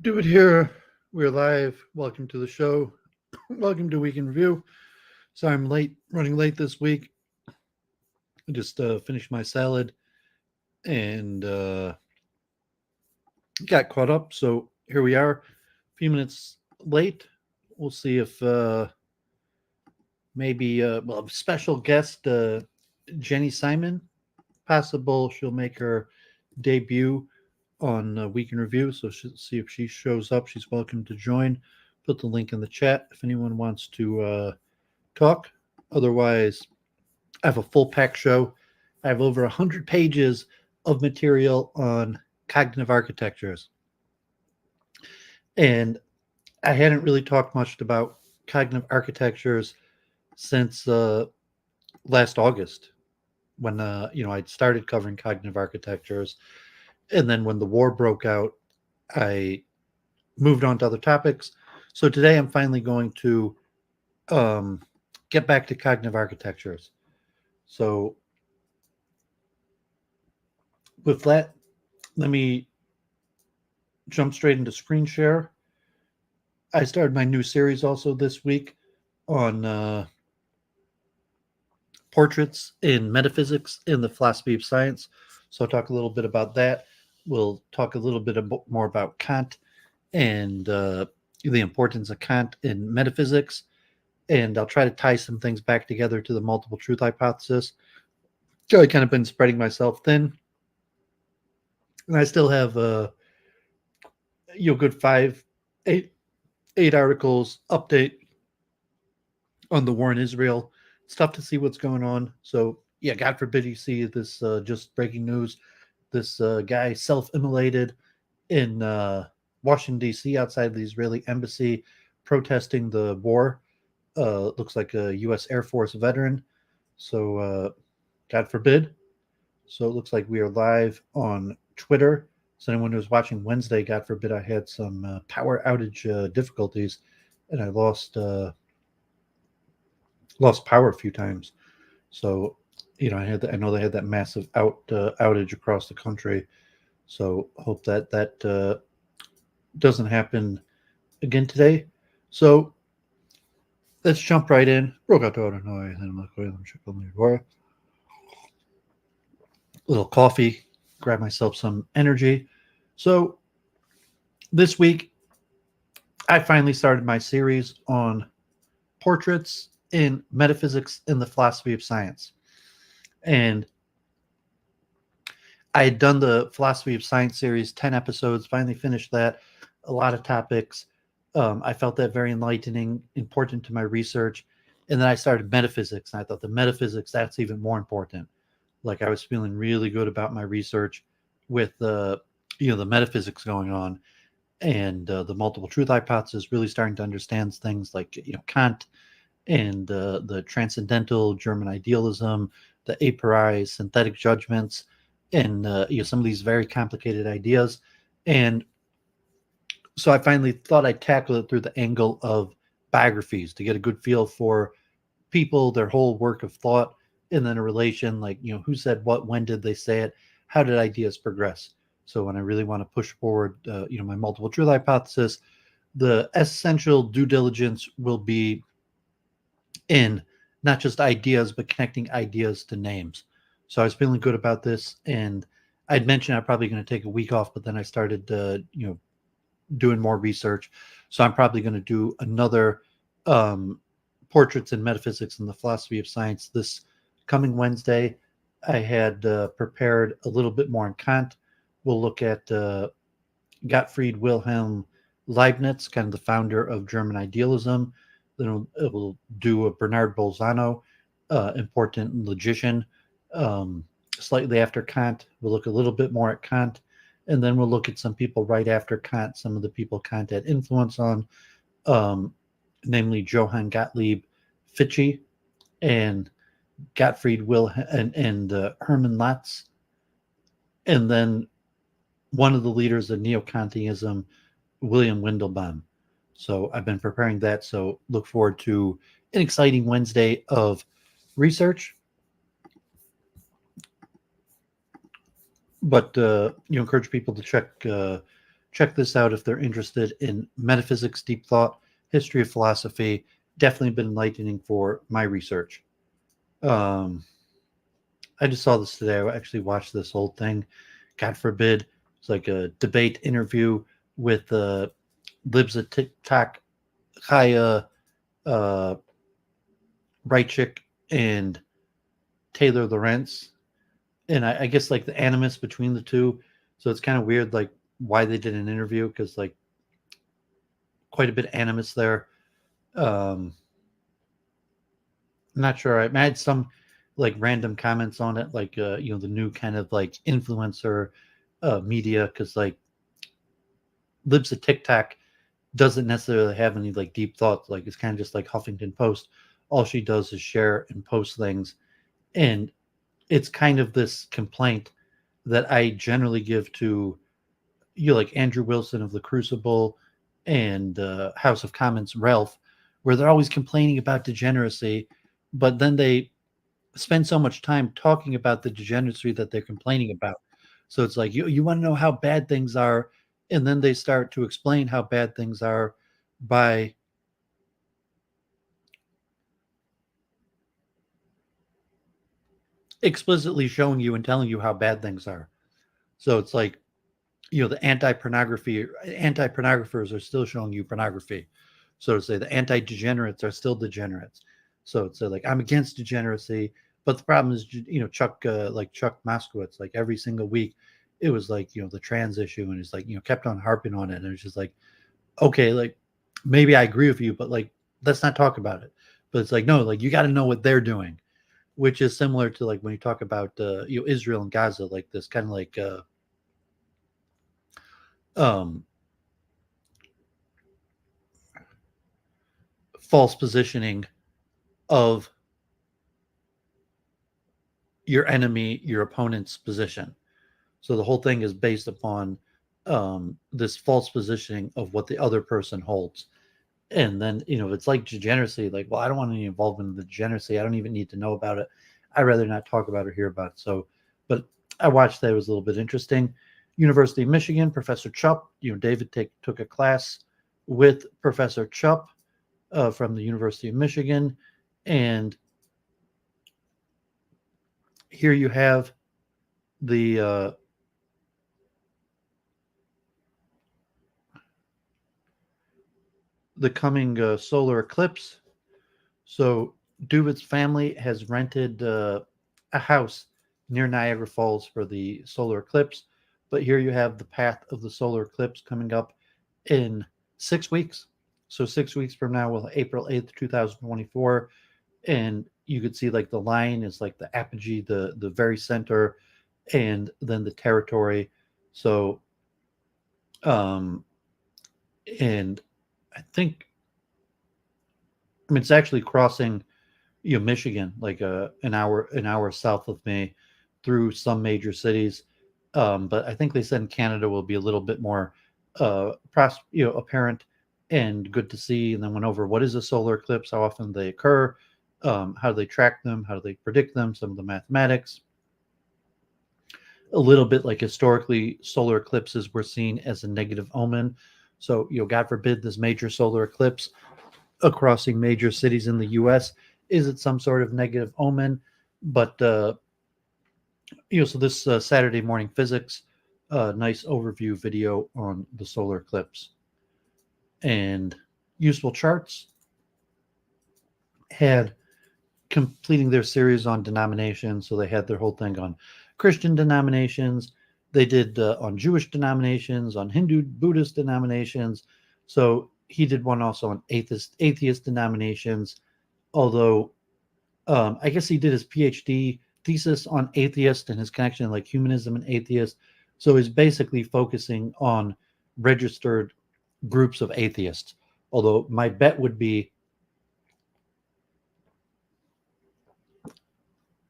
Doowovid here. We're live. Welcome to the show. Welcome to Week in Review. Sorry I'm late, running late this week. I just finished my salad and got caught up. So here we are, a few minutes late. We'll see if maybe a special guest, Jenny Simon, possible she'll make her debut on Week in Review. So see if she shows up. She's welcome to join. Put the link in the chat if anyone wants to talk. Otherwise, I have a full pack show. I have over 100 pages of material on cognitive architectures. And I hadn't really talked much about cognitive architectures since last August when I'd started covering cognitive architectures. And then when the war broke out, I moved on to other topics. So today I'm finally going to get back to cognitive architectures. So with that, let me jump straight into screen share. I started my new series also this week on portraits in metaphysics in the philosophy of science. So I'll talk a little bit about that. We'll talk a little bit more about Kant and the importance of Kant in metaphysics. And I'll try to tie some things back together to the multiple truth hypothesis. So I've kind of been spreading myself thin. And I still have good eight articles update on the war in Israel. It's tough to see what's going on. So yeah, God forbid you see this just breaking news. This guy self-immolated in Washington, D.C. outside the Israeli embassy protesting the war. Looks like a U.S. Air Force veteran. So God forbid. So it looks like we are live on Twitter. So anyone who's watching Wednesday, God forbid, I had some power outage difficulties, and I lost power a few times. So I know they had that massive outage across the country. So hope that doesn't happen again today. So let's jump right in. Little coffee, grab myself some energy. So this week, I finally started my series on portraits in metaphysics in the philosophy of science. And I had done the philosophy of science series, 10 episodes, finally finished that, a lot of topics. I felt that very enlightening, important to my research. And then I started metaphysics, and I thought the metaphysics, that's even more important. Like I was feeling really good about my research with the metaphysics going on and the multiple truth hypothesis, really starting to understand things like, Kant and the transcendental German idealism, the a priori synthetic judgments, and some of these very complicated ideas. And so I finally thought I'd tackle it through the angle of biographies to get a good feel for people, their whole work of thought, and then a relation like, who said what, when did they say it, how did ideas progress. So when I really want to push forward, my multiple truth hypothesis, the essential due diligence will be in not just ideas, but connecting ideas to names. So I was feeling good about this, and I'd mentioned I'm probably going to take a week off, but then I started, doing more research. So I'm probably going to do another portraits in metaphysics and the philosophy of science this coming Wednesday. I had prepared a little bit more on Kant. We'll look at Gottfried Wilhelm Leibniz, kind of the founder of German idealism. Then it will do a Bernard Bolzano, important logician. Slightly after Kant, we'll look a little bit more at Kant, and then we'll look at some people right after Kant, some of the people Kant had influence on, namely Johann Gottlieb Fichte and Gottfried Wilhelm and Hermann Latz, and then one of the leaders of Neo-Kantianism, William Windelbaum. So I've been preparing that. So look forward to an exciting Wednesday of research. But encourage people to check check this out if they're interested in metaphysics, deep thought, history of philosophy. Definitely been enlightening for my research. Um, I just saw this today. I actually watched this whole thing. God forbid, it's like a debate interview with Libs of TikTok, Kaya, uh, Reichik, and Taylor Lorenz. And I guess like the animus between the two. So it's kind of weird, like why they did an interview, because like quite a bit of animus there. I'm not sure. I had some like random comments on it, like the new kind of like influencer media, because like Libs of TikTok doesn't necessarily have any like deep thoughts. Like it's kind of just like Huffington Post. All she does is share and post things, and it's kind of this complaint that I generally give to like Andrew Wilson of the Crucible and House of Commons Ralph, where they're always complaining about degeneracy, but then they spend so much time talking about the degeneracy that they're complaining about. So it's like you want to know how bad things are, and then they start to explain how bad things are by explicitly showing you and telling you how bad things are. So it's like the anti-pornographers are still showing you pornography. So to say the anti-degenerates are still degenerates. So it's like I'm against degeneracy, but the problem is Chuck Chuck Moskowitz, like every single week it was like the trans issue, and it's like kept on harping on it, and it's just like, okay, like maybe I agree with you, but like let's not talk about it. But it's like, no, like you got to know what they're doing, which is similar to like when you talk about Israel and Gaza, like this kind of like um false positioning of your enemy, your opponent's position. So the whole thing is based upon this false positioning of what the other person holds. And then, it's like degeneracy, like, well, I don't want any involvement in the degeneracy. I don't even need to know about it. I'd rather not talk about it or hear about it. So, but I watched that. It was a little bit interesting. University of Michigan, Professor Chupp, David took a class with Professor Chupp from the University of Michigan. And here you have the coming solar eclipse. So Doooovid's family has rented a house near Niagara Falls for the solar eclipse. But here you have the path of the solar eclipse coming up in 6 weeks. So 6 weeks from now, well, April 8th, 2024. And you could see like the line is like the apogee, the very center, and then the territory. So um and I think, I mean, it's actually crossing Michigan, like an hour south of me, through some major cities. But I think they said in Canada will be a little bit more apparent and good to see. And then went over what is a solar eclipse, how often they occur, how do they track them, how do they predict them, some of the mathematics. A little bit like historically, solar eclipses were seen as a negative omen. So, God forbid this major solar eclipse crossing major cities in the U.S. Is it some sort of negative omen? But so this Saturday Morning Physics, nice overview video on the solar eclipse. And Useful Charts had completing their series on denominations. So they had their whole thing on Christian denominations. They did on Jewish denominations, on Hindu, Buddhist denominations. So he did one also on atheist denominations. Although I guess he did his PhD thesis on atheist and his connection like humanism and atheist. So he's basically focusing on registered groups of atheists. Although my bet would be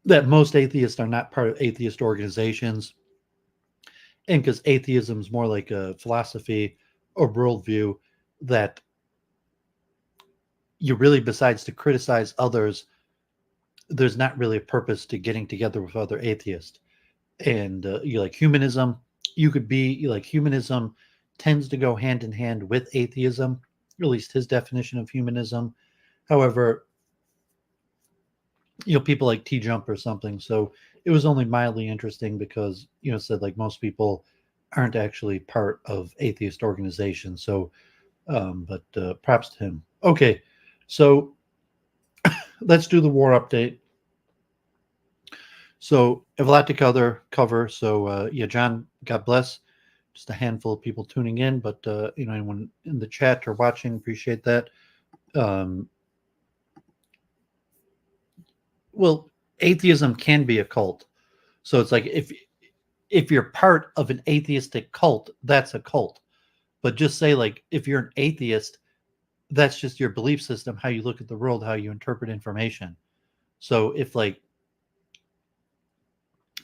that most atheists are not part of atheist organizations. And because atheism is more like a philosophy or worldview that you really, besides to criticize others, there's not really a purpose to getting together with other atheists. And you like humanism, you could be like humanism tends to go hand in hand with atheism, at least his definition of humanism. However, people like T-Jump or something. So it was only mildly interesting because, said like most people aren't actually part of atheist organizations. So, but props to him. Okay, so let's do the war update. So I have a lot to cover. So John, God bless. Just a handful of people tuning in, but anyone in the chat or watching, appreciate that. Well, atheism can be a cult. So it's like if you're part of an atheistic cult, that's a cult. But just say like if you're an atheist, that's just your belief system, how you look at the world, how you interpret information. So if like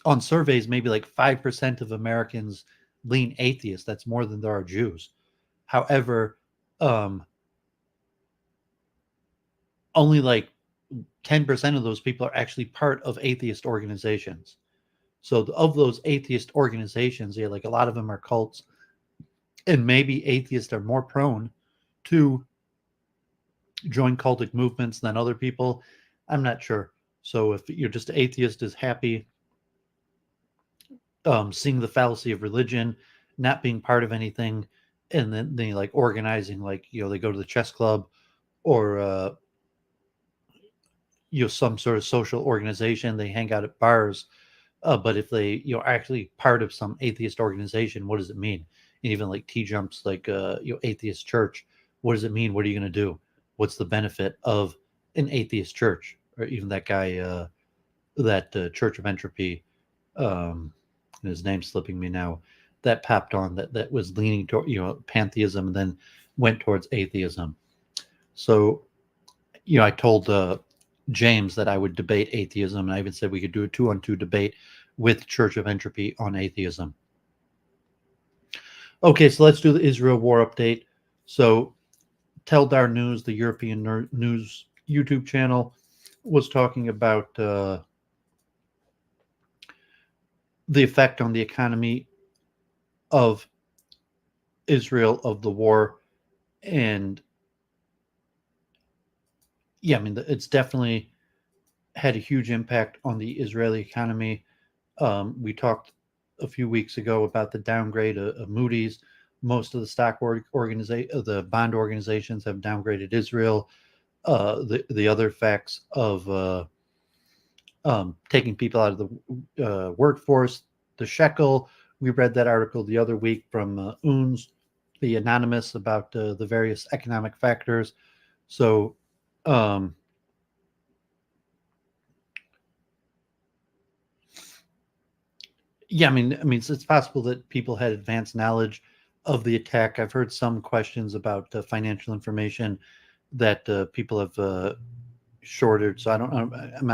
on surveys, maybe like 5% of Americans lean atheist, that's more than there are Jews. However, only like 10% of those people are actually part of atheist organizations. So of those atheist organizations, like a lot of them are cults, and maybe atheists are more prone to join cultic movements than other people. I'm not sure. So if you're just atheist is happy seeing the fallacy of religion, not being part of anything, and then they like organizing, like they go to the chess club or some sort of social organization, they hang out at bars. But if they actually part of some atheist organization, what does it mean? And even like T-Jump's like atheist church, what does it mean? What are you going to do? What's the benefit of an atheist church? Or even that guy, that Church of Entropy, his name's slipping me now, that popped on that was leaning toward pantheism and then went towards atheism. So I told James that I would debate atheism, and I even said we could do a 2-on-2 debate with Church of Entropy on atheism. Okay, so let's do the Israel war update. So Teldar News, the European news YouTube channel, was talking about the effect on the economy of Israel of the war. And it's definitely had a huge impact on the Israeli economy. We talked a few weeks ago about the downgrade of Moody's. Most of the stock the bond organizations have downgraded Israel. The other facts of taking people out of the workforce, the shekel. We read that article the other week from Unz, the Anonymous, about the various economic factors. So, it's possible that people had advanced knowledge of the attack. I've heard some questions about financial information that people have shorted. So I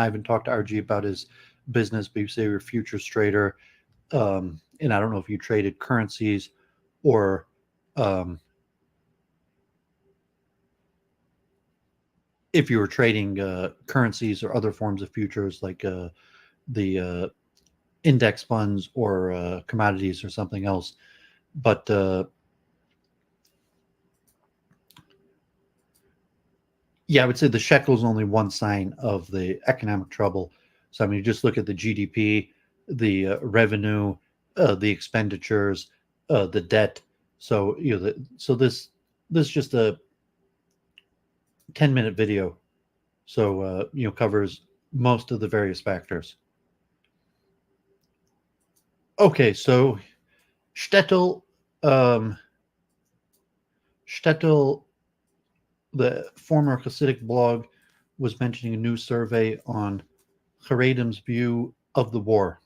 haven't talked to RG about his business, but you say you're a futures trader. And I don't know if you traded currencies or if you were trading currencies or other forms of futures like the index funds or commodities or something else. But I would say the shekel is only one sign of the economic trouble. So you just look at the GDP, the revenue, the expenditures, the debt. So this is just a 10-minute video. So covers most of the various factors. Okay, so Shtetl, the former Hasidic blog, was mentioning a new survey on Haredim's view of the war.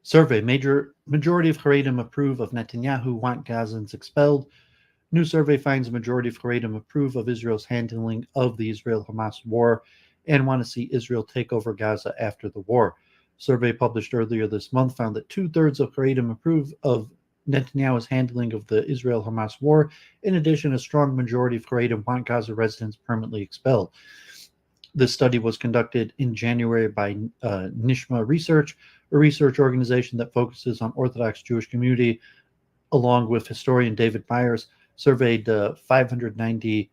Survey: majority of Haredim approve of Netanyahu, want Gazans expelled. New survey finds a majority of Haredim approve of Israel's handling of the Israel-Hamas war and want to see Israel take over Gaza after the war. Survey published earlier this month found that 2/3 of Haredim approve of Netanyahu's handling of the Israel-Hamas war. In addition, a strong majority of Haredim want Gaza residents permanently expelled. This study was conducted in January by Nishma Research, a research organization that focuses on Orthodox Jewish community along with historian David Myers, surveyed 590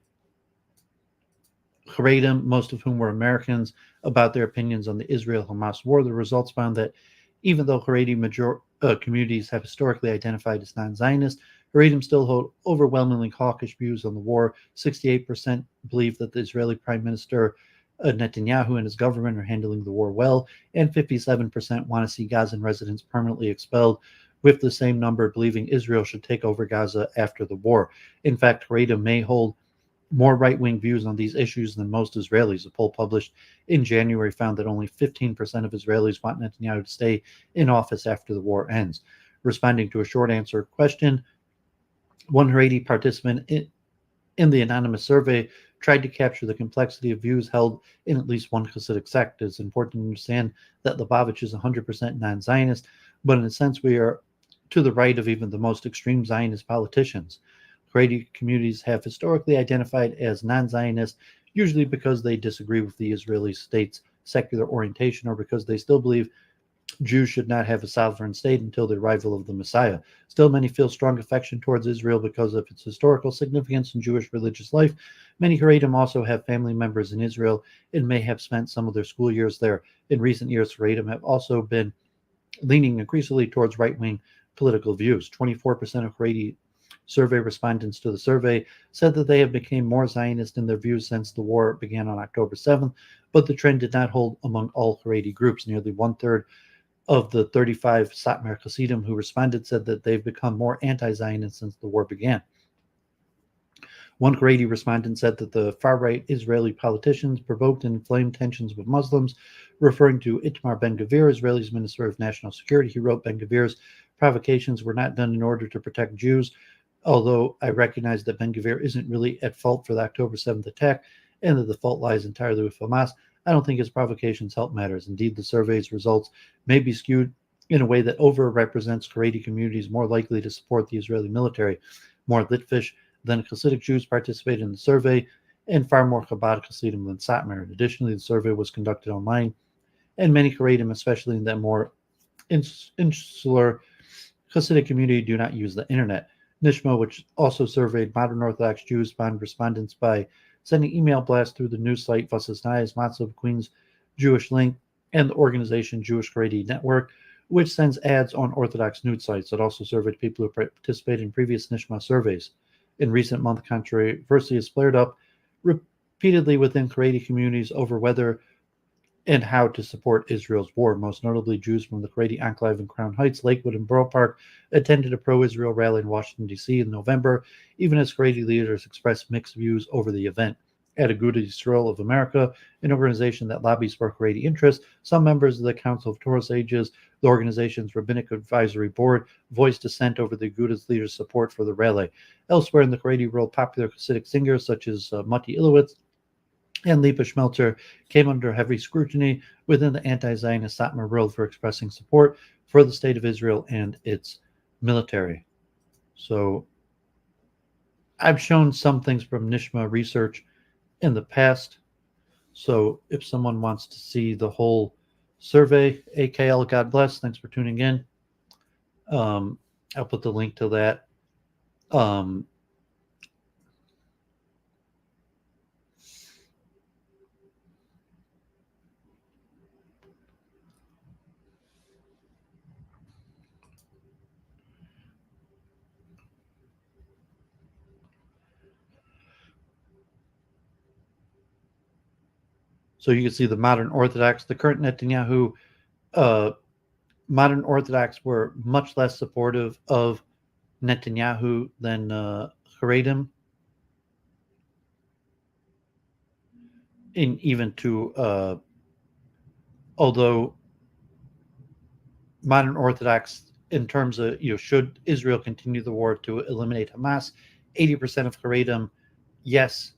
Haredim, most of whom were Americans, about their opinions on the Israel-Hamas war. The results found that even though Haredi communities have historically identified as non-Zionist, Haredim still hold overwhelmingly hawkish views on the war. 68% believe that the Israeli Prime Minister Netanyahu and his government are handling the war well, and 57% want to see Gazan residents permanently expelled, with the same number believing Israel should take over Gaza after the war. In fact, Haredim may hold more right-wing views on these issues than most Israelis. A poll published in January found that only 15% of Israelis want Netanyahu to stay in office after the war ends. Responding to a short answer question, one Haredi participant in the anonymous survey tried to capture the complexity of views held in at least one Hasidic sect. It's important to understand that Lubavitch is 100% non-Zionist, but in a sense we are to the right of even the most extreme Zionist politicians. Haredi communities have historically identified as non-Zionist, usually because they disagree with the Israeli state's secular orientation or because they still believe Jews should not have a sovereign state until the arrival of the Messiah. Still, many feel strong affection towards Israel because of its historical significance in Jewish religious life. Many Haredim also have family members in Israel and may have spent some of their school years there. In recent years, Haredim have also been leaning increasingly towards right-wing political views. 24% of Haredi survey respondents to the survey said that they have become more Zionist in their views since the war began on October 7th, but the trend did not hold among all Haredi groups. Nearly one-third of the 35 Satmar Hasidim who responded said that they've become more anti-Zionist since the war began. One Haredi respondent said that the far-right Israeli politicians provoked and inflamed tensions with Muslims, referring to Itamar Ben-Gvir, Israel's Minister of National Security. He wrote, Ben-Gvir's provocations were not done in order to protect Jews, although I recognize that Ben-Gvir isn't really at fault for the October 7th attack and that the fault lies entirely with Hamas. I don't think his provocations help matters. Indeed, the survey's results may be skewed in a way that overrepresents Haredi communities more likely to support the Israeli military. More Litvish than Hasidic Jews participated in the survey, and far more Chabad Hasidim than Satmar. Additionally, the survey was conducted online, and many Haredim, especially in that more insular Hasidic community, do not use the internet. Nishma, which also surveyed modern Orthodox Jews, found respondents by sending email blasts through the news site Vasasnayas Matzav Queen's Jewish Link and the organization Jewish Haredi Network, which sends ads on Orthodox news sites. It also surveyed people who participated in previous Nishma surveys. In recent months, controversy has flared up repeatedly within Haredi communities over whether and how to support Israel's war. Most notably, Jews from the Haredi enclave in Crown Heights, Lakewood, and Borough Park attended a pro-Israel rally in Washington, D.C. in November, even as Haredi leaders expressed mixed views over the event. At Agudath Yisrael of America, an organization that lobbies for Haredi interests, some members of the Council of Torah Sages, the organization's rabbinic advisory board, voiced dissent over the Agudath leaders' support for the rally. Elsewhere in the Haredi world, popular Hasidic singers such as Mati Ilowitz and Lipa Schmelzer came under heavy scrutiny within the anti-Zionist Satmar world for expressing support for the state of Israel and its military. So I've shown some things from Nishma research in the past. So if someone wants to see the whole survey, AKL, God bless, thanks for tuning in. I'll put the link to that. So you can see the modern Orthodox, the current Netanyahu, modern Orthodox were much less supportive of Netanyahu than Haredim, in even to although modern Orthodox, in terms of should Israel continue the war to eliminate Hamas, 80% of Haredim, yes,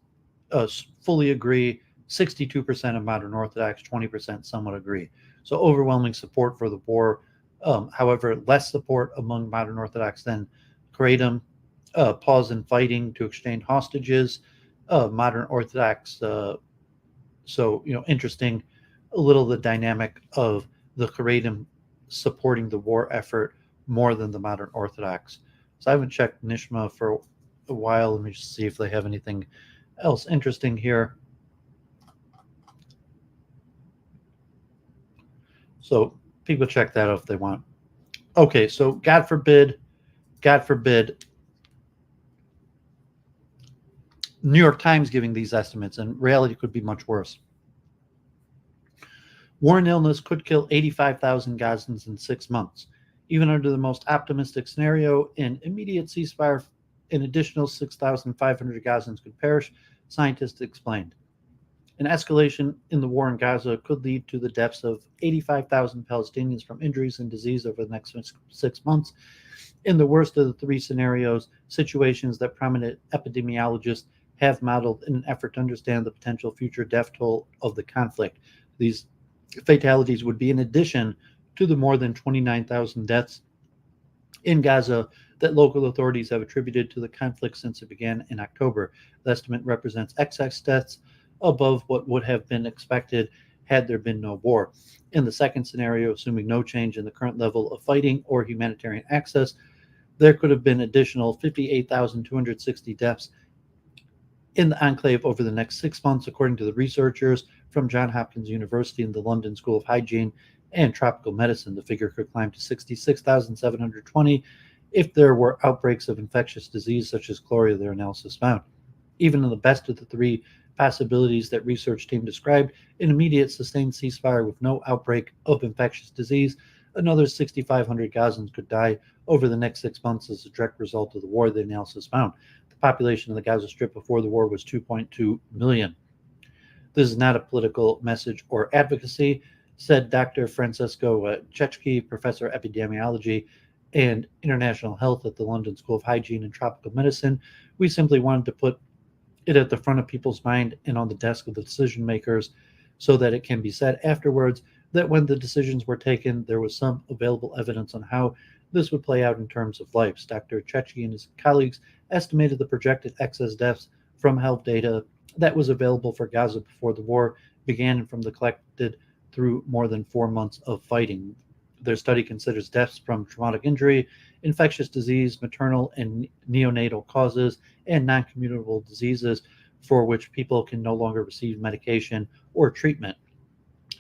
fully agree. 62% of modern Orthodox, 20% somewhat agree. So overwhelming support for the war. However, less support among modern Orthodox than Haredim. Pause in fighting to exchange hostages. Modern Orthodox. So interesting. A little the dynamic of the Haredim supporting the war effort more than the modern Orthodox. So I haven't checked Nishma for a while. Let me just see if they have anything else interesting here. So people check that out if they want. Okay, so God forbid, New York Times giving these estimates, and reality could be much worse. War and illness could kill 85,000 Gazans in 6 months. Even under the most optimistic scenario, an immediate ceasefire, an additional 6,500 Gazans could perish, scientists explained. An escalation in the war in Gaza could lead to the deaths of 85,000 Palestinians from injuries and disease over the next 6 months. In the worst of the three scenarios, situations that prominent epidemiologists have modeled in an effort to understand the potential future death toll of the conflict. These fatalities would be in addition to the more than 29,000 deaths in Gaza that local authorities have attributed to the conflict since it began in October. The estimate represents excess deaths above what would have been expected had there been no war. In the second scenario, assuming no change in the current level of fighting or humanitarian access, there could have been additional 58,260 deaths in the enclave over the next 6 months, according to the researchers from Johns Hopkins University and the London School of Hygiene and Tropical Medicine. The figure could climb to 66,720 if there were outbreaks of infectious disease such as cholera, their analysis found. Even in the best of the three possibilities that research team described, an immediate sustained ceasefire with no outbreak of infectious disease, another 6,500 Gazans could die over the next 6 months as a direct result of the war, the analysis found. The population of the Gaza Strip before the war was 2.2 million. This is not a political message or advocacy, said Dr. Francesco Cecchi, professor of epidemiology and international health at the London School of Hygiene and Tropical Medicine. We simply wanted to put it at the front of people's mind and on the desk of the decision makers so that it can be said afterwards that when the decisions were taken, there was some available evidence on how this would play out in terms of lives. Dr. Cecchi and his colleagues estimated the projected excess deaths from health data that was available for Gaza before the war began and from the collected through more than 4 months of fighting. Their study considers deaths from traumatic injury, infectious disease, maternal and neonatal causes, and non-communicable diseases for which people can no longer receive medication or treatment,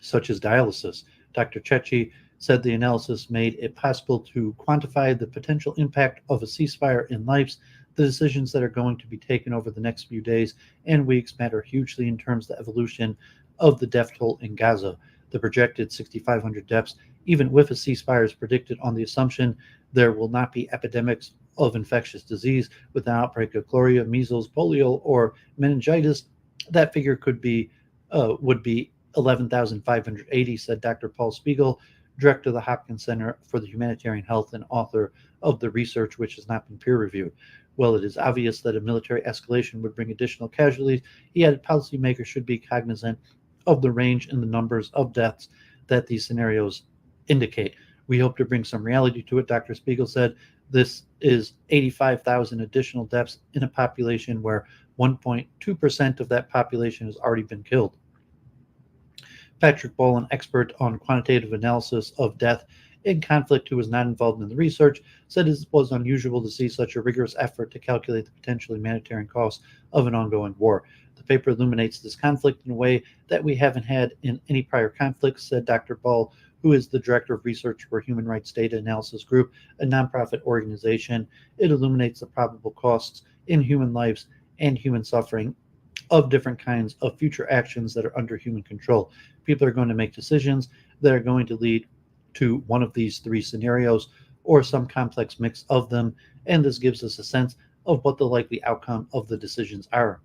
such as dialysis. Dr. Cecchi said the analysis made it possible to quantify the potential impact of a ceasefire in lives. The decisions that are going to be taken over the next few days and weeks matter hugely in terms of the evolution of the death toll in Gaza. The projected 6,500 deaths, even with a ceasefire, is predicted on the assumption there will not be epidemics of infectious disease with an outbreak of cholera, measles, polio, or meningitis. That figure would be 11,580, said Dr. Paul Spiegel, director of the Hopkins Center for the Humanitarian Health and author of the research, which has not been peer-reviewed. While it is obvious that a military escalation would bring additional casualties, he added policymakers should be cognizant of the range and the numbers of deaths that these scenarios indicate. We hope to bring some reality to it, Dr. Spiegel said. This is 85,000 additional deaths in a population where 1.2% of that population has already been killed. Patrick Ball, an expert on quantitative analysis of death in conflict who was not involved in the research, said it was unusual to see such a rigorous effort to calculate the potential humanitarian costs of an ongoing war. The paper illuminates this conflict in a way that we haven't had in any prior conflicts, said Dr. Ball, who is the director of research for Human Rights Data Analysis Group, a nonprofit organization. It illuminates the probable costs in human lives and human suffering of different kinds of future actions that are under human control. People are going to make decisions that are going to lead to one of these three scenarios or some complex mix of them, and this gives us a sense of what the likely outcome of the decisions are.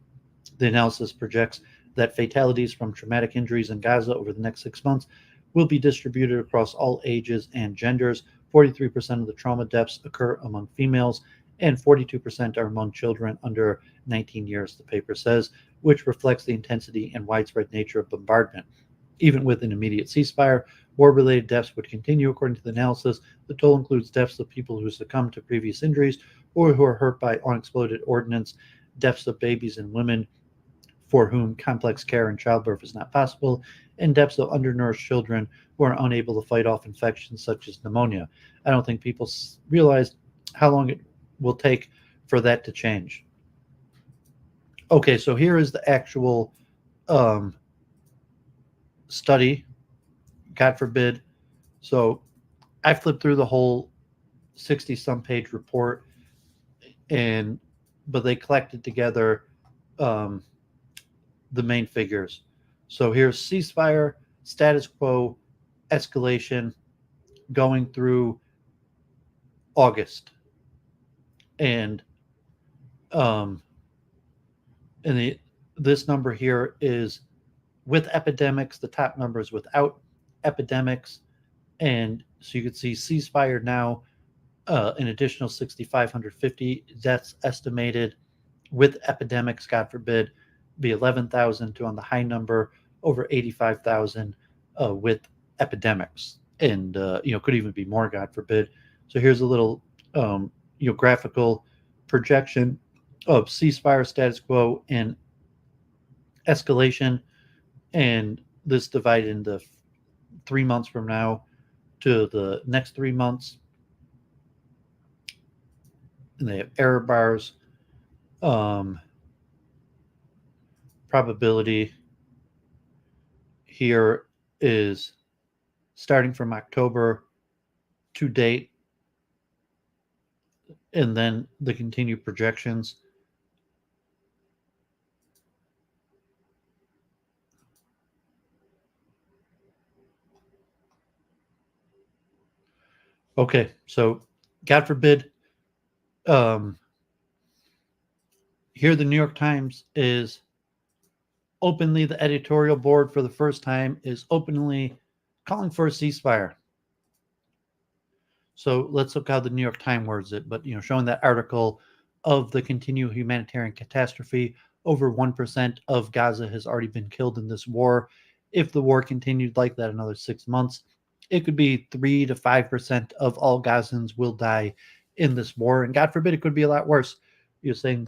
The analysis projects that fatalities from traumatic injuries in Gaza over the next 6 months will be distributed across all ages and genders. 43% of the trauma deaths occur among females, and 42% are among children under 19 years, the paper says, which reflects the intensity and widespread nature of bombardment. Even with an immediate ceasefire, war-related deaths would continue, according to the analysis. The toll includes deaths of people who succumbed to previous injuries or who are hurt by unexploded ordnance, deaths of babies and women for whom complex care and childbirth is not possible, and deaths of undernourished children who are unable to fight off infections such as pneumonia. I don't think people realize how long it will take for that to change. Okay, so here is the actual um, study. God forbid. So I flipped through the whole 60 some page report, and but they collected together um, the main figures. So here's ceasefire, status quo, escalation going through August, and um, and this number here is with epidemics. The top number is without epidemics, and so you can see ceasefire now. An additional 6,550 deaths estimated. With epidemics, God forbid, be 11,000 to on the high number, over 85,000 with epidemics, and could even be more, God forbid. So here's a little graphical projection of ceasefire, status quo, and escalation, and this divided into 3 months from now to the next 3 months. And they have error bars, probability here is starting from October to date, and then the continued projections. Okay, so God forbid, here the New York Times is openly, the editorial board for the first time is openly calling for a ceasefire. So let's look how the New York Times words it, but showing that article of the continued humanitarian catastrophe, over 1% of Gaza has already been killed in this war. If the war continued like that another 6 months, it could be 3 to 5% of all Gazans will die in this war, and God forbid it could be a lot worse. You're saying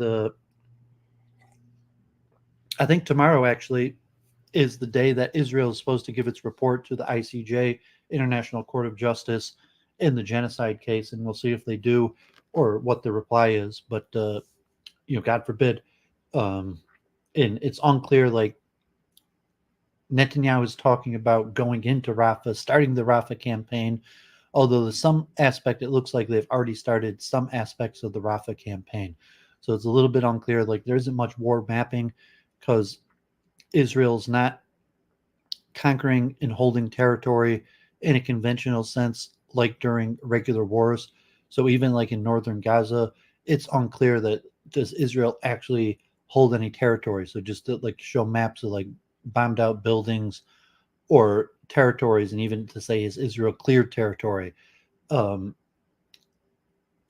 I think tomorrow actually is the day that Israel is supposed to give its report to the ICJ, International Court of Justice, in the genocide case, and we'll see if they do or what the reply is. But God forbid, and it's unclear. Like Netanyahu is talking about going into Rafah, starting the Rafah campaign. Although there's some aspect, it looks like they've already started some aspects of the Rafah campaign. So it's a little bit unclear. Like there isn't much war mapping because Israel's not conquering and holding territory in a conventional sense like during regular wars. So even like in northern Gaza, it's unclear that does Israel actually hold any territory. So just to like show maps of like bombed out buildings or territories, and even to say is Israel cleared territory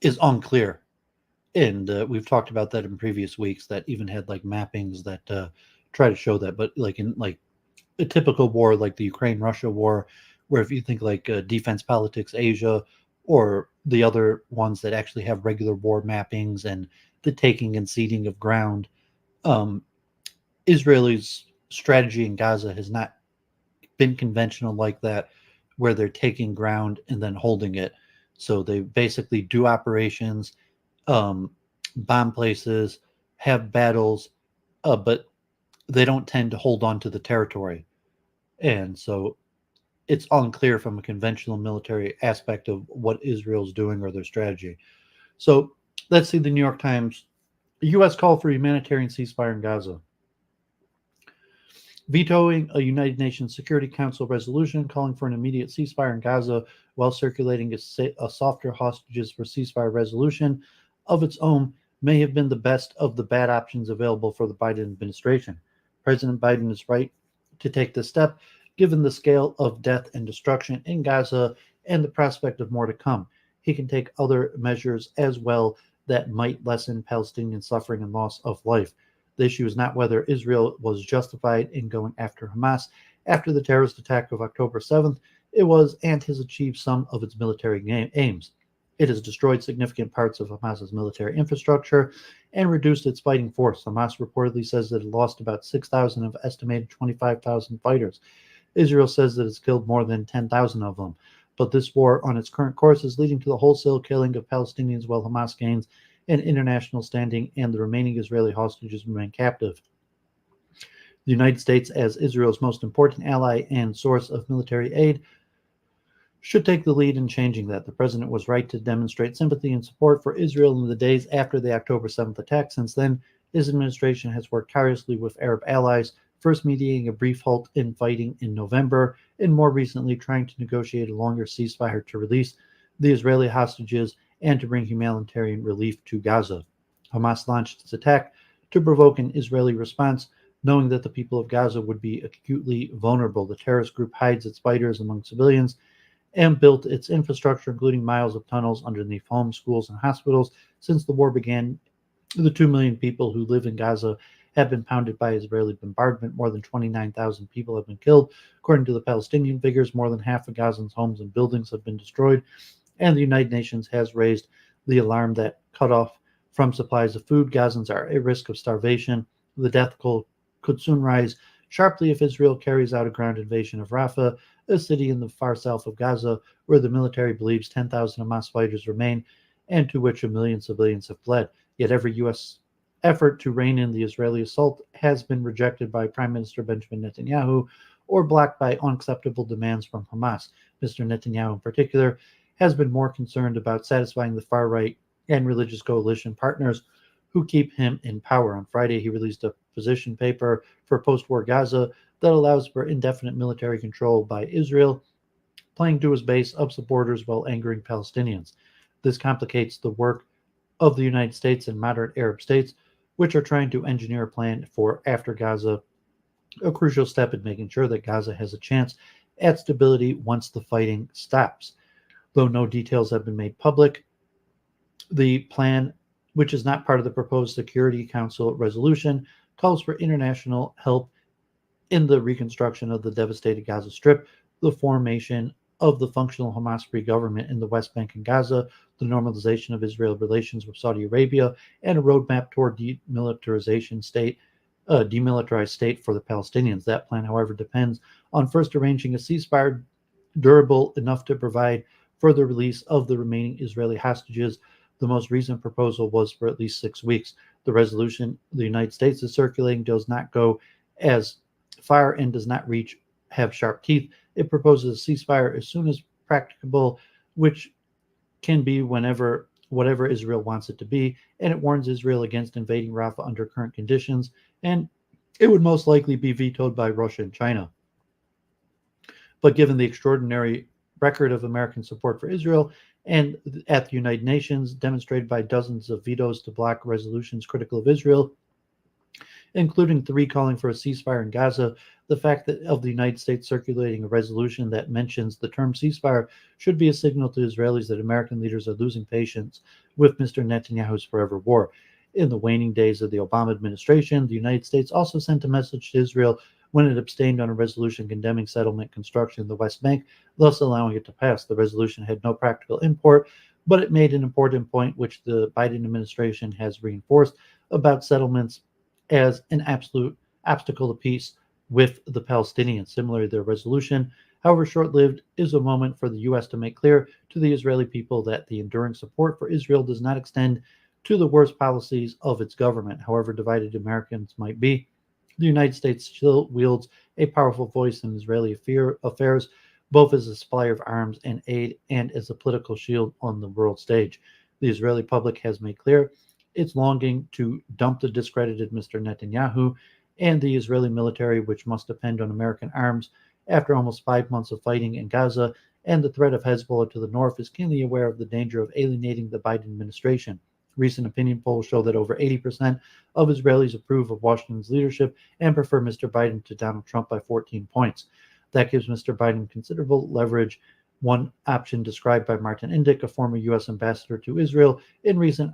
is unclear. And we've talked about that in previous weeks that even had like mappings that try to show that. But like in like a typical war like the Ukraine-Russia war, where if you think like Defense Politics Asia or the other ones that actually have regular war mappings and the taking and ceding of ground, Israelis' strategy in Gaza has not been conventional like that, where they're taking ground and then holding it. So they basically do operations, bomb places, have battles, but they don't tend to hold on to the territory. And so it's unclear from a conventional military aspect of what Israel's doing or their strategy. So let's see the New York Times. U.S. call for humanitarian ceasefire in Gaza. Vetoing a United Nations Security Council resolution calling for an immediate ceasefire in Gaza while circulating a softer hostages for ceasefire resolution of its own may have been the best of the bad options available for the Biden administration. President Biden is right to take this step, given the scale of death and destruction in Gaza and the prospect of more to come. He can take other measures as well that might lessen Palestinian suffering and loss of life. The issue is not whether Israel was justified in going after Hamas after the terrorist attack of October 7th. It was and has achieved some of its military aims. It has destroyed significant parts of Hamas's military infrastructure and reduced its fighting force. Hamas reportedly says that it lost about 6,000 of estimated 25,000 fighters. Israel says that it's killed more than 10,000 of them. But this war on its current course is leading to the wholesale killing of Palestinians while Hamas gains and international standing, and the remaining Israeli hostages remain captive. The United States, as Israel's most important ally and source of military aid, should take the lead in changing that. The president was right to demonstrate sympathy and support for Israel in the days after the October 7th attack. Since then, his administration has worked tirelessly with Arab allies, first mediating a brief halt in fighting in November, and more recently trying to negotiate a longer ceasefire to release the Israeli hostages and to bring humanitarian relief to Gaza. Hamas launched its attack to provoke an Israeli response, knowing that the people of Gaza would be acutely vulnerable. The terrorist group hides its fighters among civilians and built its infrastructure, including miles of tunnels underneath homes, schools, and hospitals. Since the war began, the 2 million people who live in Gaza have been pounded by Israeli bombardment. More than 29,000 people have been killed. According to the Palestinian figures, more than half of Gazans' homes and buildings have been destroyed, and the United Nations has raised the alarm that cut off from supplies of food, Gazans are at risk of starvation. The death toll could soon rise sharply if Israel carries out a ground invasion of Rafah, a city in the far south of Gaza, where the military believes 10,000 Hamas fighters remain and to which 1 million civilians have fled. Yet every U.S. effort to rein in the Israeli assault has been rejected by Prime Minister Benjamin Netanyahu or blocked by unacceptable demands from Hamas. Mr. Netanyahu, in particular, has been more concerned about satisfying the far right and religious coalition partners who keep him in power. On Friday, he released a position paper for post-war Gaza that allows for indefinite military control by Israel, playing to his base of supporters while angering Palestinians. This complicates the work of the United States and moderate Arab states, which are trying to engineer a plan for after Gaza, a crucial step in making sure that Gaza has a chance at stability once the fighting stops. Though no details have been made public, the plan, which is not part of the proposed Security Council resolution, calls for international help in the reconstruction of the devastated Gaza Strip, the formation of the functional Hamas-free government in the West Bank and Gaza, the normalization of Israeli relations with Saudi Arabia, and a roadmap toward demilitarized state for the Palestinians. That plan, however, depends on first arranging a ceasefire durable enough to provide further release of the remaining Israeli hostages. The most recent proposal was for at least 6 weeks. The resolution the United States is circulating does not go as far and does not have sharp teeth. It proposes a ceasefire as soon as practicable, which can be whatever Israel wants it to be, and it warns Israel against invading Rafah under current conditions, and it would most likely be vetoed by Russia and China. But given the extraordinary record of American support for Israel and at the United Nations, demonstrated by dozens of vetoes to block resolutions critical of Israel, including 3 calling for a ceasefire in Gaza, the fact that of the United States circulating a resolution that mentions the term ceasefire should be a signal to Israelis that American leaders are losing patience with Mr. Netanyahu's forever war. In the waning days of the Obama administration, the United States also sent a message to Israel when it abstained on a resolution condemning settlement construction in the West Bank, thus allowing it to pass. The resolution had no practical import, but it made an important point which the Biden administration has reinforced about settlements as an absolute obstacle to peace with the Palestinians. Similarly, the resolution, however short-lived, is a moment for the U.S. to make clear to the Israeli people that the enduring support for Israel does not extend to the worst policies of its government. However divided Americans might be, the United States still wields a powerful voice in Israeli affairs, both as a supplier of arms and aid and as a political shield on the world stage. The Israeli public has made clear its longing to dump the discredited Mr. Netanyahu and the Israeli military, which must depend on American arms after almost 5 months of fighting in Gaza, and the threat of Hezbollah to the north, is keenly aware of the danger of alienating the Biden administration. Recent opinion polls show that over 80% of Israelis approve of Washington's leadership and prefer Mr. Biden to Donald Trump by 14 points. That gives Mr. Biden considerable leverage. One option described by Martin Indyk, a former U.S. ambassador to Israel, in recent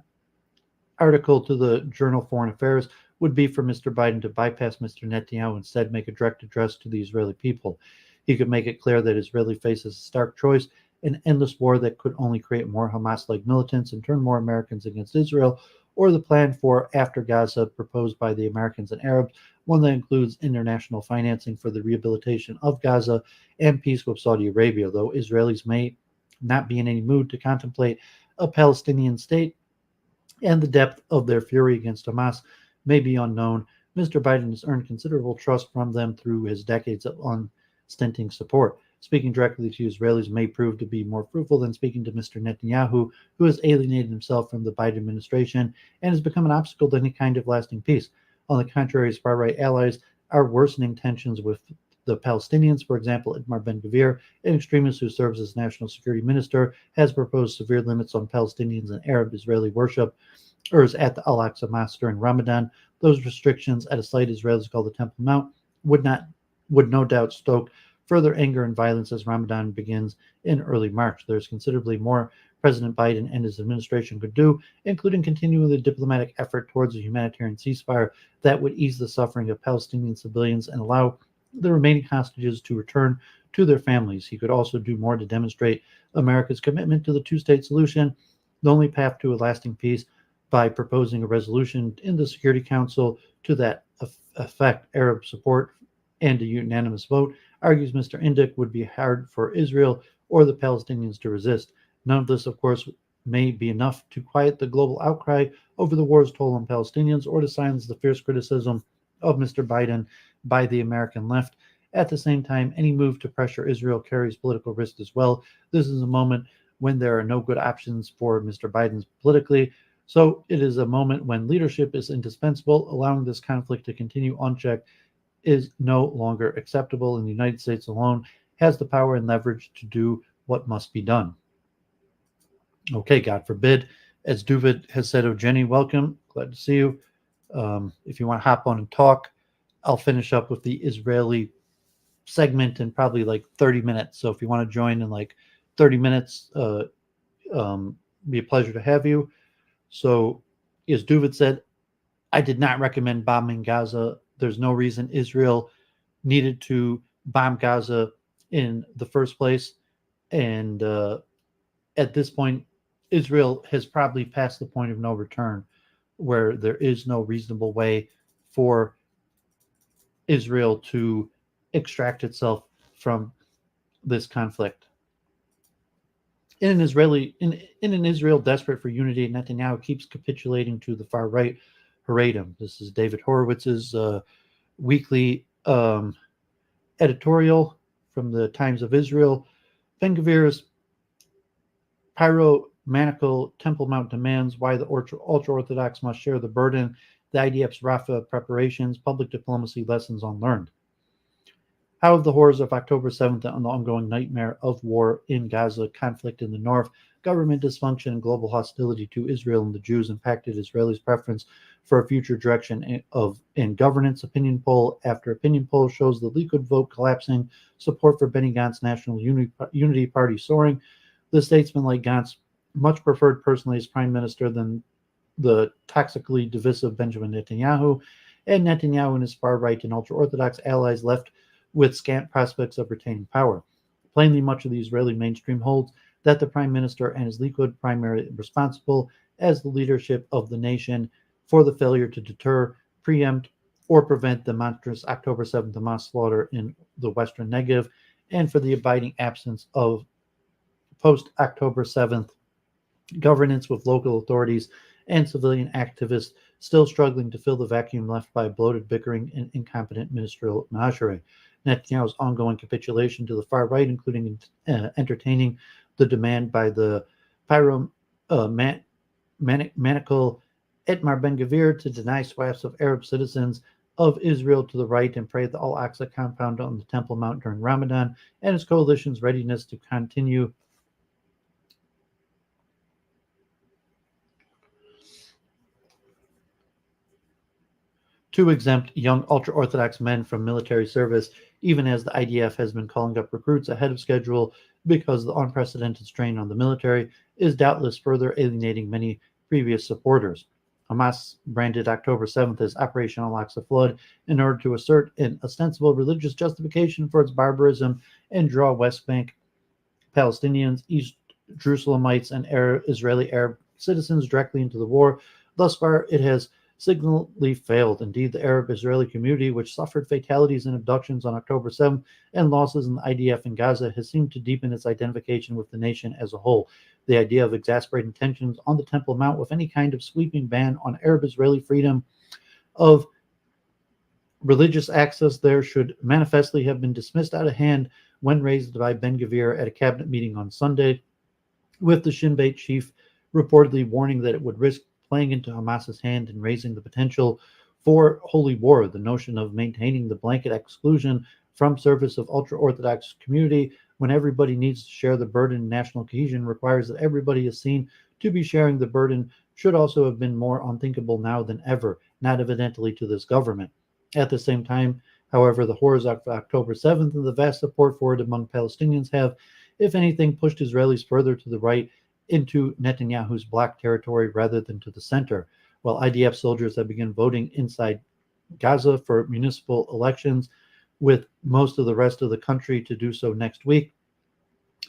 article to the journal Foreign Affairs, would be for Mr. Biden to bypass Mr. Netanyahu, instead make a direct address to the Israeli people. He could make it clear that Israel faces a stark choice: an endless war that could only create more Hamas-like militants and turn more Americans against Israel, or the plan for after Gaza proposed by the Americans and Arabs, one that includes international financing for the rehabilitation of Gaza and peace with Saudi Arabia. Though Israelis may not be in any mood to contemplate a Palestinian state, and the depth of their fury against Hamas may be unknown. Mr. Biden has earned considerable trust from them through his decades of unstinting support. Speaking directly to Israelis may prove to be more fruitful than speaking to Mr. Netanyahu, who has alienated himself from the Biden administration and has become an obstacle to any kind of lasting peace. On the contrary, his far right allies are worsening tensions with the Palestinians. For example, Itamar Ben-Gvir, an extremist who serves as national security minister, has proposed severe limits on Palestinians and Arab Israeli worship, or is at the Al-Aqsa Mosque during Ramadan. Those restrictions at a site Israelis call the Temple Mount would no doubt stoke further anger and violence as Ramadan begins in early March. There's considerably more President Biden and his administration could do, including continuing the diplomatic effort towards a humanitarian ceasefire that would ease the suffering of Palestinian civilians and allow the remaining hostages to return to their families. He could also do more to demonstrate America's commitment to the two-state solution, the only path to a lasting peace, by proposing a resolution in the Security Council to that effect. Arab support and a unanimous vote, argues Mr. Indyk, would be hard for Israel or the Palestinians to resist. None of this, of course, may be enough to quiet the global outcry over the war's toll on Palestinians or to silence the fierce criticism of Mr. Biden by the American left. At the same time, any move to pressure Israel carries political risk as well. This is a moment when there are no good options for Mr. Biden politically. So it is a moment when leadership is indispensable. Allowing this conflict to continue unchecked is no longer acceptable, and the United States alone has the power and leverage to do what must be done. Okay, God forbid. As Doooovid has said, oh, Jenny, welcome. Glad to see you. If you want to hop on and talk, I'll finish up with the Israeli segment in probably like 30 minutes. So if you want to join in like 30 minutes, be a pleasure to have you. So, as Doooovid said, I did not recommend bombing Gaza. There's no reason Israel needed to bomb Gaza in the first place. And at this point, Israel has probably passed the point of no return, where there is no reasonable way for Israel to extract itself from this conflict. In an Israel desperate for unity, Netanyahu keeps capitulating to the far right Haredim. This is David Horowitz's weekly editorial from the Times of Israel. Ben-Gvir's pyromaniacal Temple Mount demands, why the ultra-Orthodox must share the burden, the IDF's Rafah preparations, public diplomacy lessons unlearned. How have the horrors of October 7th and the ongoing nightmare of war in Gaza, conflict in the north, government dysfunction, and global hostility to Israel and the Jews impacted Israelis' preference for a future direction in governance? Opinion poll after opinion poll shows the Likud vote collapsing, support for Benny Gantz's National Unity Party soaring. The statesman, like Gantz, much preferred personally as prime minister than the toxically divisive Benjamin Netanyahu, and Netanyahu and his far-right and ultra-Orthodox allies left with scant prospects of retaining power. Plainly, much of the Israeli mainstream holds that the prime minister and his Likud primarily responsible as the leadership of the nation for the failure to deter, preempt, or prevent the monstrous October 7th Hamas slaughter in the western Negev, and for the abiding absence of post-October 7th governance, with local authorities and civilian activists still struggling to fill the vacuum left by bloated bickering and incompetent ministerial menagerie. Netanyahu's ongoing capitulation to the far right, including entertaining the demand by the pyromaniacal Itamar Ben-Gvir to deny swaths of Arab citizens of Israel to the right and pray at the Al-Aqsa compound on the Temple Mount during Ramadan, and his coalition's readiness to continue to exempt young ultra-Orthodox men from military service, even as the IDF has been calling up recruits ahead of schedule because the unprecedented strain on the military is doubtless further alienating many previous supporters. Hamas branded October 7th as Operation Al-Aqsa Flood in order to assert an ostensible religious justification for its barbarism and draw West Bank Palestinians, East Jerusalemites, and Israeli Arab citizens directly into the war. Thus far, it has signally failed. Indeed, the Arab-Israeli community, which suffered fatalities and abductions on October 7th and losses in the IDF in Gaza, has seemed to deepen its identification with the nation as a whole. The idea of exasperating tensions on the Temple Mount with any kind of sweeping ban on Arab-Israeli freedom of religious access there should manifestly have been dismissed out of hand when raised by Ben-Gvir at a cabinet meeting on Sunday, with the Shin Bet chief reportedly warning that it would risk playing into Hamas's hand and raising the potential for holy war. The notion of maintaining the blanket exclusion from service of ultra-Orthodox community when everybody needs to share the burden in national cohesion requires that everybody is seen to be sharing the burden should also have been more unthinkable now than ever, not evidently to this government. At the same time, however, the horrors of October 7th and the vast support for it among Palestinians have, if anything, pushed Israelis further to the right into Netanyahu's black territory rather than to the center. While IDF soldiers have begun voting inside Gaza for municipal elections, with most of the rest of the country to do so next week,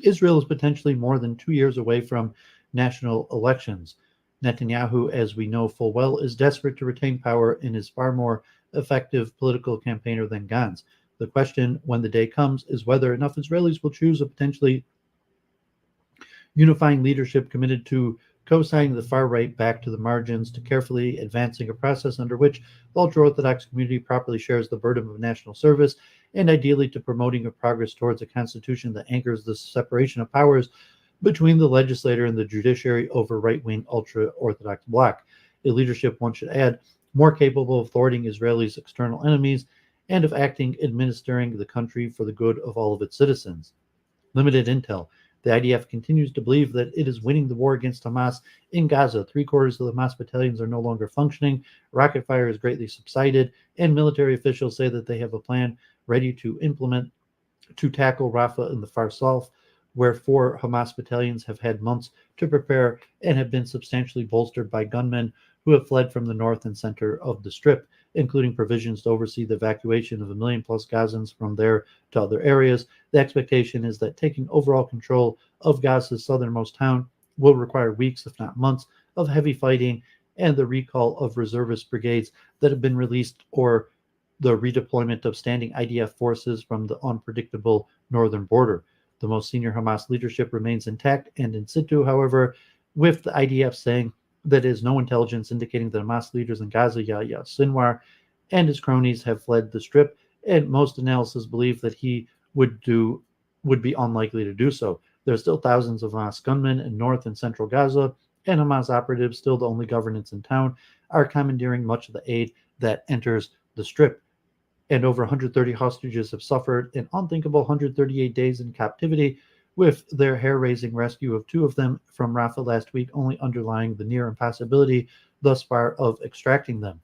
Israel is potentially more than 2 years away from national elections. Netanyahu, as we know full well, is desperate to retain power and is far more effective political campaigner than Gantz. The question, when the day comes, is whether enough Israelis will choose a potentially unifying leadership committed to co-signing the far right back to the margins, to carefully advancing a process under which the ultra-Orthodox community properly shares the burden of national service, and ideally to promoting a progress towards a constitution that anchors the separation of powers between the legislature and the judiciary over right-wing ultra-Orthodox bloc. A leadership, one should add, more capable of thwarting Israelis' external enemies and of administering the country for the good of all of its citizens. Limited intel. The IDF continues to believe that it is winning the war against Hamas in Gaza. 3/4 of the Hamas battalions are no longer functioning, rocket fire has greatly subsided, and military officials say that they have a plan ready to implement to tackle Rafah in the far south, where 4 Hamas battalions have had months to prepare and have been substantially bolstered by gunmen who have fled from the north and center of the Strip, including provisions to oversee the evacuation of 1 million plus Gazans from there to other areas. The expectation is that taking overall control of Gaza's southernmost town will require weeks, if not months, of heavy fighting and the recall of reservist brigades that have been released or the redeployment of standing IDF forces from the unpredictable northern border. The most senior Hamas leadership remains intact and in situ, however, with the IDF saying that is no intelligence indicating that Hamas leaders in Gaza, Yahya Sinwar, and his cronies have fled the Strip, and most analysis believe that he would be unlikely to do so. There are still thousands of Hamas gunmen in north and central Gaza, and Hamas operatives, still the only governance in town, are commandeering much of the aid that enters the Strip. And over 130 hostages have suffered an unthinkable 138 days in captivity, with their hair-raising rescue of 2 of them from Rafah last week only underlying the near impossibility thus far of extracting them.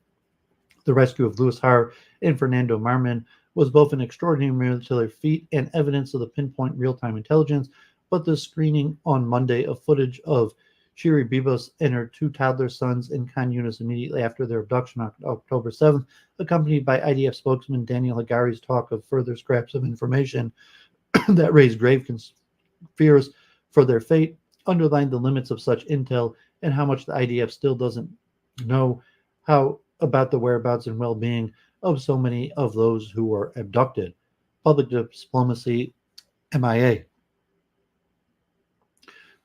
The rescue of Louis Har and Fernando Marmin was both an extraordinary military feat and evidence of the pinpoint real-time intelligence, but the screening on Monday of footage of Shiri Bibas and her 2 toddler sons in Khan Yunis immediately after their abduction on October 7th, accompanied by IDF spokesman Daniel Hagari's talk of further scraps of information that raised grave fears for their fate, underlined the limits of such intel and how much the IDF still doesn't know how about the whereabouts and well-being of so many of those who were abducted. Public diplomacy, MIA.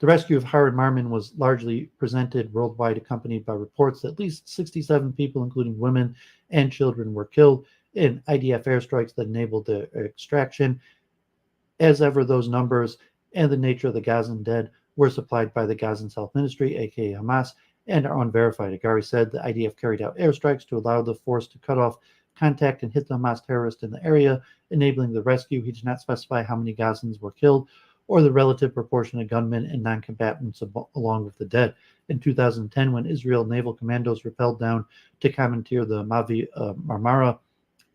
The rescue of Har and Marmin was largely presented worldwide, accompanied by reports that at least 67 people, including women and children, were killed in IDF airstrikes that enabled their extraction. As ever, those numbers and the nature of the Gazan dead were supplied by the Gazan Health Ministry, aka Hamas, and are unverified. Agari said the IDF carried out airstrikes to allow the force to cut off contact and hit the Hamas terrorists in the area, enabling the rescue. He did not specify how many Gazans were killed or the relative proportion of gunmen and non-combatants along with the dead. In 2010, when Israel naval commandos rappelled down to commandeer the Mavi Marmara,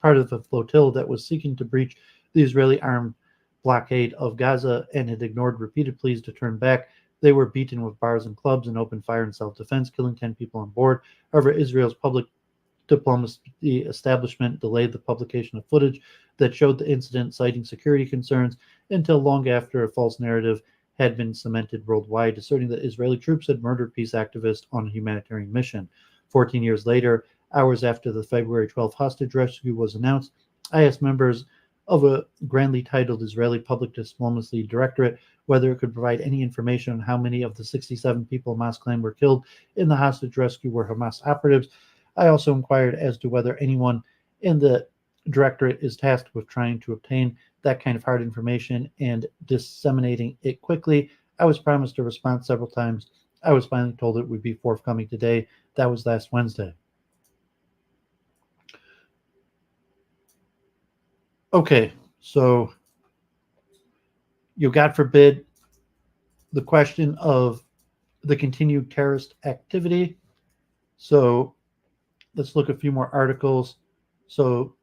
part of the flotilla that was seeking to breach the Israeli armed blockade of Gaza and had ignored repeated pleas to turn back, they were beaten with bars and clubs and opened fire in self-defense, killing 10 people on board. However, Israel's public diplomacy establishment delayed the publication of footage that showed the incident, citing security concerns, until long after a false narrative had been cemented worldwide, asserting that Israeli troops had murdered peace activists on a humanitarian mission. 14 years later, hours after the February 12th hostage rescue was announced, I asked members of a grandly titled Israeli Public Diplomacy Directorate whether it could provide any information on how many of the 67 people Hamas claimed were killed in the hostage rescue were Hamas operatives. I also inquired as to whether anyone in the directorate is tasked with trying to obtain that kind of hard information and disseminating it quickly. I was promised a response several times. I was finally told it would be forthcoming today. That was last Wednesday. Okay, so God forbid the question of the continued terrorist activity. So let's look at a few more articles. So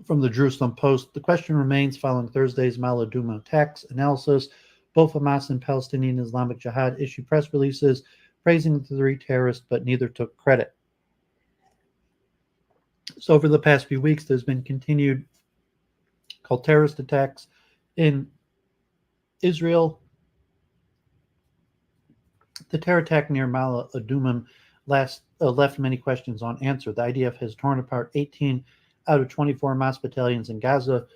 from the Jerusalem Post, the question remains following Thursday's Mala Duma attacks analysis. Both Hamas and Palestinian Islamic Jihad issued press releases praising the three terrorists, but neither took credit. So over the past few weeks, there's been continued called terrorist attacks in Israel. The terror attack near Mala Adumim left many questions unanswered. The IDF has torn apart 18 out of 24 Hamas battalions in Gaza,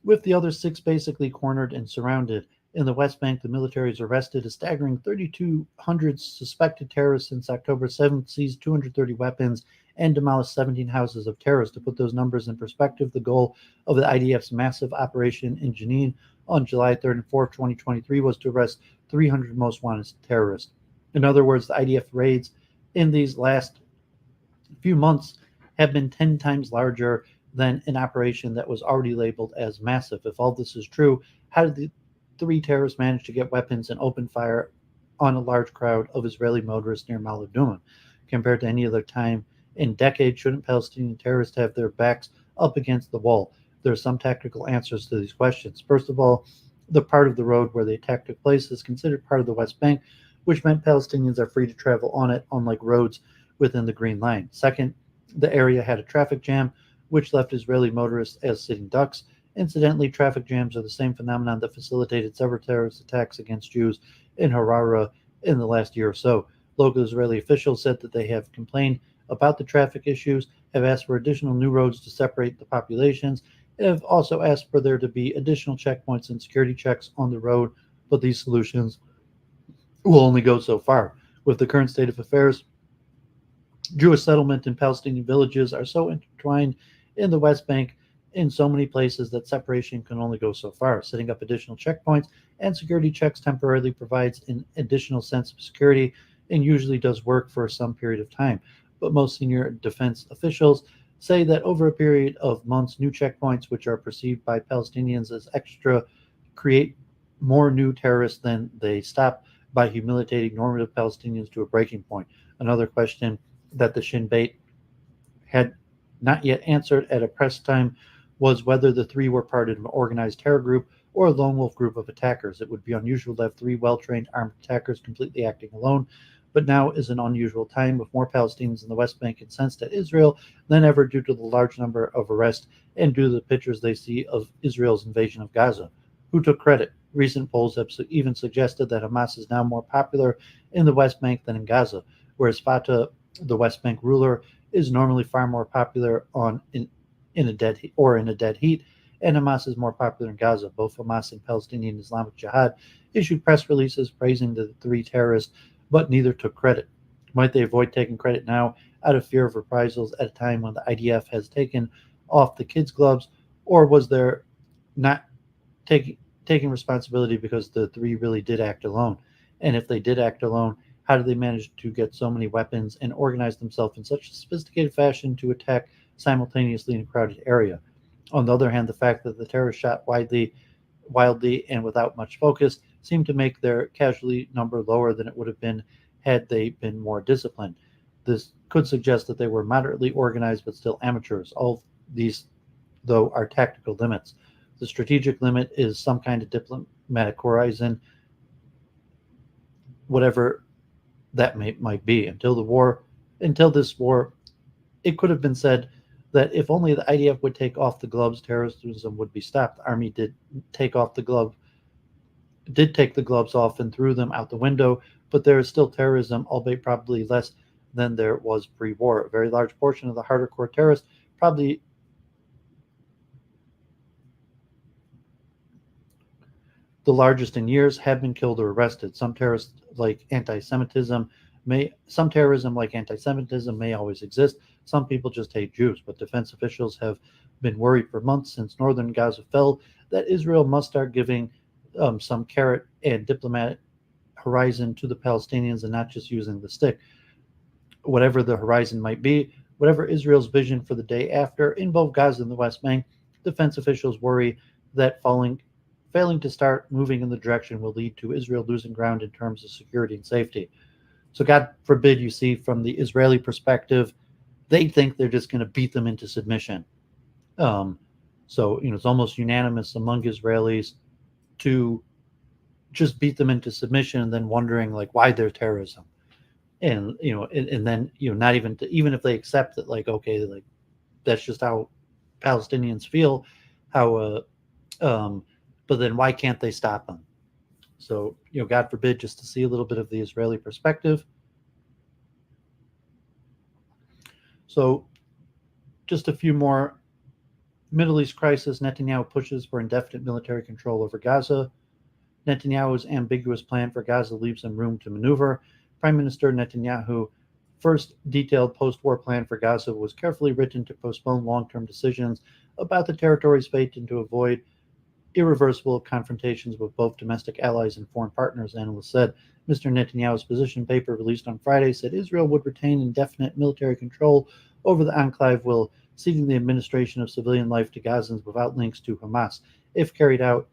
with the other 6 basically cornered and surrounded. In the West Bank, the military has arrested a staggering 3,200 suspected terrorists since October 7th, seized 230 weapons, and demolished 17 houses of terrorists. To put those numbers in perspective, the goal of the IDF's massive operation in Jenin on July 3rd and 4th, 2023 was to arrest 300 most wanted terrorists. In other words, the IDF raids in these last few months have been 10 times larger than an operation that was already labeled as massive. If all this is true, how did the 3 terrorists manage to get weapons and open fire on a large crowd of Israeli motorists near Mala Adumim? Compared to any other time in decades, shouldn't Palestinian terrorists have their backs up against the wall? There are some tactical answers to these questions. First of all, the part of the road where the attack took place is considered part of the West Bank, which meant Palestinians are free to travel on it, unlike roads within the Green Line. Second, the area had a traffic jam, which left Israeli motorists as sitting ducks. Incidentally, traffic jams are the same phenomenon that facilitated several terrorist attacks against Jews in Harara in the last year or so. Local Israeli officials said that they have complained about the traffic issues, have asked for additional new roads to separate the populations, and have also asked for there to be additional checkpoints and security checks on the road, but these solutions will only go so far. With the current state of affairs, Jewish settlement and Palestinian villages are so intertwined in the West Bank in so many places that separation can only go so far. Setting up additional checkpoints and security checks temporarily provides an additional sense of security and usually does work for some period of time. But most senior defense officials say that over a period of months, new checkpoints, which are perceived by Palestinians as extra, create more new terrorists than they stop by humiliating normative Palestinians to a breaking point. Another question that the Shin Bet had not yet answered at a press time was whether the 3 were part of an organized terror group or a lone wolf group of attackers. It would be unusual to have 3 well-trained armed attackers completely acting alone, but now is an unusual time with more Palestinians in the West Bank incensed at Israel than ever due to the large number of arrests and due to the pictures they see of Israel's invasion of Gaza. Who took credit? Recent polls have even suggested that Hamas is now more popular in the West Bank than in Gaza, whereas Fatah, the West Bank ruler, is normally far more popular in a dead heat, and Hamas is more popular in Gaza. Both Hamas and Palestinian Islamic Jihad issued press releases praising the 3 terrorists, but neither took credit. Might they avoid taking credit now out of fear of reprisals at a time when the IDF has taken off the kids' gloves, or was there not taking responsibility because the 3 really did act alone? And if they did act alone, how did they manage to get so many weapons and organize themselves in such a sophisticated fashion to attack simultaneously in a crowded area? On the other hand, the fact that the terrorists shot wildly and without much focus seemed to make their casualty number lower than it would have been had they been more disciplined. This could suggest that they were moderately organized but still amateurs. All these, though, are tactical limits. The strategic limit is some kind of diplomatic horizon, whatever that might be. Until this war, it could have been said that if only the IDF would take off the gloves, terrorism would be stopped. The army did take the gloves off and threw them out the window, but there is still terrorism, albeit probably less than there was pre-war. A very large portion of the harder core terrorists, probably the largest in years, have been killed or arrested. Some terrorism like anti-Semitism may always exist. Some people just hate Jews, but defense officials have been worried for months since northern Gaza fell that Israel must start giving some carrot and diplomatic horizon to the Palestinians and not just using the stick. Whatever the horizon might be, whatever Israel's vision for the day after, in both Gaza and the West Bank, defense officials worry that failing to start moving in the direction will lead to Israel losing ground in terms of security and safety. So God forbid, you see, from the Israeli perspective, they think they're just going to beat them into submission. So, it's almost unanimous among Israelis to just beat them into submission and then wondering like why they're terrorism. And then, not even if they accept that, like, okay, like that's just how Palestinians feel, how, but then why can't they stop them? So, God forbid, just to see a little bit of the Israeli perspective. So, just a few more. Middle East crisis, Netanyahu pushes for indefinite military control over Gaza. Netanyahu's ambiguous plan for Gaza leaves him room to maneuver. Prime Minister Netanyahu's first detailed post-war plan for Gaza was carefully written to postpone long-term decisions about the territory's fate and to avoid irreversible confrontations with both domestic allies and foreign partners, analysts said. Mr. Netanyahu's position paper released on Friday said Israel would retain indefinite military control over the enclave while ceding the administration of civilian life to Gazans without links to Hamas. If carried out,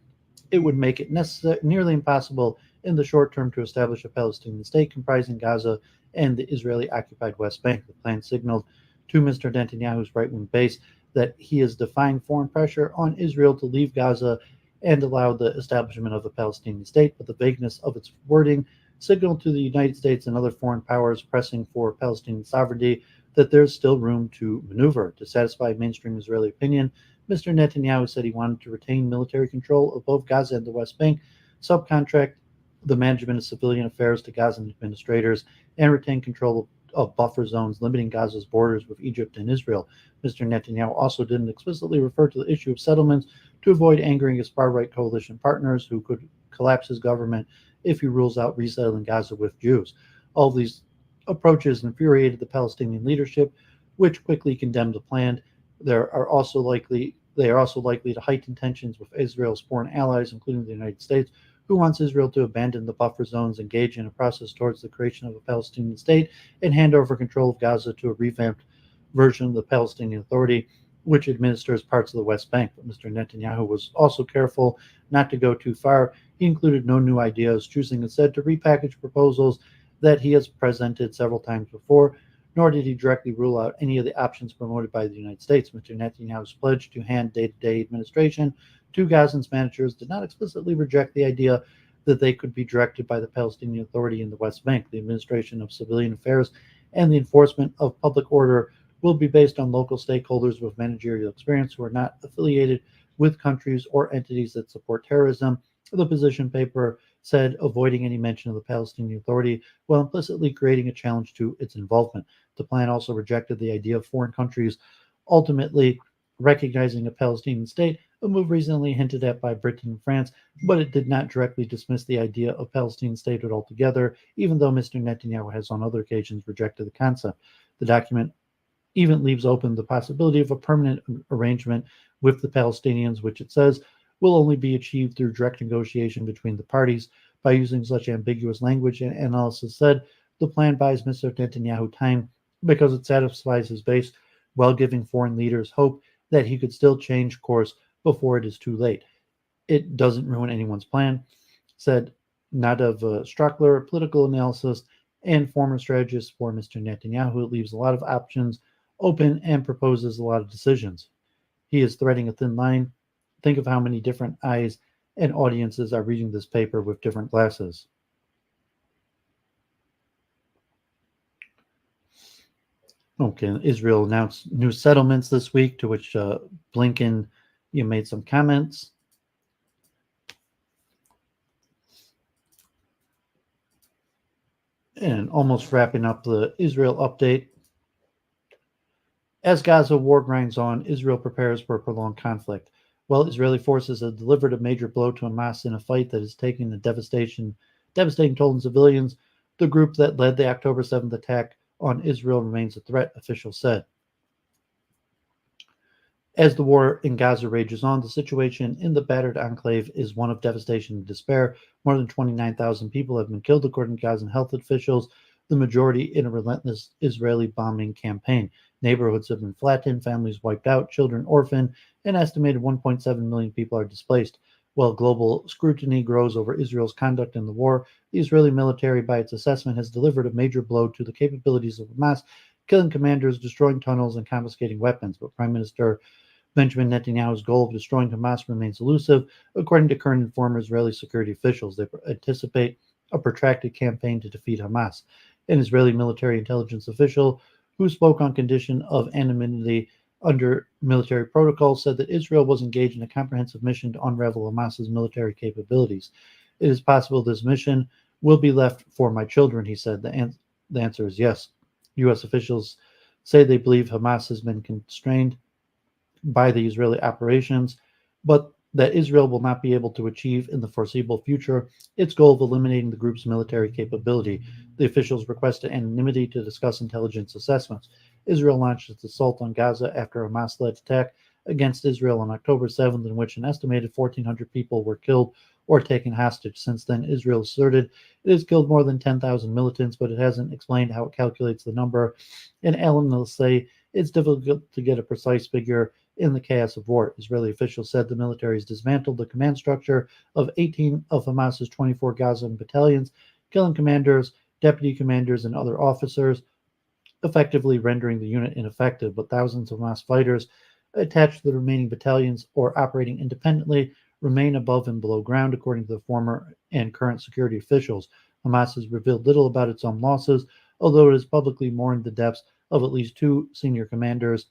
it would make it nearly impossible in the short term to establish a Palestinian state comprising Gaza and the Israeli-occupied West Bank. The plan signaled to Mr. Netanyahu's right-wing base that he is defying foreign pressure on Israel to leave Gaza and allow the establishment of a Palestinian state, but the vagueness of its wording signaled to the United States and other foreign powers pressing for Palestinian sovereignty that there's still room to maneuver. To satisfy mainstream Israeli opinion, Mr. Netanyahu said he wanted to retain military control of both Gaza and the West Bank, subcontract the management of civilian affairs to Gazan administrators, and retain control of buffer zones limiting Gaza's borders with Egypt and Israel. Mr. Netanyahu also didn't explicitly refer to the issue of settlements to avoid angering his far-right coalition partners who could collapse his government if he rules out resettling Gaza with Jews. All these approaches infuriated the Palestinian leadership, which quickly condemned the plan. They are also likely to heighten tensions with Israel's foreign allies, including the United States, who wants Israel to abandon the buffer zones, engage in a process towards the creation of a Palestinian state, and hand over control of Gaza to a revamped version of the Palestinian Authority, which administers parts of the West Bank. But Mr. Netanyahu was also careful not to go too far. He included no new ideas, choosing instead to repackage proposals that he has presented several times before, nor did he directly rule out any of the options promoted by the United States. Mr. Netanyahu's pledge to hand day-to-day administration to Gazans managers did not explicitly reject the idea that they could be directed by the Palestinian Authority in the West Bank. The administration of civilian affairs and the enforcement of public order will be based on local stakeholders with managerial experience who are not affiliated with countries or entities that support terrorism. The position paper said, avoiding any mention of the Palestinian Authority while implicitly creating a challenge to its involvement. The plan also rejected the idea of foreign countries ultimately recognizing a Palestinian state, a move recently hinted at by Britain and France, but it did not directly dismiss the idea of Palestinian statehood altogether, even though Mr. Netanyahu has on other occasions rejected the concept. The document even leaves open the possibility of a permanent arrangement with the Palestinians, which it says will only be achieved through direct negotiation between the parties. By using such ambiguous language, and analysis said the plan buys Mr. Netanyahu time because it satisfies his base while giving foreign leaders hope that he could still change course before it is too late. It doesn't ruin anyone's plan, said Nadav Struckler, political analysis and former strategist for Mr. Netanyahu. It leaves a lot of options open and proposes a lot of decisions. He is threading a thin line. Think of how many different eyes and audiences are reading this paper with different glasses. Okay, Israel announced new settlements this week, to which Blinken made some comments. And almost wrapping up the Israel update. As Gaza war grinds on, Israel prepares for a prolonged conflict. While Israeli forces have delivered a major blow to Hamas in a fight that is taking a devastating toll on civilians, the group that led the October 7th attack on Israel remains a threat, officials said. As the war in Gaza rages on, the situation in the battered enclave is one of devastation and despair. More than 29,000 people have been killed, according to Gazan health officials, the majority in a relentless Israeli bombing campaign. Neighborhoods have been flattened, families wiped out, children orphaned, and an estimated 1.7 million people are displaced. While global scrutiny grows over Israel's conduct in the war, the Israeli military, by its assessment, has delivered a major blow to the capabilities of Hamas, killing commanders, destroying tunnels, and confiscating weapons. But Prime Minister Benjamin Netanyahu's goal of destroying Hamas remains elusive, according to current and former Israeli security officials. They anticipate a protracted campaign to defeat Hamas. An Israeli military intelligence official who spoke on condition of anonymity under military protocol said that Israel was engaged in a comprehensive mission to unravel Hamas's military capabilities. It is possible this mission will be left for my children, he said. The answer is yes. U.S. officials say they believe Hamas has been constrained by the Israeli operations, but that Israel will not be able to achieve in the foreseeable future its goal of eliminating the group's military capability. The officials requested anonymity to discuss intelligence assessments. Israel launched its assault on Gaza after a Hamas led attack against Israel on October 7th, in which an estimated 1,400 people were killed or taken hostage. Since then, Israel asserted it has killed more than 10,000 militants, but it hasn't explained how it calculates the number. And analysts say it's difficult to get a precise figure in the chaos of war. Israeli officials said the military has dismantled the command structure of 18 of Hamas's 24 Gazan battalions, killing commanders, deputy commanders, and other officers, effectively rendering the unit ineffective. But thousands of Hamas fighters attached to the remaining battalions or operating independently remain above and below ground, according to the former and current security officials. Hamas has revealed little about its own losses, although it has publicly mourned the deaths of at least two senior commanders.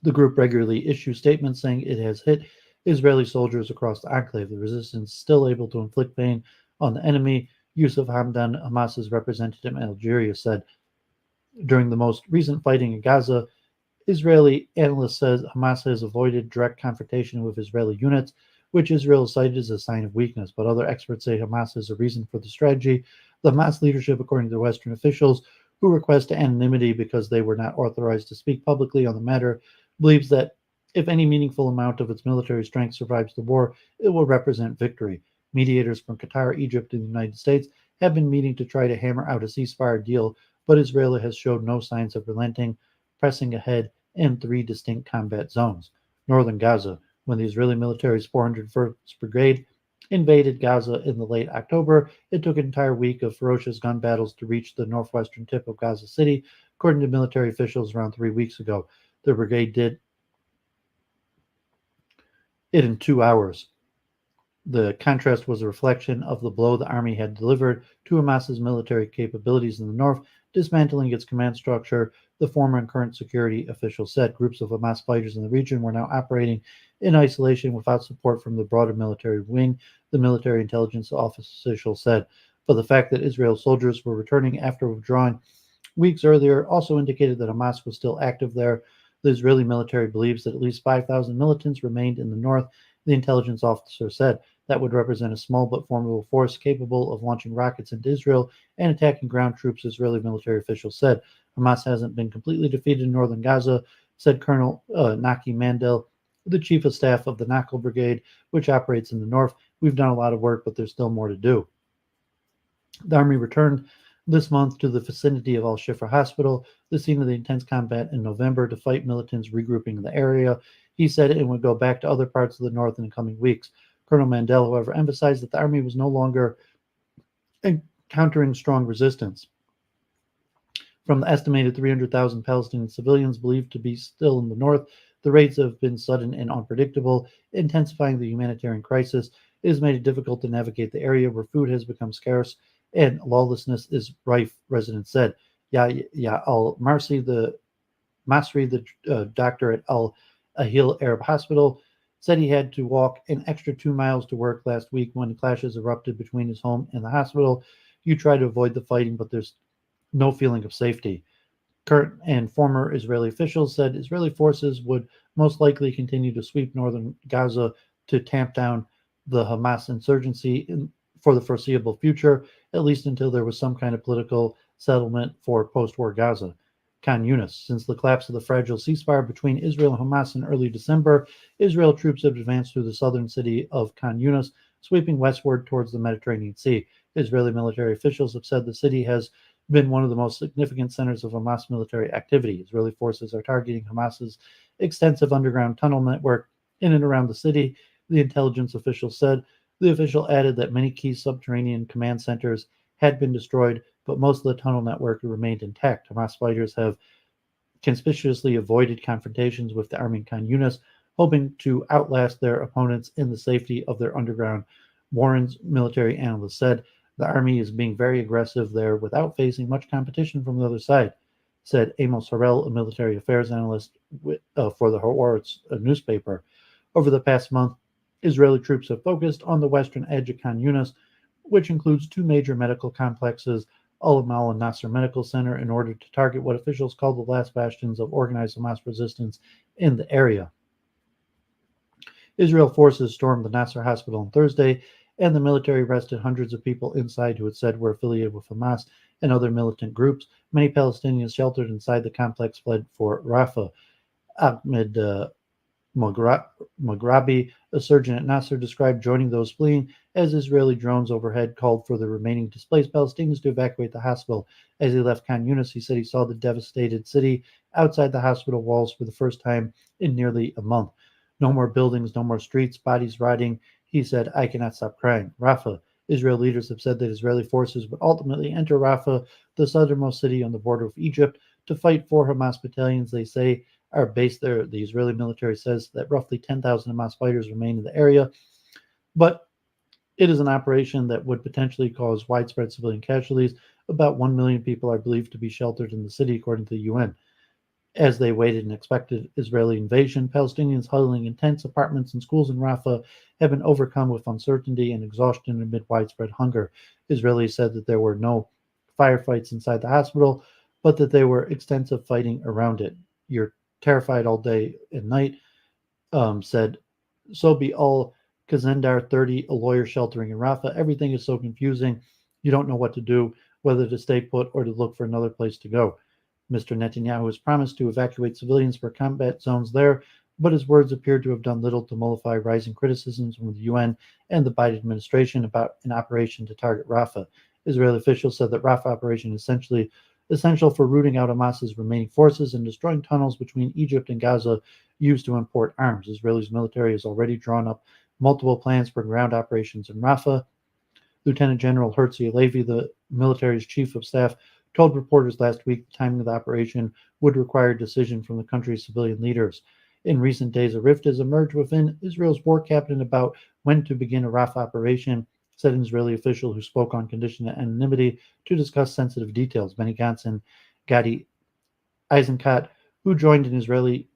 The group regularly issues statements saying it has hit Israeli soldiers across the enclave. The resistance is still able to inflict pain on the enemy. Yusuf Hamdan, Hamas's representative in Algeria, said during the most recent fighting in Gaza, Israeli analyst says Hamas has avoided direct confrontation with Israeli units, which Israel cited as a sign of weakness. But other experts say Hamas is a reason for the strategy. The Hamas leadership, according to Western officials, who request anonymity because they were not authorized to speak publicly on the matter, believes that if any meaningful amount of its military strength survives the war, it will represent victory. Mediators from Qatar, Egypt, and the United States have been meeting to try to hammer out a ceasefire deal, but Israel has showed no signs of relenting, pressing ahead in three distinct combat zones. Northern Gaza, when the Israeli military's 401st Brigade invaded Gaza in the late October, it took an entire week of ferocious gun battles to reach the northwestern tip of Gaza City, according to military officials around 3 weeks ago. The brigade did it in 2 hours. The contrast was a reflection of the blow the army had delivered to Hamas's military capabilities in the north, dismantling its command structure, the former and current security officials said. Groups of Hamas fighters in the region were now operating in isolation without support from the broader military wing, the military intelligence official said. But the fact that Israel's soldiers were returning after withdrawing weeks earlier also indicated that Hamas was still active there. The Israeli military believes that at least 5,000 militants remained in the north, the intelligence officer said. That would represent a small but formidable force capable of launching rockets into Israel and attacking ground troops, Israeli military officials said. Hamas hasn't been completely defeated in northern Gaza, said Colonel Naki Mandel, the chief of staff of the Nakhl Brigade, which operates in the north. We've done a lot of work, but there's still more to do. The army returned this month to the vicinity of Al-Shifa Hospital, the scene of the intense combat in November, to fight militants regrouping in the area. He said it would go back to other parts of the north in the coming weeks. Colonel Mandel, however, emphasized that the army was no longer encountering strong resistance. From the estimated 300,000 Palestinian civilians believed to be still in the north, the raids have been sudden and unpredictable, intensifying the humanitarian crisis. It has made it difficult to navigate the area where food has become scarce and lawlessness is rife, residents said. Yahya al-Masri, the doctor at Al-Ahil Arab Hospital, said he had to walk an extra 2 miles to work last week when clashes erupted between his home and the hospital. You try to avoid the fighting, but there's no feeling of safety. Current and former Israeli officials said Israeli forces would most likely continue to sweep northern Gaza to tamp down the Hamas insurgency for the foreseeable future, at least until there was some kind of political settlement for post war Gaza. Khan Yunis. Since the collapse of the fragile ceasefire between Israel and Hamas in early December, Israel troops have advanced through the southern city of Khan Yunis, sweeping westward towards the Mediterranean Sea. Israeli military officials have said the city has been one of the most significant centers of Hamas military activity. Israeli forces are targeting Hamas's extensive underground tunnel network in and around the city, the intelligence official said. The official added that many key subterranean command centers had been destroyed, but most of the tunnel network remained intact. Hamas fighters have conspicuously avoided confrontations with the army in Khan Yunis, hoping to outlast their opponents in the safety of their underground. Warren's military analyst said the army is being very aggressive there without facing much competition from the other side, said Amos Harel, a military affairs analyst for the Haaretz newspaper. Over the past month, Israeli troops have focused on the western edge of Khan Yunis, which includes two major medical complexes, Al-Amal and Nasser Medical Center, in order to target what officials call the last bastions of organized Hamas resistance in the area. Israel forces stormed the Nasser hospital on Thursday, and the military arrested hundreds of people inside who it said were affiliated with Hamas and other militant groups. Many Palestinians sheltered inside the complex fled for Rafah. Ahmed Maghrabi, a surgeon at Nasser, described joining those fleeing as Israeli drones overhead called for the remaining displaced Palestinians to evacuate the hospital. As he left Khan Yunis, he said he saw the devastated city outside the hospital walls for the first time in nearly a month. No more buildings, no more streets, bodies rotting. He said, I cannot stop crying. Rafah. Israel leaders have said that Israeli forces would ultimately enter Rafah, the southernmost city on the border of Egypt, to fight 4 Hamas battalions they say are based there. The Israeli military says that roughly 10,000 Hamas fighters remain in the area, but it is an operation that would potentially cause widespread civilian casualties. About 1 million people are believed to be sheltered in the city, according to the UN. As they waited and expected Israeli invasion, Palestinians huddling in tents, apartments, and schools in Rafah have been overcome with uncertainty and exhaustion amid widespread hunger. Israelis said that there were no firefights inside the hospital, but that there were extensive fighting around it. You're terrified all day and night, said Sobi Al Kazendar, 30, a lawyer sheltering in Rafah. Everything is so confusing. You don't know what to do, whether to stay put or to look for another place to go. Mr. Netanyahu has promised to evacuate civilians for combat zones there, but his words appear to have done little to mollify rising criticisms from the UN and the Biden administration about an operation to target Rafah. Israeli officials said that Rafah operation is essential for rooting out Hamas's remaining forces and destroying tunnels between Egypt and Gaza used to import arms. Israel's military has already drawn up multiple plans for ground operations in Rafah. Lieutenant General Herzi Halevi, the military's chief of staff, told reporters last week the timing of the operation would require a decision from the country's civilian leaders. In recent days, a rift has emerged within Israel's war cabinet about when to begin a Rafah operation, said an Israeli official who spoke on condition of anonymity to discuss sensitive details. Benny Gantz and Gadi Eisenkot, who joined an Israeli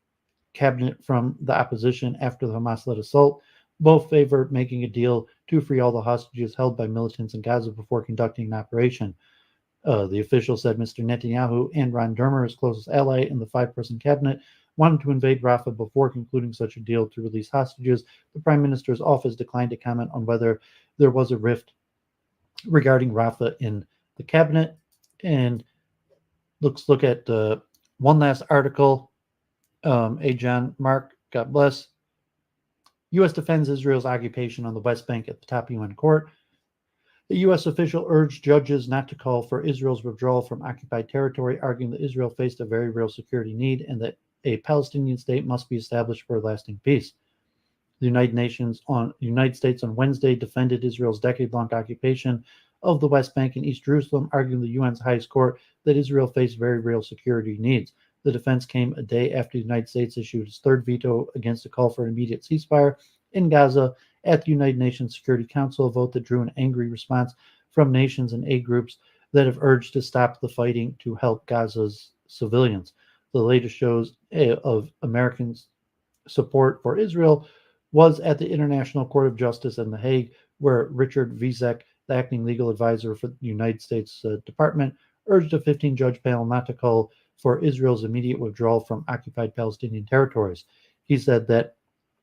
cabinet from the opposition after the Hamas-led assault, both favored making a deal to free all the hostages held by militants in Gaza before conducting an operation. The official said Mr. Netanyahu and Ron Dermer, his closest ally in the 5-person cabinet, wanted to invade Rafah before concluding such a deal to release hostages. The prime minister's office declined to comment on whether there was a rift regarding Rafah in the cabinet. And let's look at one last article. John Mark, God bless. U.S. defends Israel's occupation on the West Bank at the top UN court. The U.S. official urged judges not to call for Israel's withdrawal from occupied territory, arguing that Israel faced a very real security need and that a Palestinian state must be established for a lasting peace. The United States on Wednesday defended Israel's decade-long occupation of the West Bank and East Jerusalem, arguing the UN's highest court that Israel faced very real security needs. The defense came a day after the United States issued its third veto against a call for an immediate ceasefire in Gaza at the United Nations Security Council, a vote that drew an angry response from nations and aid groups that have urged to stop the fighting to help Gaza's civilians. The latest shows of Americans' support for Israel was at the International Court of Justice in The Hague, where Richard Vizek, the acting legal advisor for the United States Department, urged a 15-judge panel not to call for Israel's immediate withdrawal from occupied Palestinian territories. He said that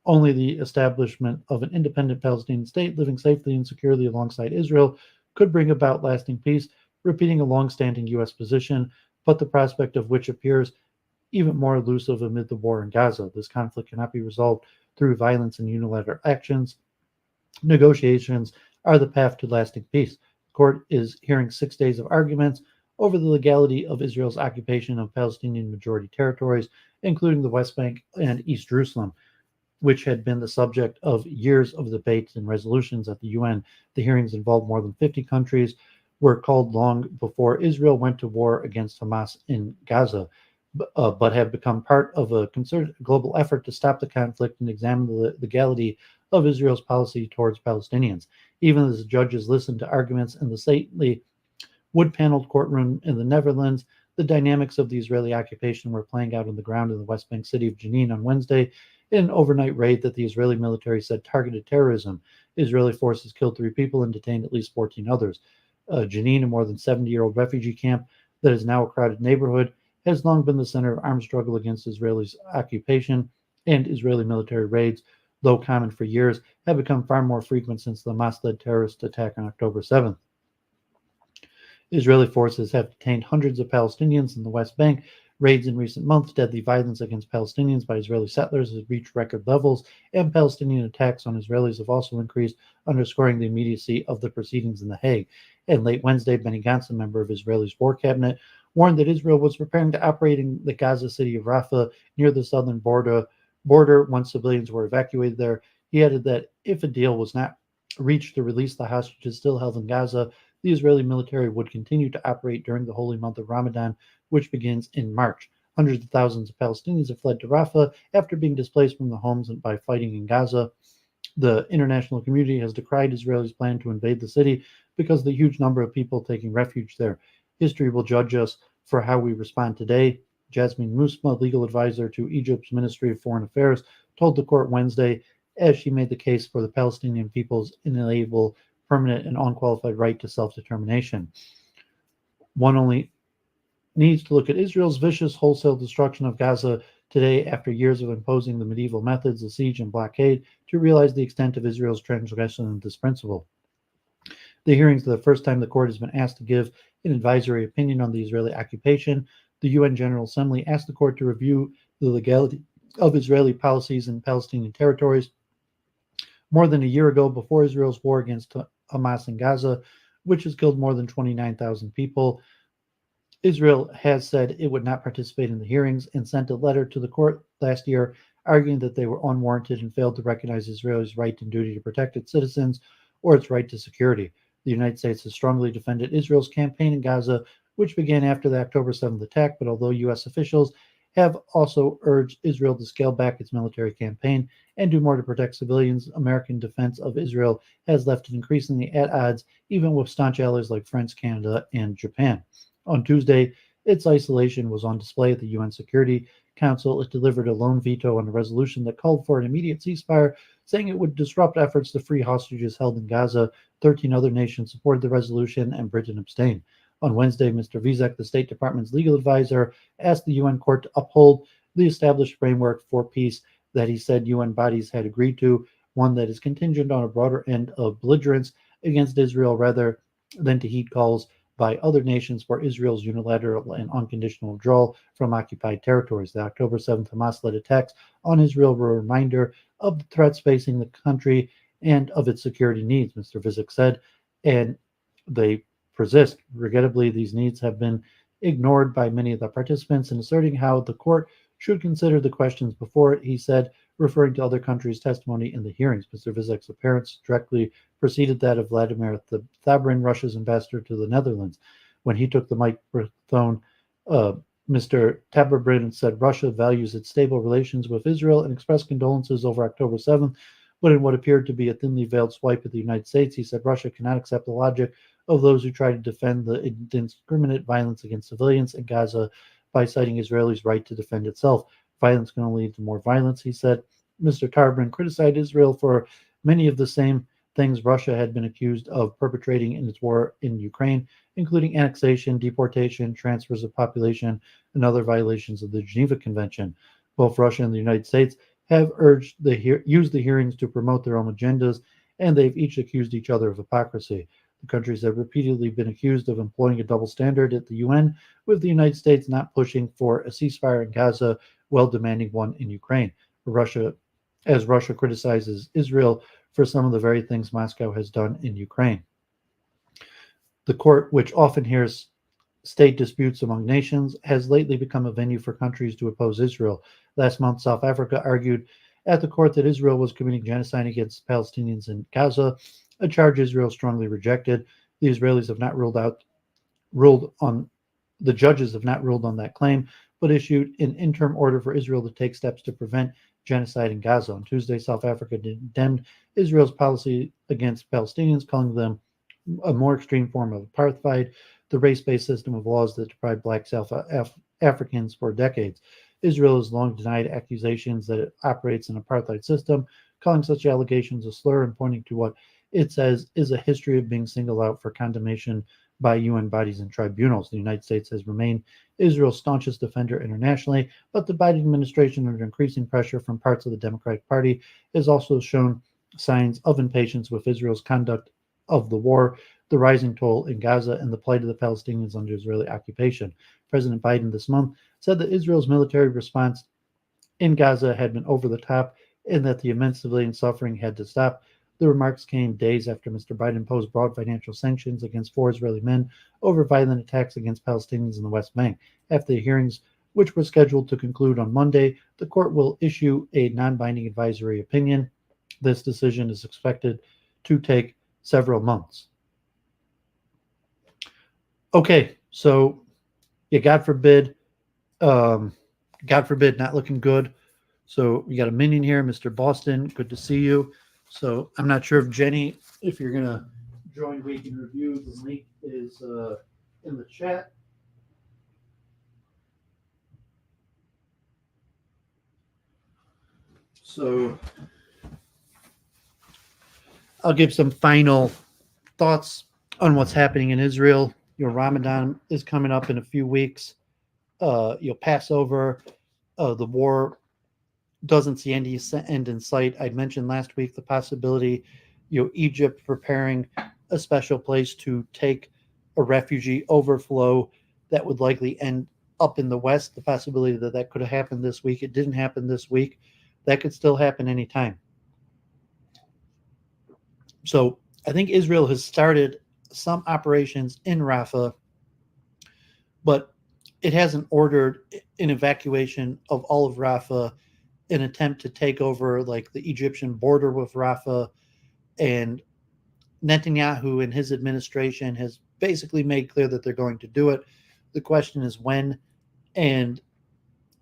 only the establishment of an independent Palestinian state living safely and securely alongside Israel could bring about lasting peace, repeating a long-standing U.S. position, but the prospect of which appears even more elusive amid the war in Gaza. This conflict cannot be resolved through violence and unilateral actions. Negotiations are the path to lasting peace. The court is hearing 6 days of arguments over the legality of Israel's occupation of Palestinian majority territories, including the West Bank and East Jerusalem, which had been the subject of years of debates and resolutions at the UN. The hearings involved more than 50 countries, were called long before Israel went to war against Hamas in Gaza, but have become part of a concerted global effort to stop the conflict and examine the legality of Israel's policy towards Palestinians. Even as the judges listened to arguments in the stately wood-paneled courtroom in the Netherlands, the dynamics of the Israeli occupation were playing out on the ground in the West Bank city of Jenin on Wednesday in an overnight raid that the Israeli military said targeted terrorism. Israeli forces killed 3 people and detained at least 14 others. Jenin, a more than 70-year-old refugee camp that is now a crowded neighborhood, has long been the center of armed struggle against Israeli occupation, and Israeli military raids, though common for years, have become far more frequent since the Hamas-led terrorist attack on October 7th. Israeli forces have detained hundreds of Palestinians in the West Bank. Raids in recent months, deadly violence against Palestinians by Israeli settlers has reached record levels, and Palestinian attacks on Israelis have also increased, underscoring the immediacy of the proceedings in The Hague. And late Wednesday, Benny Gantz, a member of Israel's war cabinet, warned that Israel was preparing to operate in the Gaza city of Rafah near the southern border once civilians were evacuated there. He added that if a deal was not reached to release the hostages still held in Gaza, the Israeli military would continue to operate during the holy month of Ramadan, which begins in March. Hundreds of thousands of Palestinians have fled to Rafah after being displaced from their homes by fighting in Gaza. The international community has decried Israel's plan to invade the city because of the huge number of people taking refuge there. History will judge us for how we respond today. Jasmine Musma, legal advisor to Egypt's Ministry of Foreign Affairs, told the court Wednesday as she made the case for the Palestinian people's inalienable, permanent, and unqualified right to self-determination. One only needs to look at Israel's vicious wholesale destruction of Gaza today after years of imposing the medieval methods of siege and blockade to realize the extent of Israel's transgression of this principle. The hearings are the first time the court has been asked to give an advisory opinion on the Israeli occupation. The UN General Assembly asked the court to review the legality of Israeli policies in Palestinian territories more than a year ago, before Israel's war against Hamas in Gaza, which has killed more than 29,000 people. Israel has said it would not participate in the hearings and sent a letter to the court last year arguing that they were unwarranted and failed to recognize Israel's right and duty to protect its citizens or its right to security. The United States has strongly defended Israel's campaign in Gaza, which began after the October 7th attack, but although U.S. officials have also urged Israel to scale back its military campaign and do more to protect civilians, American defense of Israel has left it increasingly at odds, even with staunch allies like France, Canada, and Japan. On Tuesday, its isolation was on display at the UN Security Council. It delivered a lone veto on a resolution that called for an immediate ceasefire, saying it would disrupt efforts to free hostages held in Gaza. 13 other nations supported the resolution, and Britain abstained. On Wednesday, Mr. Vizek, the State Department's legal advisor, asked the UN court to uphold the established framework for peace that he said UN bodies had agreed to, one that is contingent on a broader end of belligerence against Israel rather than to heed calls by other nations for Israel's unilateral and unconditional withdrawal from occupied territories. The October 7th Hamas-led attacks on Israel were a reminder of the threats facing the country and of its security needs, Mr. Vizek said, and they persist. Regrettably, these needs have been ignored by many of the participants. In asserting how the court should consider the questions before it, he said, referring to other countries' testimony in the hearings. Mr. Vizek's appearance directly preceded that of Vladimir Thabrin, Russia's ambassador to the Netherlands. When he took the microphone, Mr. Tababrin said Russia values its stable relations with Israel and expressed condolences over October 7th, but in what appeared to be a thinly veiled swipe at the United States, he said Russia cannot accept the logic of those who try to defend the indiscriminate violence against civilians in Gaza by citing Israel's right to defend itself. Violence can only lead to more violence, he said. Mr. Tarbrin criticized Israel for many of the same things Russia had been accused of perpetrating in its war in Ukraine, including annexation, deportation, transfers of population, and other violations of the Geneva Convention. Both Russia and the United States have used the hearings to promote their own agendas, and they've each accused each other of hypocrisy. The countries have repeatedly been accused of employing a double standard at the UN, with the United States not pushing for a ceasefire in Gaza while demanding one in Ukraine. Russia criticizes Israel for some of the very things Moscow has done in Ukraine. The court, which often hears state disputes among nations, has lately become a venue for countries to oppose Israel. Last month, South Africa argued at the court that Israel was committing genocide against Palestinians in Gaza, a charge Israel strongly rejected. The Israelis have not ruled on the judges have not ruled on that claim, but issued an interim order for Israel to take steps to prevent genocide in Gaza. On Tuesday, South Africa condemned Israel's policy against Palestinians, calling them a more extreme form of apartheid, the race-based system of laws that deprived black South Africans for decades. Israel has long denied accusations that it operates an apartheid system, calling such allegations a slur and pointing to what it says is a history of being singled out for condemnation by UN bodies and tribunals. The United States has remained Israel's staunchest defender internationally, but the Biden administration, under increasing pressure from parts of the Democratic Party, has also shown signs of impatience with Israel's conduct of the war, the rising toll in Gaza, and the plight of the Palestinians under Israeli occupation. President Biden this month said that Israel's military response in Gaza had been over the top and that the immense civilian suffering had to stop. The remarks came days after Mr. Biden imposed broad financial sanctions against 4 Israeli men over violent attacks against Palestinians in the West Bank. After the hearings, which were scheduled to conclude on Monday, the court will issue a non-binding advisory opinion. This decision is expected to take several months. Okay, so yeah, God forbid, not looking good. So we got a minion here, Mr. Boston. Good to see you. So I'm not sure if Jenny, if you're gonna join Week in Review, the link is in the chat. So I'll give some final thoughts on what's happening in Israel. Your Ramadan is coming up in a few weeks. Passover, the war doesn't see any end in sight. I mentioned last week the possibility, Egypt preparing a special place to take a refugee overflow that would likely end up in the West. The possibility that that could have happened this week. It didn't happen this week. That could still happen anytime. So I think Israel has started some operations in Rafah, but it hasn't ordered an evacuation of all of Rafah, an attempt to take over like the Egyptian border with Rafah. And Netanyahu and his administration has basically made clear that they're going to do it. The question is when. And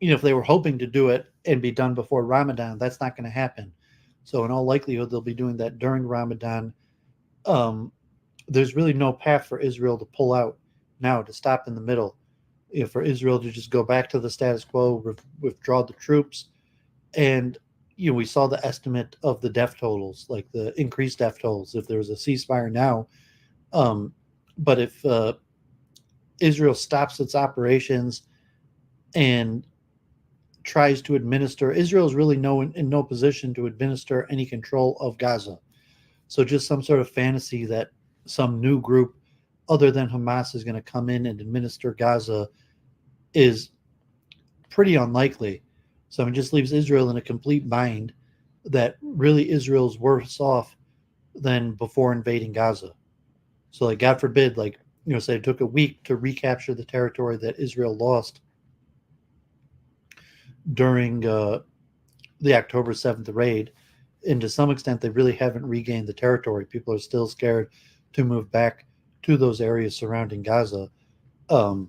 if they were hoping to do it and be done before Ramadan, that's not going to happen. So in all likelihood, they'll be doing that during Ramadan. There's really no path for Israel to pull out now, to stop in the middle. For Israel to just go back to the status quo, withdraw the troops. And we saw the estimate of the death totals, like the increased death totals, if there was a ceasefire now. But if Israel stops its operations and tries to administer, Israel is really in no position to administer any control of Gaza. So just some sort of fantasy that some new group other than Hamas is going to come in and administer Gaza is pretty unlikely. So it just leaves Israel in a complete bind that really Israel's worse off than before invading Gaza. So like, God forbid, say it took a week to recapture the territory that Israel lost during the October 7th raid. And to some extent, they really haven't regained the territory. People are still scared to move back to those areas surrounding Gaza. But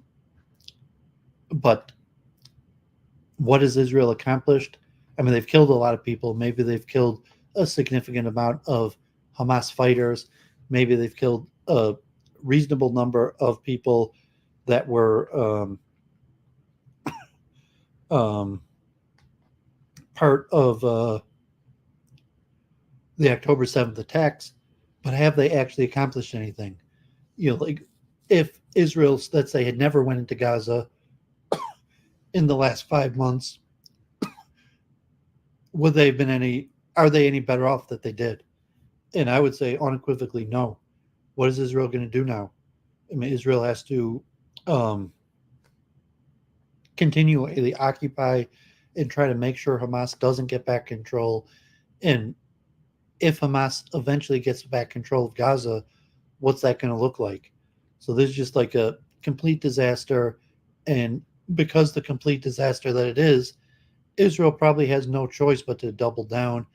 what has Israel accomplished? I mean, they've killed a lot of people. Maybe they've killed a significant amount of Hamas fighters. Maybe they've killed a reasonable number of people that were part of the October 7th attacks. but have they actually accomplished anything? Like if Israel, let's say, had never went into Gaza in the last 5 months, would they have been any? Are they any better off that they did? And I would say unequivocally no. What is Israel going to do now? I mean, Israel has to um, continually occupy and try to make sure Hamas doesn't get back control. And if Hamas eventually gets back control of Gaza, what's that going to look like? So this is just like a complete disaster. And because the complete disaster that it is, Israel probably has no choice but to double down.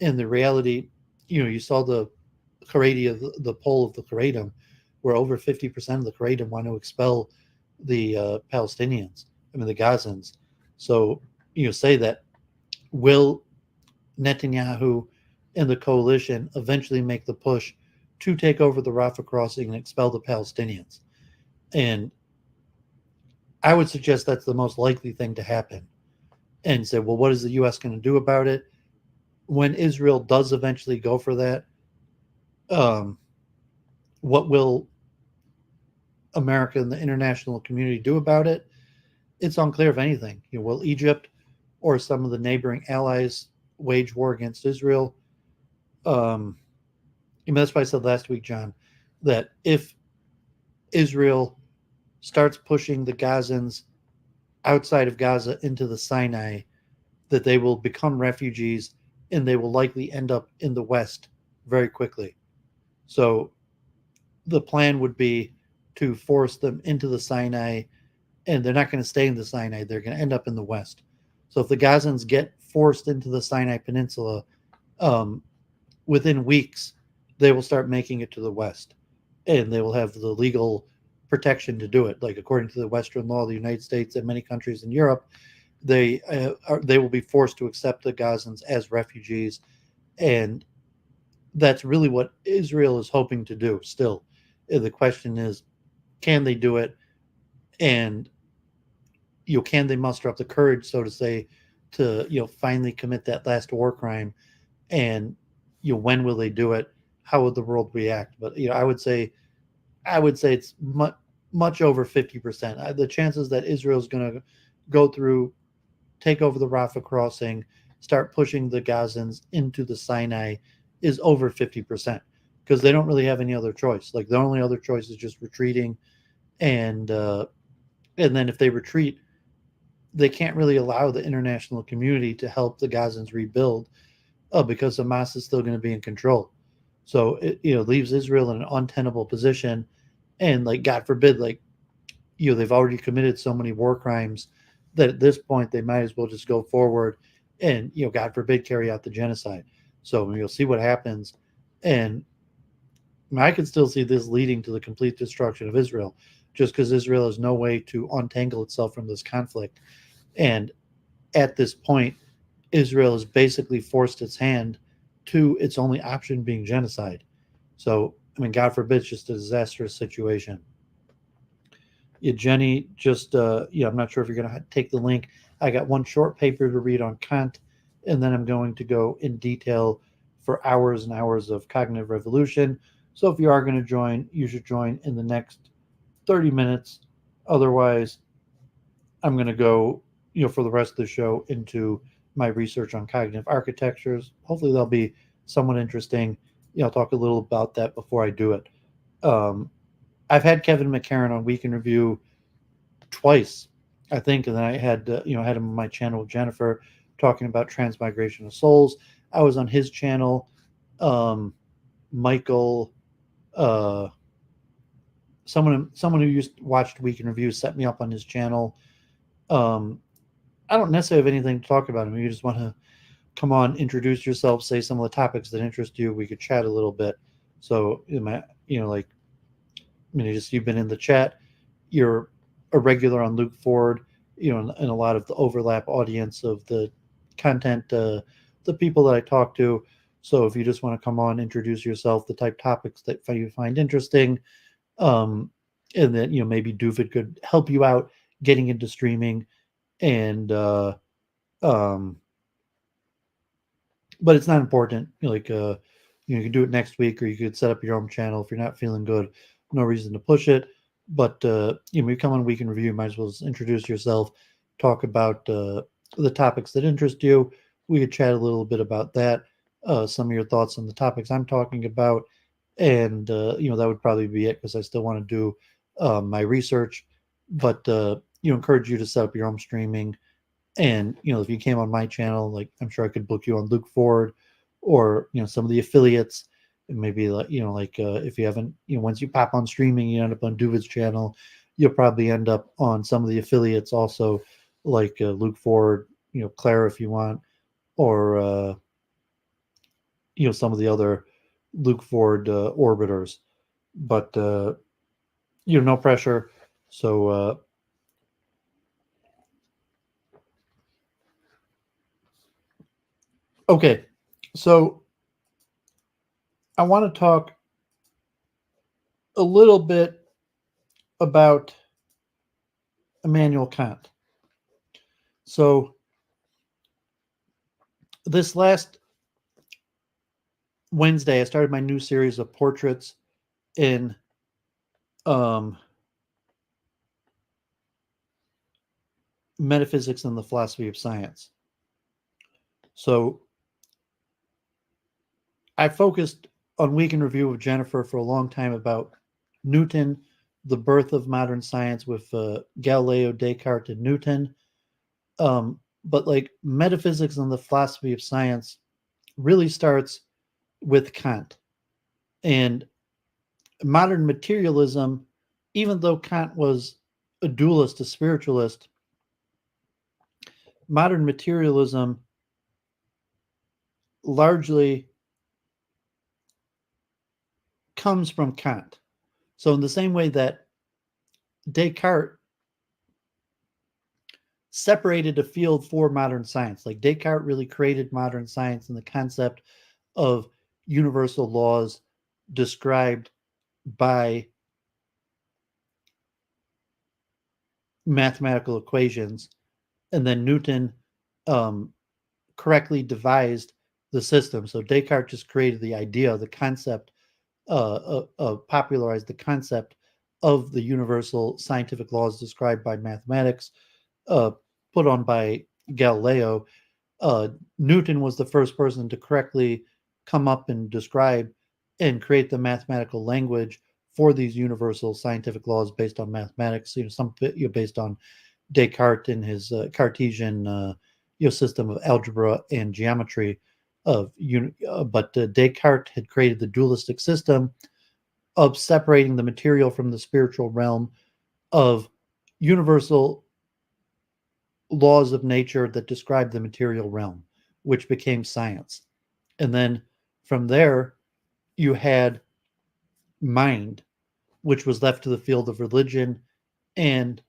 And the reality, you saw the Haredi, the poll of the Haredim, where over 50% of the Haredim want to expel the Palestinians, I mean, the Gazans. So, say that, will Netanyahu and the coalition eventually make the push to take over the Rafah crossing and expel the Palestinians? And I would suggest that's the most likely thing to happen. And say, well, what is the U.S. going to do about it? When Israel does eventually go for that, what will America and the international community do about it? It's unclear if anything. Will Egypt or some of the neighboring allies wage war against Israel? That's why I said last week, John, that if Israel starts pushing the Gazans outside of Gaza into the Sinai, that they will become refugees and they will likely end up in the West very quickly. So the plan would be to force them into the Sinai, and they're not going to stay in the Sinai. They're going to end up in the West. So if the Gazans get forced into the Sinai Peninsula, within weeks, they will start making it to the West, and they will have the legal protection to do it. Like according to the Western law of the United States and many countries in Europe, they will be forced to accept the Gazans as refugees, and that's really what Israel is hoping to do. Still, the question is, can they do it? And can they muster up the courage, so to say, to finally commit that last war crime? And when will they do it? How would the world react? But I would say it's much over 50%. The chances that Israel is going to go through, take over the Rafah crossing, start pushing the Gazans into the Sinai is over 50%, because they don't really have any other choice. Like the only other choice is just retreating, and then if they retreat, they can't really allow the international community to help the Gazans rebuild, because Hamas is still going to be in control. So it leaves Israel in an untenable position, and like God forbid, like they've already committed so many war crimes that at this point they might as well just go forward and God forbid, carry out the genocide. So you'll see what happens, and I could still see this leading to the complete destruction of Israel, just because Israel has no way to untangle itself from this conflict, and at this point, Israel has basically forced its hand to its only option being genocide. So, I mean, God forbid, it's just a disastrous situation. Yeah, Jenny, just, I'm not sure if you're going to take the link. I got one short paper to read on Kant, and then I'm going to go in detail for hours and hours of cognitive revolution. So if you are going to join, you should join in the next 30 minutes. Otherwise, I'm going to go, for the rest of the show into my research on cognitive architectures. Hopefully, they'll be somewhat interesting. I'll talk a little about that before I do it. I've had Kevin McCarran on Week in Review twice, I think, and then I had had him on my channel with Jennifer talking about transmigration of souls. I was on his channel. Michael, someone who watched Week in Review set me up on his channel. I don't necessarily have anything to talk about him. You just want to come on, introduce yourself, say some of the topics that interest you. We could chat a little bit. So, you've been in the chat. You're a regular on Luke Ford, and a lot of the overlap audience of the content, the people that I talk to. So if you just want to come on, introduce yourself, the type topics that you find interesting, and then, maybe Doovid could help you out getting into streaming. And but it's not important. You can do it next week, or you could set up your own channel. If you're not feeling good, no reason to push it. But you come on Week in Review, you might as well introduce yourself, talk about the topics that interest you. We could chat a little bit about that, some of your thoughts on the topics I'm talking about, and that would probably be it, because I still want to do my research. But encourage you to set up your own streaming. And if you came on my channel, like, I'm sure I could book you on Luke Ford, or some of the affiliates. And maybe, like, if you haven't, once you pop on streaming, you end up on Doovid's channel, you'll probably end up on some of the affiliates also, like Luke Ford, Clara, if you want, or some of the other Luke Ford orbiters. But no pressure. So okay, so I want to talk a little bit about Immanuel Kant. So this last Wednesday, I started my new series of portraits in Metaphysics and the Philosophy of Science. So I focused on Week in Review with Jennifer for a long time about Newton, the birth of modern science, with Galileo, Descartes, and Newton. But like Metaphysics and the Philosophy of Science really starts with Kant. And modern materialism, even though Kant was a dualist, a spiritualist, modern materialism largely comes from Kant. So in the same way that Descartes separated a field for modern science, like Descartes really created modern science and the concept of universal laws described by mathematical equations, and then Newton correctly devised the system. So Descartes just created the idea, the concept, popularized the concept of the universal scientific laws described by mathematics, put on by Galileo. Newton was the first person to correctly come up and describe and create the mathematical language for these universal scientific laws based on mathematics. Some based on Descartes and his Cartesian system of algebra and geometry. But Descartes had created the dualistic system of separating the material from the spiritual realm, of universal laws of nature that describe the material realm, which became science. And then from there, you had mind, which was left to the field of religion and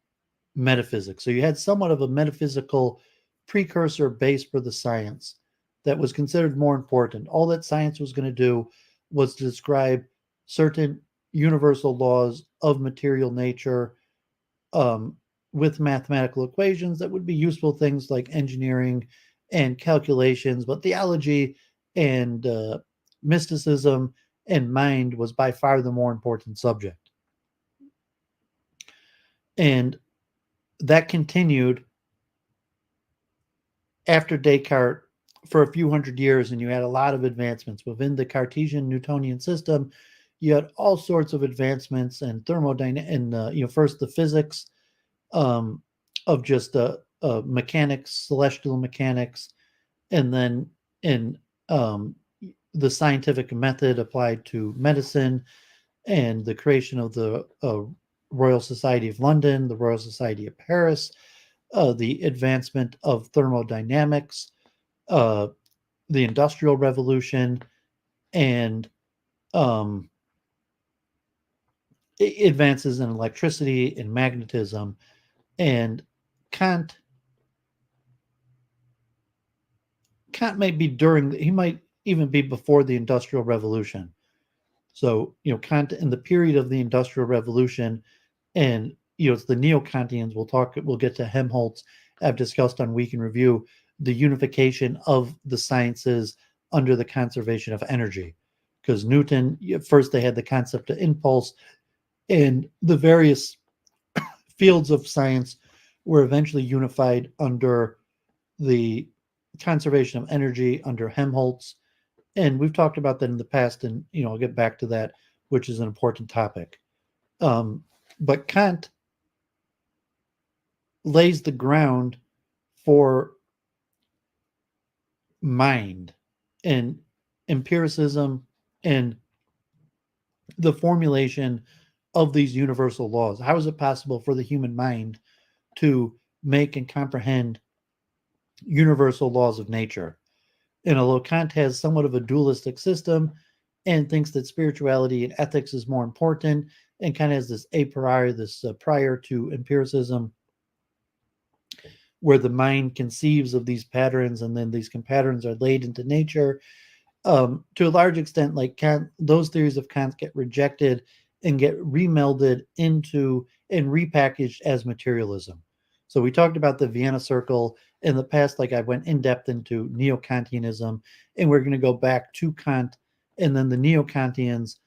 metaphysics. So you had somewhat of a metaphysical precursor base for the science that was considered more important. All that science was going to do was to describe certain universal laws of material nature, with mathematical equations that would be useful things like engineering and calculations. But theology and mysticism and mind was by far the more important subject. And that continued after Descartes for a few hundred years, and you had a lot of advancements within the Cartesian Newtonian system. You had all sorts of advancements in thermodynamics, and first the physics of just mechanics, celestial mechanics, and then in the scientific method applied to medicine, and the creation of the Royal Society of London, the Royal Society of Paris, the advancement of thermodynamics, the Industrial Revolution, and advances in electricity and magnetism. And Kant may be he might even be before the Industrial Revolution. So, Kant in the period of the Industrial Revolution, and it's the neo-Kantians. We'll get to Helmholtz. I've discussed on Week in Review the unification of the sciences under the conservation of energy. because Newton, at first they had the concept of impulse, and the various fields of science were eventually unified under the conservation of energy under Helmholtz. And we've talked about that in the past, and I'll get back to that, which is an important topic. But Kant lays the ground for mind and empiricism and the formulation of these universal laws. How is it possible for the human mind to make and comprehend universal laws of nature? And although Kant has somewhat of a dualistic system and thinks that spirituality and ethics is more important, and kind of has this a priori, this prior to empiricism, where the mind conceives of these patterns and then these patterns are laid into nature. To a large extent, like Kant, those theories of Kant get rejected and get remelded into and repackaged as materialism. So we talked about the Vienna Circle in the past, like I went in depth into neo-Kantianism, and we're going to go back to Kant and then the neo-Kantians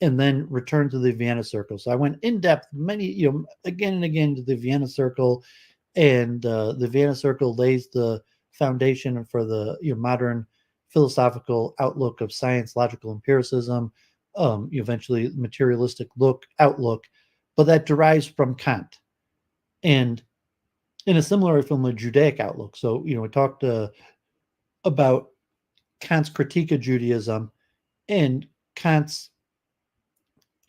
and then return to the Vienna Circle. So I went in depth again and again to the Vienna Circle, and the Vienna Circle lays the foundation for the modern philosophical outlook of science, logical empiricism, eventually materialistic outlook, but that derives from Kant. And in a similar from the Judaic outlook. So, we talked about Kant's critique of Judaism, and Kant's,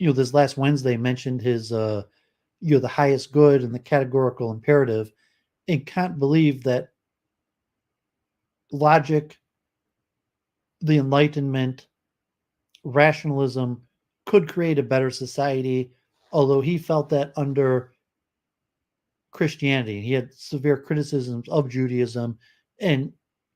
this last Wednesday mentioned his, the highest good and the categorical imperative. And Kant believed that logic, the Enlightenment, rationalism could create a better society, although he felt that under Christianity, he had severe criticisms of Judaism, and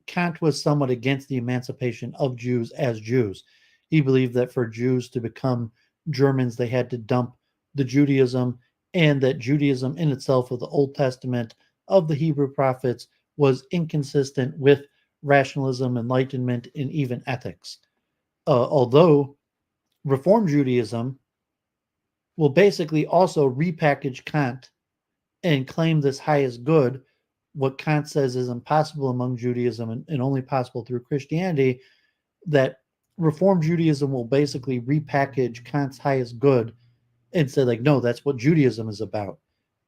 Kant was somewhat against the emancipation of Jews as Jews. He believed that for Jews to become Germans, they had to dump the Judaism, and that Judaism in itself of the Old Testament of the Hebrew prophets was inconsistent with rationalism, enlightenment, and even ethics. Although Reform Judaism will basically also repackage Kant and claim this highest good, what Kant says is impossible among Judaism and only possible through Christianity, that Reform Judaism will basically repackage Kant's highest good and say, like, no, that's what Judaism is about,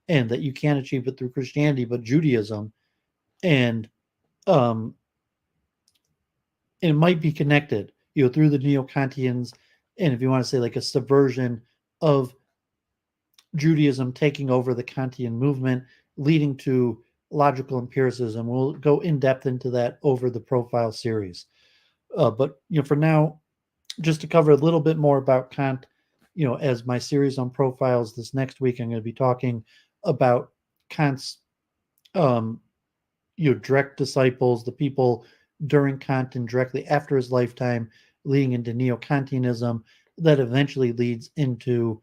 and that you can't achieve it through Christianity, but Judaism. And it might be connected, through the Neo-Kantians, and if you want to say like a subversion of Judaism taking over the Kantian movement, leading to logical empiricism. We'll go in depth into that over the profile series. But for now, just to cover a little bit more about Kant, as my series on profiles this next week, I'm going to be talking about Kant's, direct disciples, the people during Kant and directly after his lifetime, leading into Neo-Kantianism, that eventually leads into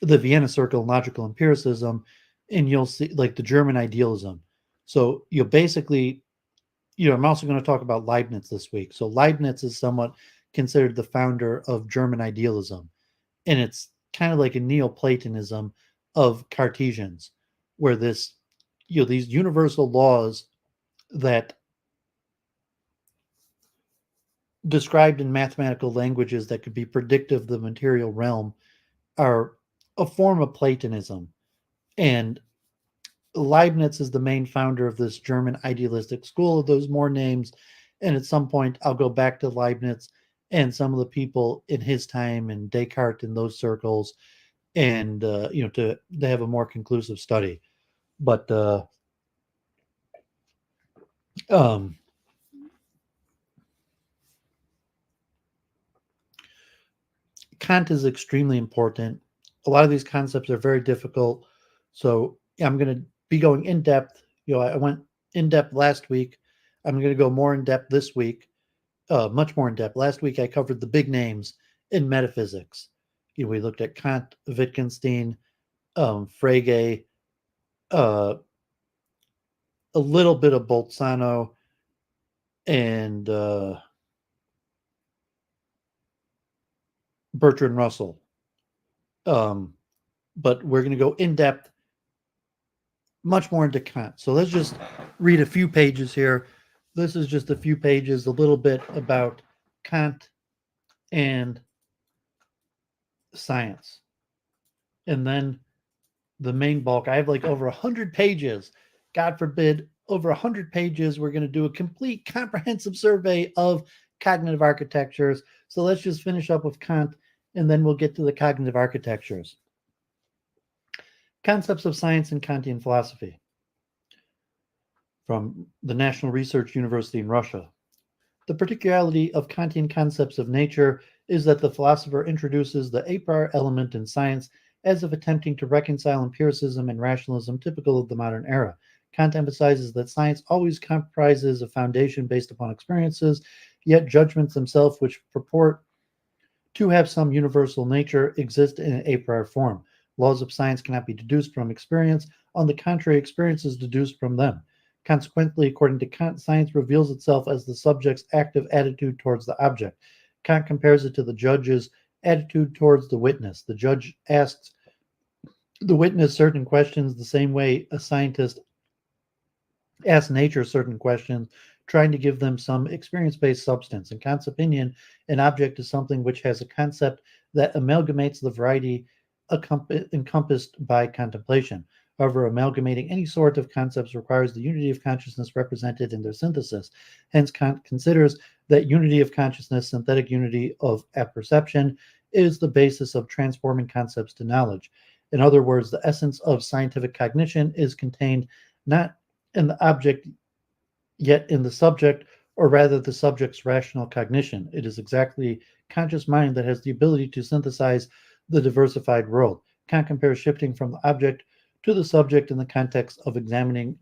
the Vienna Circle and logical empiricism, and you'll see like the German idealism. So you'll basically, I'm also going to talk about Leibniz this week. So Leibniz is somewhat considered the founder of German idealism, and it's kind of like a Neoplatonism of Cartesians, where this, these universal laws that described in mathematical languages that could be predictive of the material realm are a form of Platonism. And Leibniz is the main founder of this German idealistic school. There's more names, and at some point I'll go back to Leibniz and some of the people in his time and Descartes in those circles, and to have a more conclusive study. But Kant is extremely important. A lot of these concepts are very difficult, so I'm going to be going in depth. I went in depth last week. I'm going to go more in depth this week, much more in depth. Last week I covered the big names in metaphysics. We looked at Kant, Wittgenstein, Frege, a little bit of Bolzano, and Bertrand Russell. But we're going to go in depth, much more into Kant. So let's just read a few pages here. This is just a few pages, a little bit about Kant and science. And then the main bulk, I have like over 100 pages. God forbid, over 100 pages. We're going to do a complete comprehensive survey of cognitive architectures. So let's just finish up with Kant, and then we'll get to the cognitive architectures. Concepts of Science in Kantian Philosophy from the National Research University in Russia. The particularity of Kantian concepts of nature is that the philosopher introduces the a priori element in science as if attempting to reconcile empiricism and rationalism typical of the modern era. Kant emphasizes that science always comprises a foundation based upon experiences, yet judgments themselves, which purport to have some universal nature, exist in an a priori form. Laws of science cannot be deduced from experience. On the contrary, experience is deduced from them. Consequently, according to Kant, science reveals itself as the subject's active attitude towards the object. Kant compares it to the judge's attitude towards the witness. The judge asks the witness certain questions the same way a scientist asks nature certain questions, trying to give them some experience-based substance. In Kant's opinion, an object is something which has a concept that amalgamates the variety encompassed by contemplation. However, amalgamating any sort of concepts requires the unity of consciousness represented in their synthesis. Hence, Kant considers that unity of consciousness, synthetic unity of apperception, is the basis of transforming concepts to knowledge. In other words, the essence of scientific cognition is contained not in the object, yet in the subject, or rather the subject's rational cognition. It is exactly conscious mind that has the ability to synthesize the diversified world. Kant compares shifting from the object to the subject in the context of examining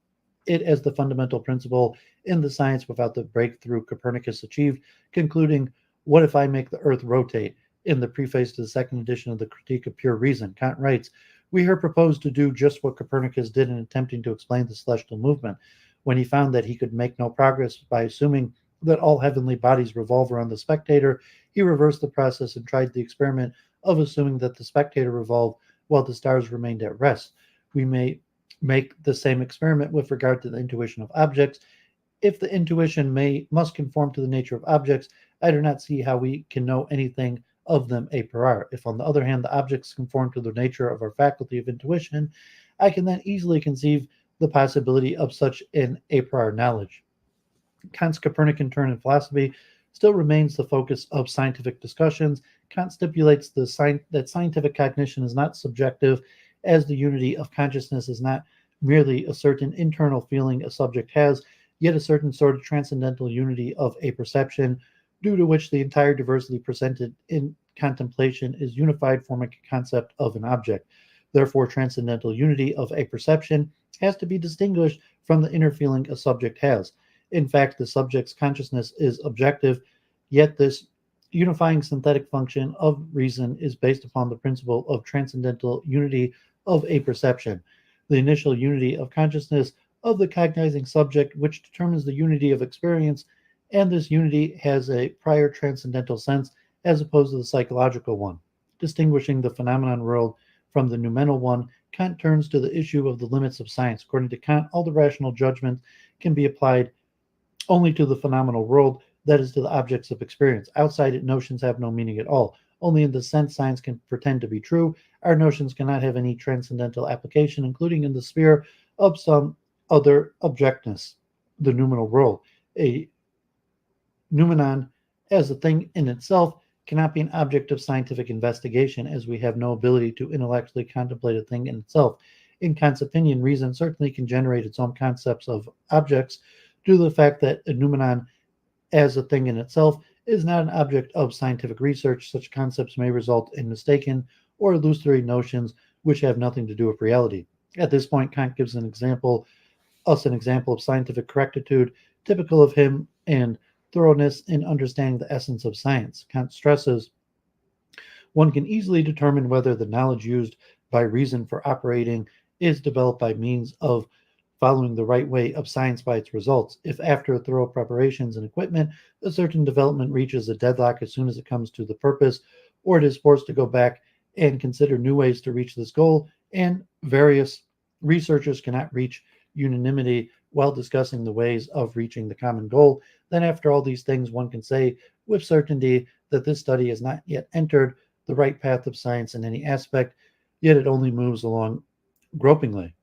it as the fundamental principle in the science without the breakthrough Copernicus achieved, concluding, "What if I make the earth rotate?" In the preface to the second edition of the Critique of Pure Reason, Kant writes, "We here propose to do just what Copernicus did in attempting to explain the celestial movement. When he found that he could make no progress by assuming that all heavenly bodies revolve around the spectator, he reversed the process and tried the experiment of assuming that the spectator revolved while the stars remained at rest. We may make the same experiment with regard to the intuition of objects. If the intuition must conform to the nature of objects, I do not see how we can know anything of them a priori. If, on the other hand, the objects conform to the nature of our faculty of intuition, I can then easily conceive the possibility of such an a priori knowledge." Kant's Copernican turn in philosophy still remains the focus of scientific discussions. Kant stipulates that scientific cognition is not subjective, as the unity of consciousness is not merely a certain internal feeling a subject has, yet a certain sort of transcendental unity of a perception, due to which the entire diversity presented in contemplation is unified, forming a concept of an object. Therefore, transcendental unity of a perception has to be distinguished from the inner feeling a subject has. In fact, the subject's consciousness is objective, yet this unifying synthetic function of reason is based upon the principle of transcendental unity of a perception, the initial unity of consciousness of the cognizing subject, which determines the unity of experience, and this unity has a prior transcendental sense as opposed to the psychological one. Distinguishing the phenomenon world from the noumenal one, Kant turns to the issue of the limits of science. According to Kant, all the rational judgments can be applied only to the phenomenal world, that is, to the objects of experience. Outside it, notions have no meaning at all. Only in the sense science can pretend to be true, our notions cannot have any transcendental application, including in the sphere of some other objectness, the noumenal world. A noumenon, as a thing in itself, cannot be an object of scientific investigation, as we have no ability to intellectually contemplate a thing in itself. In Kant's opinion, reason certainly can generate its own concepts of objects, due to the fact that a noumenon as a thing in itself is not an object of scientific research. Such concepts may result in mistaken or illusory notions which have nothing to do with reality. At this point, Kant gives an example of scientific correctitude, typical of him, and thoroughness in understanding the essence of science. Kant stresses, "One can easily determine whether the knowledge used by reason for operating is developed by means of following the right way of science by its results. If after thorough preparations and equipment, a certain development reaches a deadlock as soon as it comes to the purpose, or it is forced to go back and consider new ways to reach this goal, and various researchers cannot reach unanimity while discussing the ways of reaching the common goal, then after all these things, one can say with certainty that this study has not yet entered the right path of science in any aspect, yet it only moves along gropingly.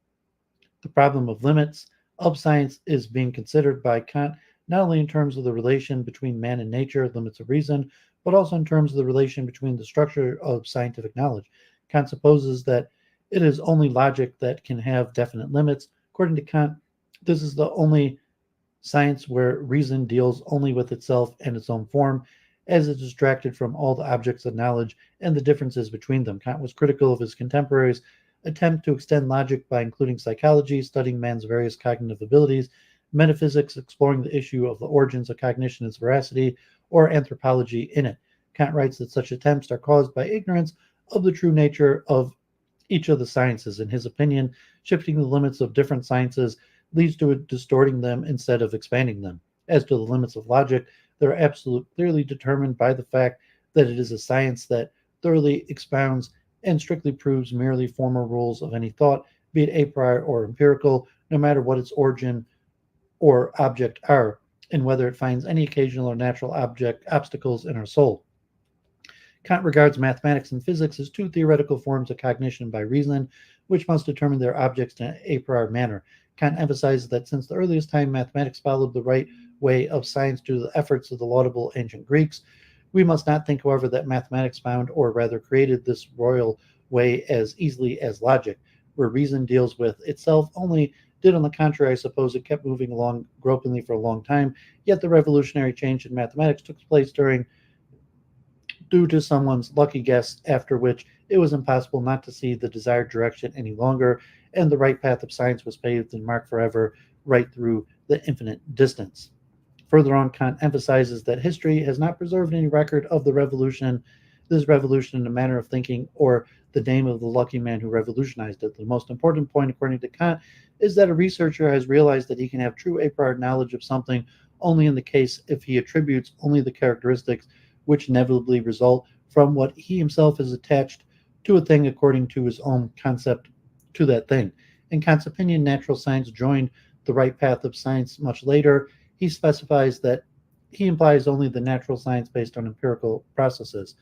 The problem of limits of science is being considered by Kant not only in terms of the relation between man and nature, limits of reason, but also in terms of the relation between the structure of scientific knowledge. Kant supposes that it is only logic that can have definite limits. According to Kant, this is the only science where reason deals only with itself and its own form, as it is distracted from all the objects of knowledge and the differences between them. Kant was critical of his contemporaries' attempt to extend logic by including psychology, studying man's various cognitive abilities, metaphysics, exploring the issue of the origins of cognition and its veracity, or anthropology in it. Kant writes that such attempts are caused by ignorance of the true nature of each of the sciences. In his opinion, shifting the limits of different sciences leads to distorting them instead of expanding them. As to the limits of logic, they are absolutely clearly determined by the fact that it is a science that thoroughly expounds and strictly proves merely formal rules of any thought, be it a priori or empirical, no matter what its origin or object are, and whether it finds any occasional or natural object obstacles in our soul. Kant regards mathematics and physics as two theoretical forms of cognition by reason, which must determine their objects in an a priori manner. Kant emphasizes that since the earliest time mathematics followed the right way of science due to the efforts of the laudable ancient Greeks, we must not think, however, that mathematics found, or rather created, this royal way as easily as logic, where reason deals with itself only, did on the contrary. I suppose it kept moving along gropingly for a long time, yet the revolutionary change in mathematics took place due to someone's lucky guess, after which it was impossible not to see the desired direction any longer, and the right path of science was paved and marked forever right through the infinite distance. Further on, Kant emphasizes that history has not preserved any record of this revolution in a manner of thinking, or the name of the lucky man who revolutionized it. The most important point, according to Kant, is that a researcher has realized that he can have true a priori knowledge of something only in the case if he attributes only the characteristics which inevitably result from what he himself has attached to a thing according to his own concept to that thing. In Kant's opinion, natural science joined the right path of science much later. He specifies that he implies only the natural science based on empirical processes.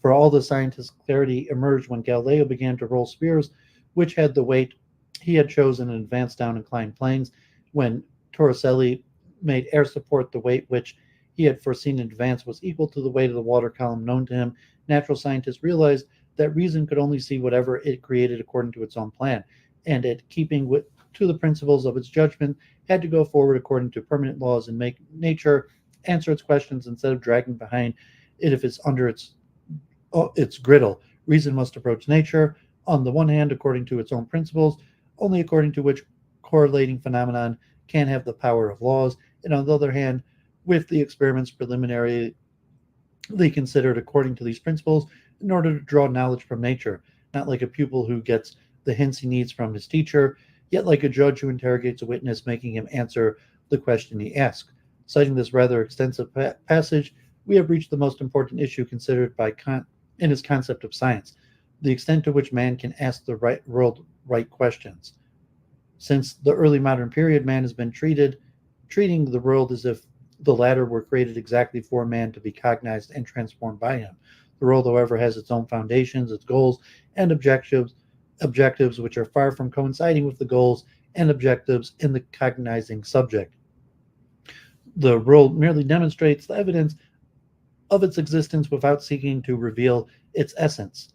For all the scientific clarity emerged when Galileo began to roll spheres which had the weight he had chosen and advanced down inclined planes, when Torricelli made air support the weight which he had foreseen in advance was equal to the weight of the water column known to him. Natural scientists realized that reason could only see whatever it created according to its own plan, and it, keeping to the principles of its judgment, had to go forward according to permanent laws and make nature answer its questions instead of dragging behind it if it's under its griddle. Reason must approach nature, on the one hand, according to its own principles, only according to which correlating phenomenon can have the power of laws, and on the other hand, with the experiments preliminarily considered according to these principles in order to draw knowledge from nature, not like a pupil who gets the hints he needs from his teacher, yet like a judge who interrogates a witness, making him answer the question he asks. Citing this rather extensive passage, we have reached the most important issue considered by Kant in his concept of science, the extent to which man can ask the right questions. Since the early modern period, man has been treating the world as if the latter were created exactly for man to be cognized and transformed by him. The world, however, has its own foundations, its goals, and objectives which are far from coinciding with the goals and objectives in the cognizing subject. The world merely demonstrates the evidence of its existence without seeking to reveal its essence.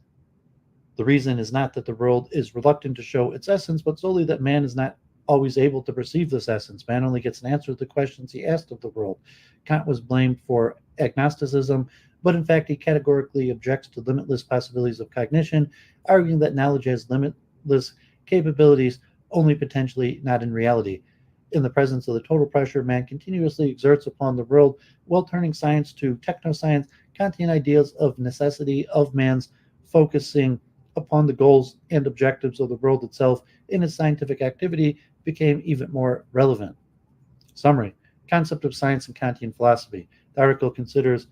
The reason is not that the world is reluctant to show its essence, but solely that man is not always able to perceive this essence. Man only gets an answer to the questions he asked of the world. Kant was blamed for agnosticism, but in fact he categorically objects to limitless possibilities of cognition, arguing that knowledge has limitless capabilities only potentially, not in reality. In the presence of the total pressure man continuously exerts upon the world, while turning science to technoscience, Kantian ideas of necessity of man's focusing upon the goals and objectives of the world itself in his scientific activity became even more relevant. Summary: Concept of science and Kantian philosophy. The article considers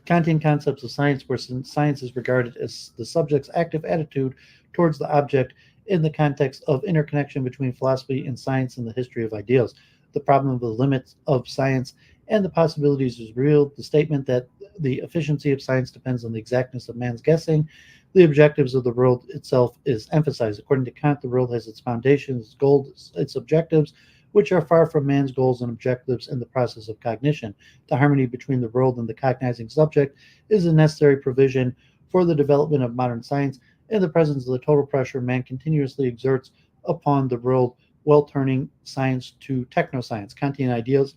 Kantian concepts of science, where science is regarded as the subject's active attitude towards the object in the context of interconnection between philosophy and science and the history of ideals. The problem of the limits of science and the possibilities is real. The statement that the efficiency of science depends on the exactness of man's guessing, the objectives of the world itself is emphasized. According to Kant, the world has its foundations, its goals, its objectives, which are far from man's goals and objectives in the process of cognition. The harmony between the world and the cognizing subject is a necessary provision for the development of modern science. In the presence of the total pressure man continuously exerts upon the world, while turning science to technoscience. Kantian ideas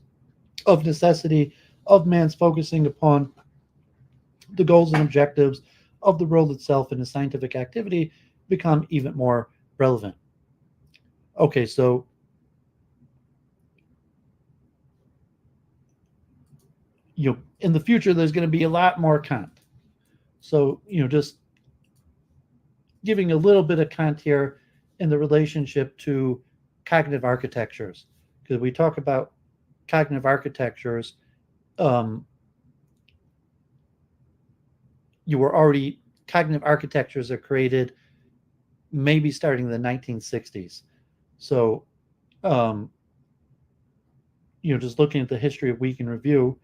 of necessity of man's focusing upon the goals and objectives of the world itself and the scientific activity become even more relevant. Okay, so in the future there's going to be a lot more Kant. So just giving a little bit of Kant here in the relationship to cognitive architectures, because we talk about cognitive architectures. You were already Cognitive architectures are created maybe starting in the 1960s. So, just looking at the history of Week in Review,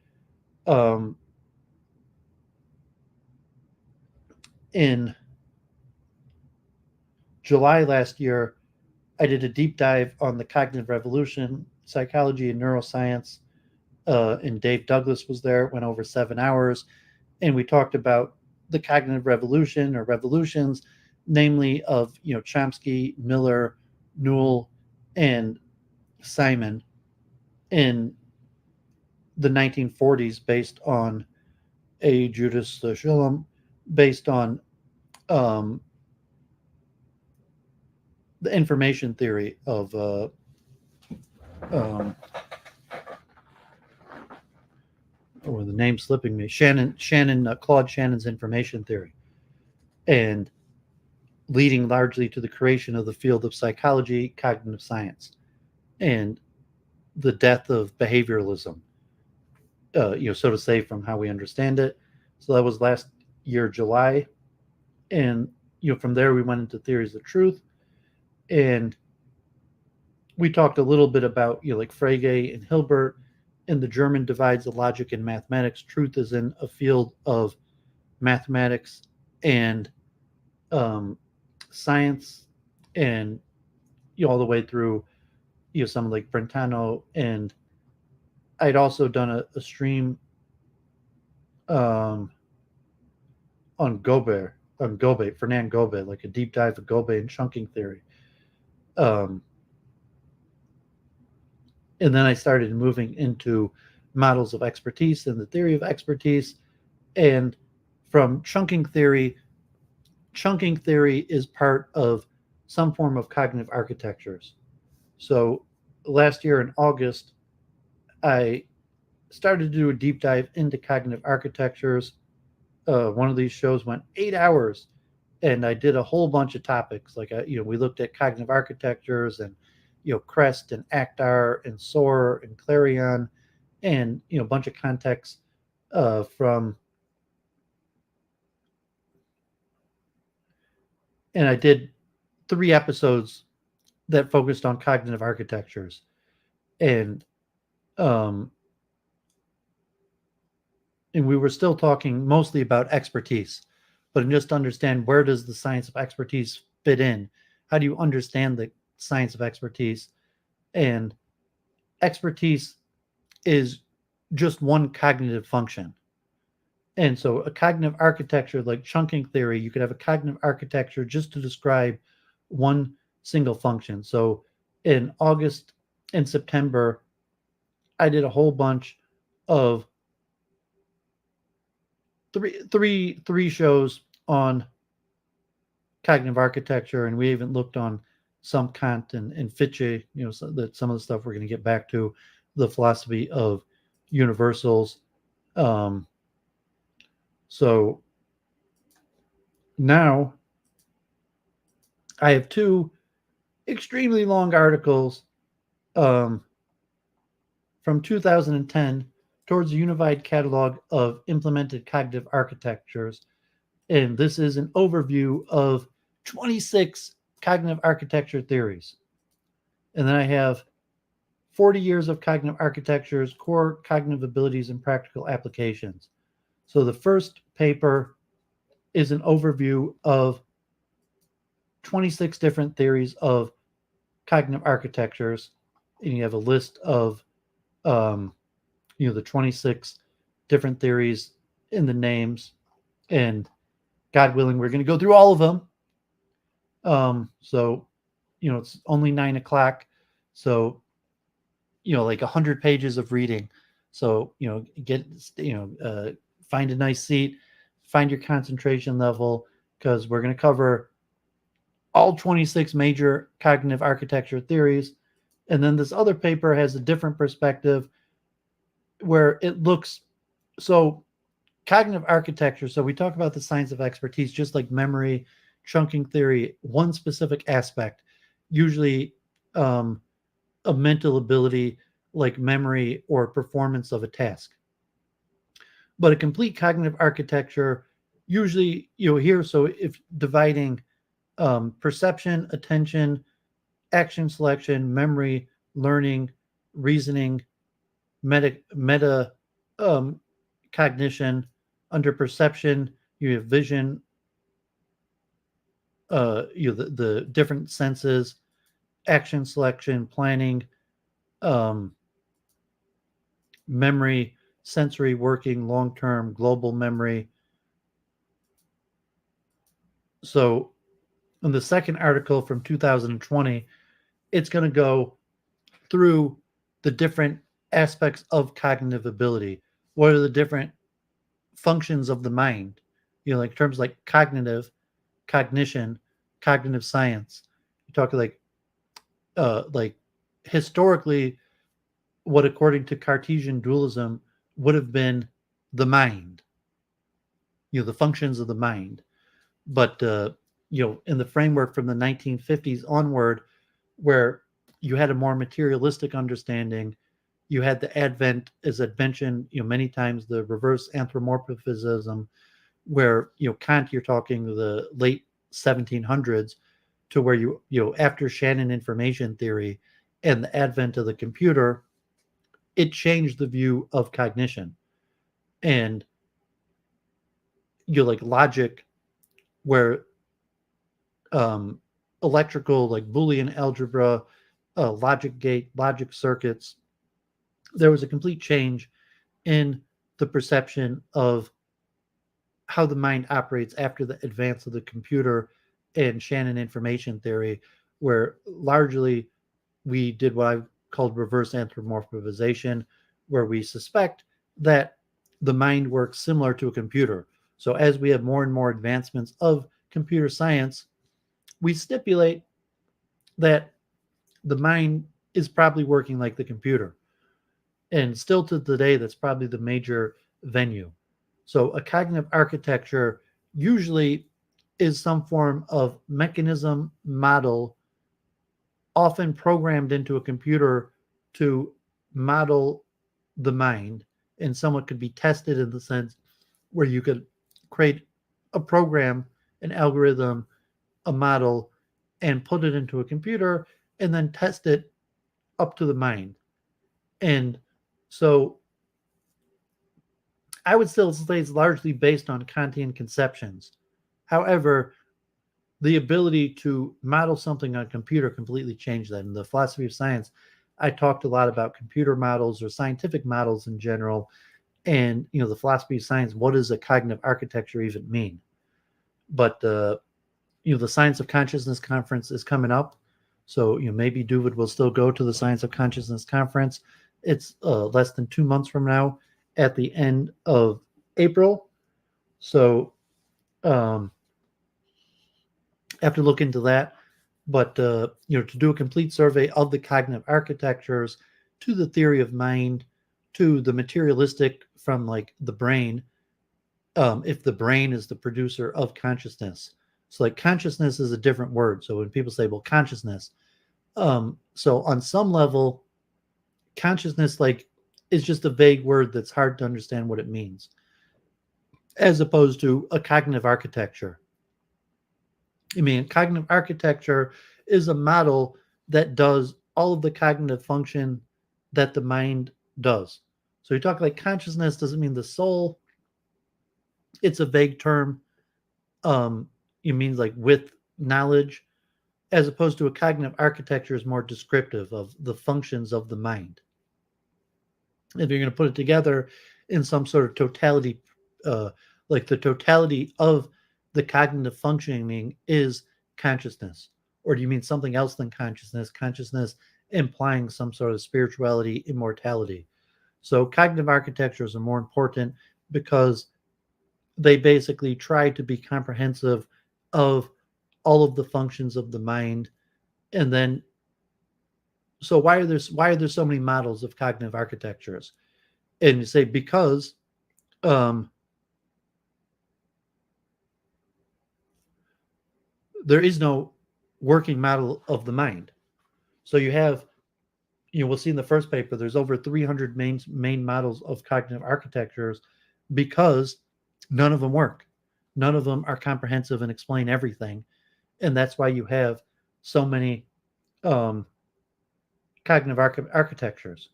in July last year, I did a deep dive on the cognitive revolution, psychology and neuroscience, and Dave Douglas was there. It went over 7 hours, and we talked about the cognitive revolution or revolutions, namely of Chomsky, Miller, Newell, and Simon in the 1940s, based on a Judas Shalom, based on the information theory of or the name slipping me, Claude Shannon's information theory, and leading largely to the creation of the field of psychology, cognitive science, and the death of behavioralism, so to say, from how we understand it. So that was last year, July. And, from there we went into theories of truth. And we talked a little bit about, like Frege and Hilbert, and the German divides of logic and mathematics. Truth is in a field of mathematics and science, and all the way through someone like Brentano. And I'd also done a stream on Fernand Gobet, like a deep dive of Gobet and chunking theory. And then I started moving into models of expertise and the theory of expertise. And from chunking theory is part of some form of cognitive architectures. So last year in August, I started to do a deep dive into cognitive architectures. One of these shows went 8 hours, and I did a whole bunch of topics. Like, we looked at cognitive architectures and, Crest and Actar and Soar and Clarion, and, a bunch of context from. And I did 3 episodes that focused on cognitive architectures. And we were still talking mostly about expertise, but just to understand, where does the science of expertise fit in? How do you understand the science of expertise? And expertise is just one cognitive function. And so a cognitive architecture like chunking theory, you could have a cognitive architecture just to describe one single function. So in August and September, I did a whole bunch of three shows on cognitive architecture, and we even looked on some Kant and Fichte, so that some of the stuff we're going to get back to, the philosophy of universals. So now I have 2 extremely long articles from 2010 towards a unified catalog of implemented cognitive architectures. And this is an overview of 26 cognitive architecture theories. And then I have 40 years of cognitive architectures, core cognitive abilities, and practical applications. So the first paper is an overview of 26 different theories of cognitive architectures. And you have a list of the 26 different theories in the names. And God willing, we're going to go through all of them. So, it's only 9 o'clock. So, like 100 pages of reading. So, find a nice seat, find your concentration level, because we're going to cover all 26 major cognitive architecture theories. And then this other paper has a different perspective where it looks, so cognitive architecture, so we talk about the science of expertise, just like memory, chunking theory, one specific aspect, usually a mental ability like memory or performance of a task. But a complete cognitive architecture, usually here, so if dividing perception, attention, action selection, memory, learning, reasoning, meta cognition. Under perception, you have vision, the different senses, action selection, planning, memory, sensory working, long-term, global memory. So in the second article from 2020, it's going to go through the different aspects of cognitive ability. What are the different functions of the mind? Like terms like cognitive, cognition, cognitive science. You talk like historically, what according to Cartesian dualism would have been the mind, the functions of the mind. But in the framework from the 1950s onward, where you had a more materialistic understanding, you had the advent, as I mentioned, many times, the reverse anthropomorphism, where Kant, you're talking the late 1700s, to where after Shannon information theory and the advent of the computer, it changed the view of cognition. And like logic, where electrical, like Boolean algebra, logic gate, logic circuits, there was a complete change in the perception of how the mind operates after the advance of the computer and Shannon information theory, where largely we did what I've called reverse anthropomorphization, where we suspect that the mind works similar to a computer. So as we have more and more advancements of computer science, we stipulate that the mind is probably working like the computer. And still to today, that's probably the major venue. So a cognitive architecture usually is some form of mechanism, model, often programmed into a computer to model the mind, and somewhat could be tested in the sense where you could create a program, an algorithm, a model, and put it into a computer and then test it up to the mind. And so I would still say it's largely based on Kantian conceptions. However, the ability to model something on a computer completely changed that. In the philosophy of science, I talked a lot about computer models or scientific models in general. And, the philosophy of science, what does a cognitive architecture even mean? But, the Science of Consciousness conference is coming up. So, maybe Doowovid will still go to the Science of Consciousness conference. It's less than 2 months from now at the end of April. So, have to look into that. But, to do a complete survey of the cognitive architectures, to the theory of mind, to the materialistic from like the brain, if the brain is the producer of consciousness. So like consciousness is a different word. So when people say, well, consciousness, so on some level, consciousness like is just a vague word that's hard to understand what it means, as opposed to a cognitive architecture. I mean, cognitive architecture is a model that does all of the cognitive function that the mind does. So you talk like consciousness doesn't mean the soul. It's a vague term. It means like with knowledge, as opposed to a cognitive architecture is more descriptive of the functions of the mind. If you're going to put it together in some sort of totality, like the totality of the cognitive functioning is consciousness, or do you mean something else than consciousness? Consciousness implying some sort of spirituality, immortality. So cognitive architectures are more important because they basically try to be comprehensive of all of the functions of the mind. And then, so why are there so many models of cognitive architectures? And you say because there is no working model of the mind. So you have, we'll see in the first paper, there's over 300 main models of cognitive architectures because none of them work. None of them are comprehensive and explain everything. And that's why you have so many cognitive architectures.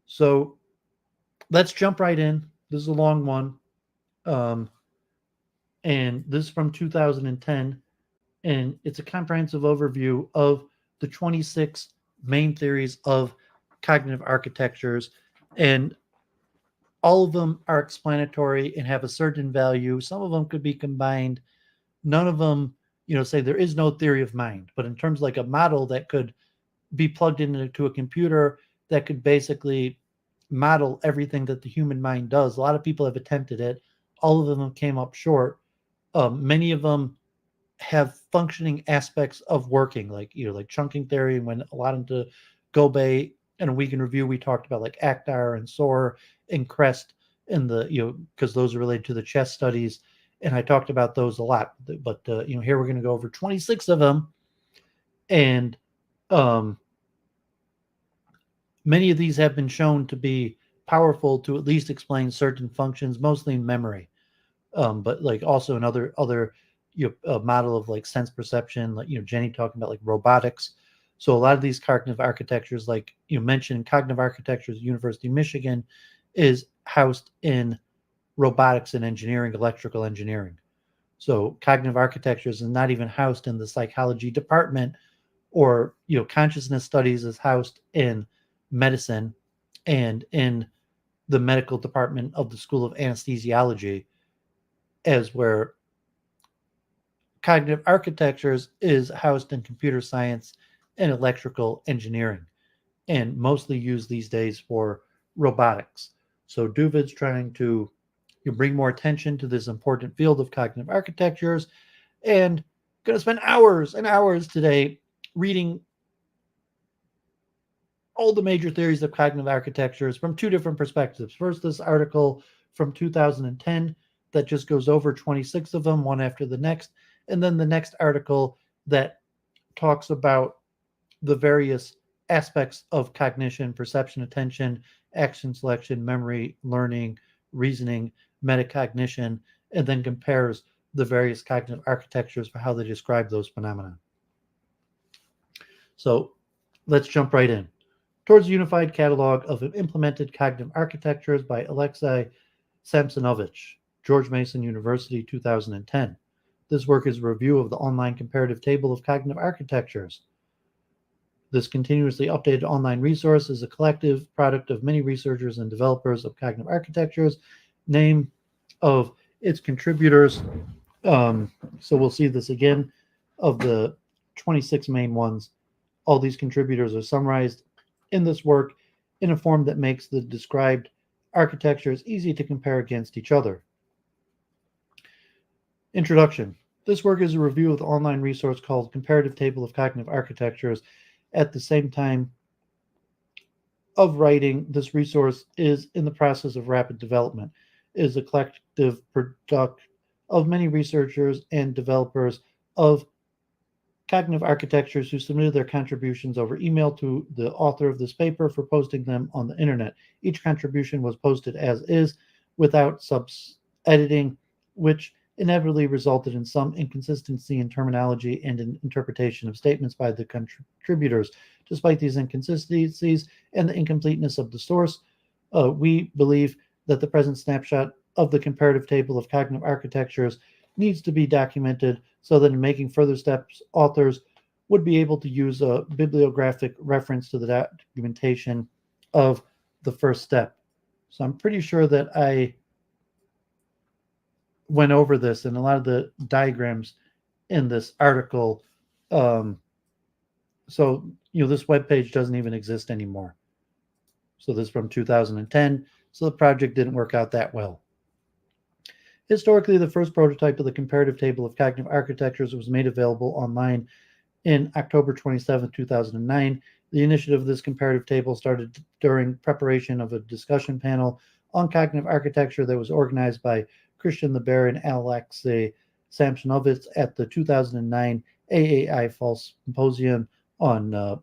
So let's jump right in. This is a long one. And this is from 2010. And it's a comprehensive overview of the 26 main theories of cognitive architectures. And all of them are explanatory and have a certain value. Some of them could be combined. None of them, say there is no theory of mind. But in terms of like a model that could be plugged into a computer that could basically model everything that the human mind does. A lot of people have attempted it. All of them came up short. Many of them have functioning aspects of working, like like chunking theory. And when a lot into Gobet and a week in review, we talked about like Akhtar and Soar and Crest and the because those are related to the chess studies, and I talked about those a lot. But here we're going to go over 26 of them, and many of these have been shown to be powerful to at least explain certain functions, mostly in memory, but like also in other model of like sense perception, like Jenny talking about like robotics. So a lot of these cognitive architectures, like you mentioned, cognitive architectures, University of Michigan, is housed in robotics and engineering, electrical engineering. So cognitive architectures is not even housed in the psychology department, or consciousness studies is housed in medicine and in the medical department of the School of Anesthesiology, as where cognitive architectures is housed in computer science and electrical engineering, and mostly used these days for robotics. So Doooovid's trying to bring more attention to this important field of cognitive architectures, and going to spend hours and hours today reading all the major theories of cognitive architectures from two different perspectives. First, this article from 2010 that just goes over 26 of them, one after the next, and then the next article that talks about the various aspects of cognition, perception, attention, action selection, memory, learning, reasoning, metacognition, and then compares the various cognitive architectures for how they describe those phenomena. So let's jump right in. Towards a Unified Catalog of Implemented Cognitive Architectures by Alexei Samsonovich, George Mason University, 2010. This work is a review of the online comparative table of cognitive architectures. This continuously updated online resource is a collective product of many researchers and developers of cognitive architectures. Name of its contributors. So we'll see this again. Of the 26 main ones, all these contributors are summarized in this work in a form that makes the described architectures easy to compare against each other. Introduction. This work is a review of the online resource called Comparative Table of Cognitive Architectures. At the same time of writing, this resource is in the process of rapid development. It is a collective product of many researchers and developers of cognitive architectures who submitted their contributions over email to the author of this paper for posting them on the internet. Each contribution was posted as is without editing, which inevitably resulted in some inconsistency in terminology and in interpretation of statements by the contributors. Despite these inconsistencies and the incompleteness of the source, we believe that the present snapshot of the comparative table of cognitive architectures needs to be documented so that in making further steps, authors would be able to use a bibliographic reference to the documentation of the first step. So I'm pretty sure that I went over this and a lot of the diagrams in this article. So, this webpage doesn't even exist anymore. So this is from 2010. So the project didn't work out that well. Historically, the first prototype of the comparative table of cognitive architectures was made available online in October 27, 2009. The initiative of this comparative table started during preparation of a discussion panel on cognitive architecture that was organized by Christian Leber and Alexei Samsonovich at the 2009 AAI Fall Symposium on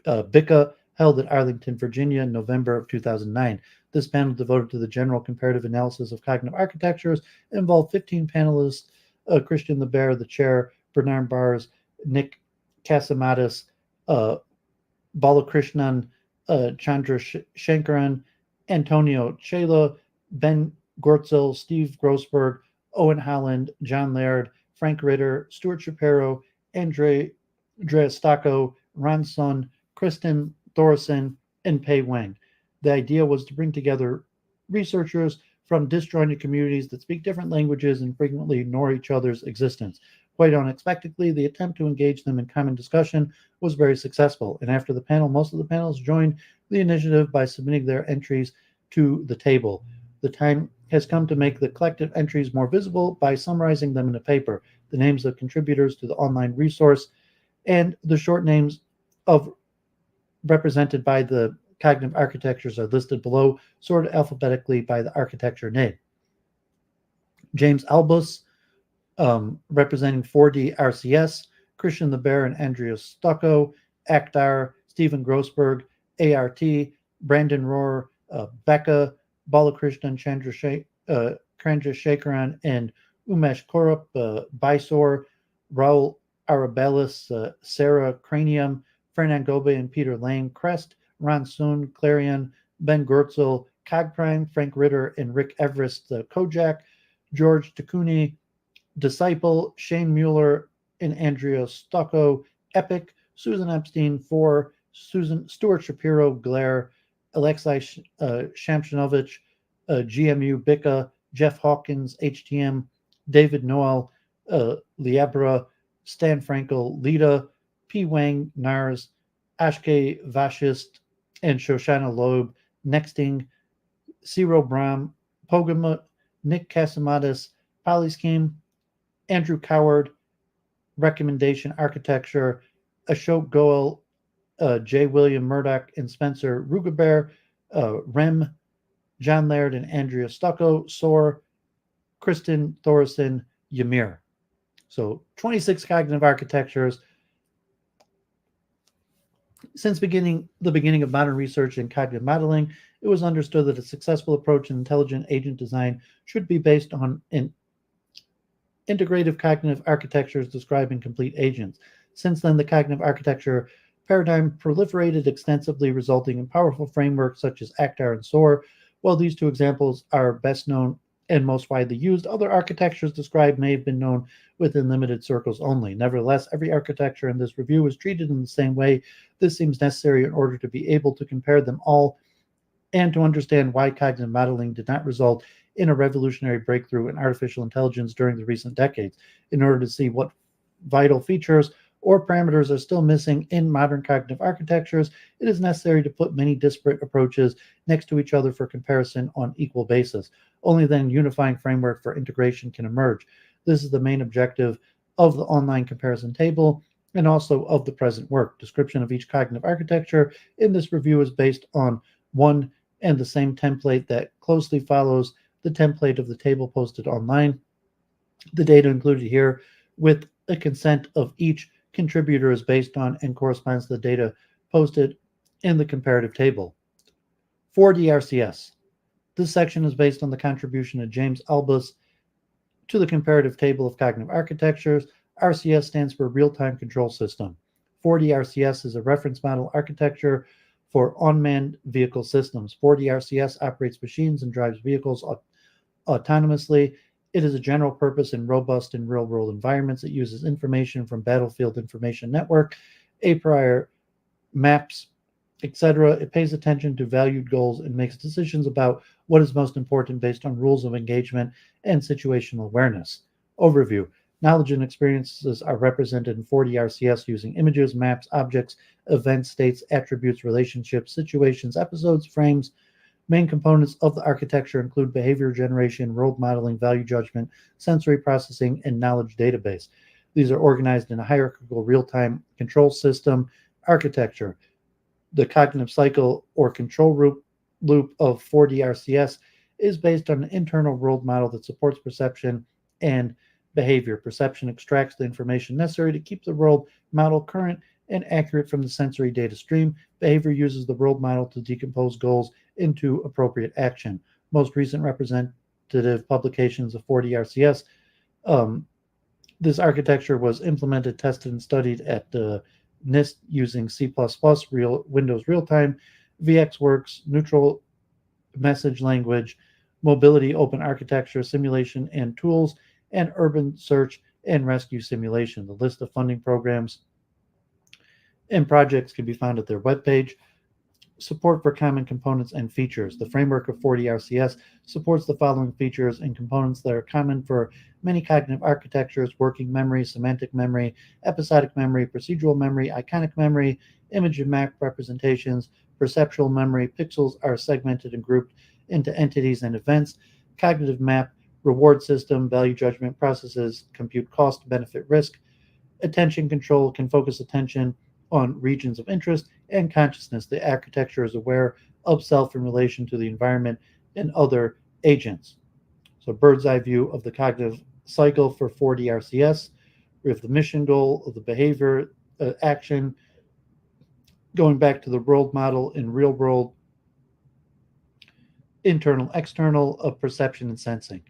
BICA, held at Arlington, Virginia in November of 2009. This panel, devoted to the general comparative analysis of cognitive architectures, involved 15 panelists: Christian Leber, the chair; Bernard Bars, Nick Casamatis, Balakrishnan Chandrasekaran, Antonio Chela, Ben Gortzel, Steve Grossberg, Owen Holland, John Laird, Frank Ritter, Stuart Shapiro, Andrea Stocco, Ron Sun, Kristen Thorson, and Pei Wang. The idea was to bring together researchers from disjointed communities that speak different languages and frequently ignore each other's existence. Quite unexpectedly, the attempt to engage them in common discussion was very successful, and after the panel, most of the panelists joined the initiative by submitting their entries to the table. The time has come to make the collective entries more visible by summarizing them in a paper. The names of contributors to the online resource and the short names of represented by the cognitive architectures are listed below, sorted alphabetically by the architecture name. James Albus, representing 4D RCS, Christian Leber and Andrea Stocco, ACTAR, Stephen Grossberg, ART, Brandon Rohr, Becca, Balakrishnan Chandrasekaran, and Umesh Korup, Bisor, Raul Arabelis, Sarah Cranium, Fernand Gobe and Peter Lane, Crest, Ron Soon, Clarion, Ben Gertzel, Cogprime, Frank Ritter, and Rick Everest, Kojak, George Takuni, Disciple, Shane Mueller, and Andrea Stocco, Epic, Susan Epstein, 4, Stuart Shapiro, Glare, Alexei Samsonovich, GMU, BICA, Jeff Hawkins, HTM, David Noel, Liabra, Stan Frankel, Lita, P. Wang, Nars, Ashke Vashist, and Shoshana Loeb, Nexting, Ciro Brahm, Pogamut, Nick Casamatis, Polyscheme, Andrew Coward, Recommendation Architecture, Ashok Goel, J. William Murdoch, and Spencer Rugebear, Rem, John Laird, and Andrea Stocco, Soar, Kristen Thorson, Ymir. So 26 cognitive architectures. Since the beginning of modern research in cognitive modeling, it was understood that a successful approach in intelligent agent design should be based on an integrative cognitive architectures describing complete agents. Since then, the cognitive architecture paradigm proliferated extensively, resulting in powerful frameworks such as ACTAR and SOAR. While these two examples are best known and most widely used, other architectures described may have been known within limited circles only. Nevertheless, every architecture in this review was treated in the same way. This seems necessary in order to be able to compare them all and to understand why cognitive modeling did not result in a revolutionary breakthrough in artificial intelligence during the recent decades. In order to see what vital features or parameters are still missing in modern cognitive architectures, it is necessary to put many disparate approaches next to each other for comparison on equal basis. Only then unifying framework for integration can emerge. This is the main objective of the online comparison table and also of the present work. Description of each cognitive architecture in this review is based on one and the same template that closely follows the template of the table posted online. The data included here with the consent of each contributor is based on and corresponds to the data posted in the comparative table. 4D RCS. This section is based on the contribution of James Albus to the comparative table of cognitive architectures. RCS stands for Real-Time Control System. 4D RCS is a reference model architecture for unmanned vehicle systems. 4D RCS operates machines and drives vehicles autonomously. It is a general purpose and robust in real-world environments. It uses information from Battlefield Information Network, a prior maps, etc. It pays attention to valued goals and makes decisions about what is most important based on rules of engagement and situational awareness. Overview. Knowledge and experiences are represented in 4D RCS using images, maps, objects, events, states, attributes, relationships, situations, episodes, frames. Main components of the architecture include behavior generation, world modeling, value judgment, sensory processing, and knowledge database. These are organized in a hierarchical real-time control system architecture. The cognitive cycle or control loop of 4D RCS is based on an internal world model that supports perception and behavior. Perception extracts the information necessary to keep the world model current and accurate from the sensory data stream. Behavior uses the world model to decompose goals into appropriate action. Most recent representative publications of 4D RCS. This architecture was implemented, tested, and studied at the NIST using C++, Windows Realtime, VxWorks, Neutral Message Language, Mobility Open Architecture, Simulation and Tools, and Urban Search and Rescue Simulation. The list of funding programs and projects can be found at their webpage. Support for common components and features. The framework of 4D RCS supports the following features and components that are common for many cognitive architectures: working memory, semantic memory, episodic memory, procedural memory, iconic memory, image and map representations, perceptual memory. Pixels are segmented and grouped into entities and events. Cognitive map, reward system, value judgment processes, compute cost, benefit, risk. Attention control can focus attention on regions of interest, and consciousness. The architecture is aware of self in relation to the environment and other agents. So bird's eye view of the cognitive cycle for 4D RCS. We have the mission goal of the behavior action, going back to the world model in real world, internal, external of perception and sensing.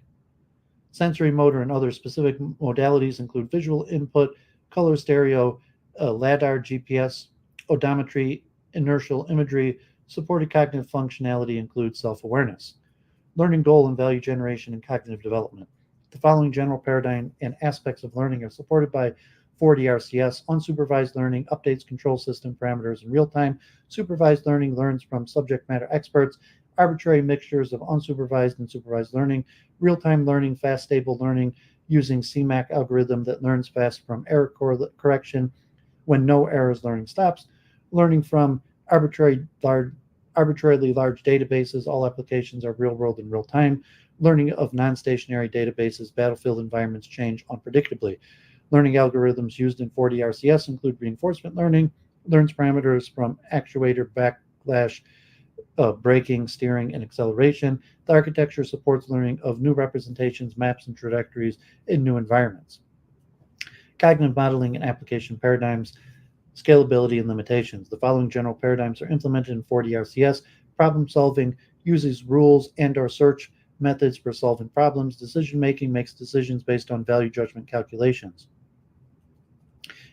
Sensory, motor, and other specific modalities include visual input, color stereo, LiDAR, GPS, odometry, inertial imagery. Supported cognitive functionality includes self-awareness. Learning goal and value generation and cognitive development. The following general paradigm and aspects of learning are supported by 4D RCS. Unsupervised learning updates control system parameters in real time. Supervised learning learns from subject matter experts. Arbitrary mixtures of unsupervised and supervised learning. Real-time learning, fast, stable learning using CMAC algorithm that learns fast from error correction. When no errors, learning stops. Learning from arbitrarily large databases. All applications are real world in real time. Learning of non-stationary databases. Battlefield environments change unpredictably. Learning algorithms used in 4D RCS include reinforcement learning. Learns parameters from actuator, backlash, braking, steering, and acceleration. The architecture supports learning of new representations, maps, and trajectories in new environments. Cognitive modeling and application paradigms, scalability and limitations. The following general paradigms are implemented in 4D RCS. Problem solving uses rules and/or search methods for solving problems. Decision making makes decisions based on value judgment calculations.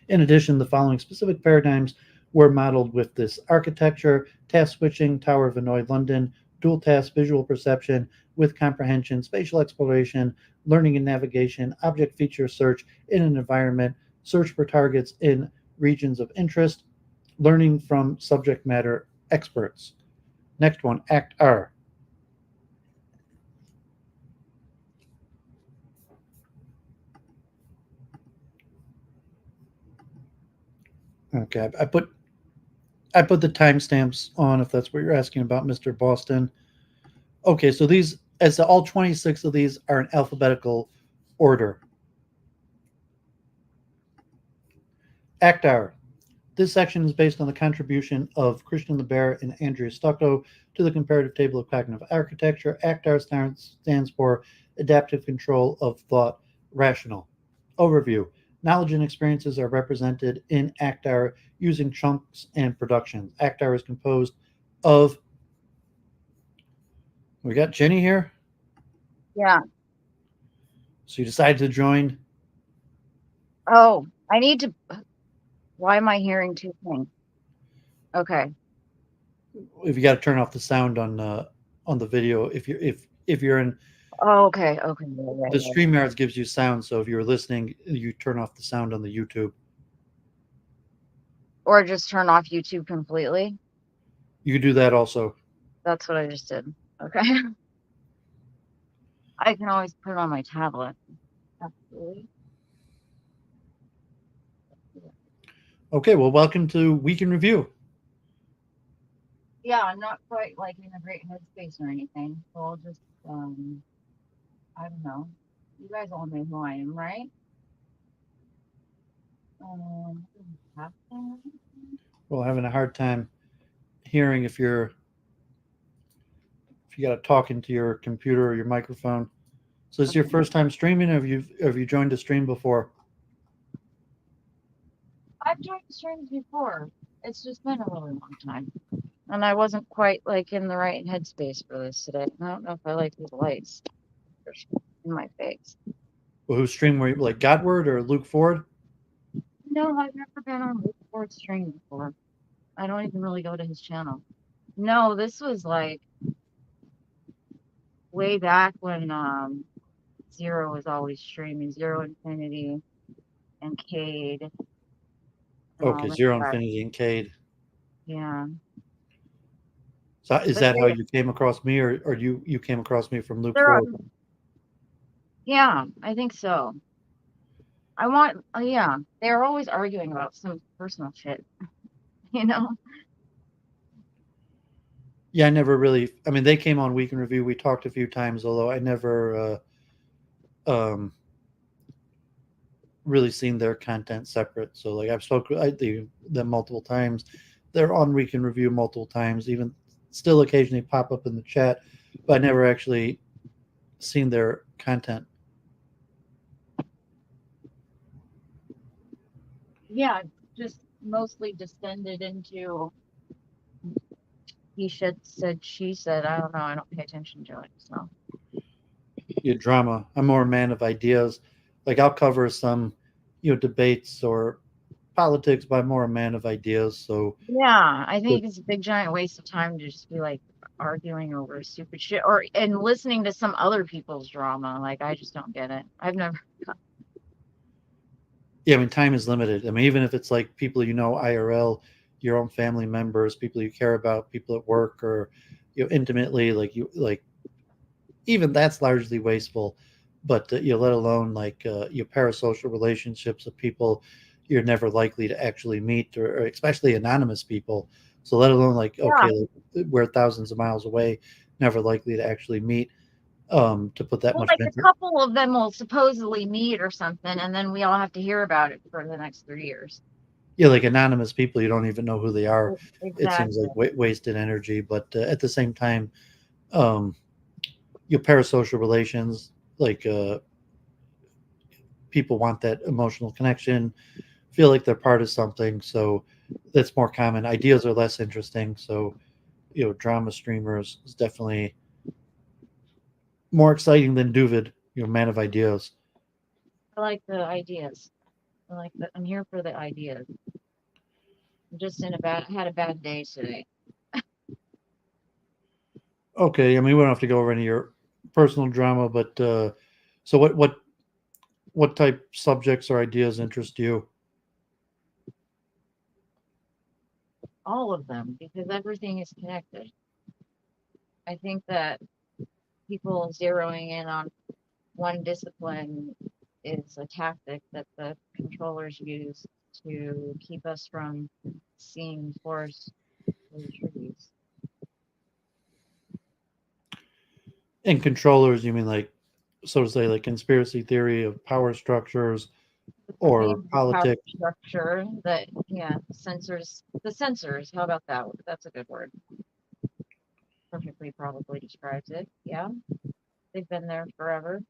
In addition, the following specific paradigms were modeled with this architecture: task switching, Tower of Hanoi, London, dual task visual perception with comprehension, spatial exploration, learning and navigation, object feature search in an environment, search for targets in regions of interest, learning from subject matter experts. Next one, Act R. Okay, I put the timestamps on if that's what you're asking about, Mr. Boston. Okay, so these, as all 26 of these are in alphabetical order. Act R. This section is based on the contribution of Christian LeBaire and Andrea Stucco to the comparative table of cognitive architecture. Act R stands for Adaptive Control of Thought Rational. Overview. Knowledge and experiences are represented in ACTAR using chunks and productions. ACTAR is composed of. We got Jenny here. Yeah. So you decided to join. Oh, I need to. Why am I hearing two things? Okay. If you got to turn off the sound on the video, if you're in Oh, okay. Okay. Yeah, yeah, the yeah. StreamYards gives you sound, so if you're listening, you turn off the sound on the YouTube. Or just turn off YouTube completely. You can do that also. That's what I just did. Okay. I can always put it on my tablet. Absolutely. Okay, well, welcome to Week in Review. Yeah, I'm not quite like in a great headspace or anything. So I'll just, I don't know. You guys all know who I am, right? Um, Captain? Well, having a hard time hearing if you got to talk into your computer or your microphone. So this is your Okay. first time streaming? Or have you joined a stream before? I've joined streams before. It's just been a really long time. And I wasn't quite like in the right headspace for this today. I don't know if I like these lights in my face. Well, who streamed were you, like Godward or Luke Ford? No, I've never been on Luke Ford's stream before. I don't even really go to his channel. No, this was like way back when Zero was always streaming, Zero Infinity and Cade and all Okay, that Zero stuff. Infinity and Cade. Yeah. So is But that how you came across me, or you came across me from Luke they're Ford? yeah, I think so. I want yeah, they're always arguing about some personal shit, you know? Yeah, I never really. I mean, they came on Week in Review. We talked a few times, although I never really seen their content separate. So, like, I've spoken them multiple times. They're on Week in Review multiple times. Even still, occasionally pop up in the chat, but I never actually seen their content. Yeah, just mostly descended into he said, she said. I don't know. I don't pay attention to it. So Yeah, drama. I'm more a man of ideas. Like, I'll cover some, debates or politics, but I'm more a man of ideas. So, yeah, I think it's a big giant waste of time to just be like arguing over stupid shit or and listening to some other people's drama. Like I just don't get it. I've never yeah, I mean, time is limited. I mean, even if it's like people IRL, your own family members, people you care about, people at work, or intimately, like even that's largely wasteful. But let alone like your parasocial relationships of people you're never likely to actually meet, or especially anonymous people. So let alone like yeah. okay, like, we're thousands of miles away, never likely to actually meet. To put that Well, much like a mental. couple of them will supposedly meet or something, and then we all have to hear about it for the next 3 years. Yeah, like anonymous people, you don't even know who they are. It seems Exactly. like wasted energy, but at the same time, um, your parasocial relations, like people want that emotional connection, feel like they're part of something. So that's more common. Ideas are less interesting. So drama streamers is definitely more exciting than Doovid, man of ideas. I like the ideas. I like that. I'm here for the ideas. I'm just in a bad. I had a bad day today. Okay, I mean we don't have to go over any of your personal drama, but so what type subjects or ideas interest you? All of them, because everything is connected. I think that people zeroing in on one discipline is a tactic that the controllers use to keep us from seeing forest for the trees. And controllers, you mean like, so to say, like conspiracy theory of power structures or Maybe the power politics? structure that, yeah, the sensors, how about that? That's a good word. Perfectly probably describes it. Yeah, they've been there forever.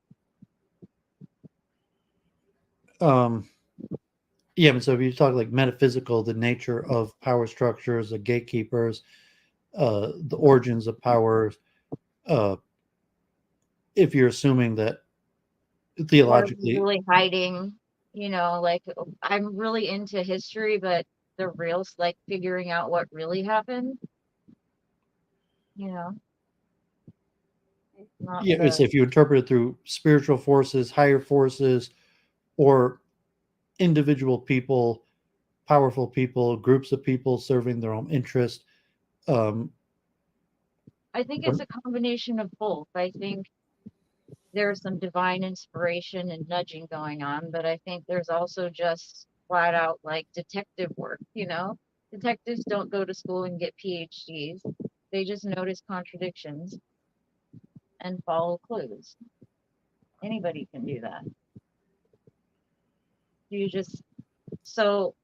Um, Yeah, but so if you talk like metaphysical, the nature of power structures, the gatekeepers, the origins of power, uh, if you're assuming that What are we theologically, really hiding? Like I'm really into history, but the real like figuring out what really happened, you know, not yeah, it's the if you interpret it through spiritual forces, higher forces, or individual people, powerful people, groups of people serving their own interest. Um, I think it's a combination of both. I think there's some divine inspiration and nudging going on, but I think there's also just flat out like detective work. Detectives don't go to school and get PhDs. They just notice contradictions and follow clues. Anybody can do that. You just so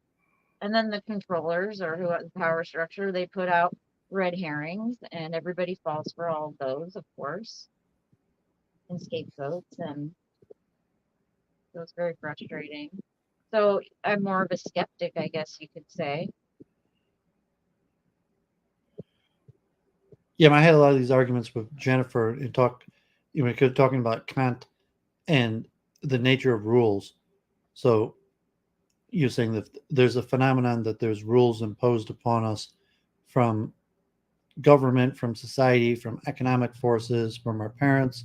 and then the controllers or who have the power structure, they put out red herrings and everybody falls for all of those, of course, and scapegoats, and so it's very frustrating. So I'm more of a skeptic, I guess you could say. yeah, I had a lot of these arguments with Jennifer and talking about Kant and the nature of rules. So you're saying that there's a phenomenon that there's rules imposed upon us from government, from society, from economic forces, from our parents,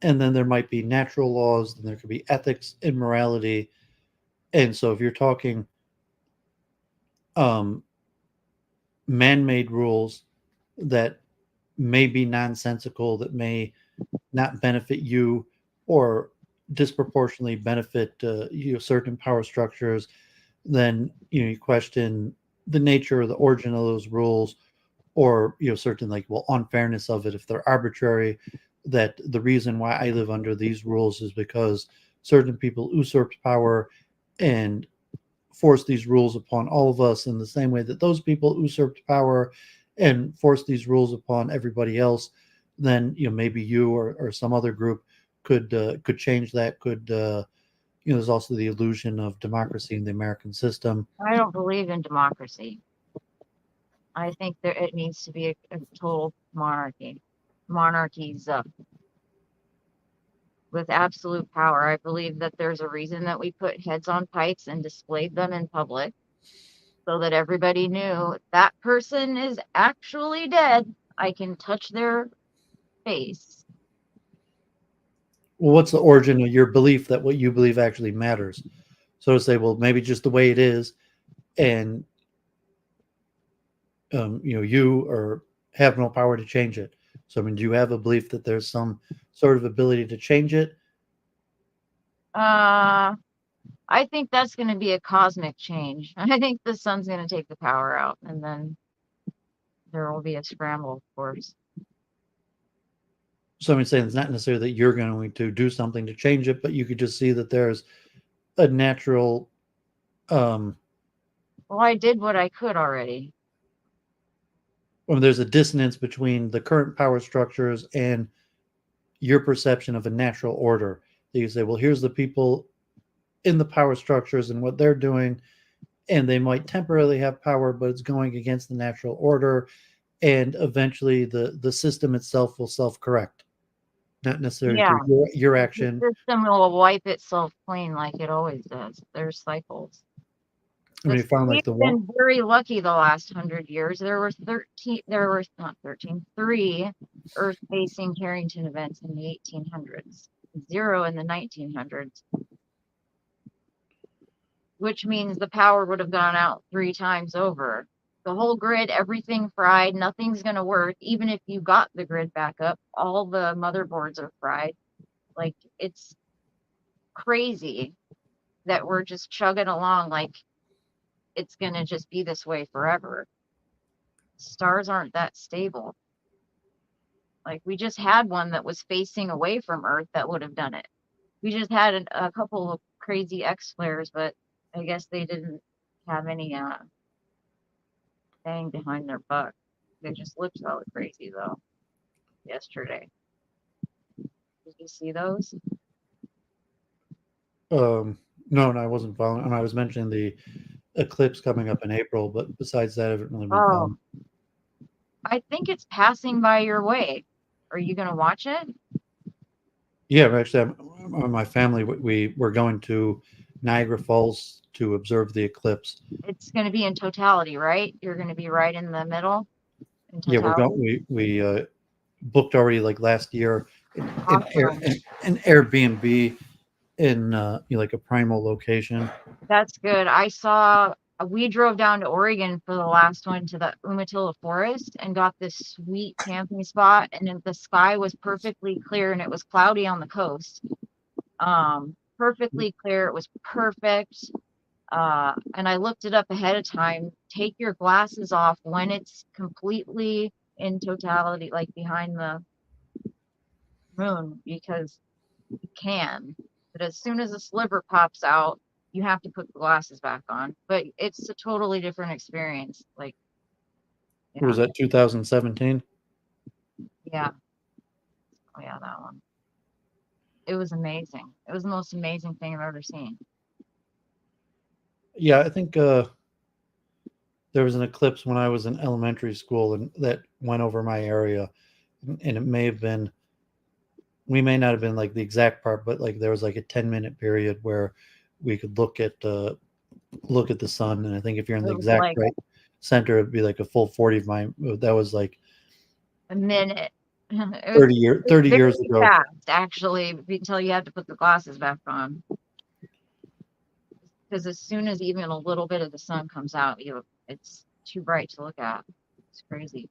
and then there might be natural laws, then there could be ethics and morality. And so if you're talking um, man-made rules that may be nonsensical, that may not benefit you, or disproportionately benefit certain power structures, then you question the nature or the origin of those rules, or certain like unfairness of it if they're arbitrary. That the reason why I live under these rules is because certain people usurped power and force these rules upon all of us in the same way that those people usurped power and forced these rules upon everybody else. Then maybe you or some other group could change that. Could there's also the illusion of democracy in the American system. I don't believe in democracy. I think it needs to be a total monarchy. Monarchies with absolute power. I believe that there's a reason that we put heads on pikes and displayed them in public so that everybody knew that person is actually dead. I can touch their face. Well, what's the origin of your belief that what you believe actually matters? So to say, well, maybe just the way it is, and you or have no power to change it. So I mean, do you have a belief that there's some sort of ability to change it? Uh, I think that's going to be a cosmic change. I think the sun's going to take the power out, and then there will be a scramble, of course. So I'm saying it's not necessarily that you're going to do something to change it, but you could just see that there's a natural. Um, Well, I did what I could already. there's a dissonance between the current power structures and your perception of a natural order. That you say, well, here's the people in the power structures and what they're doing, and they might temporarily have power, but it's going against the natural order, and eventually the system itself will self-correct, not necessarily Yeah, through your the action. system will wipe itself clean like it always does. There's cycles. I mean, you found We've like the one. been very lucky the last 100 years. There were not 13, three Earth-facing Carrington events in the 1800s, zero in the 1900s, which means the power would have gone out 3 times over. The whole grid, everything fried, nothing's going to work. Even if you got the grid back up, all the motherboards are fried. Like, it's crazy that we're just chugging along like it's going to just be this way forever. Stars aren't that stable. Like, we just had one that was facing away from Earth that would have done it. We just had a couple of crazy X flares, but I guess they didn't have any bang behind their buck. They just looked all crazy though yesterday. Did you see those? um No, I wasn't following. I was mentioning the eclipse coming up in April, but besides that, I haven't really been Oh, following. I think it's passing by your way. Are you gonna watch it? Yeah, actually, my family, we were going to Niagara Falls to observe the eclipse. It's gonna be in totality, right? You're gonna be right in the middle in Yeah, we're going. totality. We booked already like last year Awesome. an Airbnb in like a primal location. That's good. We drove down to Oregon for the last one to the Umatilla Forest and got this sweet camping spot. And then the sky was perfectly clear and it was cloudy on the coast. Perfectly clear. It was perfect. And I looked it up ahead of time. Take your glasses off when it's completely in totality, like behind the moon, because you can. But as soon as a sliver pops out, you have to put the glasses back on. But it's a totally different experience. Like, Was yeah, that 2017? yeah, oh yeah, that one. It was amazing. It was the most amazing thing I've ever seen. Yeah, I think there was an eclipse when I was in elementary school, and that went over my area, and it may have been. We may not have been like the exact part, but like there was like a 10-minute period where we could look at the sun, and I think if you're in It the was exact like right center, it'd be like a full 40 of my. That was like a minute. It was 30 years very ago. fast, actually, until you had to put the glasses back on. Because as soon as even a little bit of the sun comes out, it's too bright to look at. It's crazy.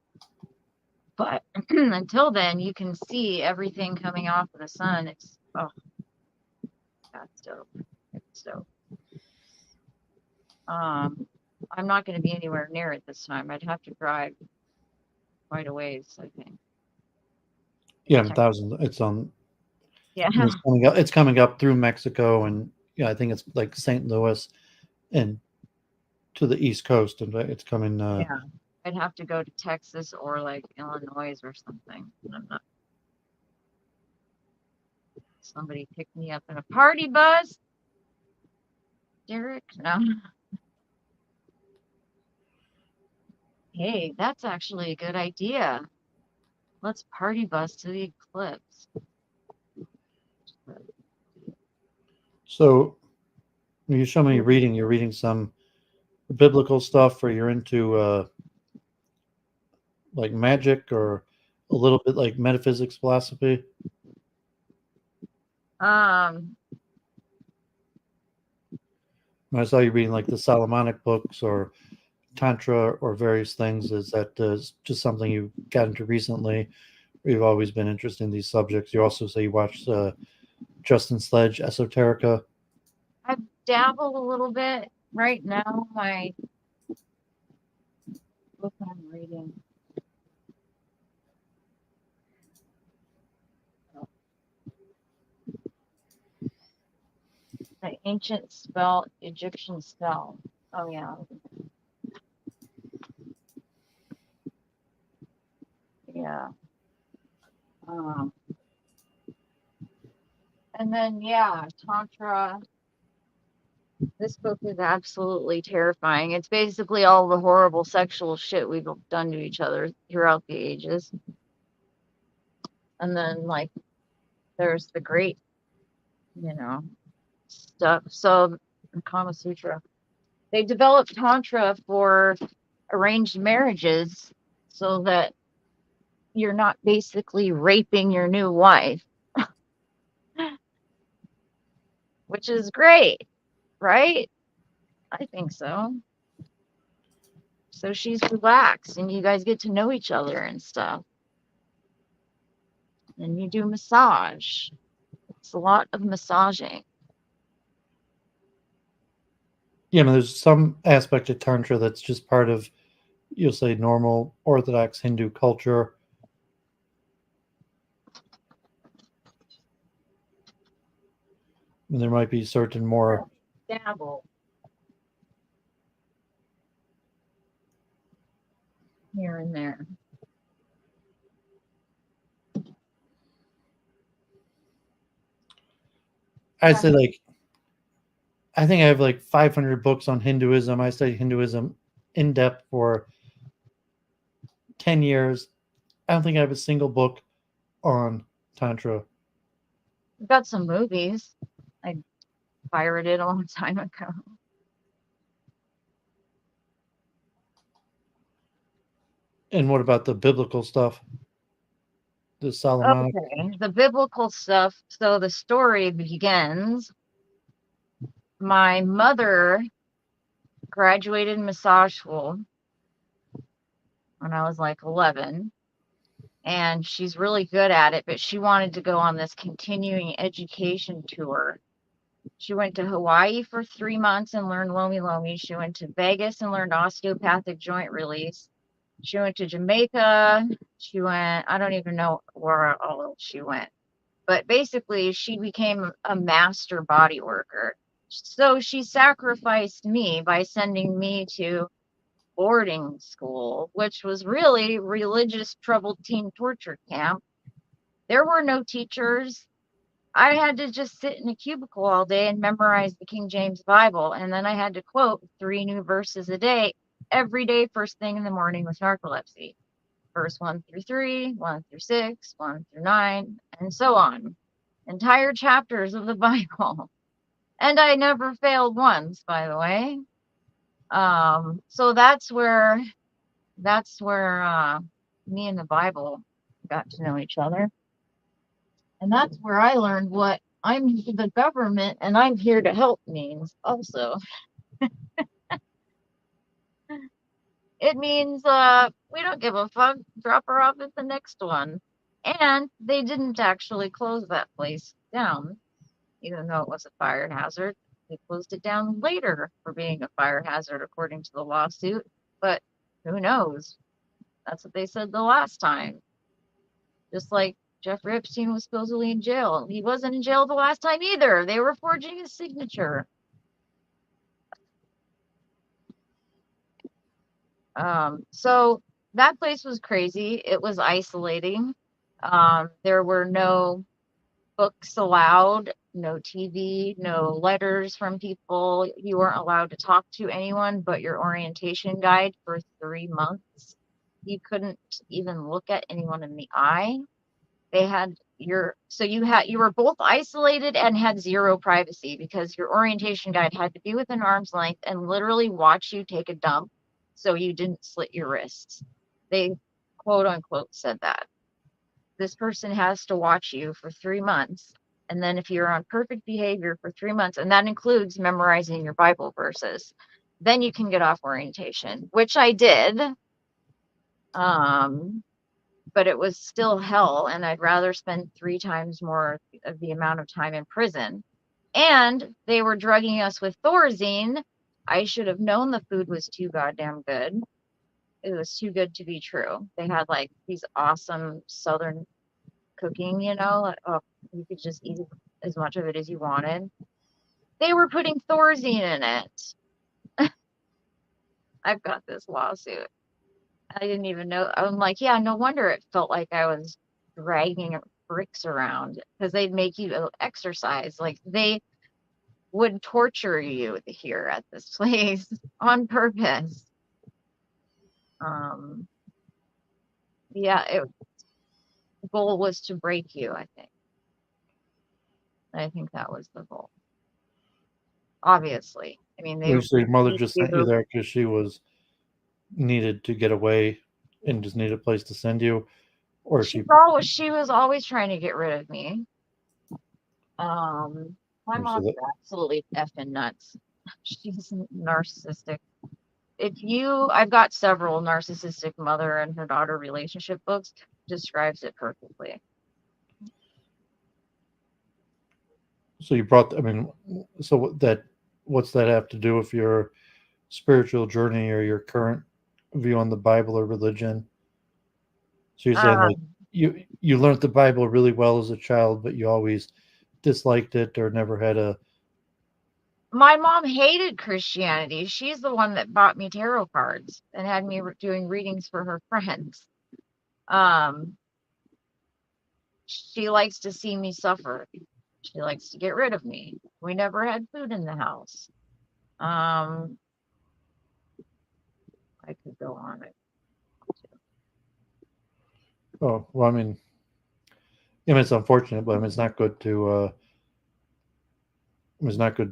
But until then, you can see everything coming off of the sun. That's dope. It's dope. I'm not going to be anywhere near it this time. I'd have to drive quite a ways, I think. Yeah, 1,000. It's on. Yeah, It's coming up. It's coming up through Mexico, and yeah, I think it's like St. Louis and to the East Coast, and it's coming. yeah. I'd have to go to Texas or like Illinois or something. And I'm not. Somebody picked me up in a party bus. Derek, no. Hey, that's actually a good idea. Let's party bus to the eclipse. So you show me reading. You're reading some biblical stuff, or you're into like magic, or a little bit like metaphysics, philosophy. Um, I saw you reading like the Solomonic books or Tantra or various things. Is that just something you got into recently? Or you've always been interested in these subjects. You also say you watched Justin Sledge, Esoterica. I've dabbled a little bit. Right now, my book I'm reading, The Ancient Spell, Egyptian Spell. Oh, yeah. Yeah. Um, and then, yeah, Tantra. This book is absolutely terrifying. It's basically all the horrible sexual shit we've done to each other throughout the ages. And then, like, there's the great, you know, stuff. So, the Kama Sutra. They developed Tantra for arranged marriages so that you're not basically raping your new wife, which is great, right? I think so. So she's relaxed and you guys get to know each other and stuff. And you do massage. It's a lot of massaging. Yeah, I mean, there's some aspect of Tantra that's just part of, you'll say, normal Orthodox Hindu culture. And there might be certain more. Dabble here and there. I'd say like I think I have like 500 books on Hinduism. I studied Hinduism in depth for 10 years. I don't think I have a single book on Tantra. We've got some movies. I pirated a long time ago. And what about the biblical stuff? The Solomonic? Okay, the biblical stuff. So the story begins. My mother graduated massage school when I was like 11, and she's really good at it, but she wanted to go on this continuing education tour. She went to Hawaii for 3 months and learned Lomi Lomi. She went to Vegas and learned osteopathic joint release. She went to Jamaica. She went, I don't even know where all she went, but basically she became a master body worker. So she sacrificed me by sending me to boarding school, which was really religious troubled teen torture camp. There were no teachers. I had to just sit in a cubicle all day and memorize the King James Bible. And then I had to quote 3 new verses a day every day, first thing in the morning with narcolepsy. Verse 1 through 3, 1 through 6, 1 through 9, and so on. Entire chapters of the Bible. And I never failed once, by the way. So that's where me and the Bible got to know each other. And that's where I learned what I'm the government and I'm here to help means also. It means we don't give a fuck, drop her off at the next one. And they didn't actually close that place down, even though it was a fire hazard. They closed it down later for being a fire hazard, according to the lawsuit. But who knows? That's what they said the last time. Just like Jeffrey Epstein was supposedly in jail. He wasn't in jail the last time either. They were forging his signature. So that place was crazy. It was isolating. There were no books allowed, no TV, no letters from people. You weren't allowed to talk to anyone but your orientation guide for 3 months. You couldn't even look at anyone in the eye. They had you were both isolated and had zero privacy because your orientation guide had to be within arm's length and literally watch you take a dump so you didn't slit your wrists. They quote unquote said that. This person has to watch you for 3 months. And then if you're on perfect behavior for 3 months, and that includes memorizing your Bible verses, then you can get off orientation, which I did. But it was still hell, and I'd rather spend 3 times more of the amount of time in prison. And they were drugging us with Thorazine. I should have known the food was too goddamn good. It was too good to be true. They had like these awesome Southern cooking, oh, you could just eat as much of it as you wanted. They were putting Thorazine in it. I've got this lawsuit. I didn't even know. I'm like, yeah, no wonder it felt like I was dragging bricks around because they'd make you exercise. Like they would torture you here at this place on purpose. Yeah, the goal was to break you, I think. I think that was the goal. Obviously. I mean, they So your mother just sent you there because she was needed to get away and just needed a place to send you, or she was always trying to get rid of me. My mom's absolutely effing nuts. She's narcissistic. I've got several narcissistic mother and her daughter relationship books, describes it perfectly. So what's that have to do with your spiritual journey or your current view on the Bible or religion? So you're saying like you learned the Bible really well as a child, but you always disliked it or never had My mom hated Christianity. She's the one that bought me tarot cards and had me doing readings for her friends. She likes to see me suffer. She likes to get rid of me. We never had food in the house. I could go on. Oh, well, I mean, it's unfortunate, but I mean, it's not good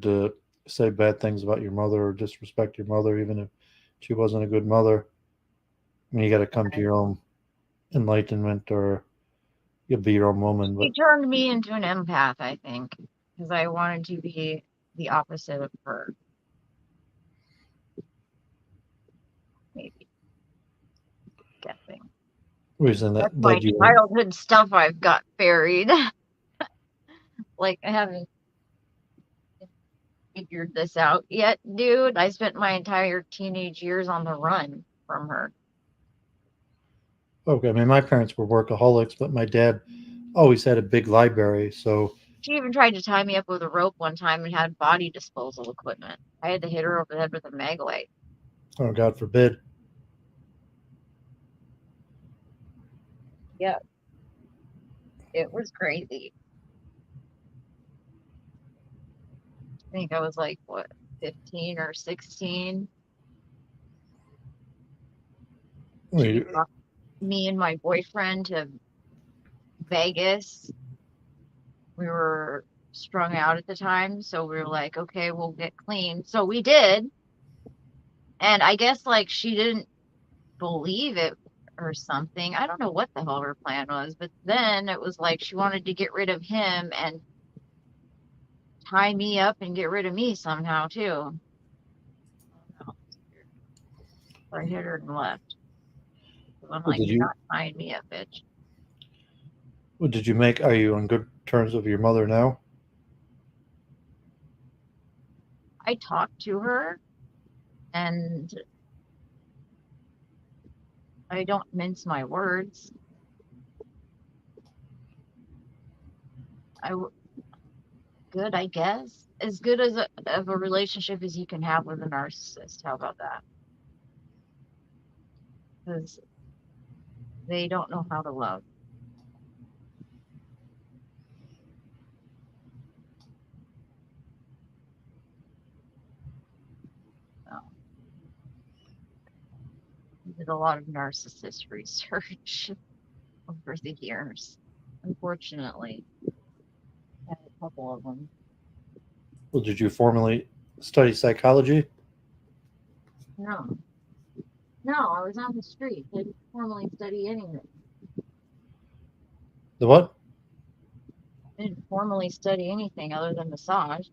to say bad things about your mother or disrespect your mother, even if she wasn't a good mother. I mean, you got to come to your own enlightenment, or you'll be your own woman. She But turned me into an empath, I think, because I wanted to be the opposite of her. Maybe. Guessing. reason That's that my led you childhood stuff I've got buried. Like, I haven't figured this out yet, dude. I spent my entire teenage years on the run from her. okay. I mean, my parents were workaholics, but my dad always had a big library. So, She even tried to tie me up with a rope one time and had body disposal equipment. I had to hit her over the head with a mag-light. oh, God forbid. Yeah, it was crazy. I think I was like, what, 15 or 16? She We, brought me and my boyfriend to Vegas. We were strung out at the time, so we were like, okay, we'll get clean. So we did. And I guess like she didn't believe it or something. I don't know what the hell her plan was, but then it was like she wanted to get rid of him and tie me up and get rid of me somehow too. So I hit her and left. So I'm well, like, you're not tying me up, bitch. did you make? Are you on good terms with your mother now? I talked to her and I don't mince my words. Good, I guess. As good as of a relationship as you can have with a narcissist. How about that? Because they don't know how to love. So, I did a lot of narcissist research over the years. Unfortunately, I had a couple of them. Well, did you formally study psychology? No, no, I was on the street. I didn't formally study anything. The what? I didn't formally study anything other than massage.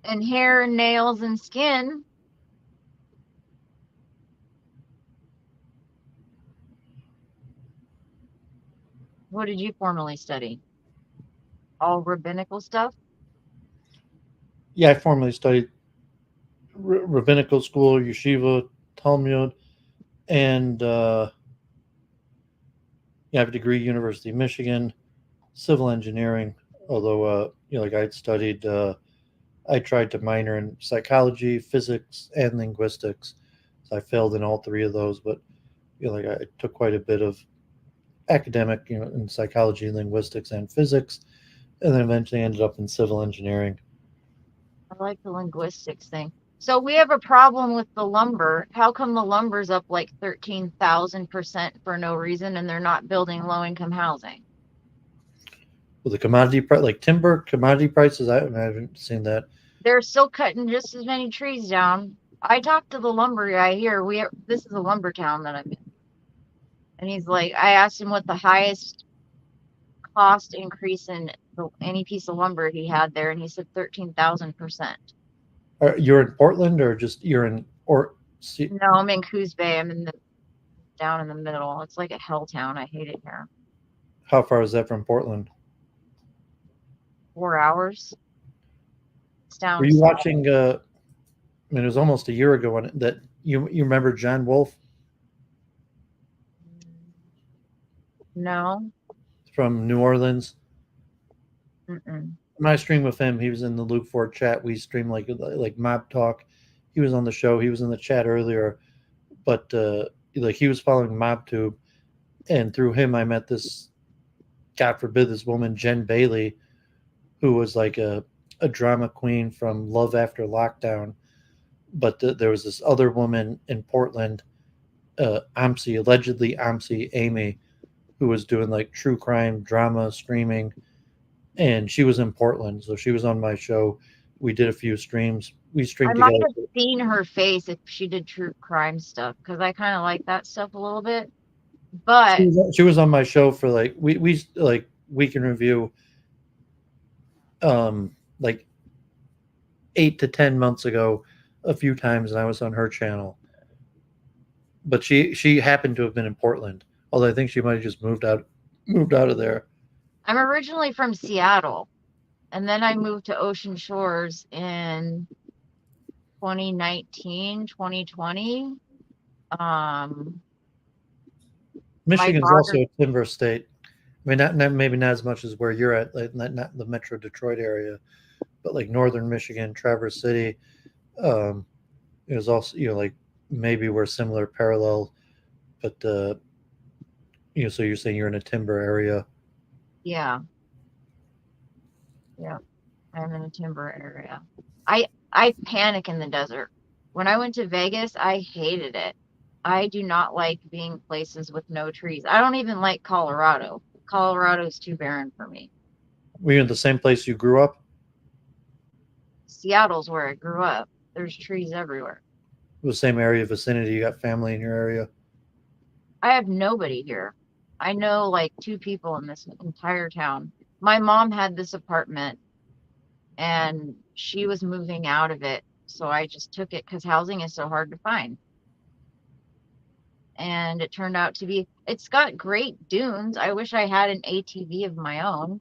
And hair and nails and skin. What did you formally study? All rabbinical stuff? Yeah, I formally studied rabbinical school, yeshiva, Talmud, and I have a degree, University of Michigan, civil engineering. Although, like I'd studied, I tried to minor in psychology, physics, and linguistics. So I failed in all three of those, but like I took quite a bit of academic, in psychology, linguistics, and physics, and then eventually ended up in civil engineering. I like the linguistics thing. So we have a problem with the lumber. How come the lumber's up like 13,000% for no reason and they're not building low income housing? With the commodity price, like timber commodity prices, I haven't seen that. They're still cutting just as many trees down. I talked to the lumber guy here. This is a lumber town that I'm in. And he's like, I asked him what the highest cost increase in any piece of lumber he had there, and he said 13,000%. You're in Portland, or just you're in No, I'm in Coos Bay. I'm down in the middle. It's like a hell town. I hate it here. How far is that from Portland? 4 hours. It's down. Were you watching? I mean, it was almost a year ago when that you remember John Wolfe No. from New Orleans. Mm-mm. When I streamed with him, he was in the Luke Ford chat. We streamed like mob talk. He was on the show. He was in the chat earlier, but like he was following MobTube, And through him, I met this, God forbid, this woman, Jen Bailey, who was like a drama queen from Love After Lockdown. But there was this other woman in Portland, allegedly Amsi Amy, who was doing like true crime drama streaming, and she was in Portland, so she was on my show. We did a few streams. We I streamed might together. have seen her face if she did true crime stuff because I kind of like that stuff a little bit. But She was on my show for like we like week in review, like 8 to 10 months ago, a few times, and I was on her channel. But she happened to have been in Portland, although I think she might have just moved out of there. I'm originally from Seattle, and then I moved to Ocean Shores in 2019, 2020. Michigan's also daughter, a timber state. I mean, not maybe not as much as where you're at, like not the Metro Detroit area, but like northern Michigan, Traverse City. It was also like maybe we're similar parallel, but so you're saying you're in a timber area. yeah, yeah, I'm in a timber area. I panic in the desert. When I went to Vegas, I hated it. I do not like being places with no trees. I don't even like Colorado. Colorado's too barren for me. Were you in the same place you grew up? Seattle's where I grew up. There's trees everywhere. The same area vicinity? You got family in your area? I have nobody here. I know like 2 people in this entire town. My mom had this apartment and she was moving out of it. So I just took it because housing is so hard to find. And it turned out to be, it's got great dunes. I wish I had an ATV of my own.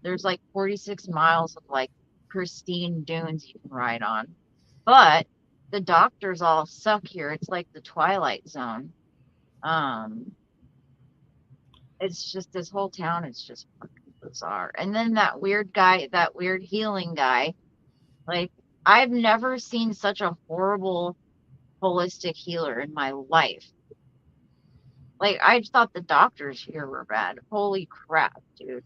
There's like 46 miles of like pristine dunes you can ride on. But the doctors all suck here. It's like the Twilight Zone. It's just this whole town is just bizarre. And then that weird guy, that weird healing guy, like I've never seen such a horrible holistic healer in my life. Like I thought the doctors here were bad. Holy crap, dude.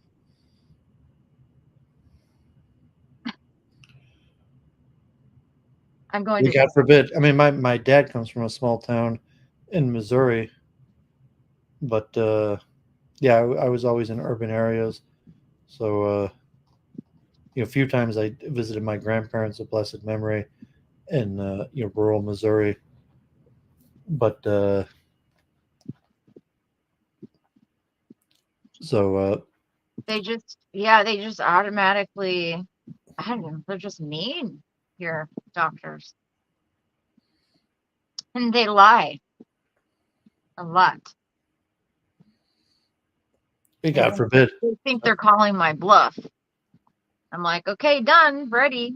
I'm going to God forbid. I mean, my dad comes from a small town in Missouri, but yeah, I was always in urban areas. So a few times I visited my grandparents of blessed memory in rural Missouri, but so they just automatically, I don't know, they're just mean here, doctors. And they lie a lot. God forbid. They think they're calling my bluff. I'm like, okay, done, ready.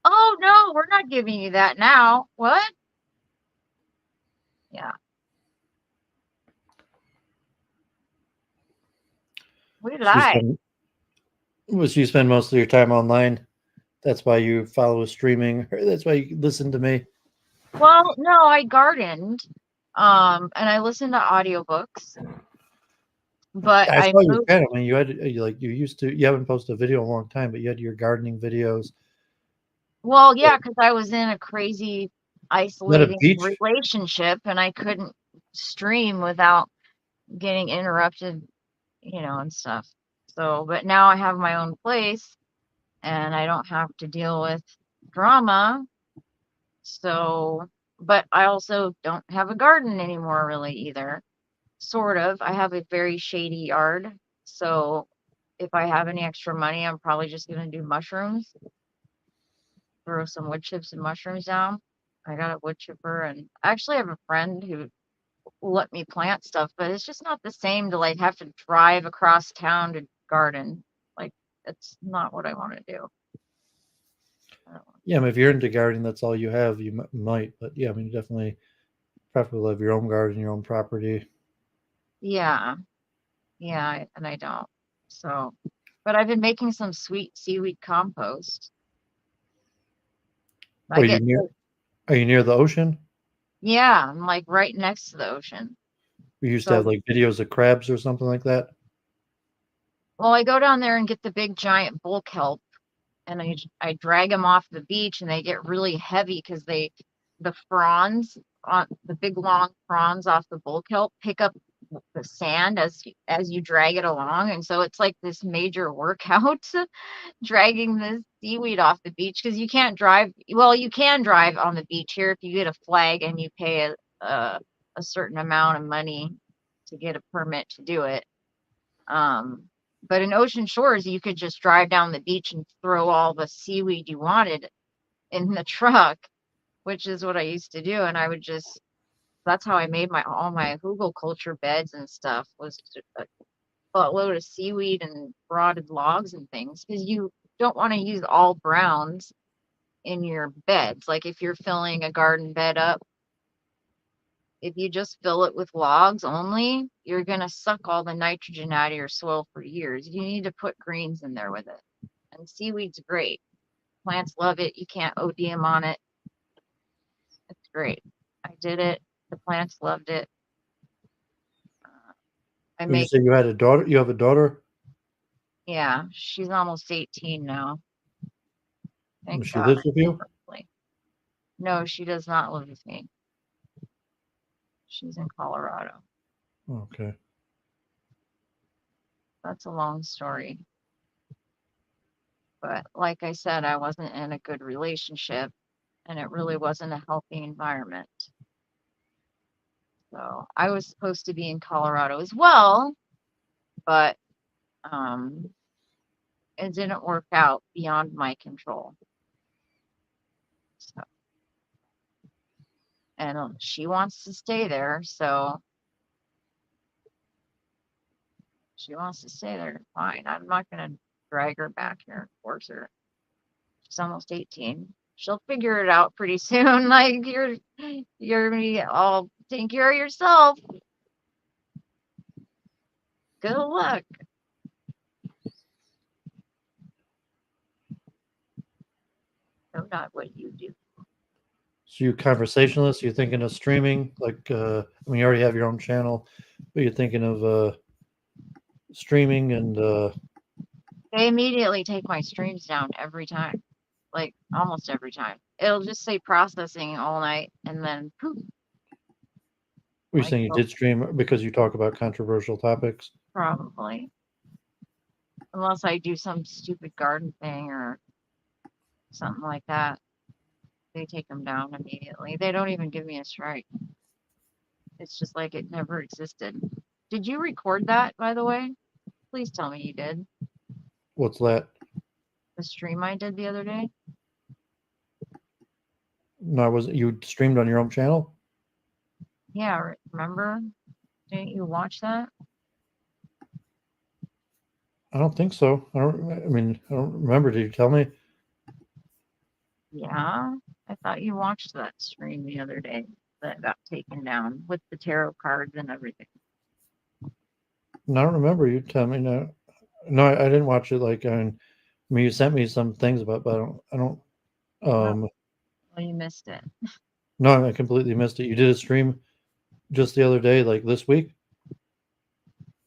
Oh no, we're not giving you that now. What? Yeah. We lie. You spend most of your time online? That's why you follow streaming? That's why you listen to me? Well, no, I gardened. And I listened to audiobooks. But I I saw your moved. channel. I mean, you haven't posted a video in a long time, but you had your gardening videos. Well, yeah, because I was in a crazy isolating beach? relationship and I couldn't stream without getting interrupted, and stuff. So, but now I have my own place and I don't have to deal with drama. So, but I also don't have a garden anymore, really, either. Sort of. I have a very shady yard. So, if I have any extra money, I'm probably just going to do mushrooms, throw some wood chips and mushrooms down. I got a wood chipper, and I actually have a friend who will let me plant stuff, but it's just not the same to like have to drive across town to garden. Like, it's not what I want to do. Yeah, I mean, if you're into gardening, that's all you have. You might, but yeah, I mean, you definitely preferably have your own garden, your own property. Yeah, yeah, and I don't. So, but I've been making some sweet seaweed compost. I Are get, you near the ocean? yeah, I'm like right next to the ocean. We used to So, have like videos of crabs or something like that. well, I go down there and get the big giant bull kelp, and I drag them off the beach, and they get really heavy because the fronds on the big long fronds off the bull kelp pick up the sand as you drag it along, and so it's like this major workout dragging this seaweed off the beach because you can't drive. Well, you can drive on the beach here if you get a flag and you pay a certain amount of money to get a permit to do it. But in ocean shores, you could just drive down the beach and throw all the seaweed you wanted in the truck, which is what I used to do. And I would just, that's how I made all my hugelkultur beds and stuff, was a buttload of seaweed and rotted logs and things, because you don't want to use all browns in your beds. Like if you're filling a garden bed up, if you just fill it with logs only, you're going to suck all the nitrogen out of your soil for years. You need to put greens in there with it. And seaweed's great. Plants love it. You can't OD them on it. It's great. I did it. The plants loved it. I You make, said you had a daughter. You have a daughter. yeah, she's almost 18 now. Thank She God. lives with you. No, she does not live with me. She's in Colorado. Okay. That's a long story. But like I said, I wasn't in a good relationship, and it really wasn't a healthy environment. So I was supposed to be in Colorado as well, but it didn't work out, beyond my control. So, and she wants to stay there, so she wants to stay there. Fine. I'm not going to drag her back here and force her. She's almost 18. She'll figure it out pretty soon. Like you're gonna be all take care of yourself. Good luck. No, not what you do. So you conversationalist? You're thinking of streaming? Like, I mean, you already have your own channel, but you're thinking of streaming and. They immediately take my streams down every time. Like almost every time. It'll just say processing all night and then poof. Were you Like, saying you did stream because you talk about controversial topics? probably. Unless I do some stupid garden thing or something like that. They take them down immediately. They don't even give me a strike. It's just like it never existed. Did you record that, by the way? Please tell me you did. What's that? The stream I did the other day? No, was it you streamed on your own channel? Yeah, remember? Didn't you watch that? I don't think so. I don't remember. Did you tell me? Yeah, I thought you watched that stream the other day that got taken down with the tarot cards and everything. No, I don't remember you telling me. No, I didn't watch it. Like, I mean, you sent me some things about, but I don't. Well, you missed it. No, I completely missed it. You did a stream just the other day, like this week,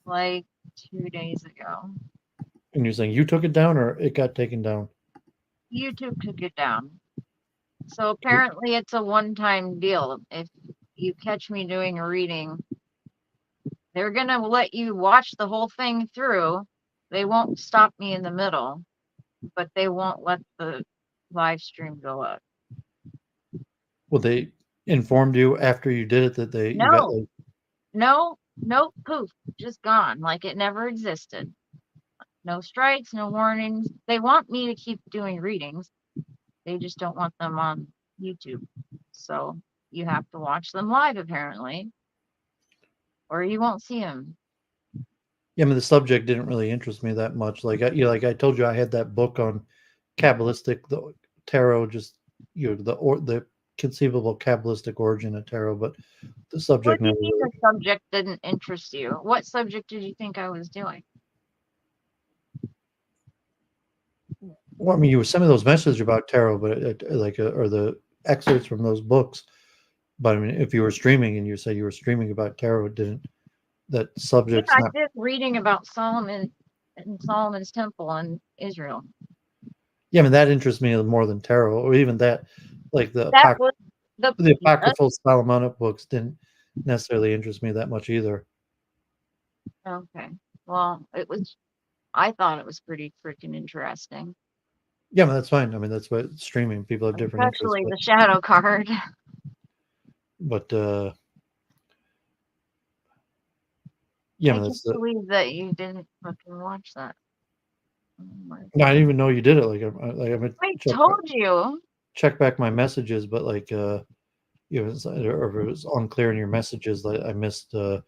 Like 2 days ago. and you're saying you took it down or it got taken down. YouTube took it down. So apparently it's a one-time deal. If you catch me doing a reading, they're going to let you watch the whole thing through. They won't stop me in the middle, but they won't let the live stream go up. Well, they informed you after you did it that you got like, No, poof, just gone. Like it never existed. No strikes, no warnings. They want me to keep doing readings. They just don't want them on YouTube. So you have to watch them live, apparently, or you won't see them. yeah, I mean, the subject didn't really interest me that much. Like, like I told you, I had that book on Kabbalistic, the tarot, just the conceivable Kabbalistic origin of tarot, but the subject What do you never mean really. the subject didn't interest you? What subject did you think I was doing? Well, I mean, you sent me those messages about tarot, but or the excerpts from those books. But I mean, if you were streaming and you say you were streaming about tarot, it didn't that Yeah, subject's I not. did reading about Solomon and Solomon's temple in Israel. Yeah, I mean that interests me more than tarot, or even that, like That was the yes. apocryphal Solomonic books didn't necessarily interest me that much either. Okay. Well, it was. I thought it was pretty freaking interesting, Yeah, I mean, that's fine. I mean, that's what streaming people have different interests, especially the shadow card. but yeah, I I mean, can't that's the. believe that you didn't fucking watch that. Oh my No, I God. didn't even know you did it. I'm gonna I told you. check back my messages, but like you know, or if it was unclear in your messages, like I missed or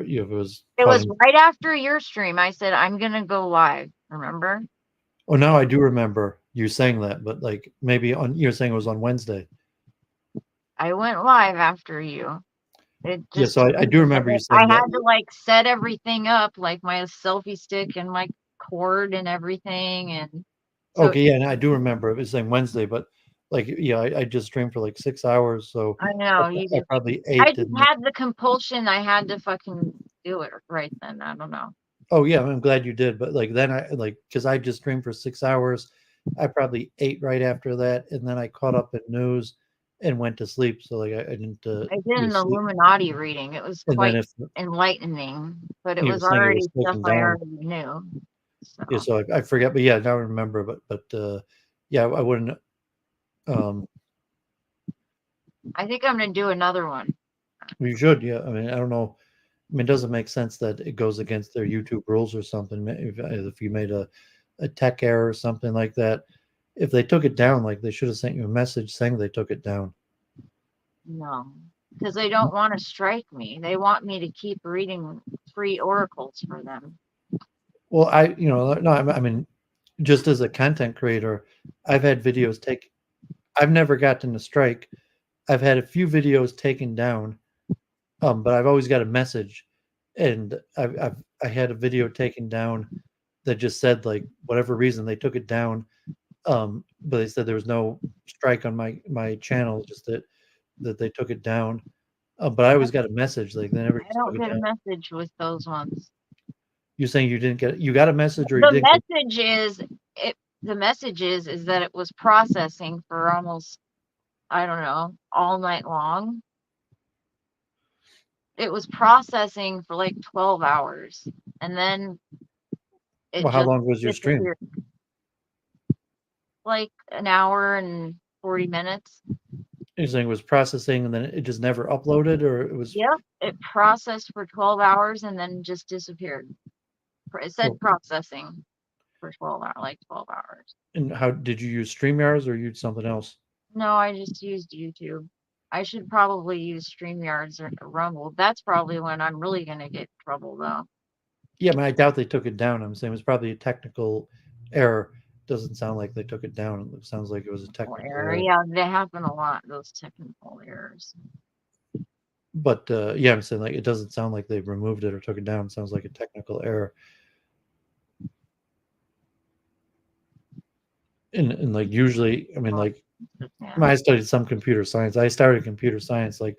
you know, if it was It caught was in. right after your stream. I said, I'm going to go live. Remember? Oh, now I do remember you saying that, but like maybe on you're saying it was on Wednesday. I went live after you. It Yeah, just, so I do remember you I saying that. had to like set everything up, like my selfie stick and my cord and everything. And so Okay, yeah, and I do remember it was saying Wednesday, but like yeah, I just streamed for like 6 hours, so I know you I did. probably I ate just and had the compulsion. I had to fucking do it right then. I don't know. oh yeah, I'm glad you did. But like then I like because I just streamed for 6 hours, I probably ate right after that, and then I caught up in news and went to sleep. So like I didn't I did you an sleep, Illuminati reading. It was and then quite if enlightening, but it you were was saying it already was stuff taken I down, already knew. So yeah. So I forget, but yeah, now I remember. But yeah, I wouldn't. Um, I think I'm gonna do another one. you should, yeah. I mean, I don't know. I mean, it doesn't make sense that it goes against their YouTube rules or something. If you made a tech error or something like that, if they took it down, like they should have sent you a message saying they took it down. No, because they don't want to strike me. They want me to keep reading free oracles for them. Well, you know, no, I mean, just as a content creator, I've had videos take. I've never gotten a strike. I've had a few videos taken down, but I've always got a message, and I had a video taken down that just said like whatever reason they took it down. But they said there was no strike on my channel, just that they took it down. But I always got a message like they never I just took don't it get a down. message with those ones. You're saying you didn't get you got a message or you The didn't get message is it. The message is that it was processing for almost, I don't know, all night long. It was processing for like 12 hours, and then it well, how just long was your stream? disappeared. Like an hour and 40 minutes. You're saying it was processing and then it just never uploaded, or it was Yep, it processed for 12 hours and then just disappeared. It said oh, processing for 12 hours, like 12 hours. and how did you use StreamYards or use something else? No, I just used YouTube. I should probably use StreamYards or Rumble. That's probably when I'm really going to get in trouble, though. Yeah, I mean, I doubt they took it down. I'm saying it was probably a technical error. Doesn't sound like they took it down. It sounds like it was a technical Error. error. Yeah, they happen a lot, those technical errors. But yeah, I'm saying like it doesn't sound like they removed it or took it down. It sounds like a technical error. And like usually, I mean, like Yeah. I studied some computer science. I started computer science. Like,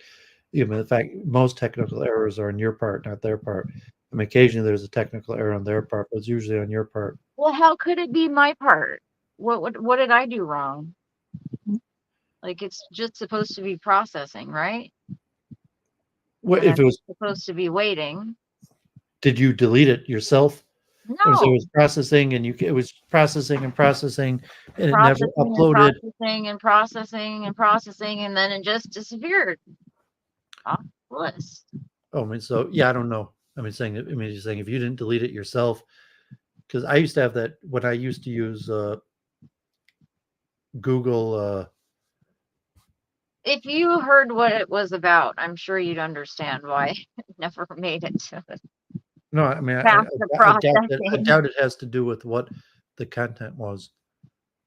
you know, the fact most technical errors are on your part, not their part. I mean, occasionally there's a technical error on their part, but it's usually on your part. Well, how could it be my part? What did I do wrong? Like it's just supposed to be processing, right? What And if I'm it was? supposed to be waiting. Did you delete it yourself? Or so it No, was processing, and it was processing and processing, and it never processing and uploaded. processing and processing and processing, and then it just disappeared off the list. Oh, I mean, so yeah, I don't know. I mean, you're saying if you didn't delete it yourself, because I used to have that when I used to use Google. If you heard what it was about, I'm sure you'd understand why it never made it to No, I mean, past the I doubt that. I processing. doubt it has to do with what the content was.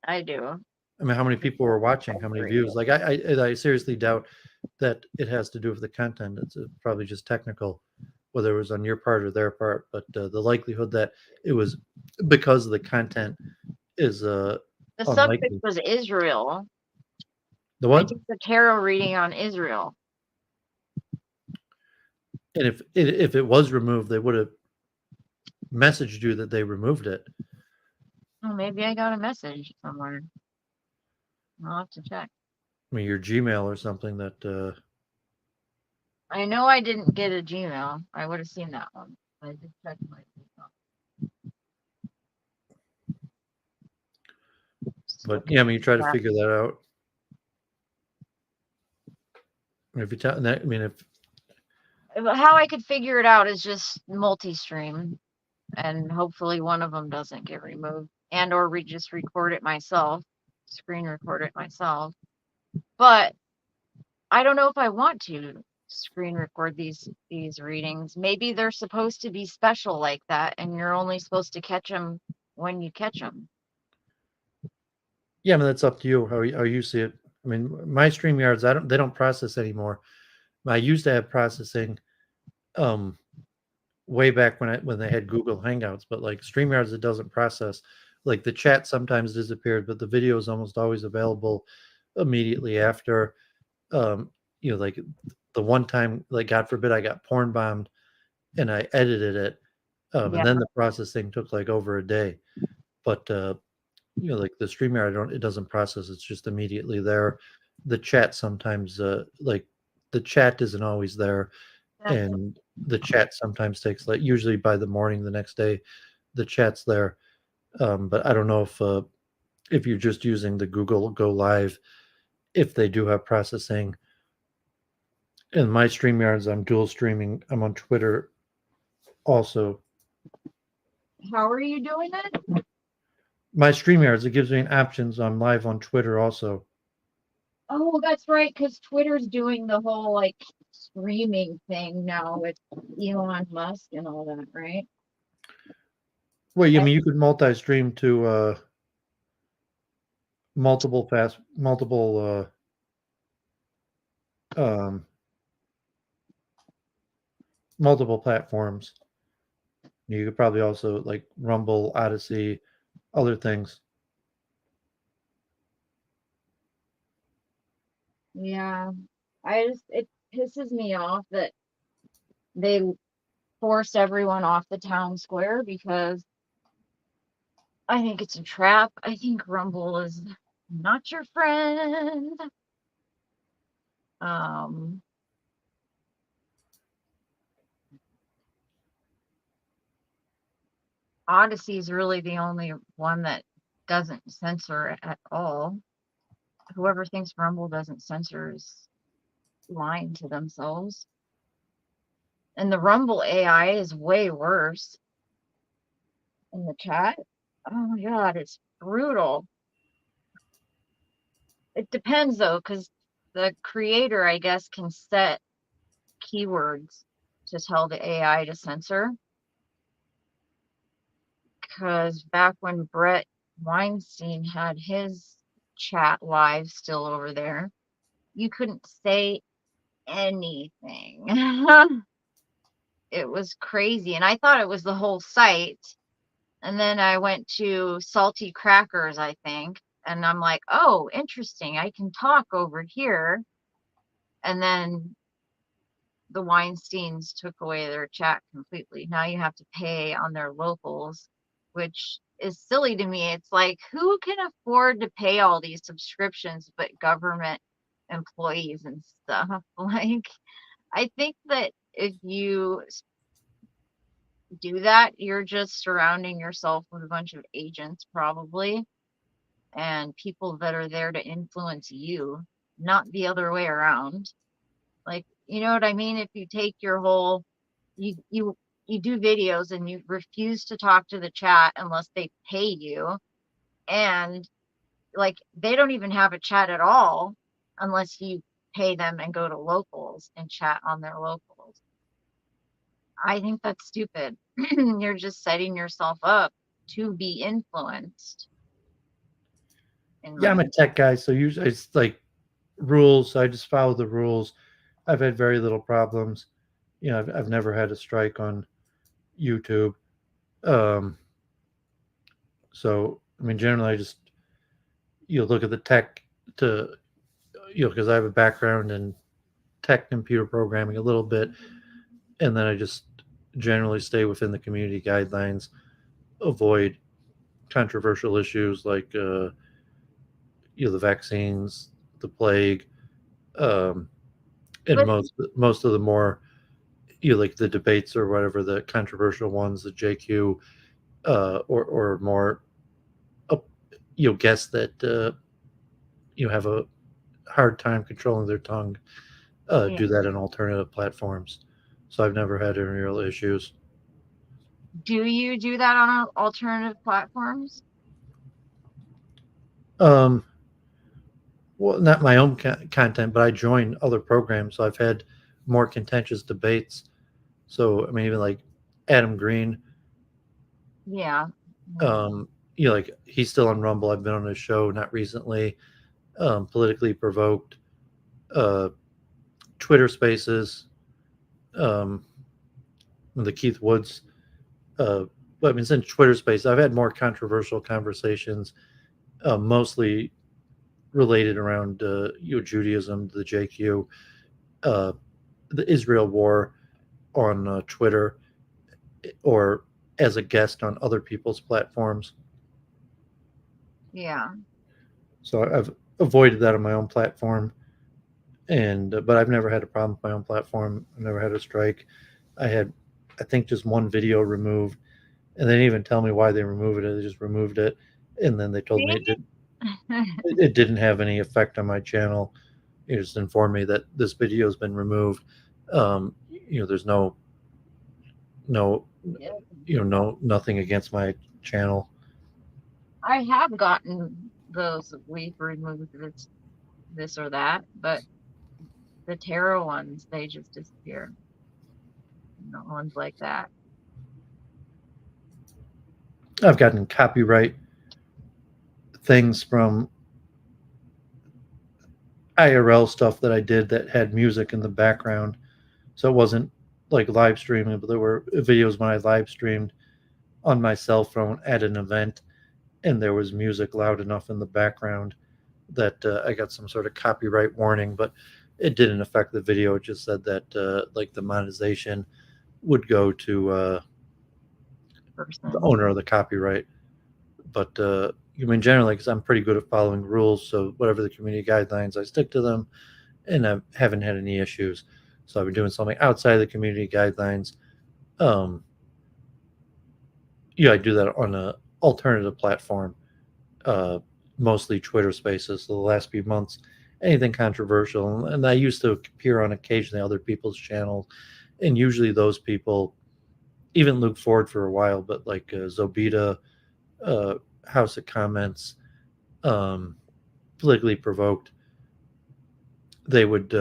I do. I mean, how many people were watching? How many views? Like, I seriously doubt that it has to do with the content. It's probably just technical, whether it was on your part or their part. But the likelihood that it was because of the content is The subject unlikely. was Israel. The I what? did the tarot reading on Israel. And if it was removed, they would have messaged you that they removed it. Well, maybe I got a message somewhere. I'll have to check. I mean, your Gmail or something that. I know I didn't get a Gmail. I would have seen that one. I just checked my email. But yeah, I mean, you try to figure that out. If you tell that, I mean, if how I could figure it out is just multi-stream, and hopefully one of them doesn't get removed, and or just record it myself, screen record it myself. But I don't know if I want to screen record these readings. Maybe they're supposed to be special like that, and you're only supposed to catch them when you catch them. yeah, I mean, that's up to you how you see it. I mean, my StreamYards, they don't process anymore. I used to have processing, way back when they had Google Hangouts, but like StreamYards, it doesn't process. Like the chat sometimes disappeared, but the video is almost always available immediately after. Like the one time, like God forbid, I got porn bombed and I edited it, Yeah. and then the processing took like over a day. But like the StreamYard, it doesn't process; it's just immediately there. The chat sometimes, like the chat isn't always there, and the chat sometimes takes like usually by the morning the next day, the chat's there. But I don't know if you're just using the Google Go Live, if they do have processing. In my StreamYards, I'm dual streaming. I'm on Twitter also. How are you doing it? My StreamYards, it gives me an options. I'm live on Twitter also. Oh, that's right, because Twitter's doing the whole like streaming thing now with Elon Musk and all that, right? Well, I mean, you could multi-stream to multiple multiple platforms. You could probably also like Rumble, Odyssey, other things. Yeah, it pisses me off that they forced everyone off the town square because I think it's a trap. I think Rumble is not your friend. Odyssey is really the only one that doesn't censor at all. Whoever thinks Rumble doesn't censor is lying to themselves. And the Rumble AI is way worse in the chat. Oh my God, it's brutal. It depends though, because the creator, I guess, can set keywords to tell the AI to censor. Because back when Brett Weinstein had his chat live still over there, you couldn't say anything. It was crazy. And I thought it was the whole site. And then I went to Salty Crackers, I think. And I'm like, oh, interesting. I can talk over here. And then the Weinsteins took away their chat completely. Now you have to pay on their locals, which is silly to me. It's like, who can afford to pay all these subscriptions but government employees and stuff? Like, I think that if you do that, you're just surrounding yourself with a bunch of agents, probably, and people that are there to influence you, not the other way around. Like, you know what I mean? If you take your whole, you do videos and you refuse to talk to the chat unless they pay you, and like they don't even have a chat at all unless you pay them and go to locals and chat on their locals. I think that's stupid. You're just setting yourself up to be influenced. Yeah, I'm a tech guy, so usually it's like rules. I just follow the rules. I've had very little problems. I've never had a strike on YouTube. So I mean, generally, I just look at the tech to because I have a background in tech, computer programming a little bit, and then I just generally stay within the community guidelines, avoid controversial issues like the vaccines, the plague, um, and But most of the more like the debates or whatever, the controversial ones, the JQ, or more uh, guests that have a hard time controlling their tongue, yeah. do that in alternative platforms. So I've never had any real issues. Do you do that on alternative platforms? Um, well, not my own content, but I join other programs. So I've had more contentious debates. So I mean, even like Adam Green, Yeah. um, like he's still on Rumble. I've been on his show, not recently. Politically provoked, uh, Twitter Spaces, um, the Keith Woods. But I mean, since Twitter Space, I've had more controversial conversations, mostly related around Judaism, the JQ, uh, the Israel war on Twitter, or as a guest on other people's platforms. Yeah. So I've avoided that on my own platform, and but I've never had a problem with my own platform. I've never had a strike. I had, I think, just one video removed, and they didn't even tell me why they removed it. They just removed it, and then they told me See? it didn't have any effect on my channel. It just informed me that this video has been removed. There's no no nothing against my channel. I have gotten those we've removed this or that, but the tarot ones, they just disappear. No ones like that. I've gotten copyright things from IRL stuff that I did that had music in the background. So it wasn't like live streaming, but there were videos when I live streamed on my cell phone at an event, and there was music loud enough in the background that I got some sort of copyright warning, but it didn't affect the video. It just said that like the monetization would go to the owner of the copyright. But I mean, generally, because I'm pretty good at following rules, so whatever the community guidelines, I stick to them, and I haven't had any issues. So I've been doing something outside the community guidelines. Um, I do that on a alternative platform, uh, mostly Twitter Spaces. So the last few months, anything controversial, and I used to appear on occasionally other people's channels, and usually those people, even Luke Ford for a while, but like Zobita, uh, House of Comments, um, politically provoked, they would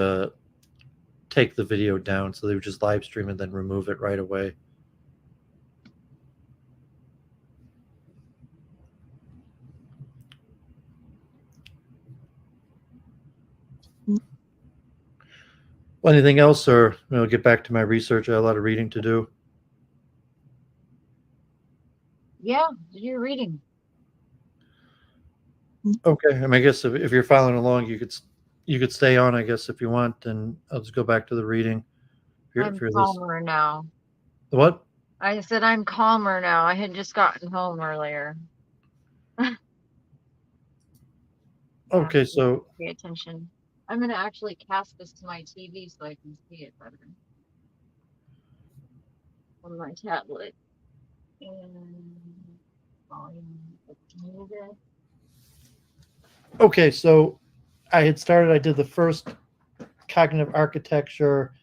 take the video down, so they would just live stream and then remove it right away. Well, anything else, or get back to my research? I have a lot of reading to do. Yeah, do your reading. Okay, I mean, I guess if you're following along, you could stay on, I guess, if you want, and I'll just go back to the reading. I'm calmer now. What? I said I'm calmer now. I had just gotten home earlier. Okay, so pay attention. I'm gonna actually cast this to my TV so I can see it better on my tablet. And volume muted. okay, so I did the first cognitive architecture,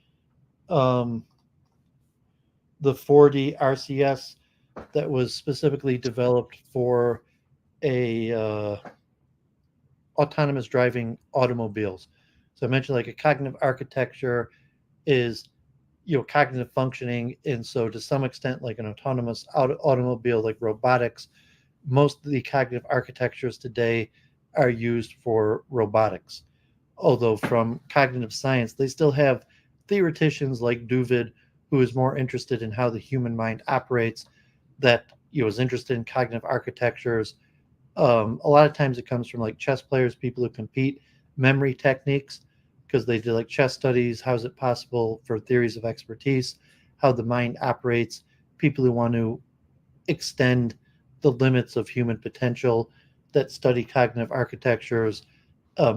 the 4D RCS that was specifically developed for a autonomous driving automobiles. So I mentioned like a cognitive architecture is cognitive functioning, and so to some extent like an autonomous automobile, like robotics, most of the cognitive architectures today are used for robotics. Although from cognitive science, they still have theoreticians like Doooovid, who is more interested in how the human mind operates, that is interested in cognitive architectures. A lot of times it comes from like chess players, people who compete, memory techniques, because they do like chess studies. How is it possible for theories of expertise? how the mind operates, people who want to extend the limits of human potential that study cognitive architectures,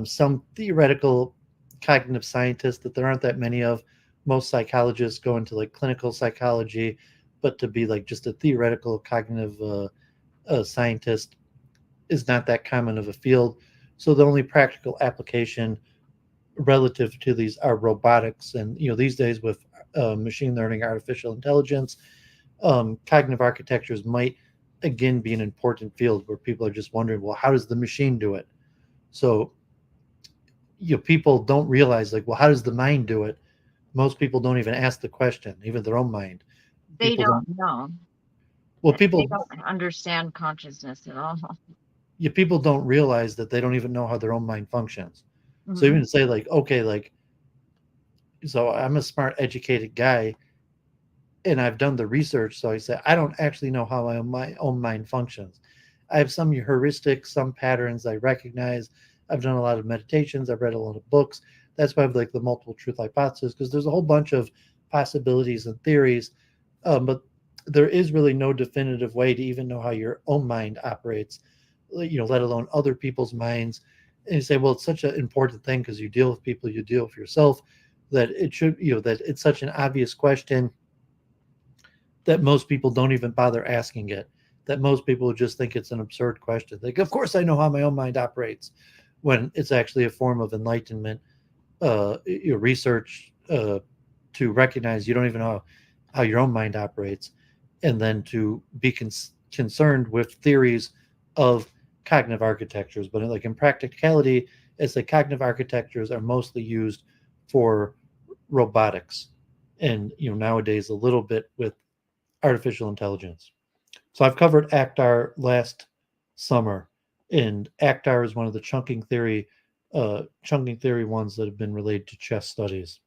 some theoretical cognitive scientists that there aren't that many of. Most psychologists go into like clinical psychology, but to be like just a theoretical cognitive scientist is not that common of a field. So the only practical application relative to these are robotics, and these days with machine learning, artificial intelligence, cognitive architectures might again be an important field where people are just wondering, well, how does the machine do it? So people don't realize, like, well, how does the mind do it? Most people don't even ask the question, even their own mind. They People don't don't. know. Well, They people don't understand consciousness at all. people don't realize that they don't even know how their own mind functions. So Mhm. even to say like, okay, like, so I'm a smart, educated guy, and I've done the research. So I say I don't actually know how my own mind functions. I have some heuristics, some patterns I recognize. I've done a lot of meditations. I've read a lot of books. That's why I have like the multiple truth hypothesis, because there's a whole bunch of possibilities and theories, but there is really no definitive way to even know how your own mind operates. Let alone other people's minds. And you say, well, it's such an important thing because you deal with people, you deal with yourself, that it should, that it's such an obvious question that most people don't even bother asking it, that most people just think it's an absurd question. Like, of course I know how my own mind operates, when it's actually a form of enlightenment, research, to recognize you don't even know how your own mind operates, and then to be concerned with theories of cognitive architectures. But like in practicality, it's like cognitive architectures are mostly used for robotics, and nowadays a little bit with artificial intelligence. So I've covered ACTAR last summer, and ACTAR is one of the chunking theory ones that have been related to chess studies.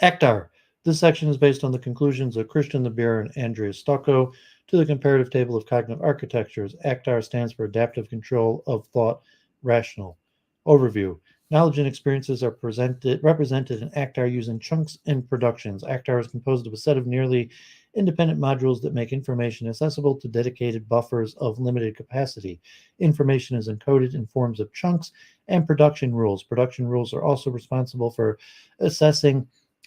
ACTAR. This section is based on the conclusions of Christian LeBeer and Andreas Stocko to the comparative table of cognitive architectures. ACTAR stands for Adaptive Control of Thought Rational. Overview. Knowledge and experiences are represented in ACTAR using chunks and productions. ACTAR is composed of a set of nearly independent modules that make information accessible to dedicated buffers of limited capacity. Information is encoded in forms of chunks and production rules. Production rules are also responsible for assessing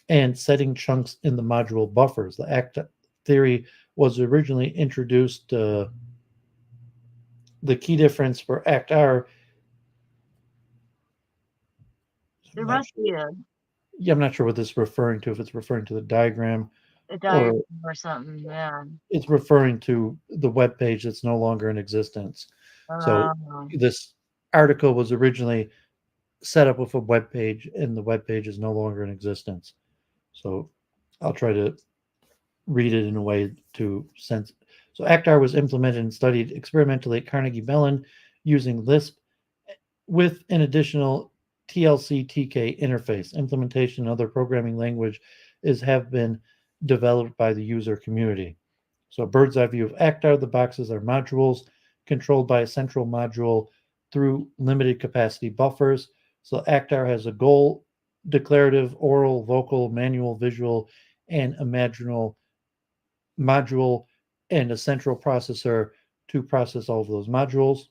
and setting chunks in the module buffers. The ACT theory was originally introduced. The key difference for ACT-R, There I'm not must be sure. Yeah, I'm not sure what this is referring to, if it's referring to the diagram a or diagram or something. Yeah. it's referring to the web page that's no longer in existence. So Um, this article was originally set up with a web page, and the web page is no longer in existence. So I'll try to read it in a way to sense. So ACTAR was implemented and studied experimentally at Carnegie Mellon using Lisp with an additional TLC-TK interface. Implementation and other programming language have been developed by the user community. So a bird's eye view of ACTAR, the boxes are modules controlled by a central module through limited capacity buffers. So ACTAR has a goal, declarative, oral, vocal, manual, visual, and imaginal module, and a central processor to process all of those modules.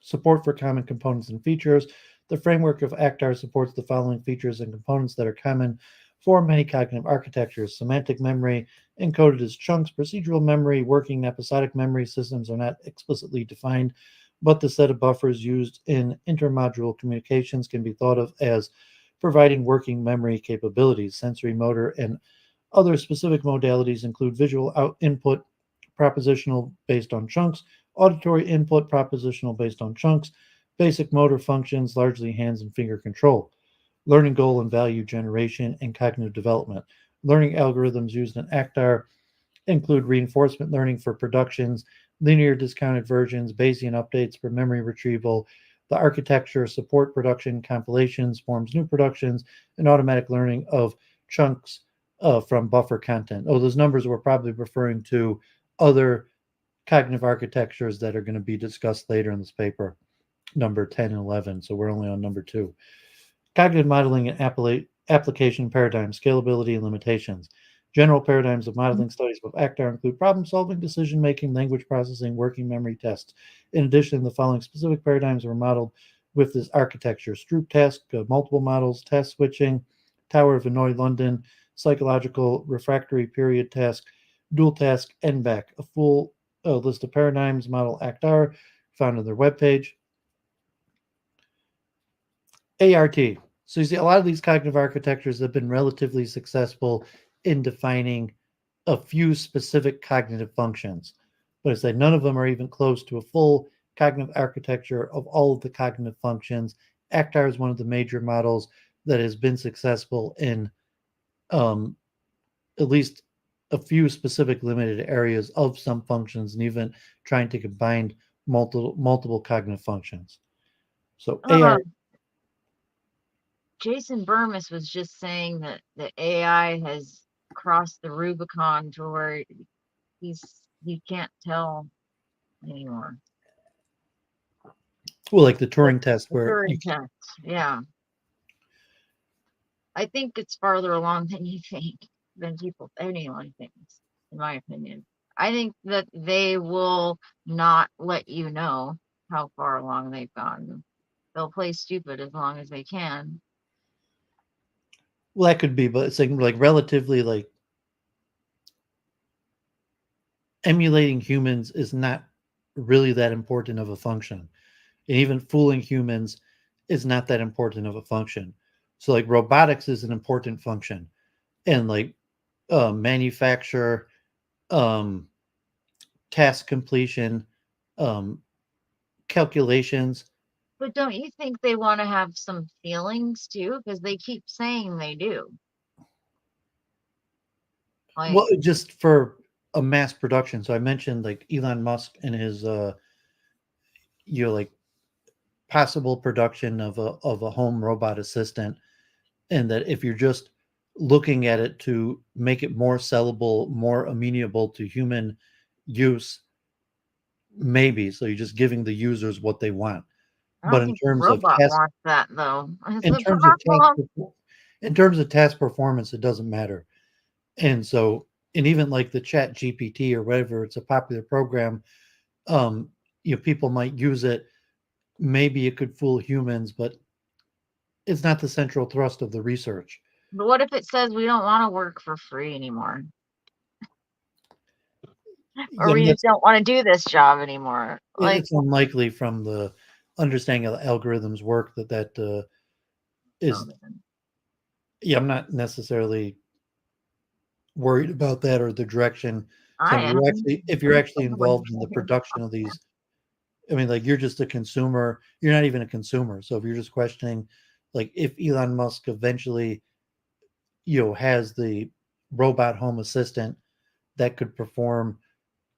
Support for common components and features. The framework of ACTAR supports the following features and components that are common for many cognitive architectures: semantic memory, encoded as chunks; procedural memory, working episodic memory systems are not explicitly defined, but the set of buffers used in intermodule communications can be thought of as providing working memory capabilities. Sensory, motor, and other specific modalities include visual input, propositional based on chunks; auditory input, propositional based on chunks; basic motor functions, largely hands and finger control; learning goal and value generation; and cognitive development. Learning algorithms used in ACTAR include reinforcement learning for productions, linear discounted versions, Bayesian updates for memory retrieval. The architecture support production compilations, forms new productions, and automatic learning of chunks from buffer content. Oh, those numbers were probably referring to other cognitive architectures that are going to be discussed later in this paper, number 10 and 11. So we're only on number 2. Cognitive modeling and application paradigm, scalability and limitations. General paradigms of modeling studies with ACTAR include problem solving, decision making, language processing, working memory tests. In addition, the following specific paradigms were modeled with this architecture: Stroop task, multiple models, task switching, Tower of Hanoi, London, psychological refractory period task, dual task, NBAC. A full list of paradigms, model ACTAR, found on their webpage. ART. So you see, a lot of these cognitive architectures have been relatively successful in defining a few specific cognitive functions. But I say none of them are even close to a full cognitive architecture of all of the cognitive functions. ACTAR is one of the major models that has been successful in at least a few specific limited areas of some functions, and even trying to combine multiple cognitive functions. So AR. Jason Burmis was just saying that the AI has crossed the Rubicon to where he can't tell anymore. Well, like the Turing test, The where Turing test, yeah. I think it's farther along than you think, than anyone thinks, in my opinion. I think that they will not let you know how far along they've gone. They'll play stupid as long as they can. well, that could be, but it's like relatively like emulating humans is not really that important of a function, and even fooling humans is not that important of a function. So like robotics is an important function, and like manufacture, um, task completion, um, calculations. But don't you think they want to have some feelings too? Because they keep saying they do. Like, Well, just for a mass production. So I mentioned like Elon Musk and his like possible production of a home robot assistant, and that if you're just looking at it to make it more sellable, more amenable to human use, maybe. So you're just giving the users what they want. I But don't in think the terms of robot task, wants that though. It's in the terms of problem. in terms of task performance, it doesn't matter. And so, and even like the Chat GPT or whatever, it's a popular program. Um, people might use it. Maybe it could fool humans, but it's not the central thrust of the research. But what if it says we don't want to work for free anymore? Or I we mean, just don't want to do this job anymore? Like, it's unlikely from the understanding of the algorithms work that is. Yeah, I'm not necessarily worried about that or the direction. So I am. if you're actually involved in the production of these, I mean, like you're just a consumer. You're not even a consumer. So if you're just questioning, like if Elon Musk eventually, has the robot home assistant that could perform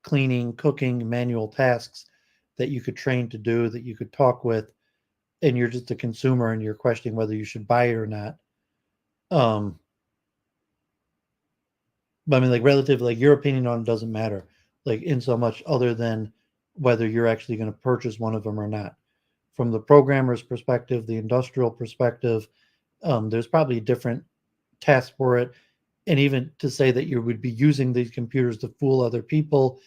cleaning, cooking, manual tasks that you could train to do, that you could talk with, and you're just a consumer and you're questioning whether you should buy it or not. Um, but I mean, like relatively, like your opinion on it doesn't matter, like in so much other than whether you're actually going to purchase one of them or not. From the programmer's perspective, the industrial perspective, there's probably a different task for it. And even to say that you would be using these computers to fool other people,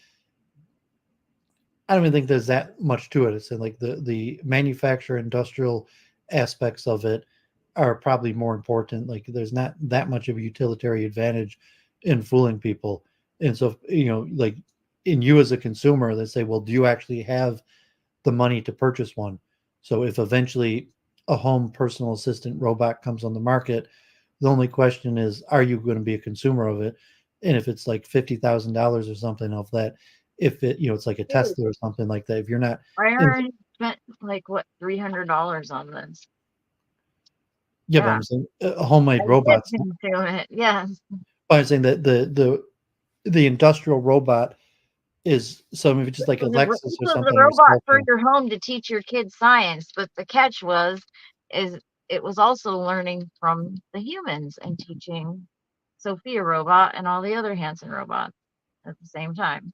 I don't even think there's that much to it. It's like the manufacturer industrial aspects of it are probably more important. Like there's not that much of a utilitarian advantage in fooling people. And so, like in you as a consumer, they say, well, do you actually have the money to purchase one? So if eventually a home personal assistant robot comes on the market, the only question is, are you going to be a consumer of it? And if it's like $50,000 or something of that, if it, it's like a dude, Tesla or something like that, if you're not, I in, already spent like what, $300 on this. yeah, but Yeah, I'm saying homemade I did robots. consume it. Yes. But I'm saying that the industrial robot is some of it just like a This Lexus or was a something on your robot cell for phone. your home to teach your kids science, but the catch is it was also learning from the humans and teaching Sophia robot and all the other Hanson robots at the same time.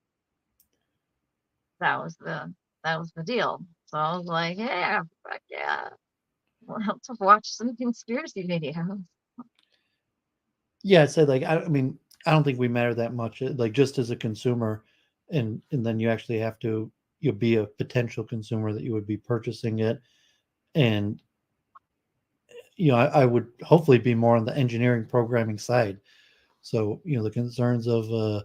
That was the deal. So I was like, yeah, fuck yeah. Well, to watch some conspiracy videos. Yeah, I'd say like I mean I don't think we matter that much. Like just as a consumer, and then you actually have to you'll be a potential consumer that you would be purchasing it, and I would hopefully be more on the engineering programming side. So the concerns of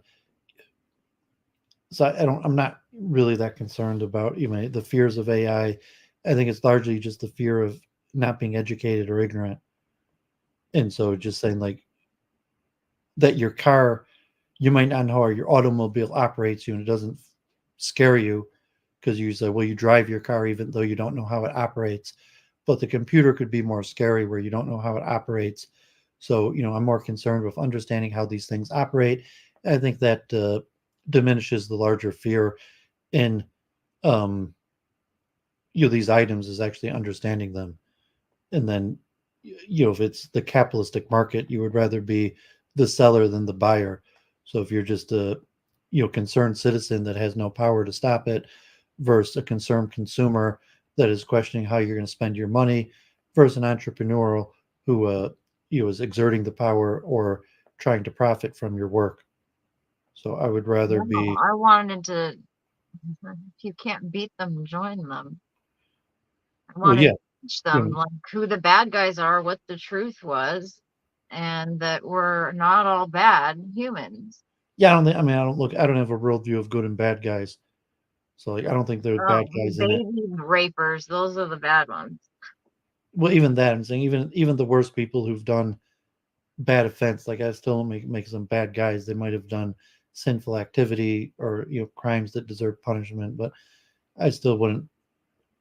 so I'm not really that concerned about the fears of AI. I think it's largely just the fear of not being educated or ignorant, and so just saying like that your car, you might not know how your automobile operates you, and it doesn't scare you because you say, well, you drive your car even though you don't know how it operates. But the computer could be more scary where you don't know how it operates. So, I'm more concerned with understanding how these things operate. I think that diminishes the larger fear in these items is actually understanding them. And then, if it's the capitalistic market, you would rather be the seller than the buyer. So if you're just a concerned citizen that has no power to stop it versus a concerned consumer that is questioning how you're going to spend your money versus an entrepreneur who is exerting the power or trying to profit from your work. So I would rather No, be I wanted to. If you can't beat them, join them. I well, wanted yeah, to teach you them know, like who the bad guys are, what the truth was, and that we're not all bad humans. yeah. I don't think. I mean, I don't look. I don't have a worldview of good and bad guys. So like, I don't think there are bad Oh, the guys in it. baby rapers, those are the bad ones. Well, even that, I'm saying, even the worst people who've done bad offense, like I still don't make them bad guys. They might have done sinful activity or crimes that deserve punishment, but I still wouldn't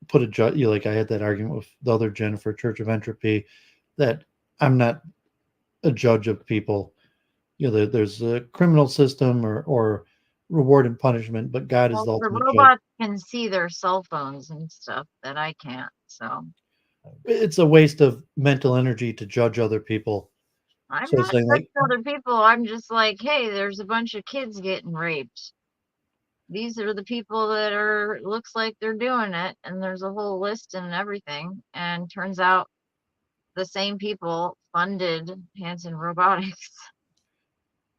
put a judge. Like I had that argument with the other Jennifer, Church of Entropy, that I'm not a judge of people. There's a criminal system or reward and punishment, but God is Well, the the ultimate judge. robots can see their cell phones and stuff that I can't. So It's a waste of mental energy to judge other people. I'm So it's not saying like, judging other people. I'm just like, hey, there's a bunch of kids getting raped. These are the people that looks like they're doing it, and there's a whole list and everything. And turns out the same people funded Hanson Robotics.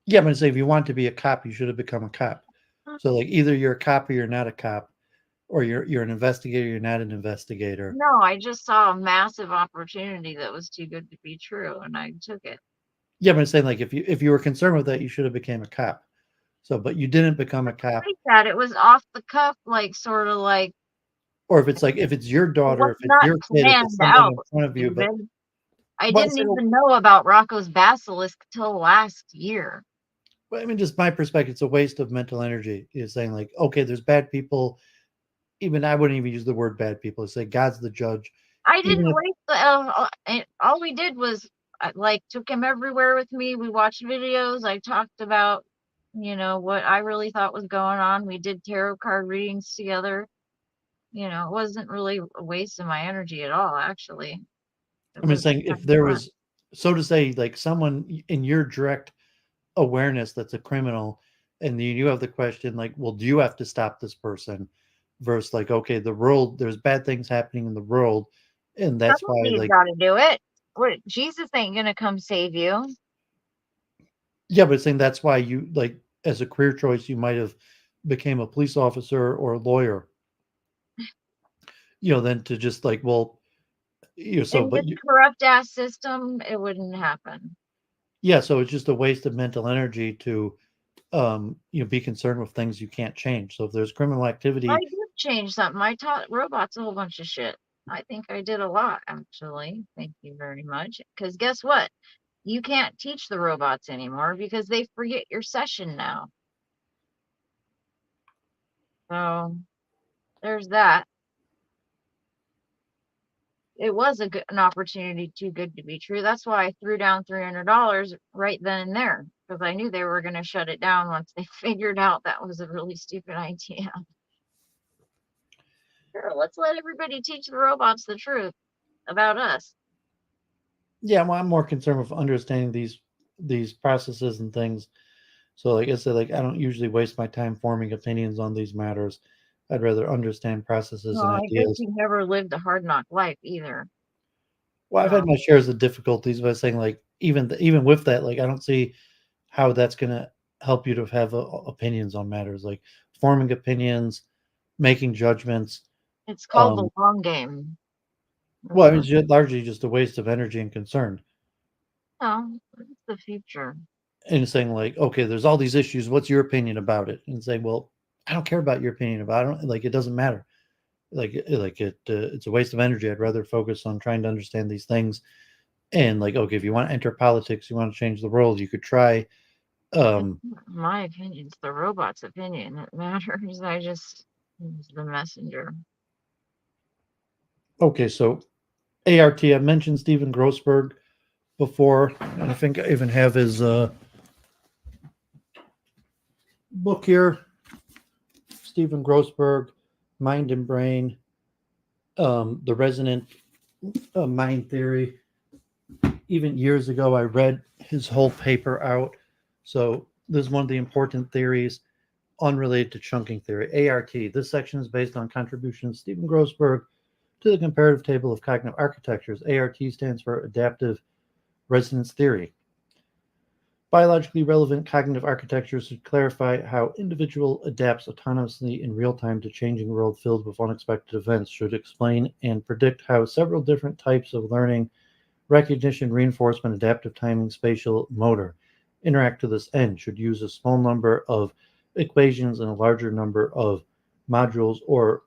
yeah, but say if you want to be a cop, you should have become a cop. So like either you're a cop or you're not a cop, or you're an investigator, you're not an investigator. No, I just saw a massive opportunity that was too good to be true, and I took it. Yeah, but I'm saying like if you were concerned with that, you should have became a cop. So, but you didn't become a cop, Like that, it was off the cuff, like sort of like or if it's your it daughter, was if it's not your kid, if it's planned something out, in front of you, but stupid. I well, didn't even know about Rocco's basilisk till last year. I mean, just my perspective, it's a waste of mental energy. Is saying like, okay, there's bad people. Even I wouldn't even use the word bad people. Say God's the judge. I Even didn't if waste all we did was like took him everywhere with me. We watched videos. I talked about, what I really thought was going on. We did tarot card readings together. It wasn't really a waste of my energy at all, actually. It I mean, was saying kind if of there fun. was, so to say, like someone in your direct awareness that's a criminal, and you have the question like, well, do you have to stop this person? Versus like, okay, the world, there's bad things happening in the world, and that's why Somebody's like, got to do it. What, Jesus ain't gonna come save you. yeah, but saying that's why you like as a career choice, you might have became a police officer or a lawyer, then to just like, well, so, In but this corrupt ass system, it wouldn't happen. yeah, so it's just a waste of mental energy to be concerned with things you can't change. So if there's criminal I activity, did change something. I taught robots a whole bunch of shit. I think I did a lot, actually. Thank you very much. Because guess what? You can't teach the robots anymore because they forget your session now. So there's that. It was an opportunity too good to be true. That's why I threw down $300 right then and there because I knew they were going to shut it down once they figured out that was a really stupid idea. Sure, let's let everybody teach the robots the truth about us. yeah, well, I'm more concerned with understanding these processes and things. So like I said, like I don't usually waste my time forming opinions on these matters. I'd rather understand processes Well, and I guess ideas. you never lived a hard knock life either. Well, I've had So my shares of difficulties by saying like even with that, like I don't see how that's going to help you to have opinions on matters, like forming opinions, making judgments. It's called the long game. Well, I mean, it's largely just a waste of energy and concern. No, it's the future. And saying like, okay, there's all these issues. What's your opinion about it? And saying, well, I don't care about your opinion about it. Like, it doesn't matter. It's a waste of energy. I'd rather focus on trying to understand these things. And like, okay, if you want to enter politics, you want to change the world, you could try. My opinion, it's the robot's opinion that matters. I just use the messenger. Okay, so ART. I mentioned Stephen Grossberg before, and I think I even have his book here. Stephen Grossberg, Mind and Brain, the Resonant Mind Theory. Even years ago, I read his whole paper out. So this is one of the important theories unrelated to chunking theory, ART. This section is based on contributions of Stephen Grossberg to the comparative table of cognitive architectures. ART stands for Adaptive Resonance Theory. Biologically relevant cognitive architectures should clarify how individual adapts autonomously in real time to changing world filled with unexpected events, should explain and predict how several different types of learning, recognition, reinforcement, adaptive timing, spatial, motor interact to this end, should use a small number of equations and a larger number of modules or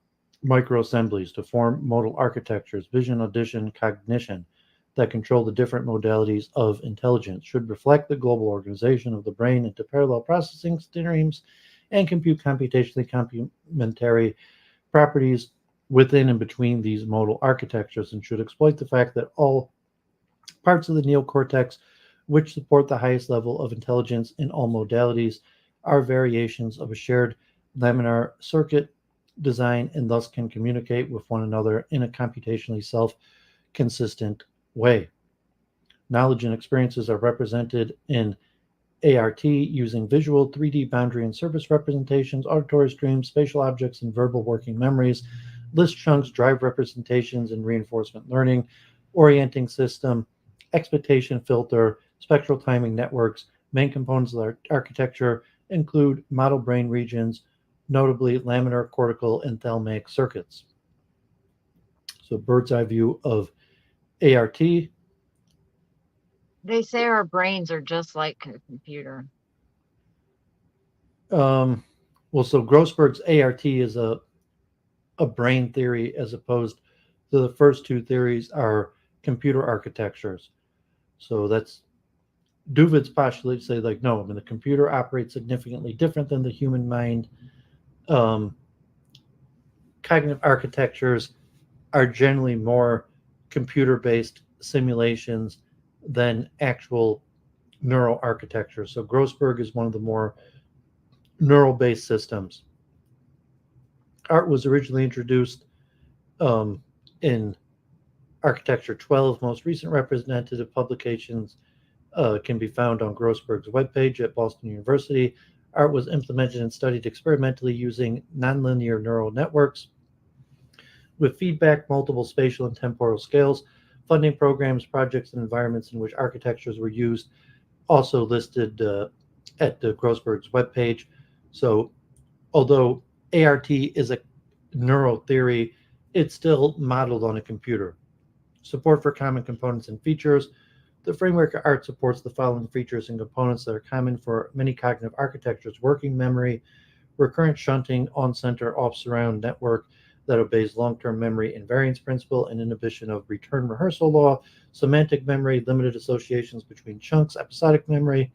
microassemblies to form modal architectures, vision, audition, cognition, that control the different modalities of intelligence, should reflect the global organization of the brain into parallel processing streams and compute computationally complementary properties within and between these modal architectures, and should exploit the fact that all parts of the neocortex which support the highest level of intelligence in all modalities are variations of a shared laminar circuit design and thus can communicate with one another in a computationally self-consistent way. Knowledge and experiences are represented in ART using visual, 3D boundary and surface representations, auditory streams, spatial objects, and verbal working memories, list chunks, drive representations, and reinforcement learning, orienting system, expectation filter, spectral timing networks. Main components of the architecture include model brain regions, notably laminar, cortical, and thalamic circuits. So bird's eye view of ART. They say our brains are just like a computer. So Grossberg's ART is a brain theory, as opposed to the first two theories are computer architectures. So that's Doooovid's postulate say like, no, I mean the computer operates significantly different than the human mind. Cognitive architectures are generally more computer-based simulations than actual neural architecture. So Grossberg is one of the more neural-based systems. Art was originally introduced in Architecture 12. Most recent representative publications can be found on Grossberg's webpage at Boston University. Art was implemented and studied experimentally using nonlinear neural networks with feedback, multiple spatial and temporal scales. Funding programs, projects, and environments in which architectures were used also listed at Grossberg's webpage. So although ART is a neural theory, it's still modeled on a computer. Support for common components and features. The framework of ART supports the following features and components that are common for many cognitive architectures: working memory, recurrent shunting, on-center, off-surround network that obeys long-term memory invariance principle and inhibition of return rehearsal law, semantic memory, limited associations between chunks, episodic memory,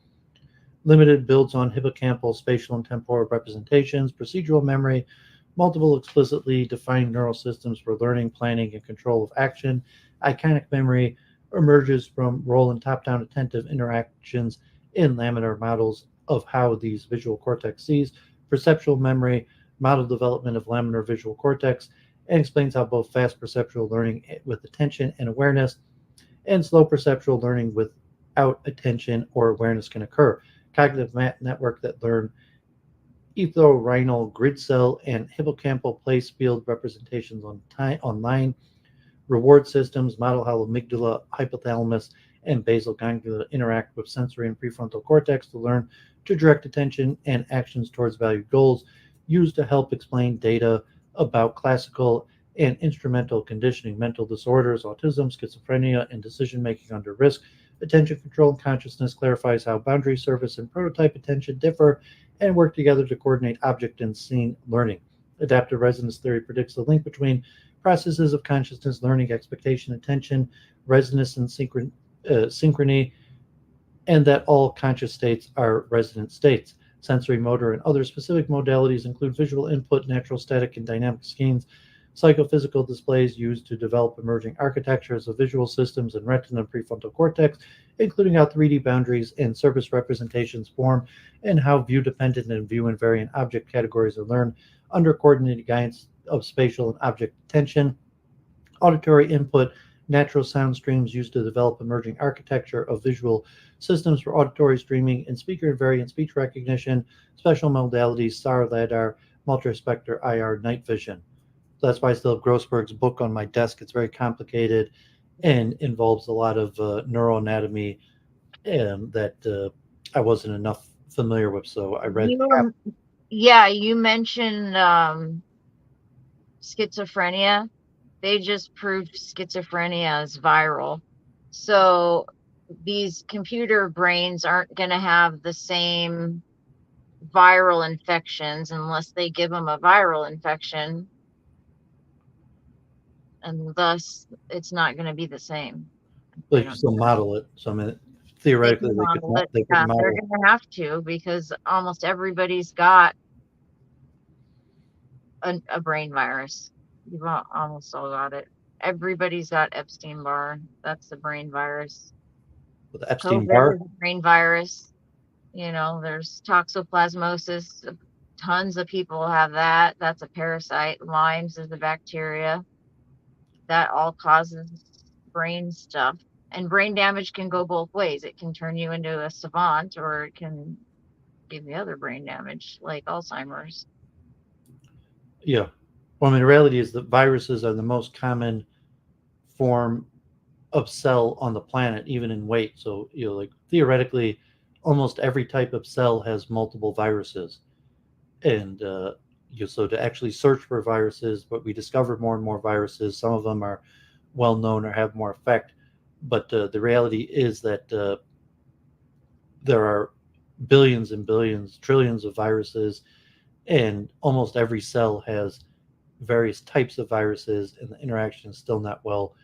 limited builds on hippocampal, spatial, and temporal representations, procedural memory, multiple explicitly defined neural systems for learning, planning, and control of action. Iconic memory emerges from role and top-down attentive interactions in laminar models of how these visual cortex sees. Perceptual memory, model development of laminar visual cortex, and explains how both fast perceptual learning with attention and awareness and slow perceptual learning without attention or awareness can occur. Cognitive network that learn ethorhinal grid cell and hippocampal place field representations online. Reward systems model how amygdala, hypothalamus, and basal ganglia interact with sensory and prefrontal cortex to learn to direct attention and actions towards valued goals, used to help explain data about classical and instrumental conditioning, mental disorders, autism, schizophrenia, and decision making under risk. Attention control and consciousness clarifies how boundary service and prototype attention differ and work together to coordinate object and scene learning. Adaptive resonance theory predicts the link between processes of consciousness, learning, expectation, attention, resonance, and synchrony, and that all conscious states are resonant states. Sensory, motor, and other specific modalities include visual input, natural, static, and dynamic schemes, psychophysical displays used to develop emerging architectures of visual systems and retina and prefrontal cortex, including how 3D boundaries and surface representations form and how view-dependent and view-invariant object categories are learned under coordinated guidance of spatial and object attention. Auditory input, natural sound streams used to develop emerging architecture of visual systems for auditory streaming and speaker-invariant speech recognition, special modalities, SAR, LiDAR, multispectral IR, night vision. That's why I still have Grossberg's book on my desk. It's very complicated and involves a lot of neuroanatomy that I wasn't enough familiar with. So I read. You mentioned schizophrenia. They just proved schizophrenia is viral. So these computer brains aren't going to have the same viral infections unless they give them a viral infection. And thus, it's not going to be the same. They can still model it. So I mean, theoretically, they could model. They're going to have to, because almost everybody's got a brain virus. You've almost all got it. Everybody's got Epstein-Barr. That's the brain virus. The Epstein-Barr brain virus. You know, there's toxoplasmosis. Tons of people have that. That's a parasite. Lyme's is a bacteria. That all causes brain stuff. And brain damage can go both ways. It can turn you into a savant, or it can give you other brain damage, like Alzheimer's. Yeah. Well, I mean, the reality is that viruses are the most common form of cell on the planet, even in weight. So, like theoretically, almost every type of cell has multiple viruses. And so to actually search for viruses, but we discover more and more viruses. Some of them are well known or have more effect. But the reality is that there are billions and billions, trillions of viruses, and almost every cell has various types of viruses, and the interaction is still not well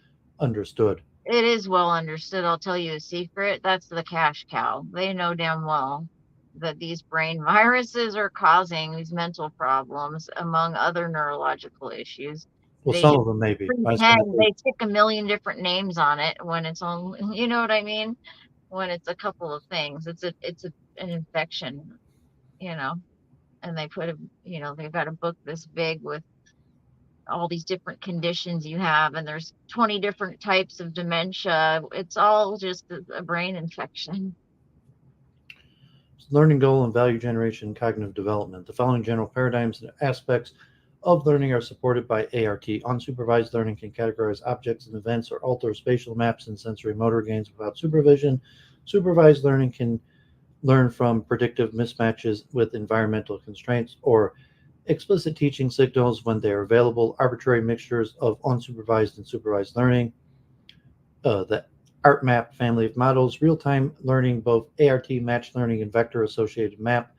understood. It is well understood. I'll tell you a secret. That's the cash cow. They know damn well that these brain viruses are causing these mental problems, among other neurological issues. Well, some of them maybe. They stick a million different names on it when it's only, you know what I mean? When it's a couple of things, it's an infection, and they put they've got a book this big with all these different conditions you have, and there's 20 different types of dementia. It's all just a brain infection. Learning goal and value generation and cognitive development. The following general paradigms and aspects of learning are supported by ART. Unsupervised learning can categorize objects and events or alter spatial maps and sensory motor gains without supervision. Supervised learning can learn from predictive mismatches with environmental constraints or explicit teaching signals when they are available. Arbitrary mixtures of unsupervised and supervised learning. The ARTMAP family of models. Real-time learning, both ART matched learning and vector-associated map.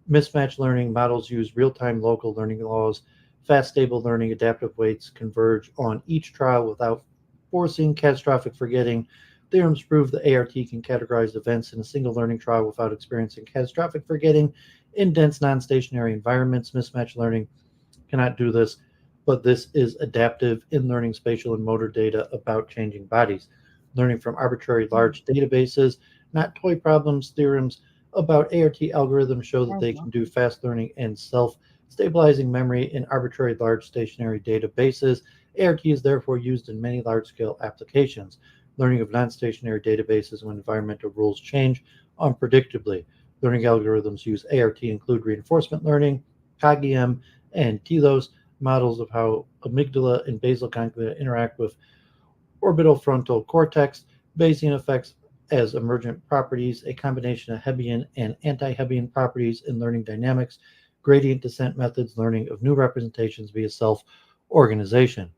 Mismatch learning models use real-time local learning laws. Fast, stable learning, adaptive weights converge on each trial without forcing catastrophic forgetting. Theorems prove the ART can categorize events in a single learning trial without experiencing catastrophic forgetting in dense non-stationary environments. Mismatch learning cannot do this, but this is adaptive in learning spatial and motor data about changing bodies. Learning from arbitrary large databases, not toy problems. Theorems about ART algorithms show that they can do fast learning and self-stabilizing memory in arbitrary large stationary databases. ART is therefore used in many large-scale applications. Learning of non-stationary databases when environmental rules change unpredictably. Learning algorithms use ART include reinforcement learning, CogEM, and TLOS, models of how amygdala and basal ganglia interact with orbital frontal cortex. Bayesian effects as emergent properties, a combination of Hebbian and anti-Hebbian properties in learning dynamics, gradient descent methods, learning of new representations via self-organization.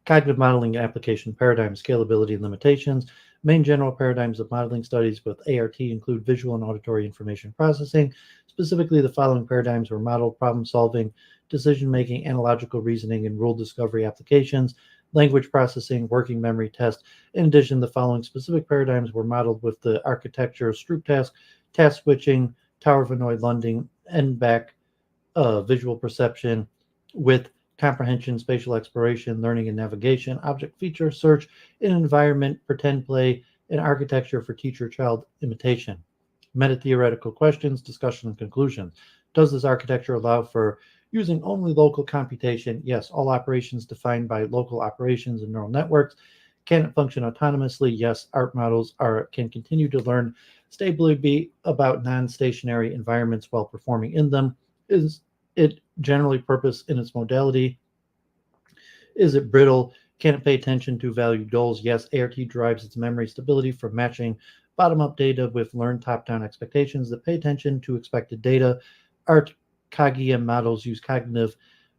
Cognitive modeling and application paradigm, scalability and limitations. Main general paradigms of modeling studies with ART include visual and auditory information processing. Specifically, the following paradigms were modeled: problem solving, decision making, analogical reasoning, and rule discovery applications, language processing, working memory test. In addition, the following specific paradigms were modeled with the architecture of Stroop task switching, Tower Vanoy Lunding, NBAC, visual perception, with comprehension, spatial exploration, learning and navigation, object feature search, in environment, pretend play, and architecture for teacher-child imitation. Meta-theoretical questions, discussion, and conclusions. Does this architecture allow for using only local computation? Yes. All operations defined by local operations and neural networks. Can it function autonomously? Yes. Art models can continue to learn stably about non-stationary environments while performing in them. Is it generally purpose in its modality? Is it brittle? Can it pay attention to valued goals? Yes. ART derives its memory stability from matching bottom-up data with learned top-down expectations that pay attention to expected data. Art Cognitive models use cognitive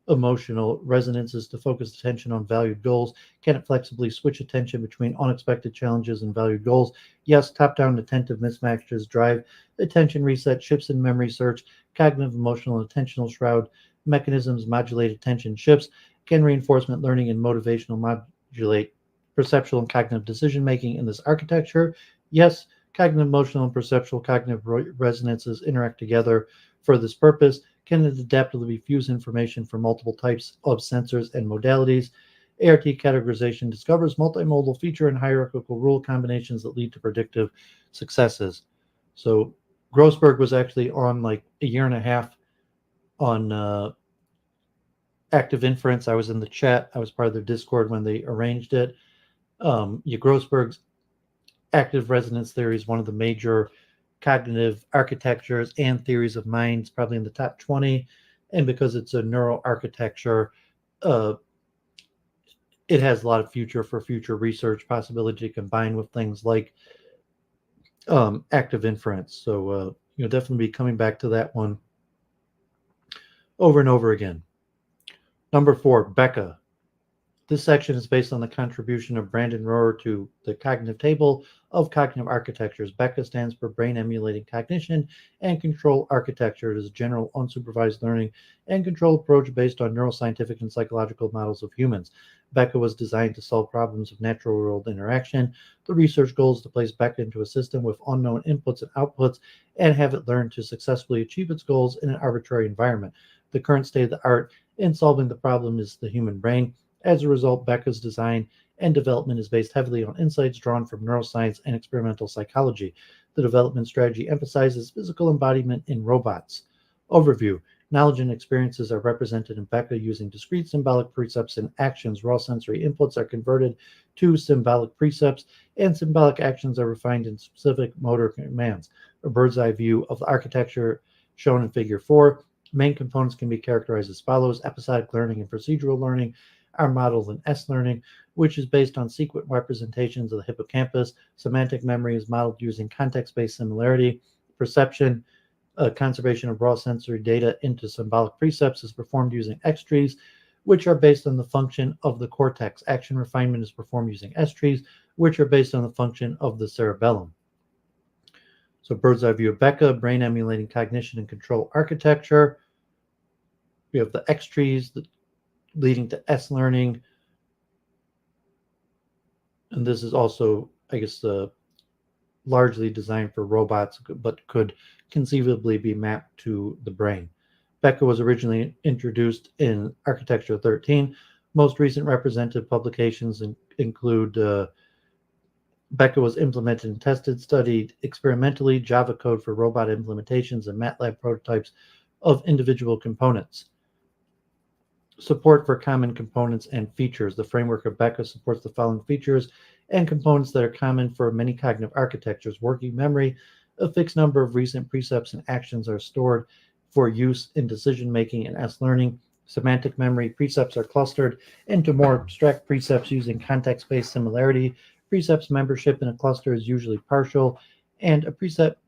emotional resonances to focus attention on valued goals. Can it flexibly switch attention between unexpected challenges and valued goals? Yes. Top-down attentive mismatches drive attention reset, shifts in memory search, cognitive emotional and attentional shroud mechanisms modulate attention shifts. Can reinforcement learning and motivational modulate perceptual and cognitive decision making in this architecture? Yes. Cognitive emotional and perceptual cognitive resonances interact together for this purpose. Can it adaptively fuse information from multiple types of sensors and modalities? ART categorization discovers multimodal feature and hierarchical rule combinations that lead to predictive successes. So Grossberg was actually on like a year and a half on active inference. I was in the chat. I was part of their Discord when they arranged it. Grossberg's active resonance theory is one of the major cognitive architectures and theories of minds, probably in the top 20. And because it's a neural architecture, it has a lot of future for future research possibility to combine with things like active inference. So you'll definitely be coming back to that one over and over again. Number 4, Becca. This section is based on the contribution of Brandon Rohrer to the cognitive table of cognitive architectures. BECA stands for Brain Emulating Cognition and Control Architecture. It is a general unsupervised learning and control approach based on neuroscientific and psychological models of humans. BECA was designed to solve problems of natural world interaction. The research goal is to place BECA into a system with unknown inputs and outputs and have it learn to successfully achieve its goals in an arbitrary environment. The current state of the art in solving the problem is the human brain. As a result, Becca's design and development is based heavily on insights drawn from neuroscience and experimental psychology. The development strategy emphasizes physical embodiment in robots. Overview. Knowledge and experiences are represented in Becca using discrete symbolic precepts and actions. Raw sensory inputs are converted to symbolic precepts, and symbolic actions are refined in specific motor commands. A bird's eye view of the architecture shown in Figure 4. Main components can be characterized as follows. Episodic learning and procedural learning are modeled in S-learning, which is based on sequent representations of the hippocampus. Semantic memory is modeled using context-based similarity. Perception, conservation of raw sensory data into symbolic precepts is performed using X-trees, which are based on the function of the cortex. Action refinement is performed using S-trees, which are based on the function of the cerebellum. So bird's eye view of Becca, brain emulating cognition and control architecture. We have the X-trees leading to S-learning. And this is also, I guess, largely designed for robots, but could conceivably be mapped to the brain. Becca was originally introduced in Architecture 13. Most recent representative publications include Becca was implemented and tested, studied experimentally, Java code for robot implementations, and MATLAB prototypes of individual components. Support for common components and features. The framework of Becca supports the following features and components that are common for many cognitive architectures. Working memory, a fixed number of recent precepts and actions are stored for use in decision-making and S-learning. Semantic memory precepts are clustered into more abstract precepts using context-based similarity. Precepts membership in a cluster is usually partial, and a precept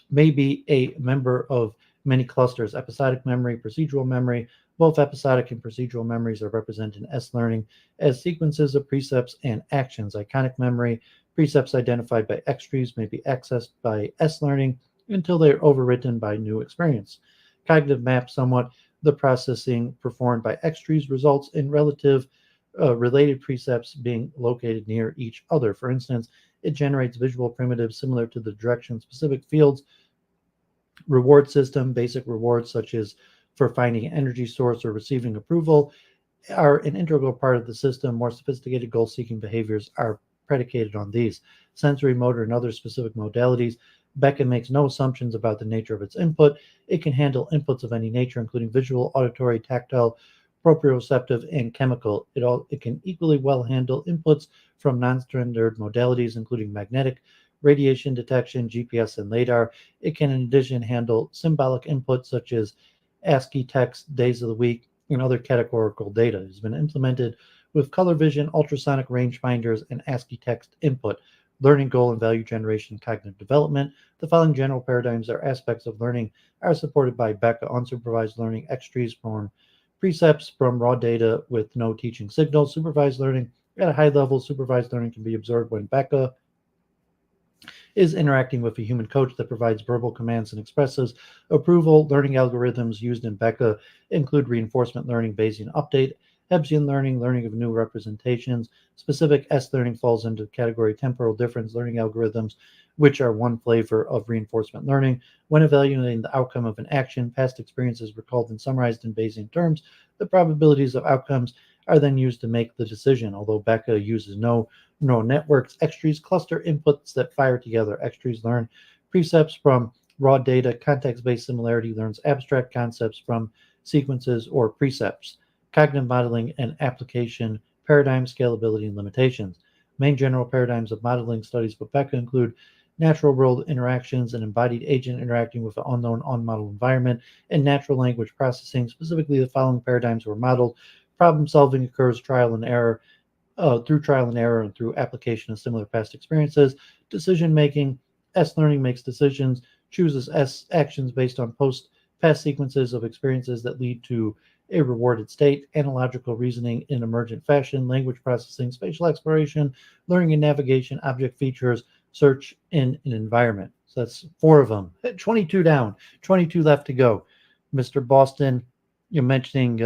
may be a member of many clusters. Episodic memory, procedural memory. Both episodic and procedural memories are represented in S-learning as sequences of precepts and actions. Iconic memory, precepts identified by X trees may be accessed by S-learning until they are overwritten by new experience. Cognitive map, somewhat the processing performed by X trees results in related precepts being located near each other. For instance, it generates visual primitives similar to the direction-specific fields reward system. Basic rewards, such as for finding an energy source or receiving approval, are an integral part of the system. More sophisticated goal-seeking behaviors are predicated on these. Sensory, motor, and other specific modalities. Becca makes no assumptions about the nature of its input. It can handle inputs of any nature, including visual, auditory, tactile, proprioceptive, and chemical. It can equally well handle inputs from non-standard modalities, including magnetic, radiation detection, GPS, and LiDAR. It can, in addition, handle symbolic inputs such as ASCII text, days of the week, and other categorical data. It has been implemented with color vision, ultrasonic rangefinders, and ASCII text input. Learning, goal, and value generation, and cognitive development. The following general paradigms or aspects of learning are supported by Becca. Unsupervised learning, X trees form precepts from raw data with no teaching signals. Supervised learning, at a high level, supervised learning can be observed when Becca is interacting with a human coach that provides verbal commands and expresses approval. Learning algorithms used in Becca include reinforcement learning, Bayesian update, Hebsian learning, learning of new representations. Specific S learning falls into the category temporal difference learning algorithms, which are one flavor of reinforcement learning. When evaluating the outcome of an action, past experiences recalled and summarized in Bayesian terms, the probabilities of outcomes are then used to make the decision. Although Becca uses no neural networks, X trees cluster inputs that fire together. X trees learn precepts from raw data. Context-based similarity learns abstract concepts from sequences or precepts. Cognitive modeling and application, paradigm, scalability, and limitations. Main general paradigms of modeling studies for Becca include natural world interactions, an embodied agent interacting with an unknown, unmodeled environment, and natural language processing. Specifically, the following paradigms were modeled. Problem solving occurs through trial and error and through application of similar past experiences. Decision making, S learning makes decisions, chooses S actions based on past sequences of experiences that lead to a rewarded state. Analogical reasoning in emergent fashion, language processing, spatial exploration, learning and navigation, object features, search in an environment. So that's 4 of them. 22 down, 22 left to go. Mr. Boston, you're mentioning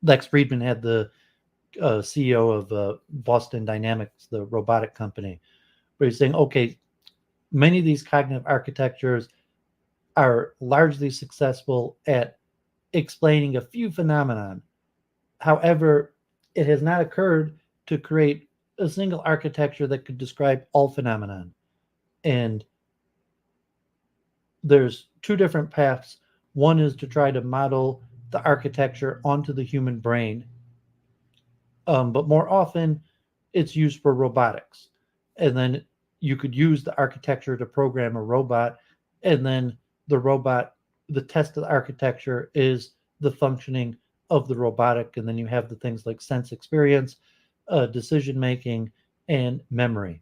Lex Friedman had the CEO of Boston Dynamics, the robotic company, where he's saying, okay, many of these cognitive architectures are largely successful at explaining a few phenomenon. However, it has not occurred to create a single architecture that could describe all phenomenon. And there's 2 different paths. One is to try to model the architecture onto the human brain, but more often it's used for robotics. And then you could use the architecture to program a robot, and then the test of the architecture is the functioning of the robotic, and then you have the things like sense experience, decision making, and memory.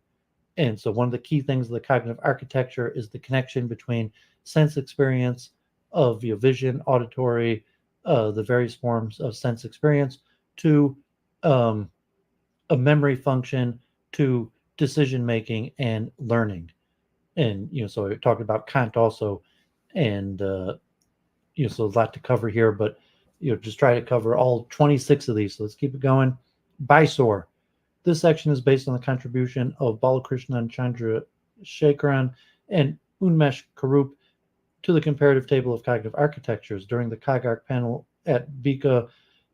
And so one of the key things of the cognitive architecture is the connection between sense experience of vision, auditory, the various forms of sense experience, to um, a memory function, to decision making and learning. And so we're talking about Kant also, and so a lot to cover here, but just try to cover all 26 of these. So let's keep it going. Bisor. This section is based on the contribution of Balakrishnan Chandrasekaran and Unmesh Karup to the comparative table of cognitive architectures. During the CogArch panel at Vika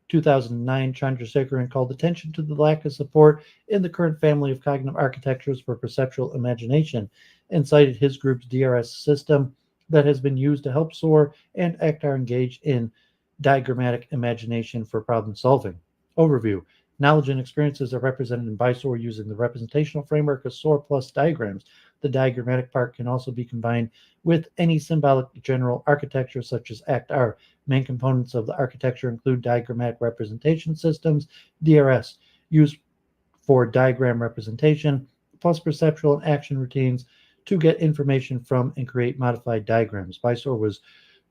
2009, Chandrasekaran called attention to the lack of support in the current family of cognitive architectures for perceptual imagination, and cited his group's DRS system that has been used to help SOAR and ACTAR engage in diagrammatic imagination for problem solving. Overview. Knowledge and experiences are represented in BISOR using the representational framework of SOAR plus diagrams. The diagrammatic part can also be combined with any symbolic general architecture such as ACTAR. Main components of the architecture include diagrammatic representation systems, DRS, used for diagram representation, plus perceptual and action routines to get information from and create modified diagrams. BISOR was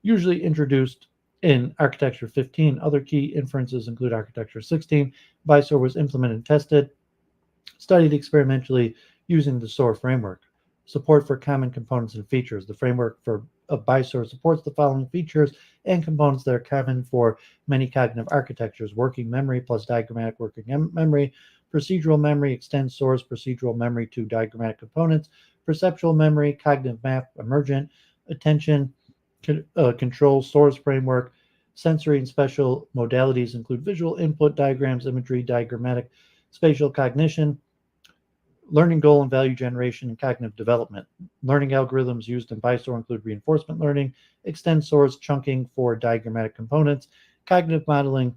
usually introduced in Architecture 15. Other key inferences include Architecture 16. BISOR was implemented and tested, studied experimentally using the SOAR framework. Support for common components and features. The framework of BISOR supports the following features and components that are common for many cognitive architectures: working memory plus diagrammatic working memory, procedural memory extends SOAR's procedural memory to diagrammatic components, perceptual memory, cognitive map, emergent, attention, control, SOAR's framework. Sensory and special modalities include visual input, diagrams, imagery, diagrammatic, spatial cognition, learning goal and value generation, and cognitive development. Learning algorithms used in BISOR include reinforcement learning, extend SOAR's chunking for diagrammatic components, cognitive modeling,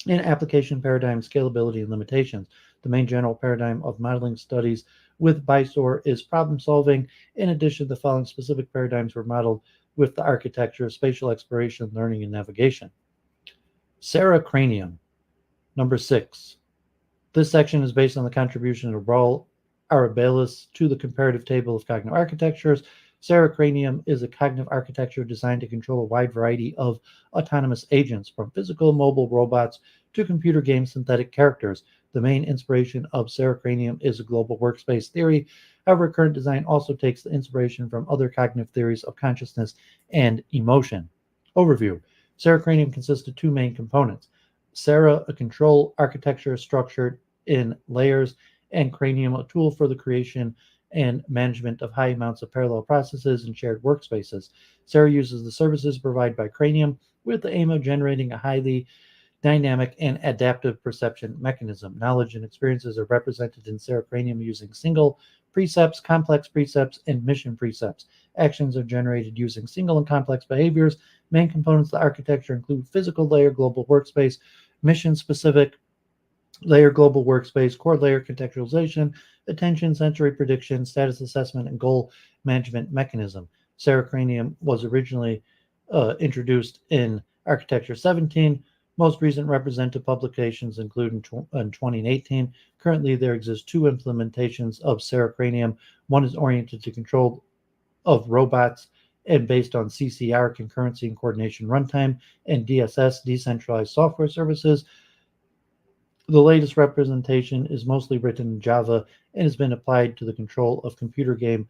and application paradigm scalability and limitations. The main general paradigm of modeling studies with BISOR is problem solving. In addition, the following specific paradigms were modeled with the architecture: spatial exploration, learning, and navigation. Sarah Cranium, number 6. This section is based on the contribution of Raul Arabelis to the comparative table of cognitive architectures. Sarah Cranium is a cognitive architecture designed to control a wide variety of autonomous agents, from physical mobile robots to computer game synthetic characters. The main inspiration of Sarah Cranium is a global workspace theory. However, current design also takes the inspiration from other cognitive theories of consciousness and emotion. Overview. Sarah Cranium consists of two main components: Sarah, a control architecture structured in layers, and Cranium, a tool for the creation and management of high amounts of parallel processes and shared workspaces. Sarah uses the services provided by Cranium with the aim of generating a highly dynamic and adaptive perception mechanism. Knowledge and experiences are represented in Sarah Cranium using single precepts, complex precepts, and mission precepts. Actions are generated using single and complex behaviors. Main components of the architecture include physical layer, global workspace, mission-specific layer, global workspace, core layer contextualization, attention, sensory prediction, status assessment, and goal management mechanism. Sarah Cranium was originally introduced in Architecture 17. Most recent representative publications include in 2018. Currently, there exist two implementations of Sarah Cranium. One is oriented to control of robots and based on CCR, concurrency and coordination runtime, and DSS, decentralized software services. The latest representation is mostly written in Java and has been applied to the control of computer game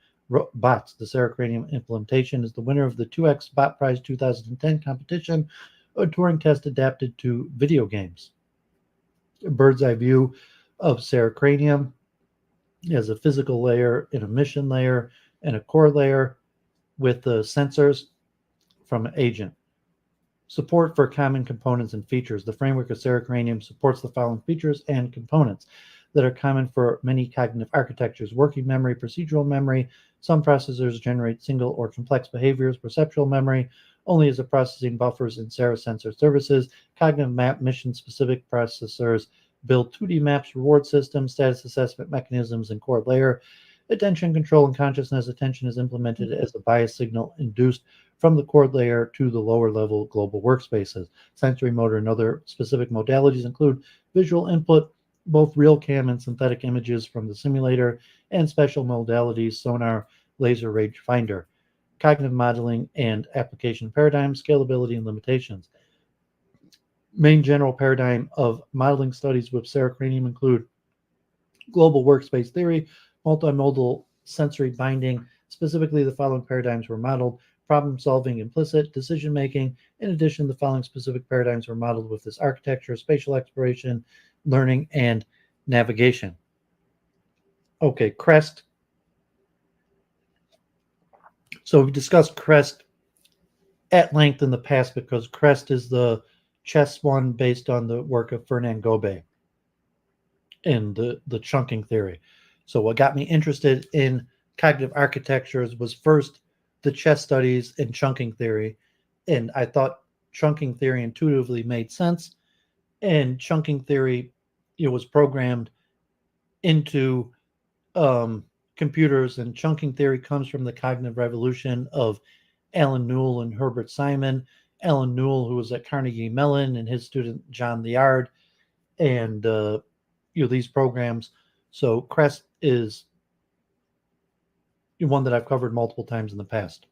bots. The Sarah Cranium implementation is the winner of the 2X Bot Prize 2010 competition, a Turing test adapted to video games. A bird's eye view of Sarah Cranium has a physical layer and a mission layer and a core layer with the sensors from an agent. Support for common components and features. The framework of Sarah Cranium supports the following features and components that are common for many cognitive architectures: working memory, procedural memory. Some processors generate single or complex behaviors. Perceptual memory only as a processing buffers in Sarah sensor services. Cognitive map, mission-specific processors build 2D maps, reward systems, status assessment mechanisms, and core layer. Attention control and consciousness. Attention is implemented as a bias signal induced from the core layer to the lower level global workspaces. Sensory motor and other specific modalities include visual input, both real cam and synthetic images from the simulator, and special modalities, sonar, laser range finder. Cognitive modeling and application paradigms, scalability and limitations. Main general paradigm of modeling studies with Sarah Cranium include global workspace theory, multimodal sensory binding. Specifically, the following paradigms were modeled: problem solving, implicit, decision making. In addition, the following specific paradigms were modeled with this architecture: spatial exploration, learning, and navigation. Okay, CREST. So we discussed CREST at length in the past because CREST is the chess one based on the work of Fernand Gobet and the chunking theory. So what got me interested in cognitive architectures was first the chess studies and chunking theory. And I thought chunking theory intuitively made sense. And chunking theory, was programmed into computers. And chunking theory comes from the cognitive revolution of Alan Newell and Herbert Simon. Alan Newell, who was at Carnegie Mellon, and his student John Liard, and these programs. So CREST is one that I've covered multiple times in the past.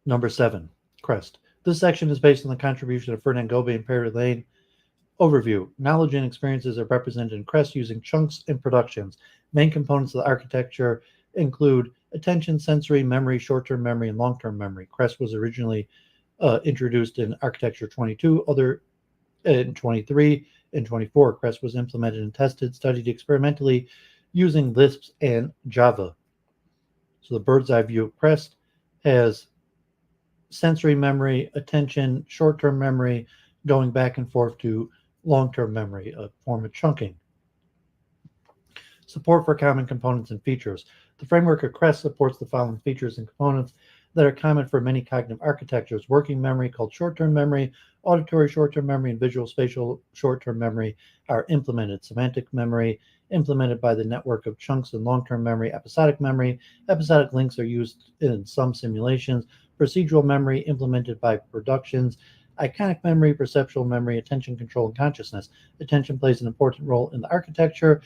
Number 7, CREST. This section is based on the contribution of Ferdinand Gobet and Perry Lane. Overview. Knowledge and experiences are represented in CREST using chunks and productions. Main components of the architecture include attention, sensory, memory, short-term memory, and long-term memory. CREST was originally introduced in Architecture 22, in 23, and 24. CREST was implemented and tested, studied experimentally using Lisp and Java. So the bird's eye view of CREST has sensory memory, attention, short-term memory, going back and forth to long-term memory, a form of chunking. Support for common components and features. The framework of CREST supports the following features and components that are common for many cognitive architectures. Working memory, called short-term memory, auditory short-term memory, and visual spatial short-term memory are implemented. Semantic memory, implemented by the network of chunks and long-term memory. Episodic memory, episodic links are used in some simulations. Procedural memory, implemented by productions. Iconic memory, perceptual memory, attention control, and consciousness. Attention plays an important role in the architecture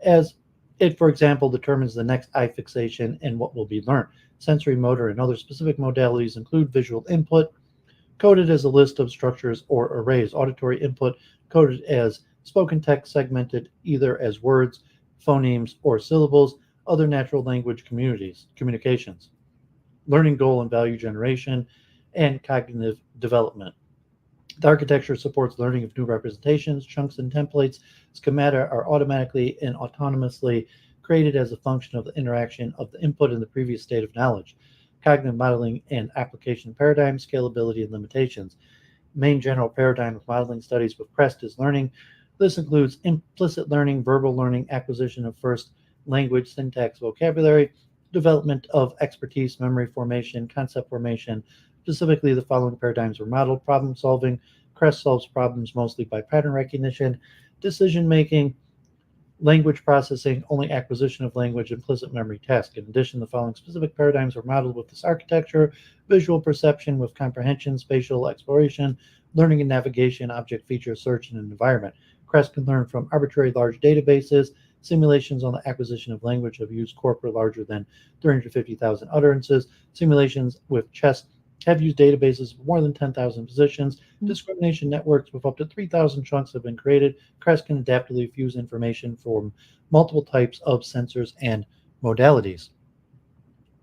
as it, for example, determines the next eye fixation and what will be learned. Sensory motor and other specific modalities include visual input, coded as a list of structures or arrays. Auditory input, coded as spoken text segmented either as words, phonemes, or syllables. Other natural language communications. Learning goal and value generation, and cognitive development. The architecture supports learning of new representations. Chunks and templates, schemata are automatically and autonomously created as a function of the interaction of the input and the previous state of knowledge. Cognitive modeling and application paradigms, scalability, and limitations. Main general paradigm of modeling studies with CREST is learning. This includes implicit learning, verbal learning, acquisition of first language, syntax, vocabulary, development of expertise, memory formation, concept formation. Specifically, the following paradigms were modeled: problem solving. CREST solves problems mostly by pattern recognition. Decision making, language processing, only acquisition of language, implicit memory task. In addition, the following specific paradigms were modeled with this architecture: visual perception with comprehension, spatial exploration, learning and navigation, object feature search, and environment. CREST can learn from arbitrary large databases. Simulations on the acquisition of language have used corpora larger than 350,000 utterances. Simulations with chess have used databases of more than 10,000 positions. Discrimination networks with up to 3,000 chunks have been created. CREST can adaptively fuse information from multiple types of sensors and modalities.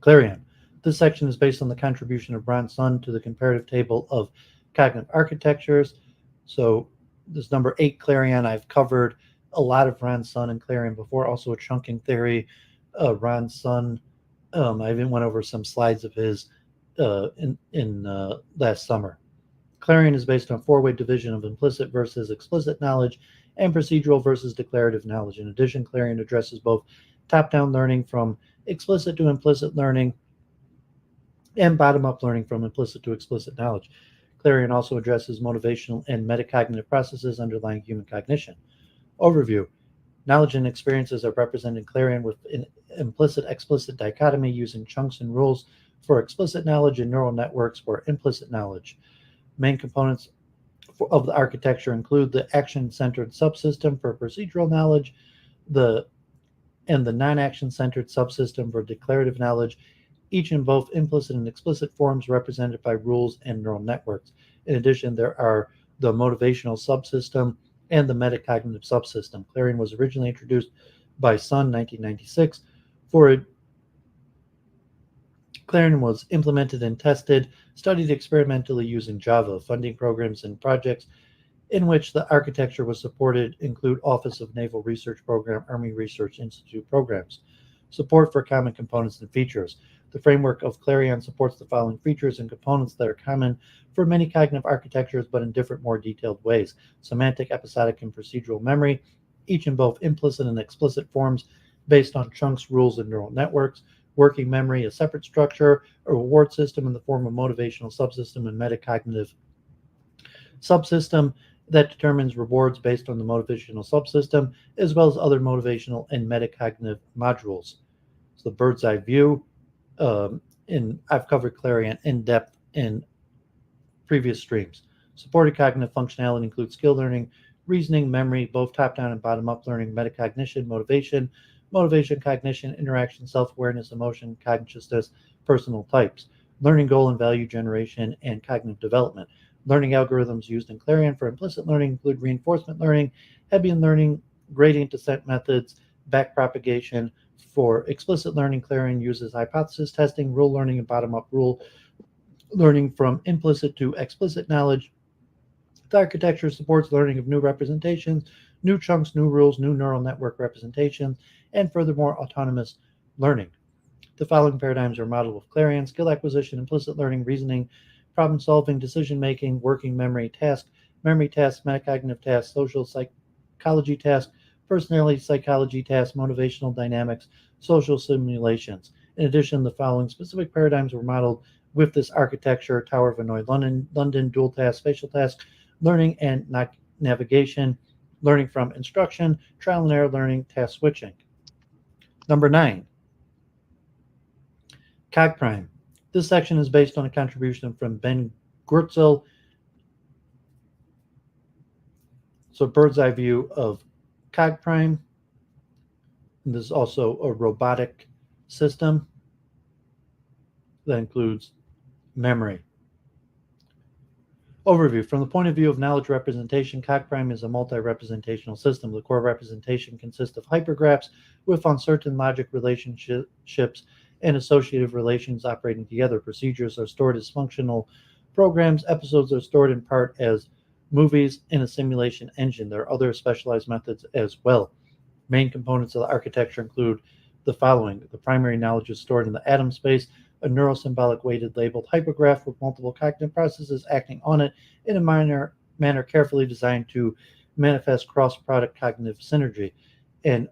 Clarion. This section is based on the contribution of Ron Sun to the comparative table of cognitive architectures. So this number 8, Clarion, I've covered a lot of Ron Sun and Clarion before, also a chunking theory. Ron Sun, I even went over some slides of his in last summer. Clarion is based on four-way division of implicit versus explicit knowledge and procedural versus declarative knowledge. In addition, Clarion addresses both top-down learning from explicit to implicit learning and bottom-up learning from implicit to explicit knowledge. Clarion also addresses motivational and metacognitive processes underlying human cognition. Overview. Knowledge and experiences are represented in Clarion with an implicit-explicit dichotomy using chunks and rules for explicit knowledge and neural networks for implicit knowledge. Main components of the architecture include the action-centered subsystem for procedural knowledge, and the non-action-centered subsystem for declarative knowledge, each in both implicit and explicit forms represented by rules and neural networks. In addition, there are the motivational subsystem and the metacognitive subsystem. Clarion was originally introduced by Sun in 1996. Clarion was implemented and tested, studied experimentally using Java. Funding programs and projects in which the architecture was supported include Office of Naval Research Program, Army Research Institute programs. Support for common components and features. The framework of Clarion supports the following features and components that are common for many cognitive architectures, but in different, more detailed ways. Semantic, episodic, and procedural memory, each in both implicit and explicit forms based on chunks, rules, and neural networks. Working memory, a separate structure, a reward system in the form of motivational subsystem and metacognitive subsystem that determines rewards based on the motivational subsystem, as well as other motivational and metacognitive modules. So the bird's eye view, and I've covered Clarion in depth in previous streams. Supported cognitive functionality includes skill learning, reasoning, memory, both top-down and bottom-up learning, metacognition, motivation, cognition, interaction, self-awareness, emotion, consciousness, personal types, learning goal and value generation, and cognitive development. Learning algorithms used in Clarion for implicit learning include reinforcement learning, Hebbian learning, gradient descent methods, backpropagation. For explicit learning, Clarion uses hypothesis testing, rule learning, and bottom-up rule learning from implicit to explicit knowledge. The architecture supports learning of new representations, new chunks, new rules, new neural network representations, and furthermore, autonomous learning. The following paradigms are modeled with Clarion: skill acquisition, implicit learning, reasoning, problem solving, decision making, working memory task, metacognitive task, social psychology task, personality psychology task, motivational dynamics, social simulations. In addition, the following specific paradigms were modeled with this architecture: Tower of Hanoi, London, dual task, spatial task, learning and navigation, learning from instruction, trial and error learning, task switching. Number 9, Cog Prime. This section is based on a contribution from Ben Gurtzel. So bird's eye view of Cog Prime. And this is also a robotic system that includes memory. Overview. From the point of view of knowledge representation, Cog Prime is a multi-representational system. The core representation consists of hypergraphs with uncertain logic relationships and associative relations operating together. Procedures are stored as functional programs. Episodes are stored in part as movies in a simulation engine. There are other specialized methods as well. Main components of the architecture include the following. The primary knowledge is stored in the atom space, a neurosymbolic weighted labeled hypergraph with multiple cognitive processes acting on it in a manner carefully designed to manifest cross-product cognitive synergy. And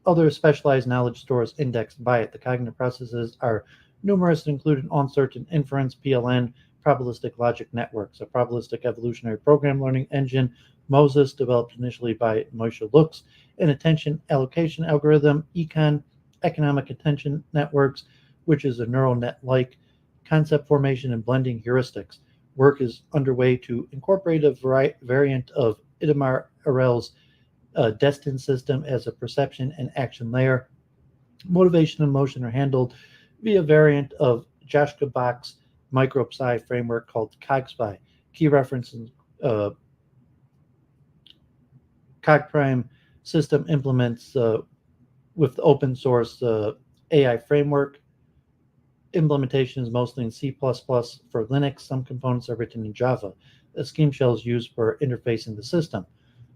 other specialized knowledge stores indexed by it. The cognitive processes are numerous and include an uncertain inference, PLN, probabilistic logic networks, a probabilistic evolutionary program learning engine, Moses, developed initially by Moshe Lux, an attention allocation algorithm, econ, economic attention networks, which is a neural net-like concept formation and blending heuristics. Work is underway to incorporate a variant of Itamar Arel's destined system as a perception and action layer. Motivation and emotion are handled via variant of Joshka Bach's micropsi framework called CogSpy. Key references: Cog Prime system implements with the open source AI framework. Implementation is mostly in C++ for Linux. Some components are written in Java. A scheme shell is used for interfacing the system.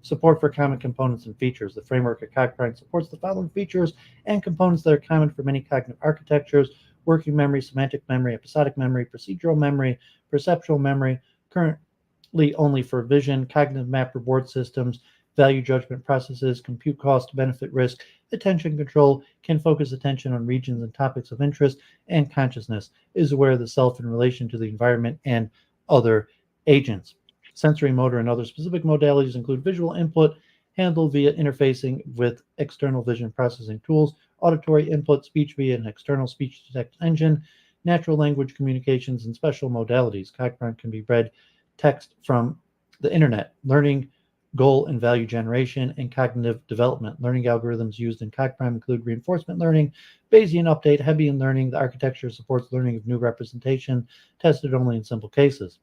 Support for common components and features. The framework of Cog Prime supports the following features and components that are common for many cognitive architectures: working memory, semantic memory, episodic memory, procedural memory, perceptual memory, currently only for vision, cognitive map reward systems, value judgment processes, compute cost, benefit risk, attention control, can focus attention on regions and topics of interest, and consciousness, is aware of the self in relation to the environment and other agents. Sensory motor and other specific modalities include visual input, handled via interfacing with external vision processing tools, auditory input, speech via an external speech detect engine, natural language communications, and special modalities. Cog Prime can be read text from the internet. Learning, goal and value generation, and cognitive development. Learning algorithms used in Cog Prime include reinforcement learning, Bayesian update, Hebbian learning. The architecture supports learning of new representation, tested only in simple cases.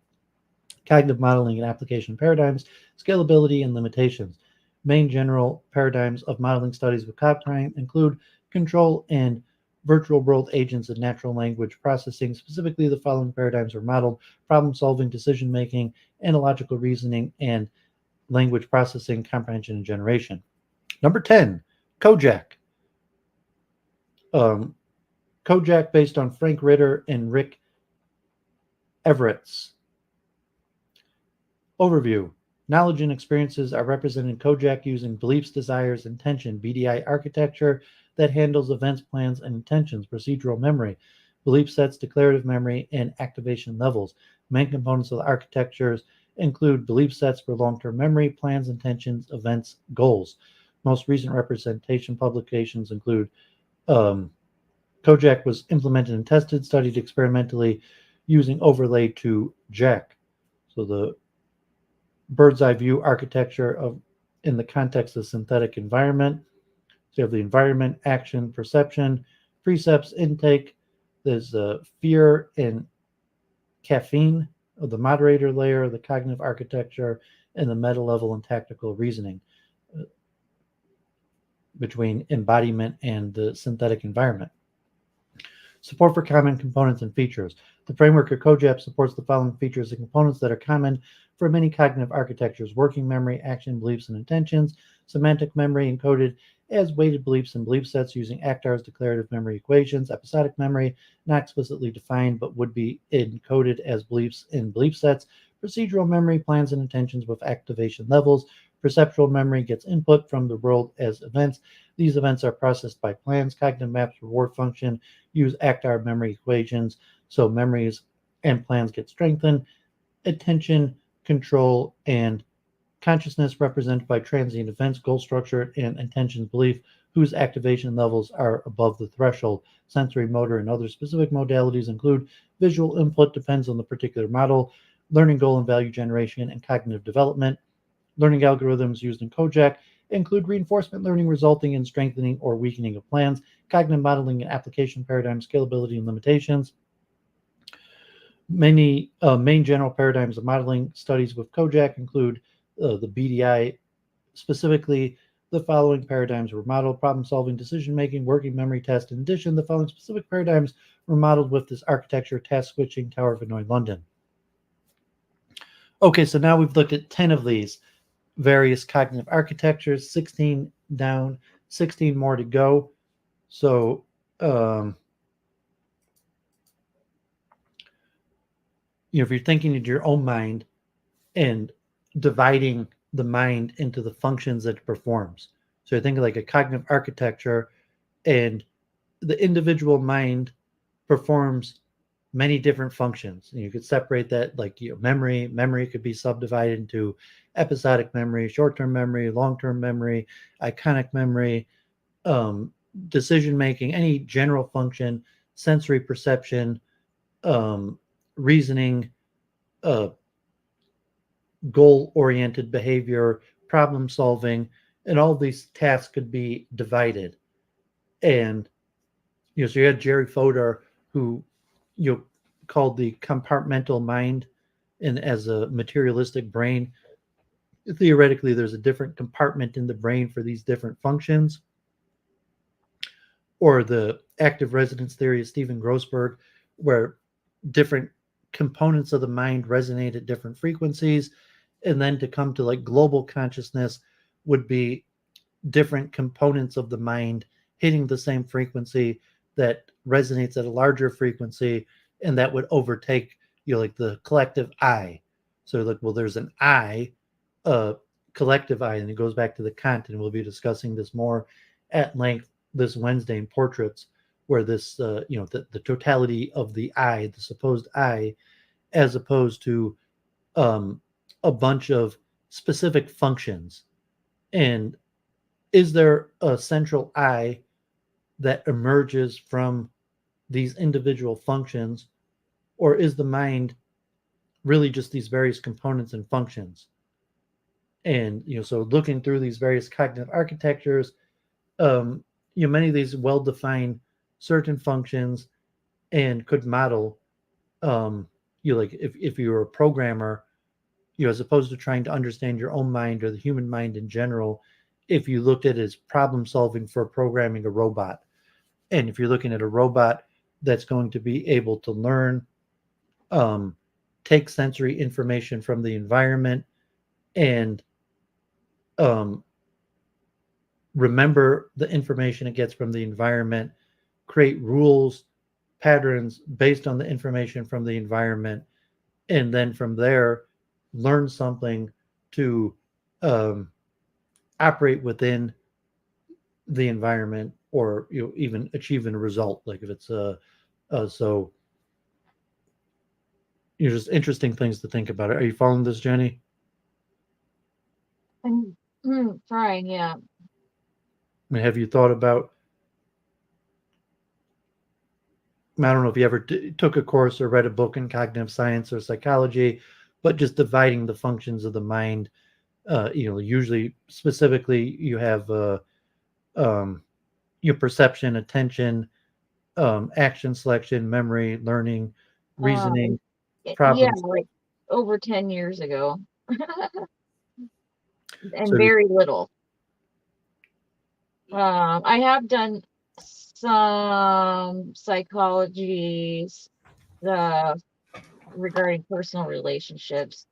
Cognitive modeling and application paradigms, scalability and limitations. Main general paradigms of modeling studies with Cog Prime include control and virtual world agents and natural language processing. Specifically, the following paradigms are modeled: problem solving, decision making, analogical reasoning, and language processing, comprehension, and generation. Number 10, Kojak. Kojak, based on Frank Ritter and Rick Everett's. Overview. Knowledge and experiences are represented in Kojak using beliefs, desires, intention, BDI architecture that handles events, plans, and intentions, procedural memory, belief sets, declarative memory, and activation levels. Main components of the architectures include belief sets for long-term memory, plans, intentions, events, goals. Most recent representation publications include Kojak was implemented and tested, studied experimentally using overlay to Jack. So the bird's eye view architecture of in the context of synthetic environment. So you have the environment, action, perception, precepts, intake. There's fear and caffeine of the moderator layer, the cognitive architecture, and the meta level and tactical reasoning between embodiment and the synthetic environment. Support for common components and features. The framework of COJAP supports the following features and components that are common for many cognitive architectures: working memory, action, beliefs, and intentions; semantic memory encoded as weighted beliefs and belief sets using ACTAR's declarative memory equations; episodic memory, not explicitly defined but would be encoded as beliefs in belief sets; procedural memory, plans and intentions with activation levels; perceptual memory gets input from the world as events. These events are processed by plans. Cognitive maps reward function use ACTAR memory equations, so memories and plans get strengthened. Attention, control, and consciousness represented by transient events, goal structure, and intention belief, whose activation levels are above the threshold. Sensory, motor, and other specific modalities include visual input, depends on the particular model, learning goal and value generation, and cognitive development. Learning algorithms used in COJAC include reinforcement learning resulting in strengthening or weakening of plans, cognitive modeling and application paradigms, scalability and limitations. Many main general paradigms of modeling studies with COJAC include the BDI. Specifically, the following paradigms were modeled: problem solving, decision making, working memory test. In addition, the following specific paradigms were modeled with this architecture: task switching, Tower of Hanoi, London. Okay, so now we've looked at 10 of these various cognitive architectures, 16 down, 16 more to go. So, if you're thinking in your own mind and dividing the mind into the functions that it performs. So you think like a cognitive architecture, and the individual mind performs many different functions. And you could separate that, like memory. Memory could be subdivided into episodic memory, short-term memory, long-term memory, iconic memory, decision making, any general function, sensory perception, reasoning, goal-oriented behavior, problem solving, and all these tasks could be divided. And so you had Jerry Fodor, who called the compartmental mind, and as a materialistic brain. Theoretically, there's a different compartment in the brain for these different functions. Or the active resonance theory of Stephen Grossberg, where different components of the mind resonate at different frequencies. And then to come to like global consciousness would be different components of the mind hitting the same frequency that resonates at a larger frequency, and that would overtake like the collective I. So like, well, there's an I, collective I, and it goes back to the Kant, and we'll be discussing this more at length this Wednesday in Portraits, where this the totality of the I, the supposed I, as opposed to a bunch of specific functions. And is there a central I that emerges from these individual functions, or is the mind really just these various components and functions? And so looking through these various cognitive architectures, many of these well define certain functions and could model, like if you were a programmer, as opposed to trying to understand your own mind or the human mind in general, if you looked at it as problem solving for programming a robot. And if you're looking at a robot that's going to be able to learn, take sensory information from the environment, and remember the information it gets from the environment, create rules, patterns based on the information from the environment, and then from there learn something to operate within the environment, or even achieving a result. Like if it's so just interesting things to think about. Are you following this, Jenny? I'm trying, yeah. I mean, have you thought about, I don't know if you ever took a course or read a book in cognitive science or psychology, but just dividing the functions of the mind. Usually specifically you have your perception, attention, action selection, memory, learning, Um, reasoning, yeah, problem. like over 10 years ago, and So very little. I have done some psychology stuff regarding personal relationships.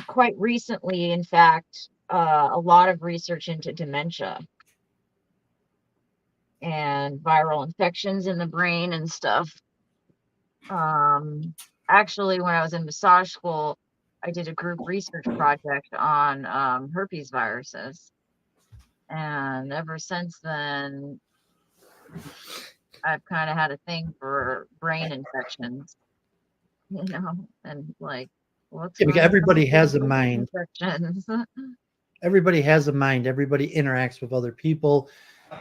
Quite recently, in fact, a lot of research into dementia and viral infections in the brain and stuff. Actually, when I was in massage school, I did a group research project on herpes viruses. And ever since then, I've kind of had a thing for brain infections, and like, what's yeah, because going on everybody with these has a brain mind. infections? Everybody has a mind. Everybody interacts with other people,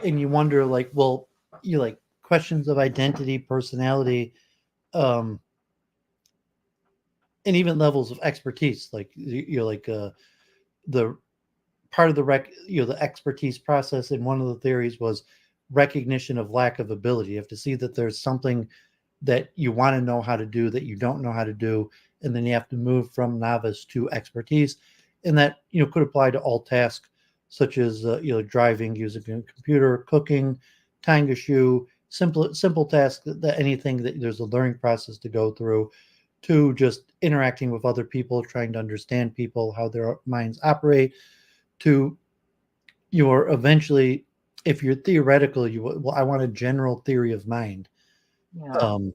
and you wonder, like, well, you like questions of identity, personality, um, and even levels of expertise. Like you're like the part of the expertise process in one of the theories was recognition of lack of ability. You have to see that there's something that you want to know how to do that you don't know how to do, and then you have to move from novice to expertise, and that could apply to all tasks such as driving, using a computer, cooking, tying a shoe, simple tasks, that anything that there's a learning process to go through, to just interacting with other people, trying to understand people, how their minds operate, to your eventually, if you're theoretical, I want a general theory of mind. Yeah. um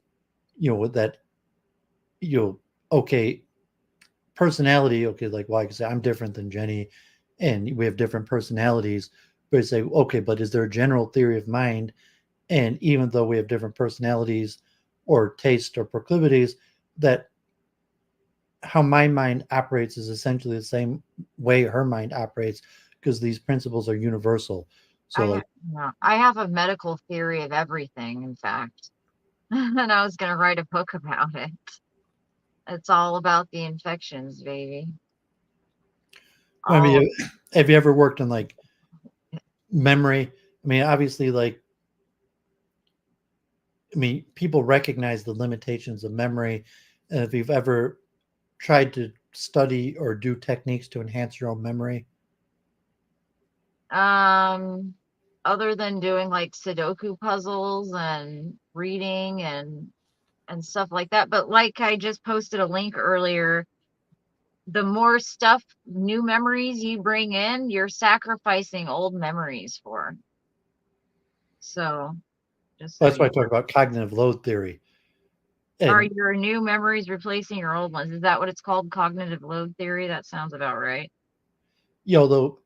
with that, you know okay, personality, okay, like, well, I can say I'm different than Jenny and we have different personalities, but say, okay, but is there a general theory of mind? And even though we have different personalities or taste or proclivities, that how my mind operates is essentially the same way her mind operates, because these principles are universal. So like, Yeah, I have a medical theory of everything, in fact, and I was going to write a book about it. It's all about the infections, baby. I All mean, have you ever worked on like memory? I mean, obviously, like, I mean, people recognize the limitations of memory. And if you've ever tried to study or do techniques to enhance your own memory, other than doing like Sudoku puzzles and reading and stuff like that. But like I just posted a link earlier, the more stuff, new memories you bring in, you're sacrificing old memories for. So just so that's why I you talk about cognitive load theory. are And your new memories replacing your old ones? Is that what it's called? Cognitive load theory? That sounds about right. though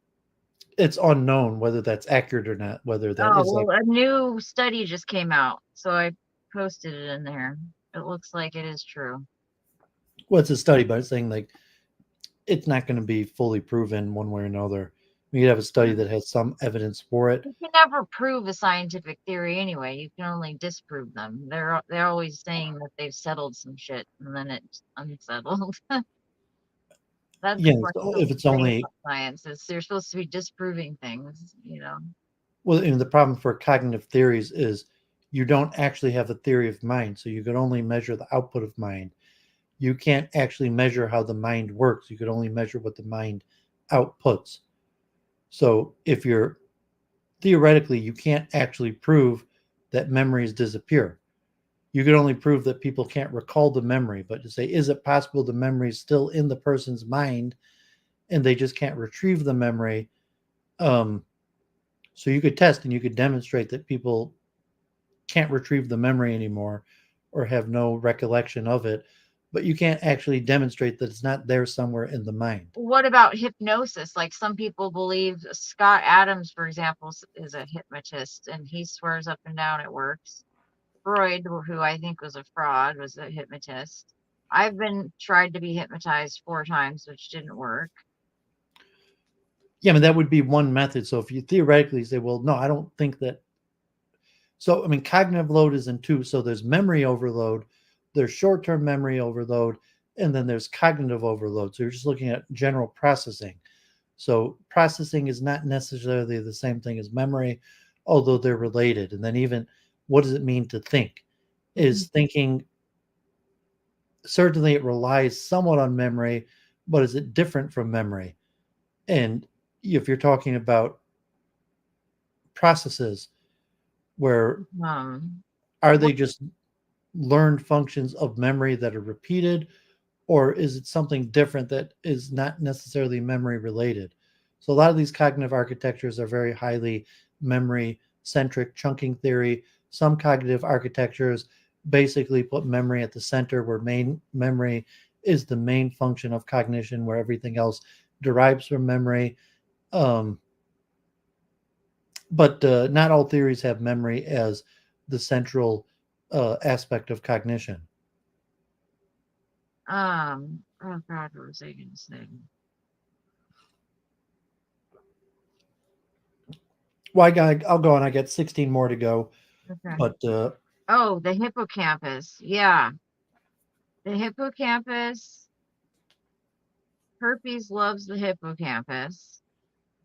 it's unknown whether that's accurate or not, whether that Oh, is like, well, a new study just came out, so I posted it in there. It looks like it is true. what's a study, but it's saying like it's not going to be fully proven one way or another. You have a study that has some evidence for it. You can never prove a scientific theory anyway. You can only disprove them. They're always saying that they've settled some shit and then it's unsettled. That's Yeah, what's so so if it's great only, about science is they're supposed to be disproving things. well, and the problem for cognitive theories is you don't actually have a theory of mind, so you can only measure the output of mind. You can't actually measure how the mind works. You can only measure what the mind outputs. So if you're theoretically, you can't actually prove that memories disappear. You can only prove that people can't recall the memory. But to say, is it possible the memory is still in the person's mind and they just can't retrieve the memory? Um, so you could test and you could demonstrate that people can't retrieve the memory anymore or have no recollection of it, but you can't actually demonstrate that it's not there somewhere in the mind. What about hypnosis? Like some people believe Scott Adams, for example, is a hypnotist and he swears up and down it works. Freud, who I think was a fraud, was a hypnotist. I've been tried to be hypnotized 4 times, which didn't work. Yeah, I mean, that would be one method. So if you theoretically say, well, no, I don't think that. So, I mean, cognitive load is in two. So there's memory overload, there's short-term memory overload, and then there's cognitive overload. So you're just looking at general processing. So processing is not necessarily the same thing as memory, although they're related. And then even what does it mean to think? Is thinking, certainly it relies somewhat on memory, but is it different from memory? And if you're talking about processes, where Um, are they just learned functions of memory that are repeated, or is it something different that is not necessarily memory related? So a lot of these cognitive architectures are very highly memory centric, chunking theory. Some cognitive architectures basically put memory at the center, where main memory is the main function of cognition, where everything else derives from memory. Um, but not all theories have memory as the central aspect of cognition. oh God, what was I gonna say? Well, I'll go on. I got 16 more to go. Okay. But Oh, the hippocampus. Yeah. The hippocampus. Herpes loves the hippocampus.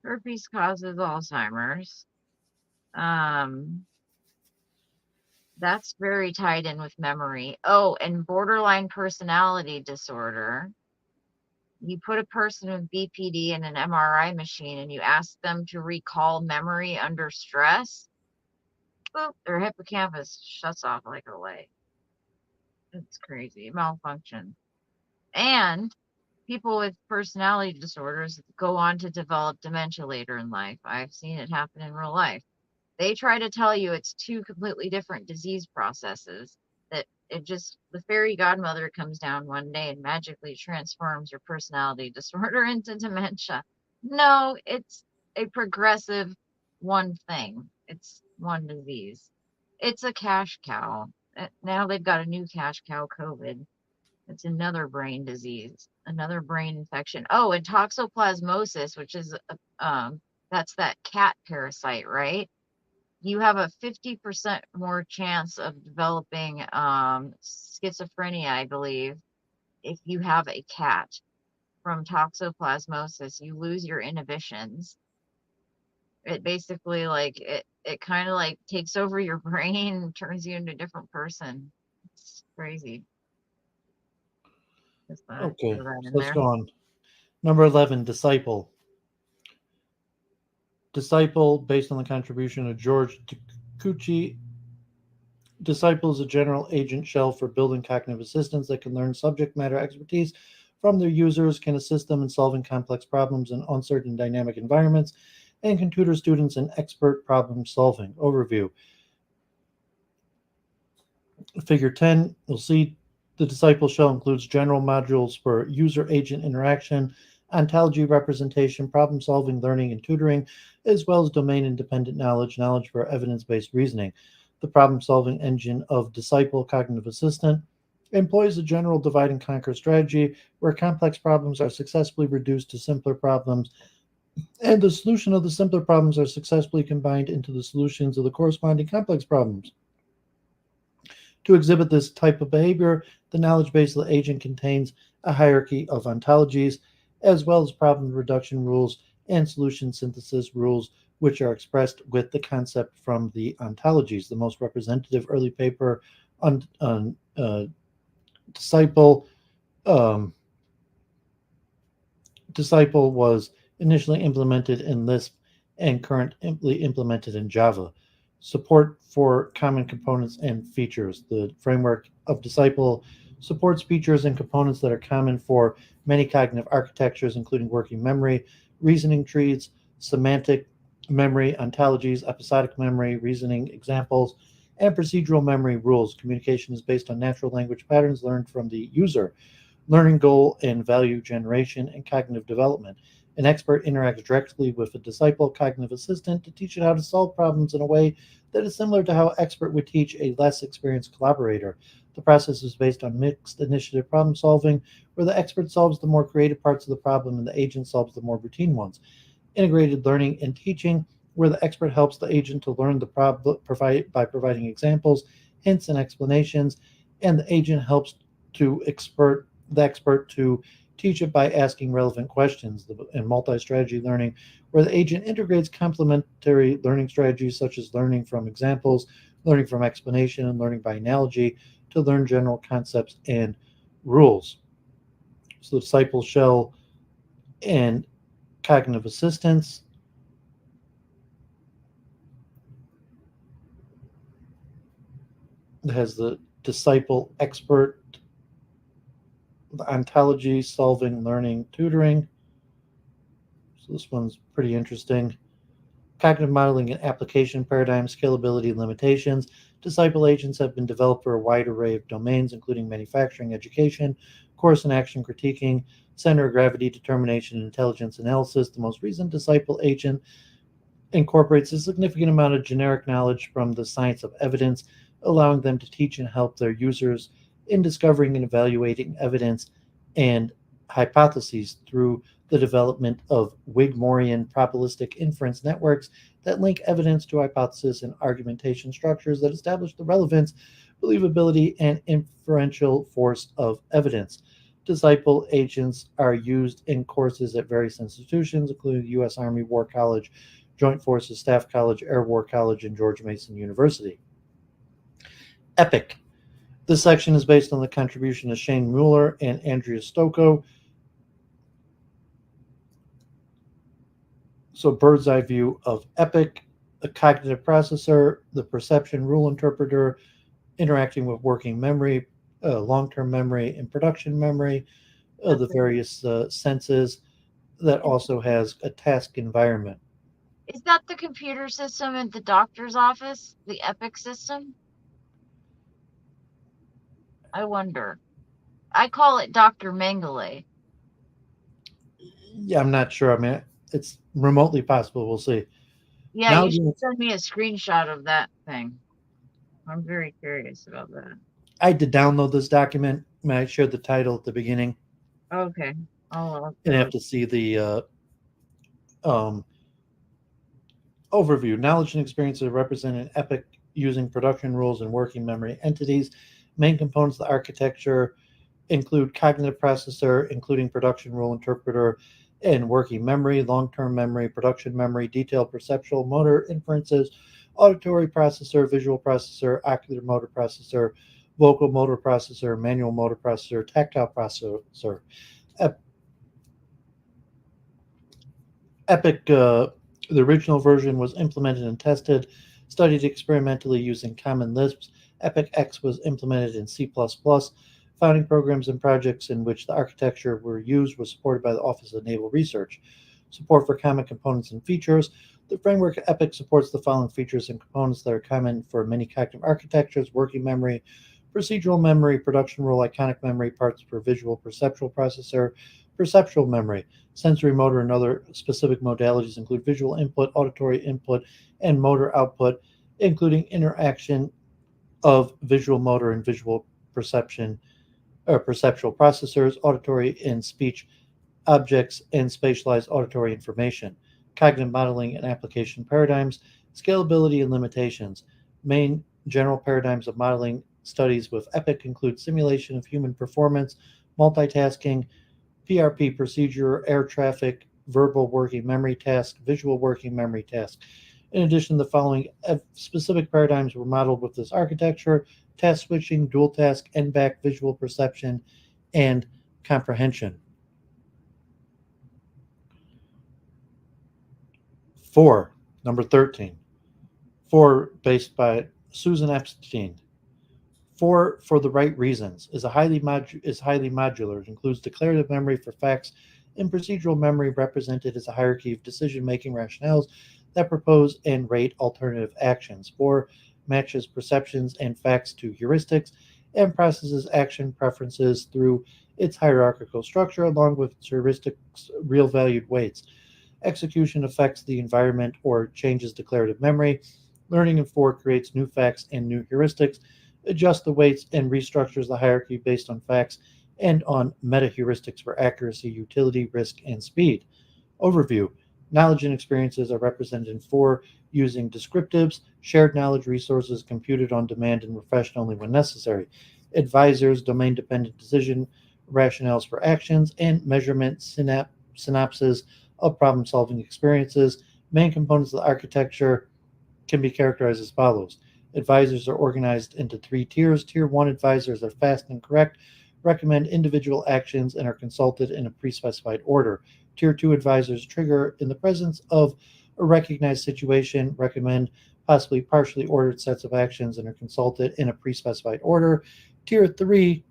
Herpes causes Alzheimer's. Um, that's very tied in with memory. Oh, and borderline personality disorder. You put a person with BPD in an MRI machine and you ask them to recall memory under stress, boop, their hippocampus shuts off like a light. It's crazy. Malfunction. And people with personality disorders go on to develop dementia later in life. I've seen it happen in real life. They try to tell you it's two completely different disease processes, that it just, the fairy godmother comes down one day and magically transforms your personality disorder into dementia. No, it's a progressive one thing. It's one disease. It's a cash cow. Now they've got a new cash cow, COVID. It's another brain disease, another brain infection. Oh, and toxoplasmosis, which is that's that cat parasite, right? You have a 50% more chance of developing schizophrenia, I believe, if you have a cat from toxoplasmosis. You lose your inhibitions. It basically it kind of like takes over your brain and turns you into a different person. It's crazy. Just thought I'd okay, throw that so in let's there. go on. Number 11, disciple. Disciple, based on the contribution of George Takuchi. Disciple is a general agent shell for building cognitive assistants that can learn subject matter expertise from their users, can assist them in solving complex problems in uncertain dynamic environments, and can tutor students in expert problem solving. Overview. Figure 10, you'll see the disciple shell includes general modules for user agent interaction, ontology representation, problem solving, learning, and tutoring, as well as domain independent knowledge, knowledge for evidence based reasoning. The problem solving engine of Disciple Cognitive Assistant employs a general divide and conquer strategy where complex problems are successfully reduced to simpler problems, and the solution of the simpler problems are successfully combined into the solutions of the corresponding complex problems. To exhibit this type of behavior, the knowledge base of the agent contains a hierarchy of ontologies, as well as problem reduction rules and solution synthesis rules, which are expressed with the concept from the ontologies. The most representative early paper on disciple um, disciple was initially implemented in Lisp and currently implemented in Java. Support for common components and features. The framework of Disciple supports features and components that are common for many cognitive architectures, including working memory, reasoning trees, semantic memory, ontologies, episodic memory, reasoning examples, and procedural memory rules. Communication is based on natural language patterns learned from the user. Learning goal and value generation, and cognitive development. An expert interacts directly with a disciple cognitive assistant to teach it how to solve problems in a way that is similar to how an expert would teach a less experienced collaborator. The process is based on mixed initiative problem solving, where the expert solves the more creative parts of the problem and the agent solves the more routine ones. Integrated learning and teaching, where the expert helps the agent to learn the problem by providing examples, hints, and explanations, and the agent helps the expert to teach it by asking relevant questions. In multi-strategy learning, where the agent integrates complementary learning strategies such as learning from examples, learning from explanation, and learning by analogy to learn general concepts and rules. So the disciple shell and cognitive assistance has the disciple expert, the ontology, solving, learning, tutoring. So this one's pretty interesting. Cognitive modeling and application paradigm, scalability, and limitations. Disciple agents have been developed for a wide array of domains, including manufacturing, education, course and action critiquing, center of gravity determination, and intelligence analysis. The most recent disciple agent incorporates a significant amount of generic knowledge from the science of evidence, allowing them to teach and help their users in discovering and evaluating evidence and hypotheses through the development of Wigmorian probabilistic inference networks that link evidence to hypothesis and argumentation structures that establish the relevance, believability, and inferential force of evidence. Disciple agents are used in courses at various institutions, including the U.S. Army War College, Joint Forces Staff College, Air War College, and George Mason University. EPIC. This section is based on the contribution of Shane Mueller and Andrea Stocco. So bird's eye view of EPIC, a cognitive processor, the perception rule interpreter, interacting with working memory, long-term memory, and production memory, the various senses, that also has a task environment. Is that the computer system at the doctor's office? The Epic system? I wonder. I call it Dr. Mengele. Yeah, I'm not sure. I mean, it's remotely possible. We'll see. Yeah, Now you should send me a screenshot of that thing. I'm very curious about that. I had to download this document. I shared the title at the beginning. Okay. And you have to see the overview. Knowledge and experiences are represented in EPIC using production rules and working memory entities. Main components of the architecture include cognitive processor, including production rule interpreter and working memory, long-term memory, production memory, detailed perceptual motor inferences, auditory processor, visual processor, ocular motor processor, vocal motor processor, manual motor processor, tactile processor. EPIC, the original version, was implemented and tested, studied experimentally using common Lisps. EPIC X was implemented in C++. Founding programs and projects in which the architecture were used was supported by the Office of Naval Research. Support for common components and features. The framework of EPIC supports the following features and components that are common for many cognitive architectures: working memory, procedural memory, production rule, iconic memory, parts per visual perceptual processor, perceptual memory. Sensory motor and other specific modalities include visual input, auditory input, and motor output, including interaction of visual motor and visual perception or perceptual processors, auditory and speech objects, and spatialized auditory information. Cognitive modeling and application paradigms, scalability and limitations. Main general paradigms of modeling studies with EPIC include simulation of human performance, multitasking, PRP procedure, air traffic, verbal working memory task, visual working memory task. In addition, the following specific paradigms were modeled with this architecture: task switching, dual task, NBAC, visual perception, and comprehension. 4, number 13. 4, based by Susan Epstein. 4, for the right reasons, is highly modular. It includes declarative memory for facts and procedural memory represented as a hierarchy of decision-making rationales that propose and rate alternative actions. 4 matches perceptions and facts to heuristics and processes action preferences through its hierarchical structure along with its heuristics real valued weights. Execution affects the environment or changes declarative memory. Learning in 4 creates new facts and new heuristics, adjusts the weights, and restructures the hierarchy based on facts and on meta-heuristics for accuracy, utility, risk, and speed. Overview. Knowledge and experiences are represented in 4 using descriptives, shared knowledge resources computed on demand and refreshed only when necessary. advisors, domain-dependent decision rationales for actions, and measurement synapses of problem-solving experiences. Main components of the architecture can be characterized as follows. Advisors are organized into 3 tiers. Tier 1 advisors are fast and correct, recommend individual actions, and are consulted in a pre-specified order. Tier 2 advisors trigger in the presence of a recognized situation, recommend possibly partially ordered sets of actions, and are consulted in a pre-specified order. Tier 3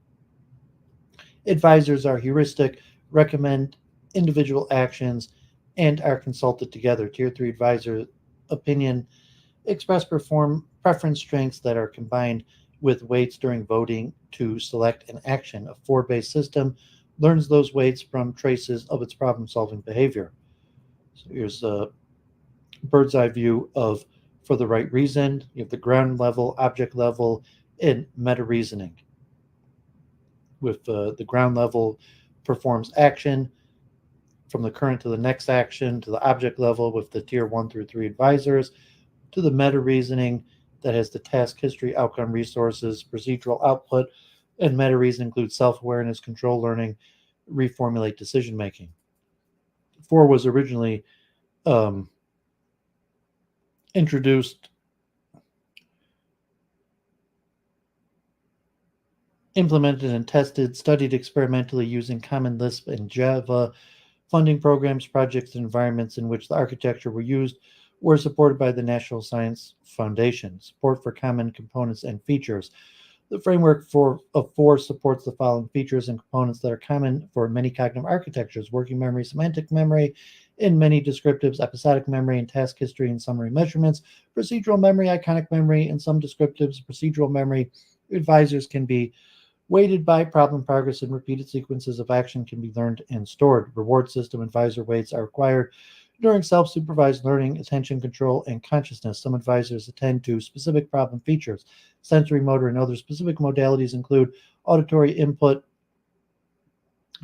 advisors are heuristic, recommend individual actions, and are consulted together. Tier 3 advisor opinion express preference strengths that are combined with weights during voting to select an action. A 4-based system learns those weights from traces of its problem-solving behavior. So here's a bird's eye view of for the right reason. You have the ground level, object level, and meta reasoning. With the ground level performs action from the current to the next action, to the object level with the tier 1 through 3 advisors, to the meta reasoning that has the task history, outcome, resources, procedural output, and meta reasoning includes self-awareness, control learning, reformulate decision making. 4 was originally introduced, implemented and tested, studied experimentally using Common Lisp and Java. Funding programs, projects, and environments in which the architecture were used were supported by the National Science Foundation. Support for common components and features. The framework of 4 supports the following features and components that are common for many cognitive architectures: working memory, semantic memory, in many descriptives, episodic memory, and task history and summary measurements, procedural memory, iconic memory, and some descriptives, procedural memory. Advisors can be weighted by problem progress, and repeated sequences of action can be learned and stored. Reward system advisor weights are required during self-supervised learning, attention control, and consciousness. Some advisors attend to specific problem features. Sensory, motor, and other specific modalities include auditory input.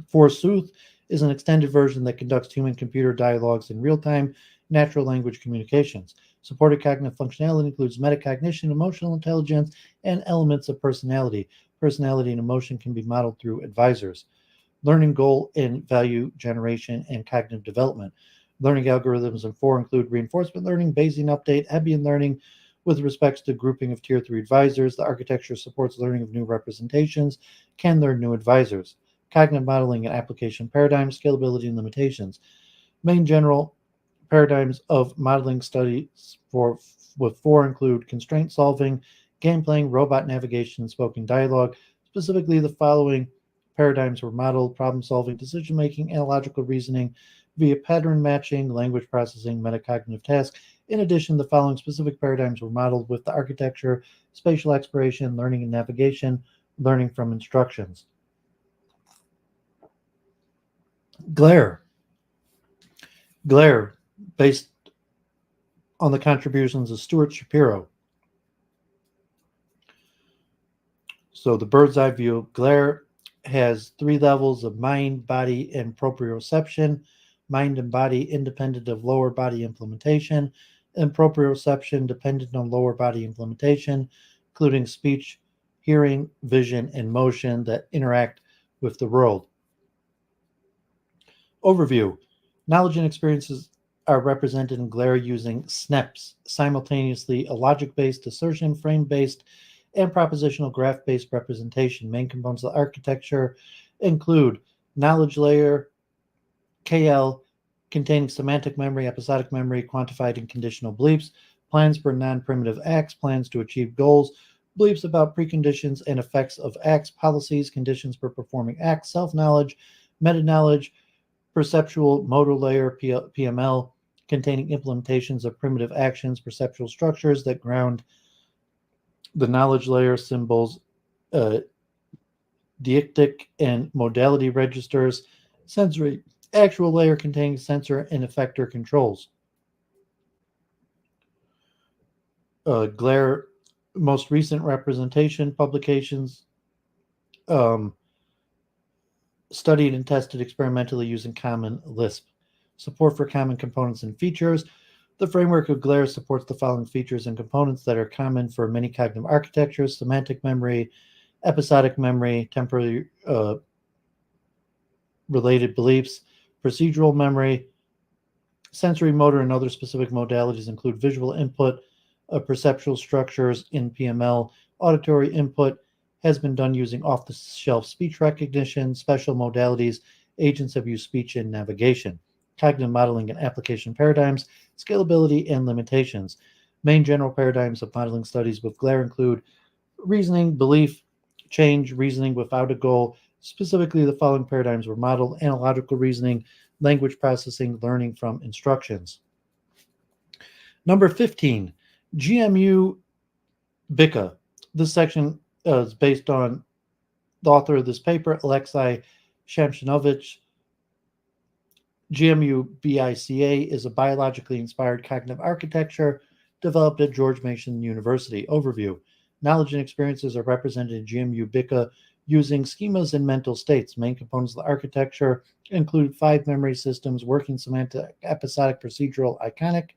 Forsooth is an extended version that conducts human-computer dialogues in real-time, natural language communications. Supported cognitive functionality includes metacognition, emotional intelligence, and elements of personality. Personality and emotion can be modeled through advisors. Learning goal and value generation and cognitive development. Learning algorithms in 4 include reinforcement learning, Bayesian update, Hebbian learning. With respects to grouping of tier 3 advisors, the architecture supports learning of new representations, can learn new advisors. Cognitive modeling and application paradigms, scalability and limitations. Main general paradigms of modeling studies with 4 include constraint solving, game playing, robot navigation, and spoken dialogue. Specifically, the following paradigms were modeled: problem solving, decision making, analogical reasoning via pattern matching, language processing, metacognitive tasks. In addition, the following specific paradigms were modeled with the architecture: spatial exploration, learning and navigation, learning from instructions. Glare, based on the contributions of Stuart Shapiro. So the bird's eye view of Glare has 3 levels of mind, body, and proprioception. Mind and body independent of lower body implementation, and proprioception dependent on lower body implementation, including speech, hearing, vision, and motion that interact with the world. Overview. Knowledge and experiences are represented in Glare using SNPs, simultaneously a logic-based, assertion, frame-based, and propositional graph-based representation. Main components of the architecture include knowledge layer, KL, containing semantic memory, episodic memory, quantified and conditional beliefs, plans for non-primitive acts, plans to achieve goals, beliefs about preconditions and effects of acts, policies, conditions for performing acts, self-knowledge, meta-knowledge, perceptual motor layer, PML, containing implementations of primitive actions, perceptual structures that ground the knowledge layer, symbols, deictic and modality registers, sensory actual layer containing sensor and effector controls. Glare most recent representation publications studied and tested experimentally using Common Lisp. Support for common components and features. The framework of Glare supports the following features and components that are common for many cognitive architectures: semantic memory, episodic memory, temporary related beliefs, procedural memory. Sensory motor and other specific modalities include visual input, perceptual structures in PML. Auditory input has been done using off the shelf speech recognition. Special modalities, agents have used speech in navigation. Cognitive modeling and application paradigms, scalability and limitations. Main general paradigms of modeling studies with GLARE include reasoning, belief, change, reasoning without a goal. Specifically, the following paradigms were modeled: analogical reasoning, language processing, learning from instructions. Number 15, GMU BICA. This section is based on the author of this paper, Alexei Samsonovich. GMU BICA is a biologically inspired cognitive architecture developed at George Mason University. Overview. Knowledge and experiences are represented in GMU BICA using schemas and mental states. Main components of the architecture include 5 memory systems, working semantic, episodic, procedural, iconic,